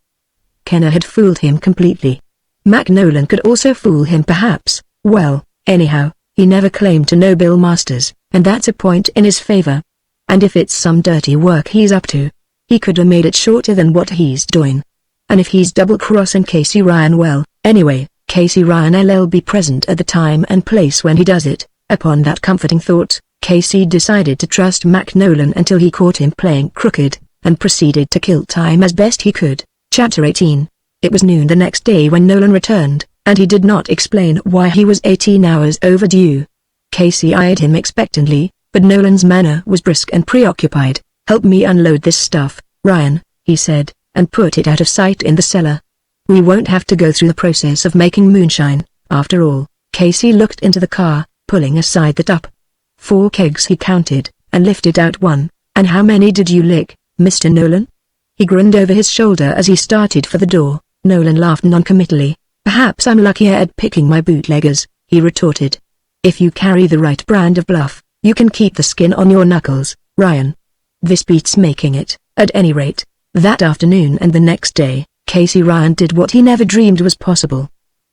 Kenner had fooled him completely. Nolan could also fool him perhaps. Well, anyhow, he never claimed to know Bill Masters, and that's a point in his favor. And if it's some dirty work he's up to, he could have made it shorter than what he's doing. And if he's double-crossing Casey Ryan, well, anyway, Casey Ryan will be present at the time and place when he does it. Upon that comforting thought, Casey decided to trust Nolan until he caught him playing crooked, and proceeded to kill time as best he could. Chapter 18. It was noon the next day when Nolan returned, and he did not explain why he was 18 hours overdue. Casey eyed him expectantly, but Nolan's manner was brisk and preoccupied. "Help me unload this stuff, Ryan," he said, and put it out of sight in the cellar. "We won't have to go through the process of making moonshine, after all." Casey looked into the car, pulling aside the top. 4 kegs he counted, and lifted out one. "And how many did you lick, Mr. Nolan?" He grinned over his shoulder as he started for the door. Nolan laughed noncommittally. "Perhaps I'm luckier at picking my bootleggers," he retorted. "If you carry the right brand of bluff, you can keep the skin on your knuckles, Ryan. This beats making it." At any rate, that afternoon and the next day, Casey Ryan did what he never dreamed was possible.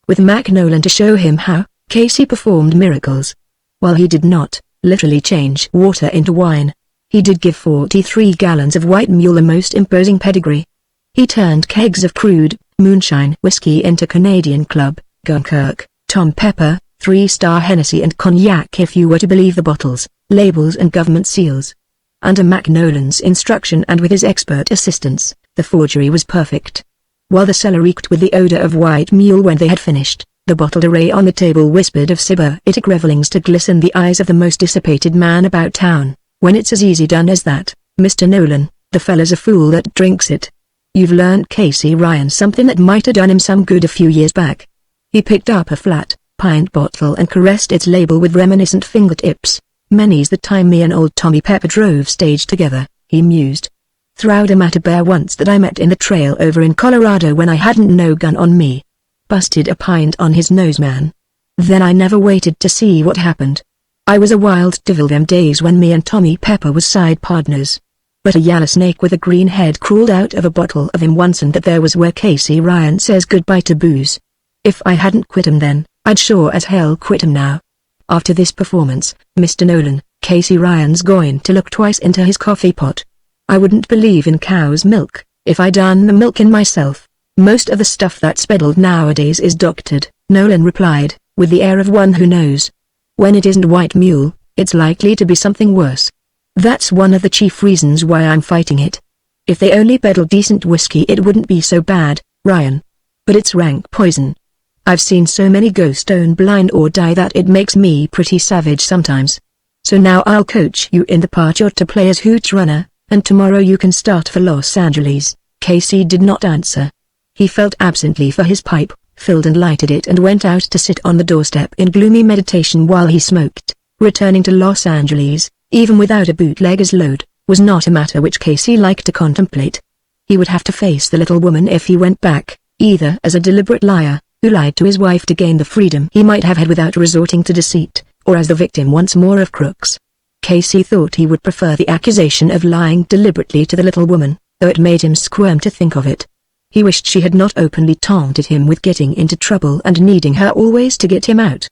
With Nolan to show him how, Casey performed miracles. While he did not, literally change water into wine, he did give 43 gallons of White Mule a most imposing pedigree. He turned kegs of crude, moonshine whiskey into Canadian Club, Dunkirk, Tom Pepper, 3-star Hennessy and cognac if you were to believe the bottles, labels and government seals. Under Nolan's instruction and with his expert assistance, the forgery was perfect. While the cellar reeked with the odor of White Mule when they had finished, the bottled array on the table whispered of sybaritic revelings to glisten the eyes of the most dissipated man about town. "When it's as easy done as that, Mr. Nolan, the fella's a fool that drinks it. You've learned Casey Ryan something that might have done him some good a few years back." He picked up a flat, pint bottle and caressed its label with reminiscent fingertips. "Many's the time me and old Tommy Pepper drove stage together," he mused. "Throwed him at a bear once that I met in the trail over in Colorado when I hadn't no gun on me. busted a pint on his nose, man. Then I never waited to see what happened. I was a wild devil them days when me and Tommy Pepper was side partners. But a yaller snake with a green head crawled out of a bottle of him once, and that there was where Casey Ryan says goodbye to booze. If I hadn't quit him then, I'd sure as hell quit him now. After this performance, Mr. Nolan, Casey Ryan's going to look twice into his coffee pot. I wouldn't believe in cow's milk, if I done the milking myself. Most of the stuff that's peddled nowadays is doctored, Nolan replied, with the air of one who knows. When it isn't white mule, it's likely to be something worse. That's one of the chief reasons why I'm fighting it. If they only peddled decent whiskey it wouldn't be so bad, Ryan. But it's rank poison. I've seen so many go stone blind or die that it makes me pretty savage sometimes. So now I'll coach you in the part you're to play as hooch runner, and tomorrow you can start for Los Angeles. Casey did not answer. He felt absently for his pipe, filled and lighted it, and went out to sit on the doorstep in gloomy meditation while he smoked. Returning to Los Angeles, even without a bootlegger's load, was not a matter which Casey liked to contemplate. He would have to face the little woman if he went back, either as a deliberate liar, who lied to his wife to gain the freedom he might have had without resorting to deceit, or as the victim once more of crooks. Casey thought he would prefer the accusation of lying deliberately to the little woman, though it made him squirm to think of it. He wished she had not openly taunted him with getting into trouble and needing her always to get him out.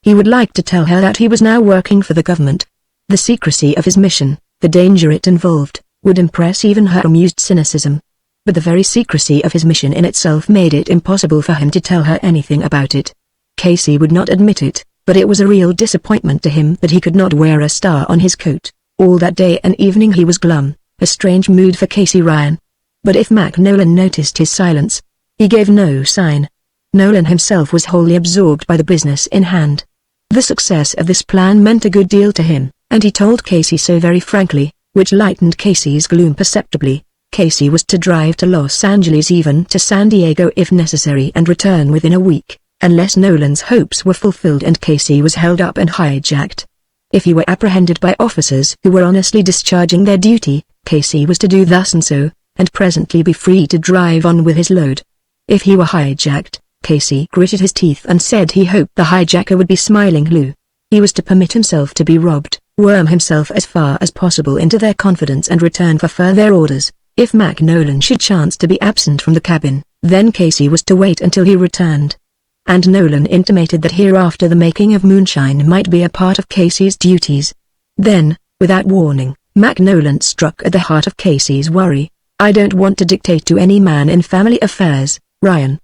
He would like to tell her that he was now working for the government. The secrecy of his mission, the danger it involved, would impress even her amused cynicism. But the very secrecy of his mission in itself made it impossible for him to tell her anything about it. Casey would not admit it, but it was a real disappointment to him that he could not wear a star on his coat. All that day and evening he was glum, a strange mood for Casey Ryan. But if Nolan noticed his silence, he gave no sign. Nolan himself was wholly absorbed by the business in hand. The success of this plan meant a good deal to him, and he told Casey so very frankly, which lightened Casey's gloom perceptibly. Casey was to drive to Los Angeles, even to San Diego if necessary, and return within a week, unless Nolan's hopes were fulfilled and Casey was held up and hijacked. If he were apprehended by officers who were honestly discharging their duty, Casey was to do thus and so, and presently be free to drive on with his load. If he were hijacked, Casey gritted his teeth and said he hoped the hijacker would be Smiling Lou. He was to permit himself to be robbed, worm himself as far as possible into their confidence and return for further orders. If Nolan should chance to be absent from the cabin, then Casey was to wait until he returned. And Nolan intimated that hereafter the making of moonshine might be a part of Casey's duties. Then, without warning, Nolan struck at the heart of Casey's worry. "I don't want to dictate to any man in family affairs, Ryan.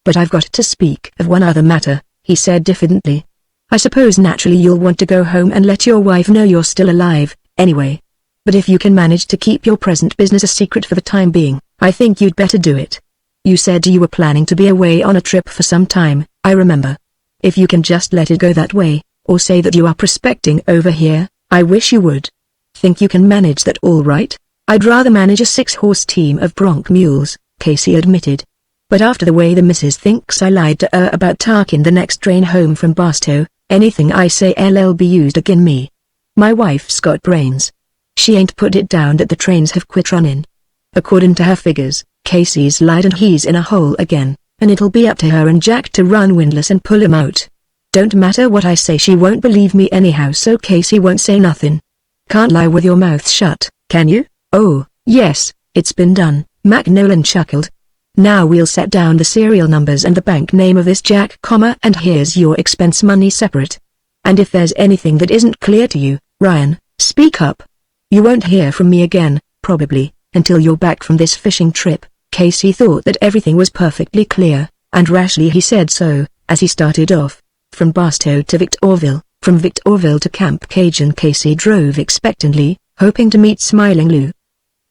But I've got to speak of one other matter," he said diffidently. "I suppose naturally you'll want to go home and let your wife know you're still alive, anyway. But if you can manage to keep your present business a secret for the time being, I think you'd better do it. You said you were planning to be away on a trip for some time, I remember. If you can just let it go that way, or say that you are prospecting over here, I wish you would. Think you can manage that all right?" "I'd rather manage a 6-horse team of bronc mules," Casey admitted. "But after the way the missus thinks I lied to her about taking the next train home from Barstow, anything I say LL be used agin me. My wife's got brains. She ain't put it down that the trains have quit running. According to her figures, Casey's lied and he's in a hole again, and it'll be up to her and Jack to run windlass and pull him out. Don't matter what I say, she won't believe me anyhow, so Casey won't say nothing. Can't lie with your mouth shut, can you?" "Oh, yes, it's been done," Nolan chuckled. "Now we'll set down the serial numbers and the bank name of this Jack, and here's your expense money separate. And if there's anything that isn't clear to you, Ryan, speak up. You won't hear from me again, probably, until you're back from this fishing trip." Casey thought that everything was perfectly clear, and rashly he said so, as he started off. From Barstow to Victorville, from Victorville to Camp Cajun, Casey drove expectantly, hoping to meet Smiling Lou.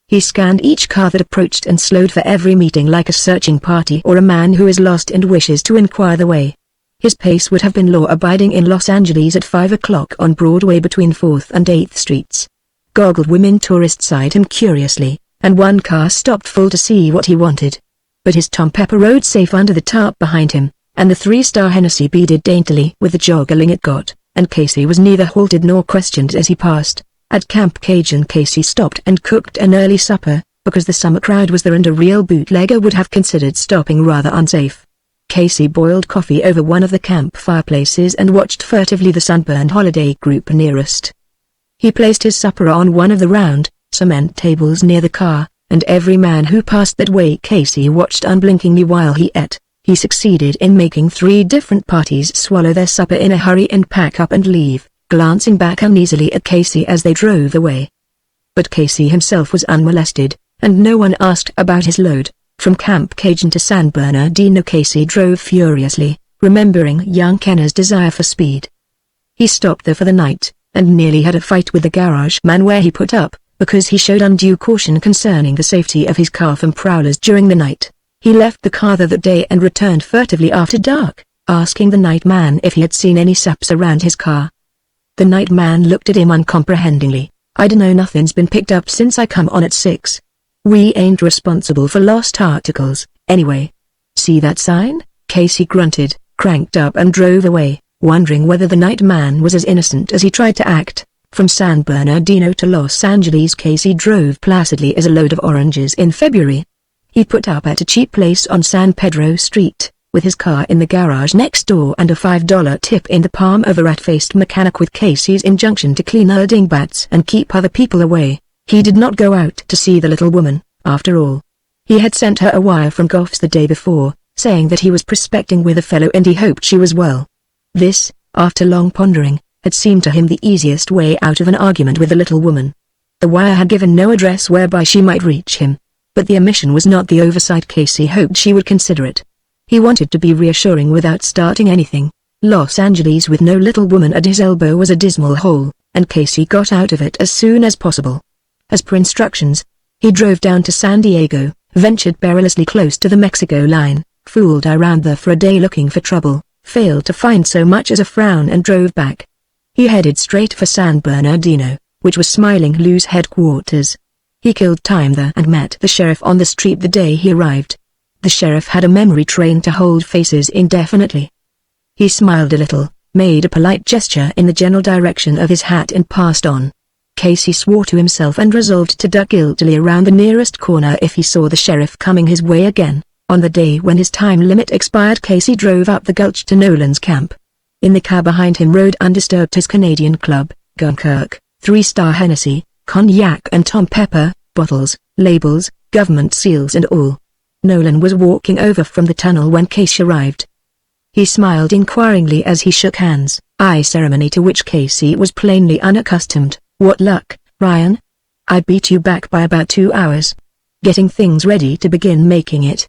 He scanned each car that approached and slowed for every meeting like a searching party or a man who is lost and wishes to inquire the way. His pace would have been law-abiding in Los Angeles at 5 o'clock on Broadway between 4th and 8th Streets. Goggled women tourists eyed him curiously, and one car stopped full to see what he wanted. But his Tom Pepper rode safe under the tarp behind him, and the 3-star Hennessy beaded daintily with the joggling it got, and Casey was neither halted nor questioned as he passed. At Camp Cajun, Casey stopped and cooked an early supper, because the summer crowd was there and a real bootlegger would have considered stopping rather unsafe. Casey boiled coffee over one of the camp fireplaces and watched furtively the sunburned holiday group nearest. He placed his supper on one of the round, cement tables near the car, and every man who passed that way Casey watched unblinkingly while he ate. He succeeded in making 3 different parties swallow their supper in a hurry and pack up and leave, glancing back uneasily at Casey as they drove away. But Casey himself was unmolested, and no one asked about his load. From Camp Cajun to San Bernardino Casey drove furiously, remembering young Kenner's desire for speed. He stopped there for the night, and nearly had a fight with the garage man where he put up, because he showed undue caution concerning the safety of his car from prowlers during the night. He left the car there that day and returned furtively after dark, asking the night man if he had seen any saps around his car. The night man looked at him uncomprehendingly. "I dunno, nothing's been picked up since I come on at 6. We ain't responsible for lost articles, anyway." "See that sign?" Casey grunted, cranked up and drove away, wondering whether the night man was as innocent as he tried to act. From San Bernardino to Los Angeles Casey drove placidly as a load of oranges in February. He put up at a cheap place on San Pedro Street, with his car in the garage next door and a $5 tip in the palm of a rat-faced mechanic with Casey's injunction to clean her dingbats and keep other people away. He did not go out to see the little woman, after all. He had sent her a wire from Goff's the day before, saying that he was prospecting with a fellow and he hoped she was well. This, after long pondering, had seemed to him the easiest way out of an argument with the little woman. The wire had given no address whereby she might reach him. But the omission was not the oversight Casey hoped she would consider it. He wanted to be reassuring without starting anything. Los Angeles with no little woman at his elbow was a dismal hole, and Casey got out of it as soon as possible. As per instructions, he drove down to San Diego, ventured perilously close to the Mexico line, fooled around there for a day looking for trouble, failed to find so much as a frown and drove back. He headed straight for San Bernardino, which was Smiling Lou's headquarters. He killed time there and met the sheriff on the street the day he arrived. The sheriff had a memory trained to hold faces indefinitely. He smiled a little, made a polite gesture in the general direction of his hat and passed on. Casey swore to himself and resolved to duck guiltily around the nearest corner if he saw the sheriff coming his way again. On the day when his time limit expired Casey drove up the gulch to Nolan's camp. In the car behind him rode undisturbed his Canadian club, Dunkirk, 3-star Hennessy, cognac and Tom Pepper, bottles, labels, government seals and all. Nolan was walking over from the tunnel when Casey arrived. He smiled inquiringly as he shook hands, eye ceremony to which Casey was plainly unaccustomed. "What luck, Ryan? I beat you back by about 2 hours. Getting things ready to begin making it.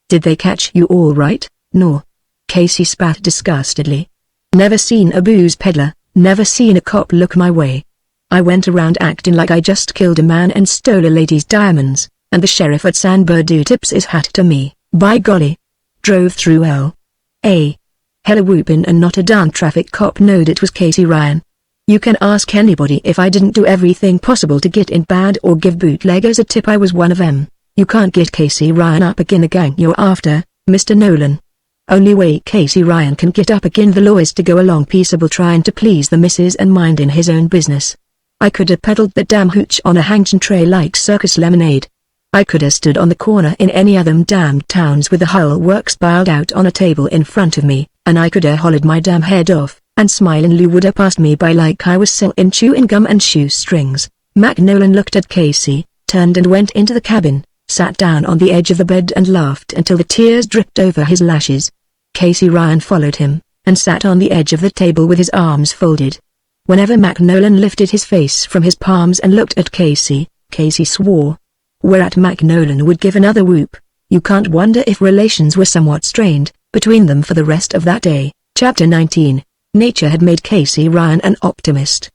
Did they catch you all right, no?" Casey spat disgustedly. "Never seen a booze peddler, never seen a cop look my way. I went around acting like I just killed a man and stole a lady's diamonds, and the sheriff at San Bernardino tips his hat to me, by golly. Drove through L.A. Hella whoopin' and not a darn traffic cop knowed it was Casey Ryan. You can ask anybody if I didn't do everything possible to get in bad or give bootleggers a tip. I was one of them. You can't get Casey Ryan up agin the gang you're after, Mr. Nolan. Only way Casey Ryan can get up agin the law is to go along peaceable trying to please the missus and mindin' his own business. I coulda peddled that damn hooch on a hanging tray like circus lemonade. I coulda stood on the corner in any of them damned towns with the hull works piled out on a table in front of me, and I coulda hollered my damn head off, and Smilin' Lou woulda passed me by like I was sellin' chewing gum and shoestrings. Nolan looked at Casey, turned and went into the cabin, sat down on the edge of the bed and laughed until the tears dripped over his lashes. Casey Ryan followed him, and sat on the edge of the table with his arms folded. Whenever Nolan lifted his face from his palms and looked at Casey, Casey swore. Whereat Nolan would give another whoop. You can't wonder if relations were somewhat strained between them for the rest of that day. Chapter 19. Nature had made Casey Ryan an optimist.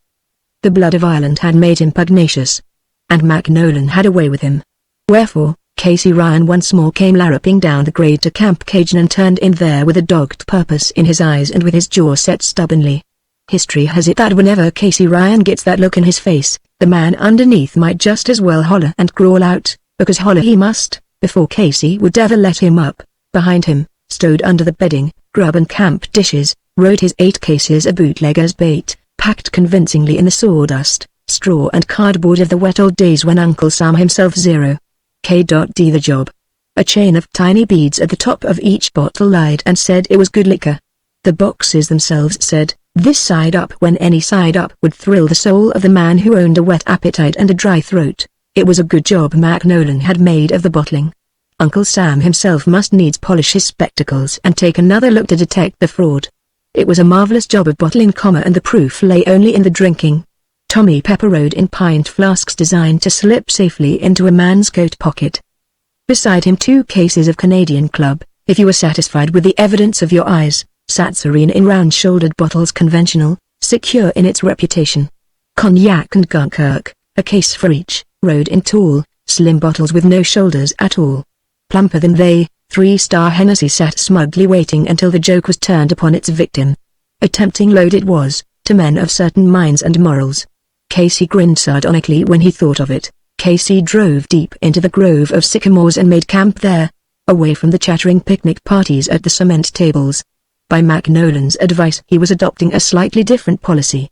The blood of Ireland had made him pugnacious. And Nolan had a way with him. Wherefore, Casey Ryan once more came larruping down the grade to Camp Cajun and turned in there with a dogged purpose in his eyes and with his jaw set stubbornly. History has it that whenever Casey Ryan gets that look in his face, the man underneath might just as well holler and crawl out, because holler he must, before Casey would ever let him up. Behind him, stowed under the bedding, grub and camp dishes, rode his 8 cases of bootlegger's bait, packed convincingly in the sawdust, straw and cardboard of the wet old days when Uncle Sam himself 0. K.D. the job. A chain of tiny beads at the top of each bottle lied and said it was good liquor. The boxes themselves said, "This side up," when any side up would thrill the soul of the man who owned a wet appetite and a dry throat. It was a good job Magneon had made of the bottling. Uncle Sam himself must needs polish his spectacles and take another look to detect the fraud. It was a marvelous job of bottling, and the proof lay only in the drinking. Tommy Pepper rode in pint flasks designed to slip safely into a man's coat pocket. Beside him 2 cases of Canadian Club, if you were satisfied with the evidence of your eyes, sat Serene in round-shouldered bottles, conventional, secure in its reputation. Cognac and Dunkirk, a case for each, rode in tall, slim bottles with no shoulders at all. Plumper than they, 3-star Hennessy sat smugly waiting until the joke was turned upon its victim. A tempting load it was, to men of certain minds and morals. Casey grinned sardonically when he thought of it. Casey drove deep into the grove of sycamores and made camp there, away from the chattering picnic parties at the cement tables. By Magneon's advice he was adopting a slightly different policy.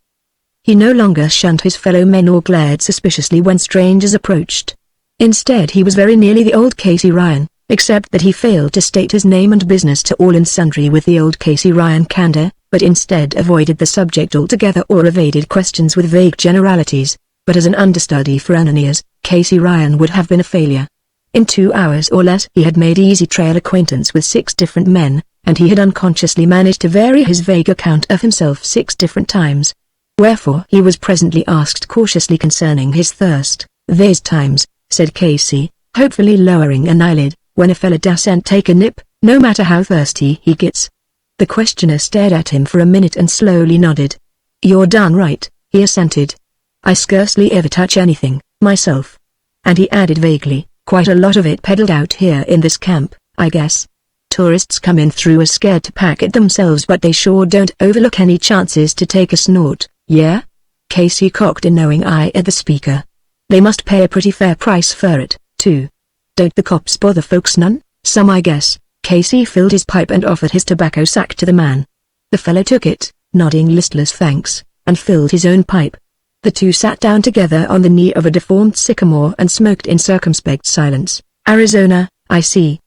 He no longer shunned his fellow men or glared suspiciously when strangers approached. Instead he was very nearly the old Casey Ryan, except that he failed to state his name and business to all and sundry with the old Casey Ryan candor, but instead avoided the subject altogether or evaded questions with vague generalities. But as an understudy for Ananias, Casey Ryan would have been a failure. In 2 hours or less he had made easy trail acquaintance with 6 different men, and he had unconsciously managed to vary his vague account of himself 6 different times. Wherefore he was presently asked cautiously concerning his thirst. "There's times," said Casey, hopefully lowering an eyelid, "when a fella dassent take a nip, no matter how thirsty he gets." The questioner stared at him for a minute and slowly nodded. "You're done right," he assented. "I scarcely ever touch anything, myself." And he added vaguely, "Quite a lot of it peddled out here in this camp, I guess. Tourists come in through as scared to pack it themselves, but they sure don't overlook any chances to take a snort, yeah?" Casey cocked a knowing eye at the speaker. "They must pay a pretty fair price for it, too. Don't the cops bother folks none?" "Some, I guess." Casey filled his pipe and offered his tobacco sack to the man. The fellow took it, nodding listless thanks, and filled his own pipe. The two sat down together on the knee of a deformed sycamore and smoked in circumspect silence. "Arizona, I see."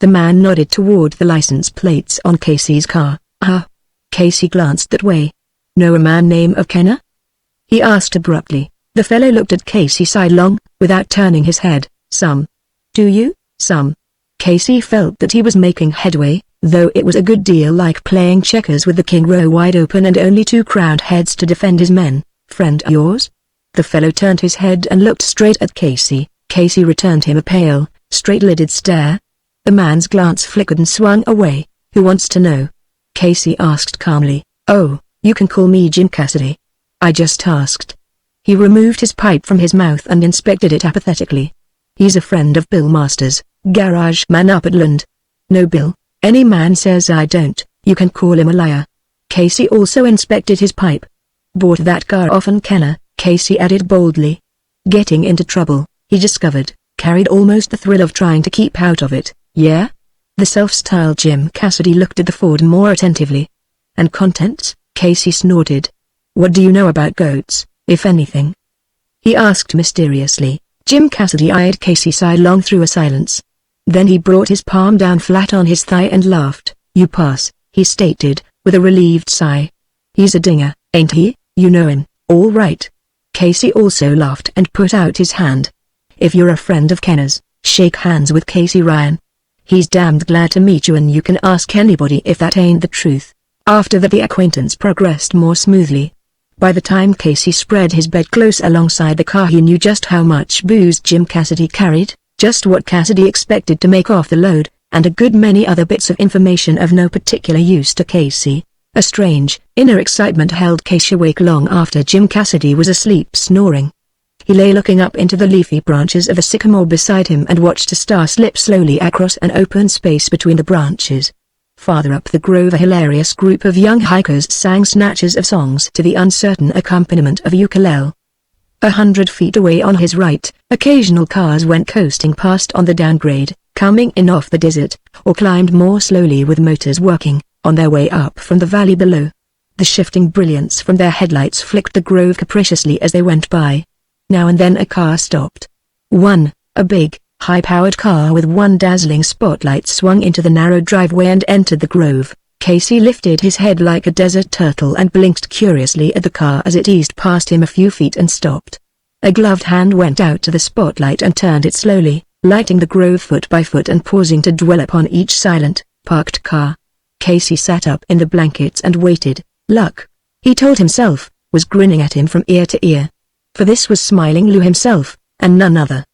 The man nodded toward the license plates on Casey's car. "Ah." Casey glanced that way. "Know a man named of Kenner?" he asked abruptly. The fellow looked at Casey sidelong, without turning his head. "Some." "Do you?" "Some." Casey felt that he was making headway, though it was a good deal like playing checkers with the king row wide open and only 2 crowned heads to defend his men. "Friend yours?" The fellow turned his head and looked straight at Casey. Casey returned him a pale, straight-lidded stare. The man's glance flickered and swung away. "Who wants to know?" Casey asked calmly. "Oh, you can call me Jim Cassidy. I just asked." He removed his pipe from his mouth and inspected it apathetically. "He's a friend of Bill Masters, garage man up at Lund." "No Bill. Any man says I don't, you can call him a liar." Casey also inspected his pipe. "Bought that car off on Kenner," Casey added boldly. Getting into trouble, he discovered, carried almost the thrill of trying to keep out of it. "Yeah?" The self-styled Jim Cassidy looked at the Ford more attentively. "And contents?" Casey snorted. "What do you know about goats, if anything?" he asked mysteriously. Jim Cassidy eyed Casey sidelong through a silence. Then he brought his palm down flat on his thigh and laughed. "You pass," he stated, with a relieved sigh. "He's a dinger, ain't he? You know him, all right." Casey also laughed and put out his hand. "If you're a friend of Kenner's, shake hands with Casey Ryan. He's damned glad to meet you, and you can ask anybody if that ain't the truth." After that the acquaintance progressed more smoothly. By the time Casey spread his bed close alongside the car he knew just how much booze Jim Cassidy carried, just what Cassidy expected to make off the load, and a good many other bits of information of no particular use to Casey. A strange, inner excitement held Casey awake long after Jim Cassidy was asleep snoring. He lay looking up into the leafy branches of a sycamore beside him and watched a star slip slowly across an open space between the branches. Farther up the grove a hilarious group of young hikers sang snatches of songs to the uncertain accompaniment of ukulele. 100 feet away on his right, occasional cars went coasting past on the downgrade, coming in off the desert, or climbed more slowly with motors working, on their way up from the valley below. The shifting brilliance from their headlights flicked the grove capriciously as they went by. Now and then a car stopped. One, a big, high-powered car with one dazzling spotlight swung into the narrow driveway and entered the grove. Casey lifted his head like a desert turtle and blinked curiously at the car as it eased past him a few feet and stopped. A gloved hand went out to the spotlight and turned it slowly, lighting the grove foot by foot and pausing to dwell upon each silent, parked car. Casey sat up in the blankets and waited. Luck, he told himself, was grinning at him from ear to ear. For this was Smiling Lou himself, and none other.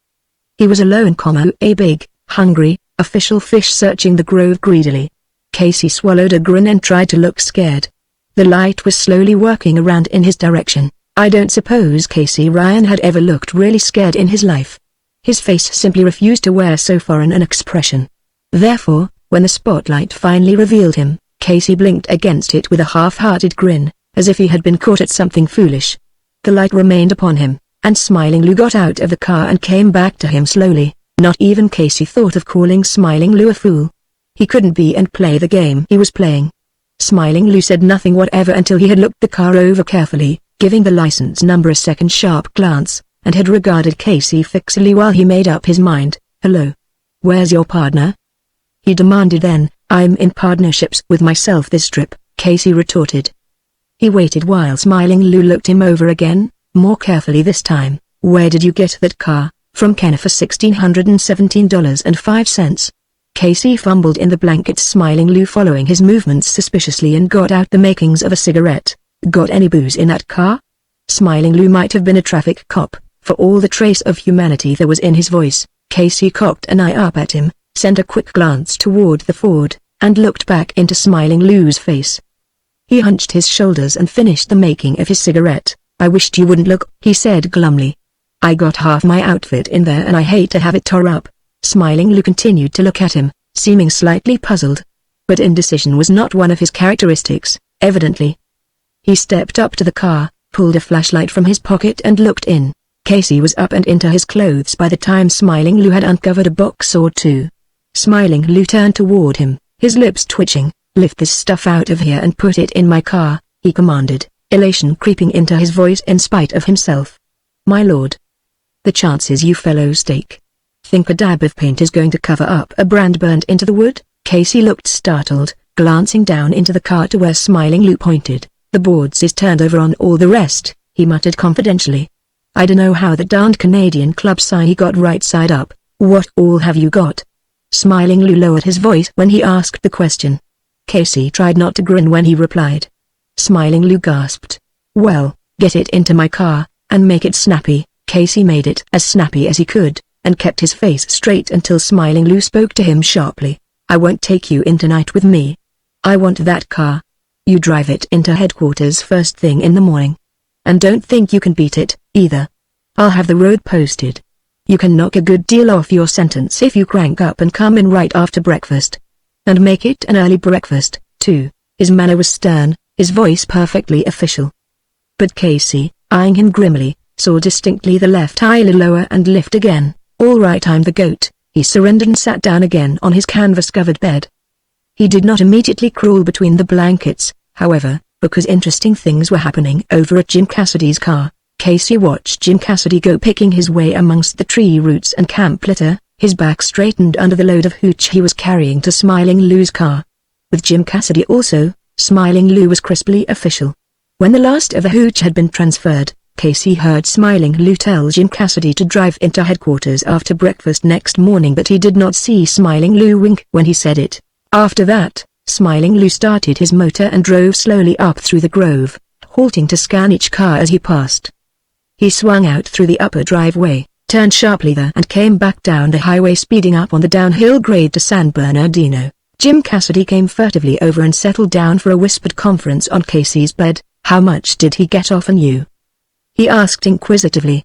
He was alone, a big, hungry, official fish searching the grove greedily. Casey swallowed a grin and tried to look scared. The light was slowly working around in his direction. I don't suppose Casey Ryan had ever looked really scared in his life. His face simply refused to wear so foreign an expression. Therefore, when the spotlight finally revealed him, Casey blinked against it with a half-hearted grin, as if he had been caught at something foolish. The light remained upon him, and Smiling Lou got out of the car and came back to him slowly. Not even Casey thought of calling Smiling Lou a fool. He couldn't be and play the game he was playing. Smiling Lou said nothing whatever until he had looked the car over carefully, giving the license number a second sharp glance, and had regarded Casey fixedly while he made up his mind. Hello. Where's your partner? He demanded then. I'm in partnerships with myself this trip, Casey retorted. He waited while Smiling Lou looked him over again, more carefully this time. Where did you get that car? From Ken for $1,617.05. Casey fumbled in the blankets, Smiling Lou following his movements suspiciously and got out the makings of a cigarette. Got any booze in that car? Smiling Lou might have been a traffic cop, for all the trace of humanity there was in his voice. Casey cocked an eye up at him, sent a quick glance toward the Ford, and looked back into Smiling Lou's face. He hunched his shoulders and finished the making of his cigarette. I wished you wouldn't look, he said glumly. I got half my outfit in there and I hate to have it tore up. Smiling Lou continued to look at him, seeming slightly puzzled. But indecision was not one of his characteristics, evidently. He stepped up to the car, pulled a flashlight from his pocket and looked in. Casey was up and into his clothes by the time Smiling Lou had uncovered a box or two. Smiling Lou turned toward him, his lips twitching. Lift this stuff out of here and put it in my car, he commanded, elation creeping into his voice in spite of himself. My lord. The chances you fellows take. Think a dab of paint is going to cover up a brand burned into the wood? Casey looked startled, glancing down into the car to where Smiling Lou pointed. The boards is turned over on all the rest, he muttered confidentially. I dunno how the darned Canadian club sign he got right side up. What all have you got? Smiling Lou lowered his voice when he asked the question. Casey tried not to grin when he replied. Smiling Lou gasped. Well, get it into my car, and make it snappy. Casey made it as snappy as he could, and kept his face straight until Smiling Lou spoke to him sharply. I won't take you in tonight with me. I want that car. You drive it into headquarters first thing in the morning. And don't think you can beat it, either. I'll have the road posted. You can knock a good deal off your sentence if you crank up and come in right after breakfast. And make it an early breakfast, too. His manner was stern, his voice perfectly official. But Casey, eyeing him grimly, saw distinctly the left eyelid lower and lift again. All right, I'm the goat. He surrendered and sat down again on his canvas-covered bed. He did not immediately crawl between the blankets, however, because interesting things were happening over at Jim Cassidy's car. Casey watched Jim Cassidy go picking his way amongst the tree roots and camp litter, his back straightened under the load of hooch he was carrying to Smiling Lou's car. With Jim Cassidy also, Smiling Lou was crisply official. When the last of the hooch had been transferred, Casey heard Smiling Lou tell Jim Cassidy to drive into headquarters after breakfast next morning, but he did not see Smiling Lou wink when he said it. After that, Smiling Lou started his motor and drove slowly up through the grove, halting to scan each car as he passed. He swung out through the upper driveway, turned sharply there and came back down the highway, speeding up on the downhill grade to San Bernardino. Jim Cassidy came furtively over and settled down for a whispered conference on Casey's bed. How much did he get off on you? He asked inquisitively.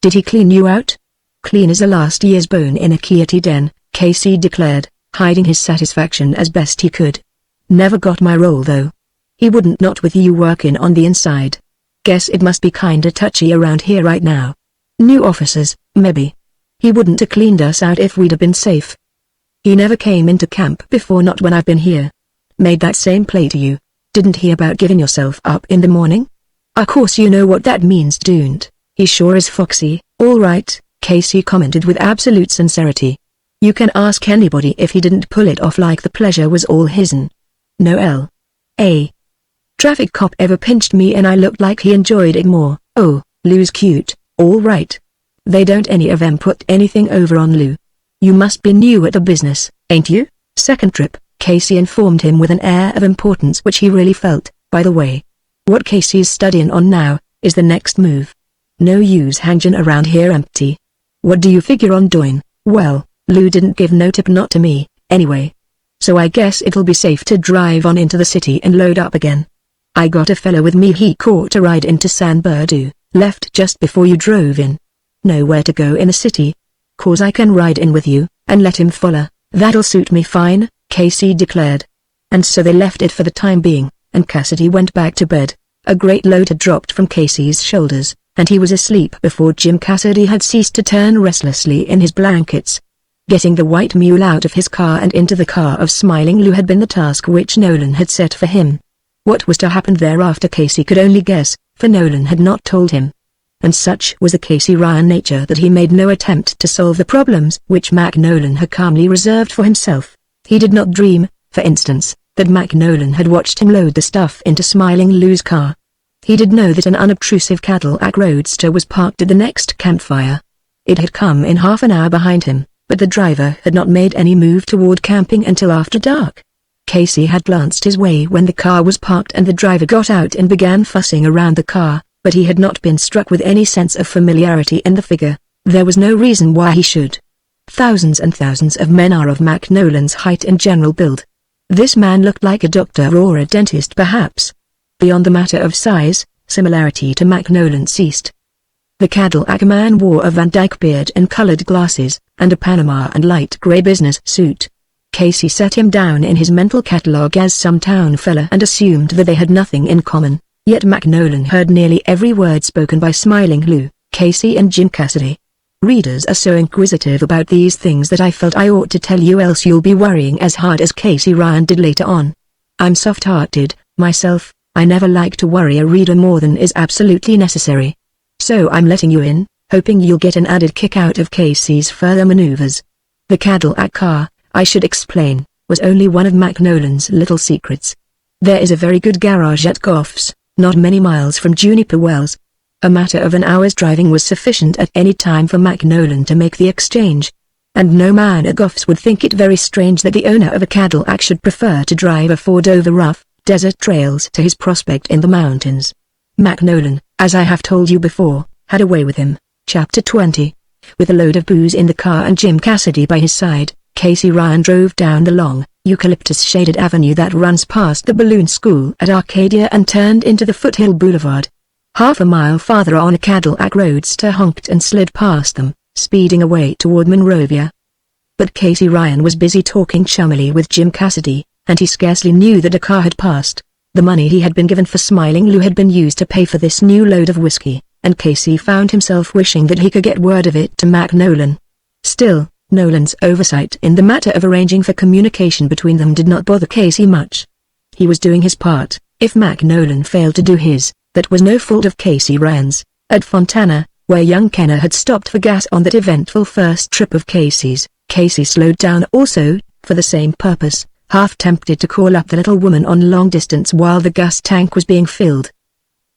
Did he clean you out? Clean as a last year's bone in a coyote den, Casey declared, hiding his satisfaction as best he could. Never got my role though. He wouldn't, not with you working on the inside. Guess it must be kinda touchy around here right now. New officers, maybe. He wouldn't have cleaned us out if we'd have been safe. He never came into camp before, not when I've been here. Made that same play to you. Didn't hear about giving yourself up in the morning? Of course you know what that means, don't. He sure is foxy. All right, Casey commented with absolute sincerity. You can ask anybody if he didn't pull it off like the pleasure was all his'n. No L.A. traffic cop ever pinched me and I looked like he enjoyed it more. Oh, Lou's cute, all right. They don't any of them put anything over on Lou. You must be new at the business, ain't you? Second trip, Casey informed him with an air of importance which he really felt. By the way, what Casey's studying on now, is the next move. No use hanging around here empty. What do you figure on doing? Well, Lou didn't give no tip, not to me, anyway. So I guess it'll be safe to drive on into the city and load up again. I got a fella with me, he caught a ride into San Bernardino, left just before you drove in. Nowhere to go in the city. 'Cause I can ride in with you, and let him follow. That'll suit me fine, Casey declared. And so they left it for the time being, and Cassidy went back to bed. A great load had dropped from Casey's shoulders, and he was asleep before Jim Cassidy had ceased to turn restlessly in his blankets. Getting the white mule out of his car and into the car of Smiling Lou had been the task which Nolan had set for him. What was to happen thereafter Casey could only guess, for Nolan had not told him. And such was the Casey Ryan nature that he made no attempt to solve the problems which Nolan had calmly reserved for himself. He did not dream, for instance, that Nolan had watched him load the stuff into Smiling Lou's car. He did know that an unobtrusive Cadillac Roadster was parked at the next campfire. It had come in half an hour behind him, but the driver had not made any move toward camping until after dark. Casey had glanced his way when the car was parked and the driver got out and began fussing around the car, but he had not been struck with any sense of familiarity in the figure. There was no reason why he should. Thousands and thousands of men are of Nolan's height and general build. This man looked like a doctor or a dentist perhaps. Beyond the matter of size, similarity to Nolan ceased. The Cadillac man wore a Van Dyke beard and colored glasses, and a Panama and light gray business suit. Casey set him down in his mental catalogue as some town fella and assumed that they had nothing in common, yet Nolan heard nearly every word spoken by Smiling Lou, Casey and Jim Cassidy. Readers are so inquisitive about these things that I felt I ought to tell you, else you'll be worrying as hard as Casey Ryan did later on. I'm soft-hearted, myself. I never like to worry a reader more than is absolutely necessary. So I'm letting you in, hoping you'll get an added kick out of Casey's further maneuvers. The Cadillac car, I should explain, was only one of Nolan's little secrets. There is a very good garage at Goff's, not many miles from Juniper Wells. A matter of an hour's driving was sufficient at any time for Nolan to make the exchange. And no man at Goff's would think it very strange that the owner of a Cadillac should prefer to drive a Ford over rough desert trails to his prospect in the mountains. Nolan, as I have told you before, had a way with him. Chapter 20. With a load of booze in the car and Jim Cassidy by his side, Casey Ryan drove down the long, eucalyptus-shaded avenue that runs past the balloon school at Arcadia and turned into the Foothill Boulevard. Half a mile farther on a Cadillac Roadster honked and slid past them, speeding away toward Monrovia. But Casey Ryan was busy talking chummily with Jim Cassidy, and he scarcely knew that a car had passed. The money he had been given for Smiling Lou had been used to pay for this new load of whiskey, and Casey found himself wishing that he could get word of it to Nolan. Still, Nolan's oversight in the matter of arranging for communication between them did not bother Casey much. He was doing his part. If Nolan failed to do his, that was no fault of Casey Ryan's. At Fontana, where young Kenner had stopped for gas on that eventful first trip of Casey's, Casey slowed down also, for the same purpose, half tempted to call up the little woman on long distance while the gas tank was being filled.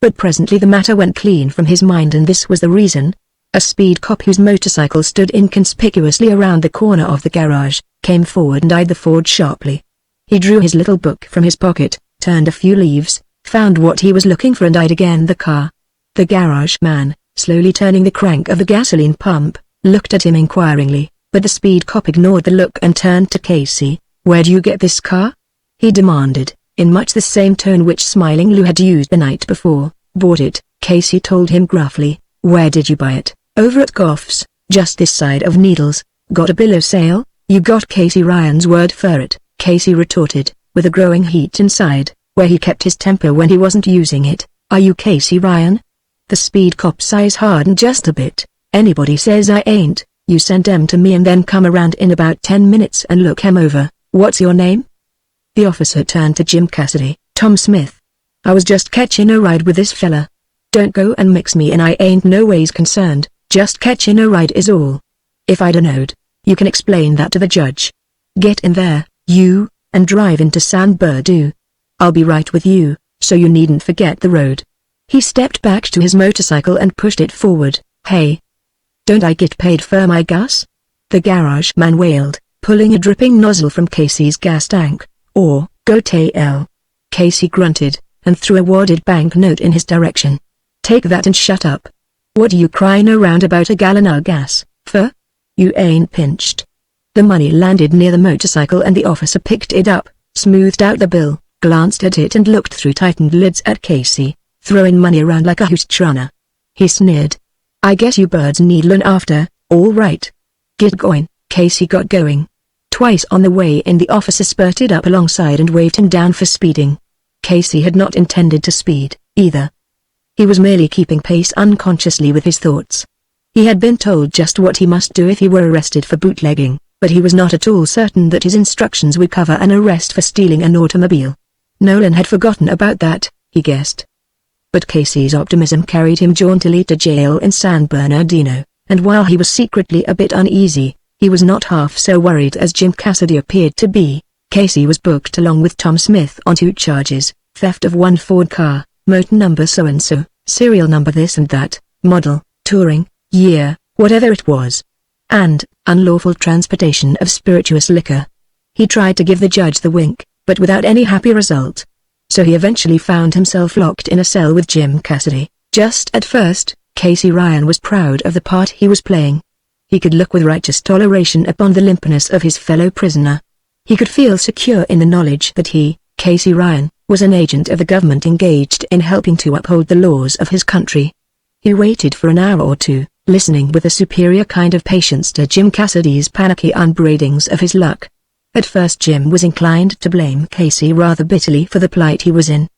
But presently the matter went clean from his mind, and this was the reason. A speed cop whose motorcycle stood inconspicuously around the corner of the garage, came forward and eyed the Ford sharply. He drew his little book from his pocket, turned a few leaves, found what he was looking for and eyed again the car. The garage man, slowly turning the crank of the gasoline pump, looked at him inquiringly, but the speed cop ignored the look and turned to Casey. "Where'd you get this car?" he demanded, in much the same tone which Smiling Lou had used the night before. "Bought it," Casey told him gruffly. "Where did you buy it?" "Over at Goff's, just this side of Needles." "Got a bill of sale?" "You got Casey Ryan's word for it," Casey retorted, with a growing heat inside, where he kept his temper when he wasn't using it. "Are you Casey Ryan?" The speed cop's eyes hardened just a bit. "Anybody says I ain't, you send 'em to me and then come around in about 10 minutes and look 'em over. What's your name?" The officer turned to Jim Cassidy. "Tom Smith. I was just catching a ride with this fella. Don't go and mix me in, I ain't no ways concerned," Just catching a ride is all. If I'd knowed, you can explain that to the judge. Get in there, you, and drive into San Bernardino. I'll be right with you, so you needn't forget the road. He stepped back to his motorcycle and pushed it forward. Hey. Don't I get paid for my gas? The garage man wailed, pulling a dripping nozzle from Casey's gas tank. Or, go tail. Casey grunted, and threw a wadded banknote in his direction. Take that and shut up. What you crying around about a gallon of gas, for? You ain't pinched. The money landed near the motorcycle and the officer picked it up, smoothed out the bill, glanced at it and looked through tightened lids at Casey, throwing money around like a hoostrunner. He sneered. I guess you birds need learn after, all right. Get going. Casey got going. Twice on the way in the officer spurted up alongside and waved him down for speeding. Casey had not intended to speed, either. He was merely keeping pace unconsciously with his thoughts. He had been told just what he must do if he were arrested for bootlegging, but he was not at all certain that his instructions would cover an arrest for stealing an automobile. Nolan had forgotten about that, he guessed. But Casey's optimism carried him jauntily to jail in San Bernardino, and while he was secretly a bit uneasy, he was not half so worried as Jim Cassidy appeared to be. Casey was booked along with Tom Smith on 2 charges, theft of one Ford car, motor number so-and-so, serial number this and that, model, touring, year, whatever it was, and unlawful transportation of spirituous liquor. He tried to give the judge the wink, but without any happy result. So he eventually found himself locked in a cell with Jim Cassidy. Just at first, Casey Ryan was proud of the part he was playing. He could look with righteous toleration upon the limpness of his fellow prisoner. He could feel secure in the knowledge that he, Casey Ryan, was an agent of the government engaged in helping to uphold the laws of his country. He waited for an hour or two, listening with a superior kind of patience to Jim Cassidy's panicky upbraidings of his luck. At first Jim was inclined to blame Casey rather bitterly for the plight he was in.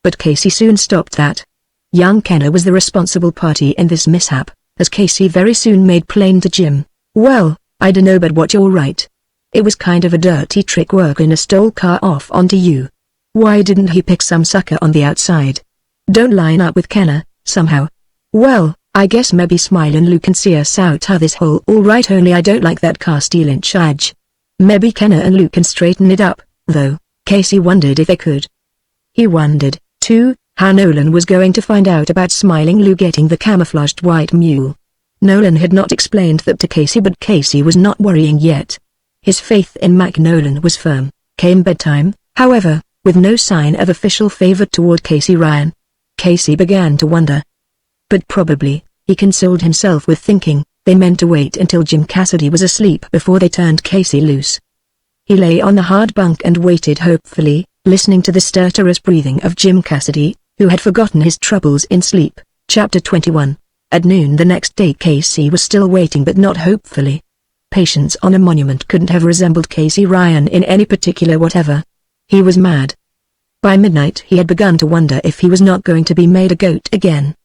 But Casey soon stopped that. Young Kenner was the responsible party in this mishap, as Casey very soon made plain to Jim. Well, I dunno but what you're right. It was kind of a dirty trick working a stole car off onto you. Why didn't he pick some sucker on the outside? Don't line up with Kenner, somehow. Well, I guess maybe Smilin' Lou can see us out of this hole all right, only I don't like that car stealing charge. Maybe Kenner and Lou can straighten it up, though. Casey wondered if they could. He wondered, too, how Nolan was going to find out about Smiling Lou getting the camouflaged white mule. Nolan had not explained that to Casey, but Casey was not worrying yet. His faith in Nolan was firm. Came bedtime, however, with no sign of official favor toward Casey Ryan. Casey began to wonder. But probably, he consoled himself with thinking, they meant to wait until Jim Cassidy was asleep before they turned Casey loose. He lay on the hard bunk and waited hopefully, listening to the stertorous breathing of Jim Cassidy, who had forgotten his troubles in sleep. Chapter 21. At noon the next day Casey was still waiting, but not hopefully. Patience on a monument couldn't have resembled Casey Ryan in any particular whatever. He was mad. By midnight he had begun to wonder if he was not going to be made a goat again.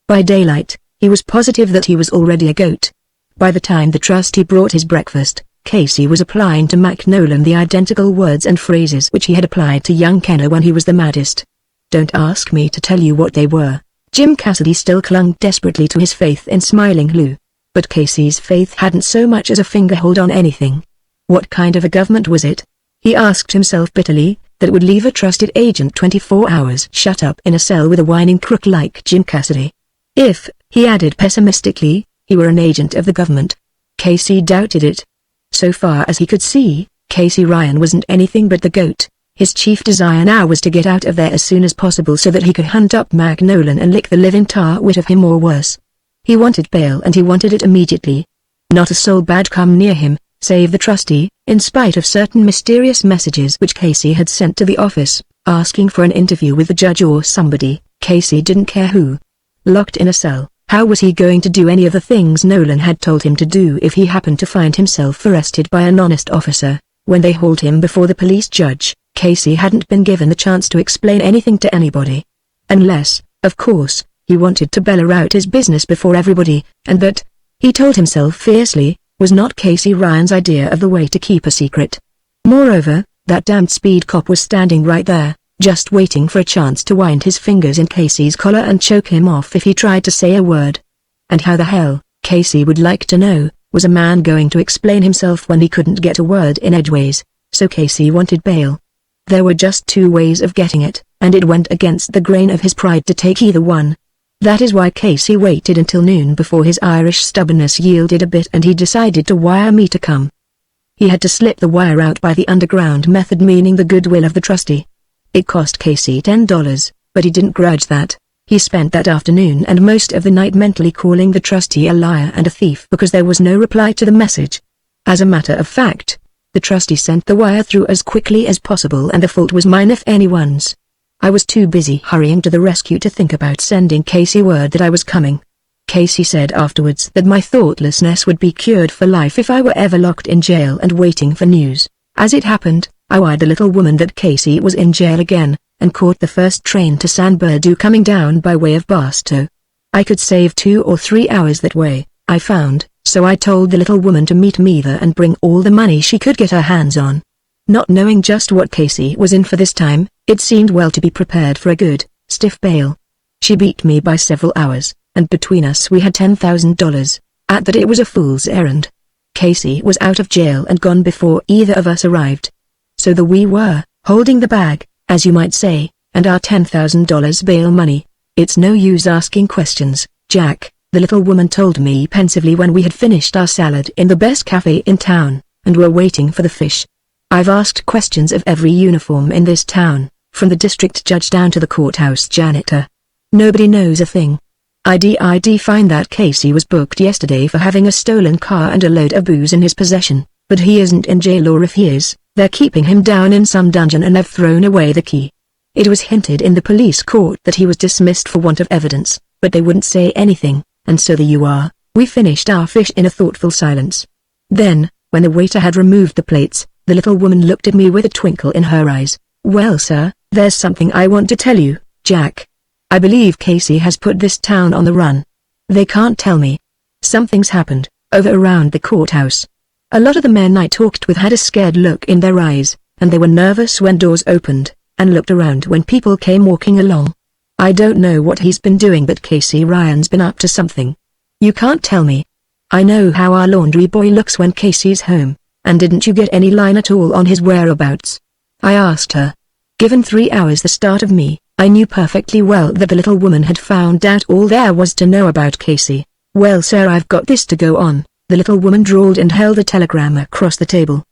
By daylight, he was positive that he was already a goat. By the time the trustee brought his breakfast, Casey was applying to Nolan the identical words and phrases which he had applied to young Kenner when he was the maddest. Don't ask me to tell you what they were. Jim Cassidy still clung desperately to his faith in Smiling Lou. But Casey's faith hadn't so much as a fingerhold on anything. What kind of a government was it? He asked himself bitterly, that would leave a trusted agent 24 hours shut up in a cell with a whining crook like Jim Cassidy? If, he added pessimistically, he were an agent of the government. Casey doubted it. So far as he could see, Casey Ryan wasn't anything but the goat. His chief desire now was to get out of there as soon as possible so that he could hunt up Nolan and lick the living tar wit of him or worse. He wanted bail and he wanted it immediately. Not a soul bad come near him, save the trustee, in spite of certain mysterious messages which Casey had sent to the office, asking for an interview with the judge or somebody, Casey didn't care who. Locked in a cell, how was he going to do any of the things Nolan had told him to do if he happened to find himself arrested by an honest officer? When they hauled him before the police judge, Casey hadn't been given the chance to explain anything to anybody. Unless, of course, he wanted to bellow out his business before everybody, and that, he told himself fiercely, was not Casey Ryan's idea of the way to keep a secret. Moreover, that damned speed cop was standing right there, just waiting for a chance to wind his fingers in Casey's collar and choke him off if he tried to say a word. And how the hell, Casey would like to know, was a man going to explain himself when he couldn't get a word in edgeways? So Casey wanted bail. There were just two ways of getting it, and it went against the grain of his pride to take either one. That is why Casey waited until noon before his Irish stubbornness yielded a bit and he decided to wire me to come. He had to slip the wire out by the underground method, meaning the goodwill of the trustee. It cost Casey $10, but he didn't grudge that. He spent that afternoon and most of the night mentally calling the trustee a liar and a thief because there was no reply to the message. As a matter of fact, the trustee sent the wire through as quickly as possible and the fault was mine if anyone's. I was too busy hurrying to the rescue to think about sending Casey word that I was coming. Casey said afterwards that my thoughtlessness would be cured for life if I were ever locked in jail and waiting for news. As it happened, I wired the little woman that Casey was in jail again, and caught the first train to San Bernardino coming down by way of Barstow. I could save 2 or 3 hours that way, I found, so I told the little woman to meet me there and bring all the money she could get her hands on. Not knowing just what Casey was in for this time, it seemed well to be prepared for a good, stiff bail. She beat me by several hours, and between us we had $10,000. At that it was a fool's errand. Casey was out of jail and gone before either of us arrived. So there we were, holding the bag, as you might say, and our $10,000 bail money. It's no use asking questions, Jack, the little woman told me pensively when we had finished our salad in the best cafe in town, and were waiting for the fish. I've asked questions of every uniform in this town, from the district judge down to the courthouse janitor. Nobody knows a thing. I'd find that Casey was booked yesterday for having a stolen car and a load of booze in his possession, but he isn't in jail, or if he is, they're keeping him down in some dungeon and have thrown away the key. It was hinted in the police court that he was dismissed for want of evidence, but they wouldn't say anything, and so there you are. We finished our fish in a thoughtful silence. Then, when the waiter had removed the plates, the little woman looked at me with a twinkle in her eyes. Well, sir, there's something I want to tell you, Jack. I believe Casey has put this town on the run. They can't tell me. Something's happened, over around the courthouse. A lot of the men I talked with had a scared look in their eyes, and they were nervous when doors opened, and looked around when people came walking along. I don't know what he's been doing, but Casey Ryan's been up to something. You can't tell me. I know how our laundry boy looks when Casey's home, and didn't you get any line at all on his whereabouts? I asked her. Given 3 hours the start of me, I knew perfectly well that the little woman had found out all there was to know about Casey. Well, sir, I've got this to go on, the little woman drawled and held a telegram across the table.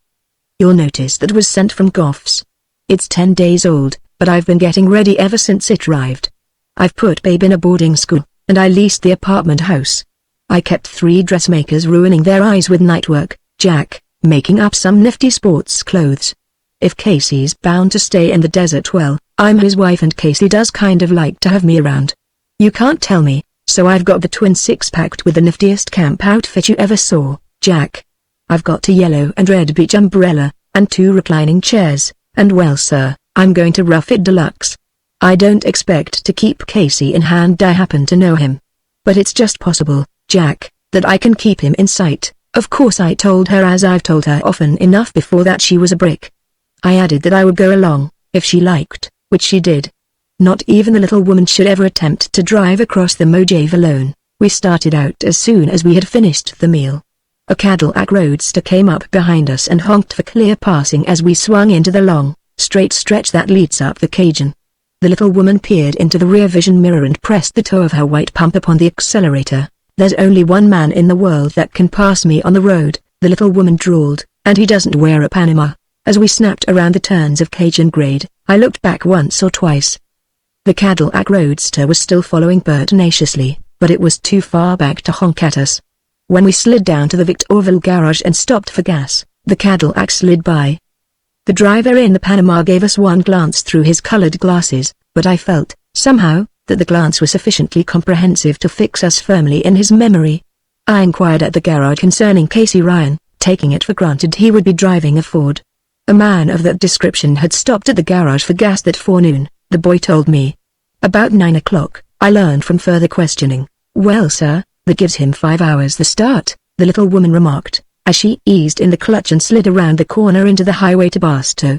You'll notice that was sent from Goff's. It's 10 days old, but I've been getting ready ever since it arrived. I've put Babe in a boarding school, and I leased the apartment house. I kept 3 dressmakers ruining their eyes with nightwork, Jack, making up some nifty sports clothes. If Casey's bound to stay in the desert, well, I'm his wife and Casey does kind of like to have me around. You can't tell me, so I've got the twin six-packed with the niftiest camp outfit you ever saw, Jack. I've got a yellow and red beach umbrella, and 2 reclining chairs, and well, sir, I'm going to rough it deluxe. I don't expect to keep Casey in hand, I happen to know him. But it's just possible, Jack, that I can keep him in sight. Of course I told her, as I've told her often enough before, that she was a brick. I added that I would go along, if she liked, which she did. Not even the little woman should ever attempt to drive across the Mojave alone. We started out as soon as we had finished the meal. A Cadillac Roadster came up behind us and honked for clear passing as we swung into the long, straight stretch that leads up the Cajun. The little woman peered into the rear vision mirror and pressed the toe of her white pump upon the accelerator. There's only one man in the world that can pass me on the road, the little woman drawled, and he doesn't wear a Panama. As we snapped around the turns of Cajun grade, I looked back once or twice. The Cadillac Roadster was still following pertinaciously, but it was too far back to honk at us. When we slid down to the Victorville garage and stopped for gas, the Cadillac slid by. The driver in the Panama gave us one glance through his colored glasses, but I felt, somehow, that the glance was sufficiently comprehensive to fix us firmly in his memory. I inquired at the garage concerning Casey Ryan, taking it for granted he would be driving a Ford. A man of that description had stopped at the garage for gas that forenoon, the boy told me. About 9 o'clock, I learned from further questioning. Well, sir, that gives him 5 hours the start, the little woman remarked, as she eased in the clutch and slid around the corner into the highway to Barstow.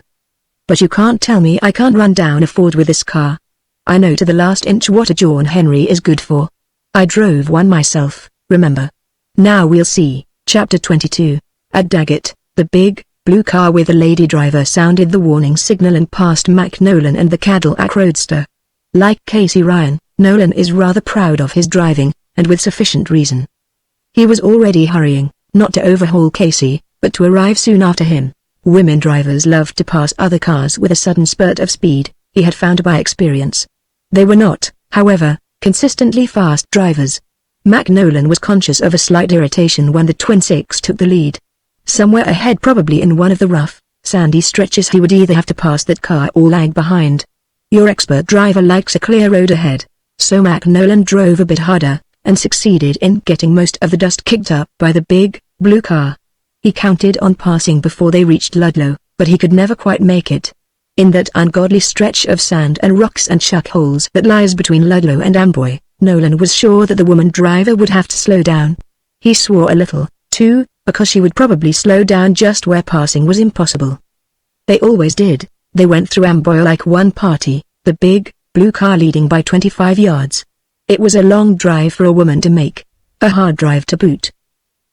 But you can't tell me I can't run down a Ford with this car. I know to the last inch what a John Henry is good for. I drove one myself, remember. Now we'll see. Chapter 22. At Daggett, the big, blue car with the lady driver sounded the warning signal and passed Nolan and the Cadillac Roadster. Like Casey Ryan, Nolan is rather proud of his driving, and with sufficient reason. He was already hurrying, not to overhaul Casey, but to arrive soon after him. Women drivers love to pass other cars with a sudden spurt of speed, he had found by experience. They were not, however, consistently fast drivers. Nolan was conscious of a slight irritation when the Twin Six took the lead. Somewhere ahead, probably in one of the rough, sandy stretches, he would either have to pass that car or lag behind. Your expert driver likes a clear road ahead, so Nolan drove a bit harder, and succeeded in getting most of the dust kicked up by the big, blue car. He counted on passing before they reached Ludlow, but he could never quite make it. In that ungodly stretch of sand and rocks and chuck holes that lies between Ludlow and Amboy, Nolan was sure that the woman driver would have to slow down. He swore a little, too, because she would probably slow down just where passing was impossible. They always did. They went through Amboy like one party, the big, blue car leading by 25 yards. It was a long drive for a woman to make, a hard drive to boot.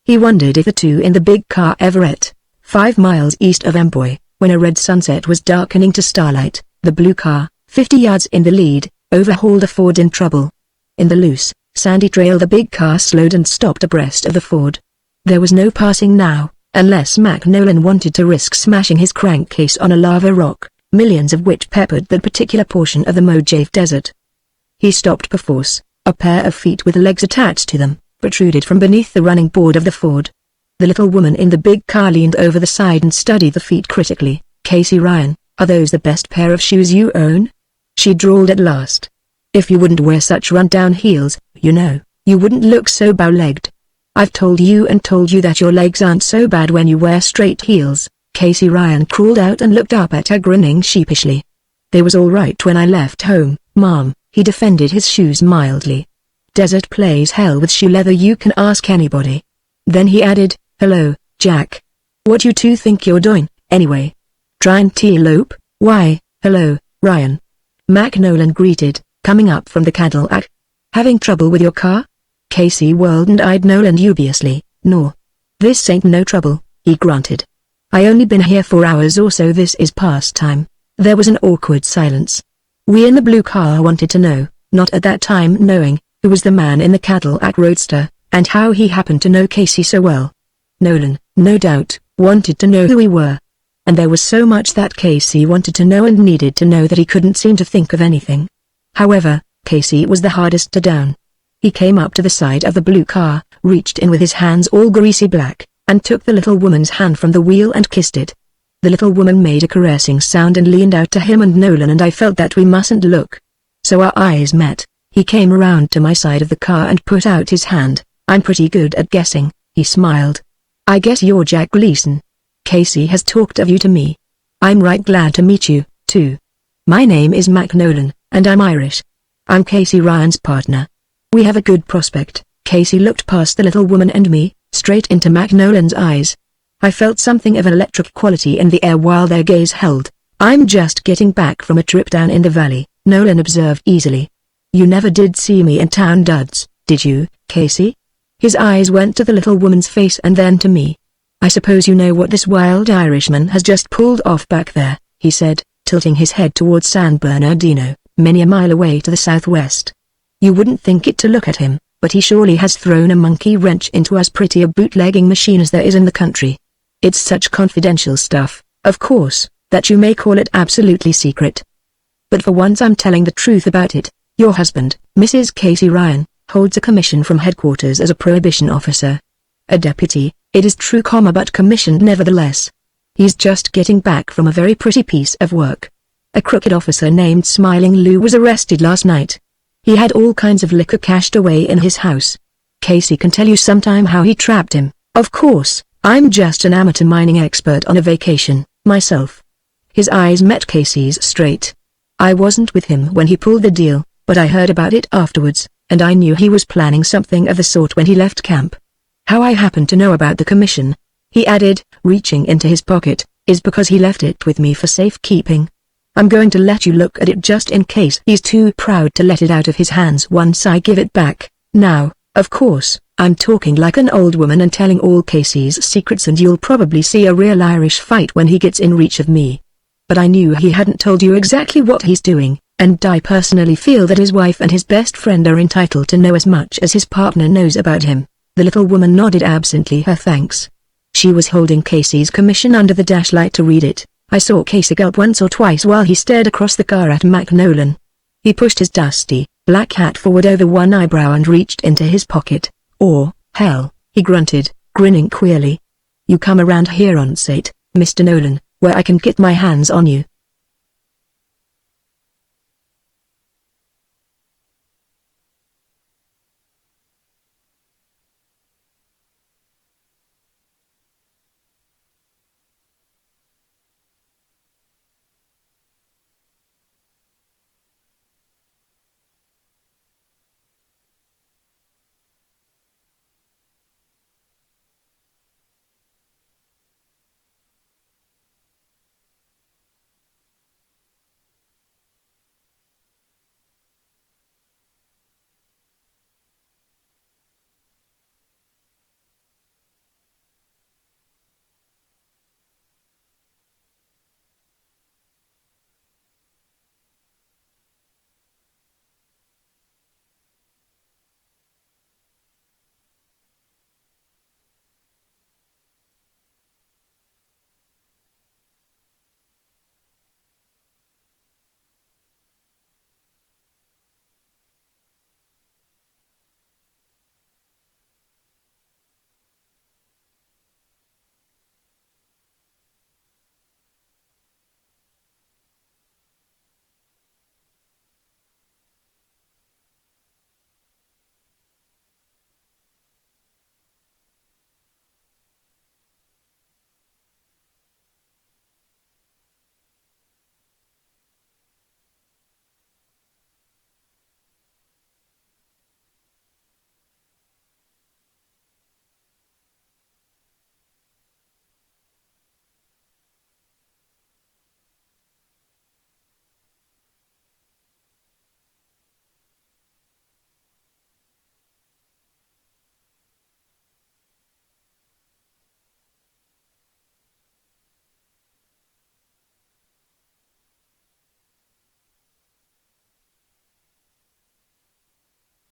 He wondered if the two in the big car ever ate. 5 miles east of Amboy, when a red sunset was darkening to starlight, the blue car, 50 yards in the lead, overhauled a Ford in trouble. In the loose, sandy trail, the big car slowed and stopped abreast of the Ford. There was no passing now, unless Nolan wanted to risk smashing his crankcase on a lava rock, millions of which peppered that particular portion of the Mojave Desert. He stopped perforce. A pair of feet with legs attached to them protruded from beneath the running board of the Ford. The little woman in the big car leaned over the side and studied the feet critically. Casey Ryan, are those the best pair of shoes you own? She drawled at last. If you wouldn't wear such run-down heels, you wouldn't look so bow-legged. I've told you that your legs aren't so bad when you wear straight heels. Casey Ryan crawled out and looked up at her, grinning sheepishly. They was all right when I left home, Mom, he defended his shoes mildly. Desert plays hell with shoe leather, you can ask anybody. Then he added, hello, Jack. What you two think you're doing, anyway? Tryin' to elope? Why, hello, Ryan. Nolan greeted, coming up from the Cadillac. Having trouble with your car? Casey whirled and eyed Nolan dubiously. No. This ain't no trouble, he grunted. I only been here 4 hours or so, this is past time. There was an awkward silence. We in the blue car wanted to know, not at that time knowing, who was the man in the Cadillac Roadster, and how he happened to know Casey so well. Nolan, no doubt, wanted to know who we were. And there was so much that Casey wanted to know and needed to know that he couldn't seem to think of anything. However, Casey was the hardest to down. He came up to the side of the blue car, reached in with his hands all greasy black, and took the little woman's hand from the wheel and kissed it. The little woman made a caressing sound and leaned out to him and Nolan, and I felt that we mustn't look. So our eyes met. He came around to my side of the car and put out his hand. I'm pretty good at guessing, he smiled. I guess you're Jack Gleason. Casey has talked of you to me. I'm right glad to meet you, too. My name is Nolan, and I'm Irish. I'm Casey Ryan's partner. We have a good prospect. Casey looked past the little woman and me, straight into Nolan's eyes. I felt something of an electric quality in the air while their gaze held. I'm just getting back from a trip down in the valley, Nolan observed easily. You never did see me in town, duds, did you, Casey? His eyes went to the little woman's face and then to me. I suppose you know what this wild Irishman has just pulled off back there, he said, tilting his head towards San Bernardino, many a mile away to the southwest. You wouldn't think it to look at him, but he surely has thrown a monkey wrench into as pretty a bootlegging machine as there is in the country. It's such confidential stuff, of course, that you may call it absolutely secret. But for once I'm telling the truth about it. Your husband, Mrs. Casey Ryan, holds a commission from headquarters as a prohibition officer. A deputy, it is true, but commissioned nevertheless. He's just getting back from a very pretty piece of work. A crooked officer named Smiling Lou was arrested last night. He had all kinds of liquor cached away in his house. Casey can tell you sometime how he trapped him. Of course, I'm just an amateur mining expert on a vacation, myself. His eyes met Casey's straight. I wasn't with him when he pulled the deal, but I heard about it afterwards, and I knew he was planning something of the sort when he left camp. How I happened to know about the commission, he added, reaching into his pocket, is because he left it with me for safekeeping. I'm going to let you look at it just in case he's too proud to let it out of his hands once I give it back. Now, of course, I'm talking like an old woman and telling all Casey's secrets, and you'll probably see a real Irish fight when he gets in reach of me. But I knew he hadn't told you exactly what he's doing, and I personally feel that his wife and his best friend are entitled to know as much as his partner knows about him." The little woman nodded absently her thanks. She was holding Casey's commission under the dashlight to read it. I saw Casey gulp once or twice while he stared across the car at Magneon. He pushed his dusty, black hat forward over one eyebrow and reached into his pocket. "Oh, hell," he grunted, grinning queerly. "You come around here on Sate, Mr. Nolan, where I can get my hands on you.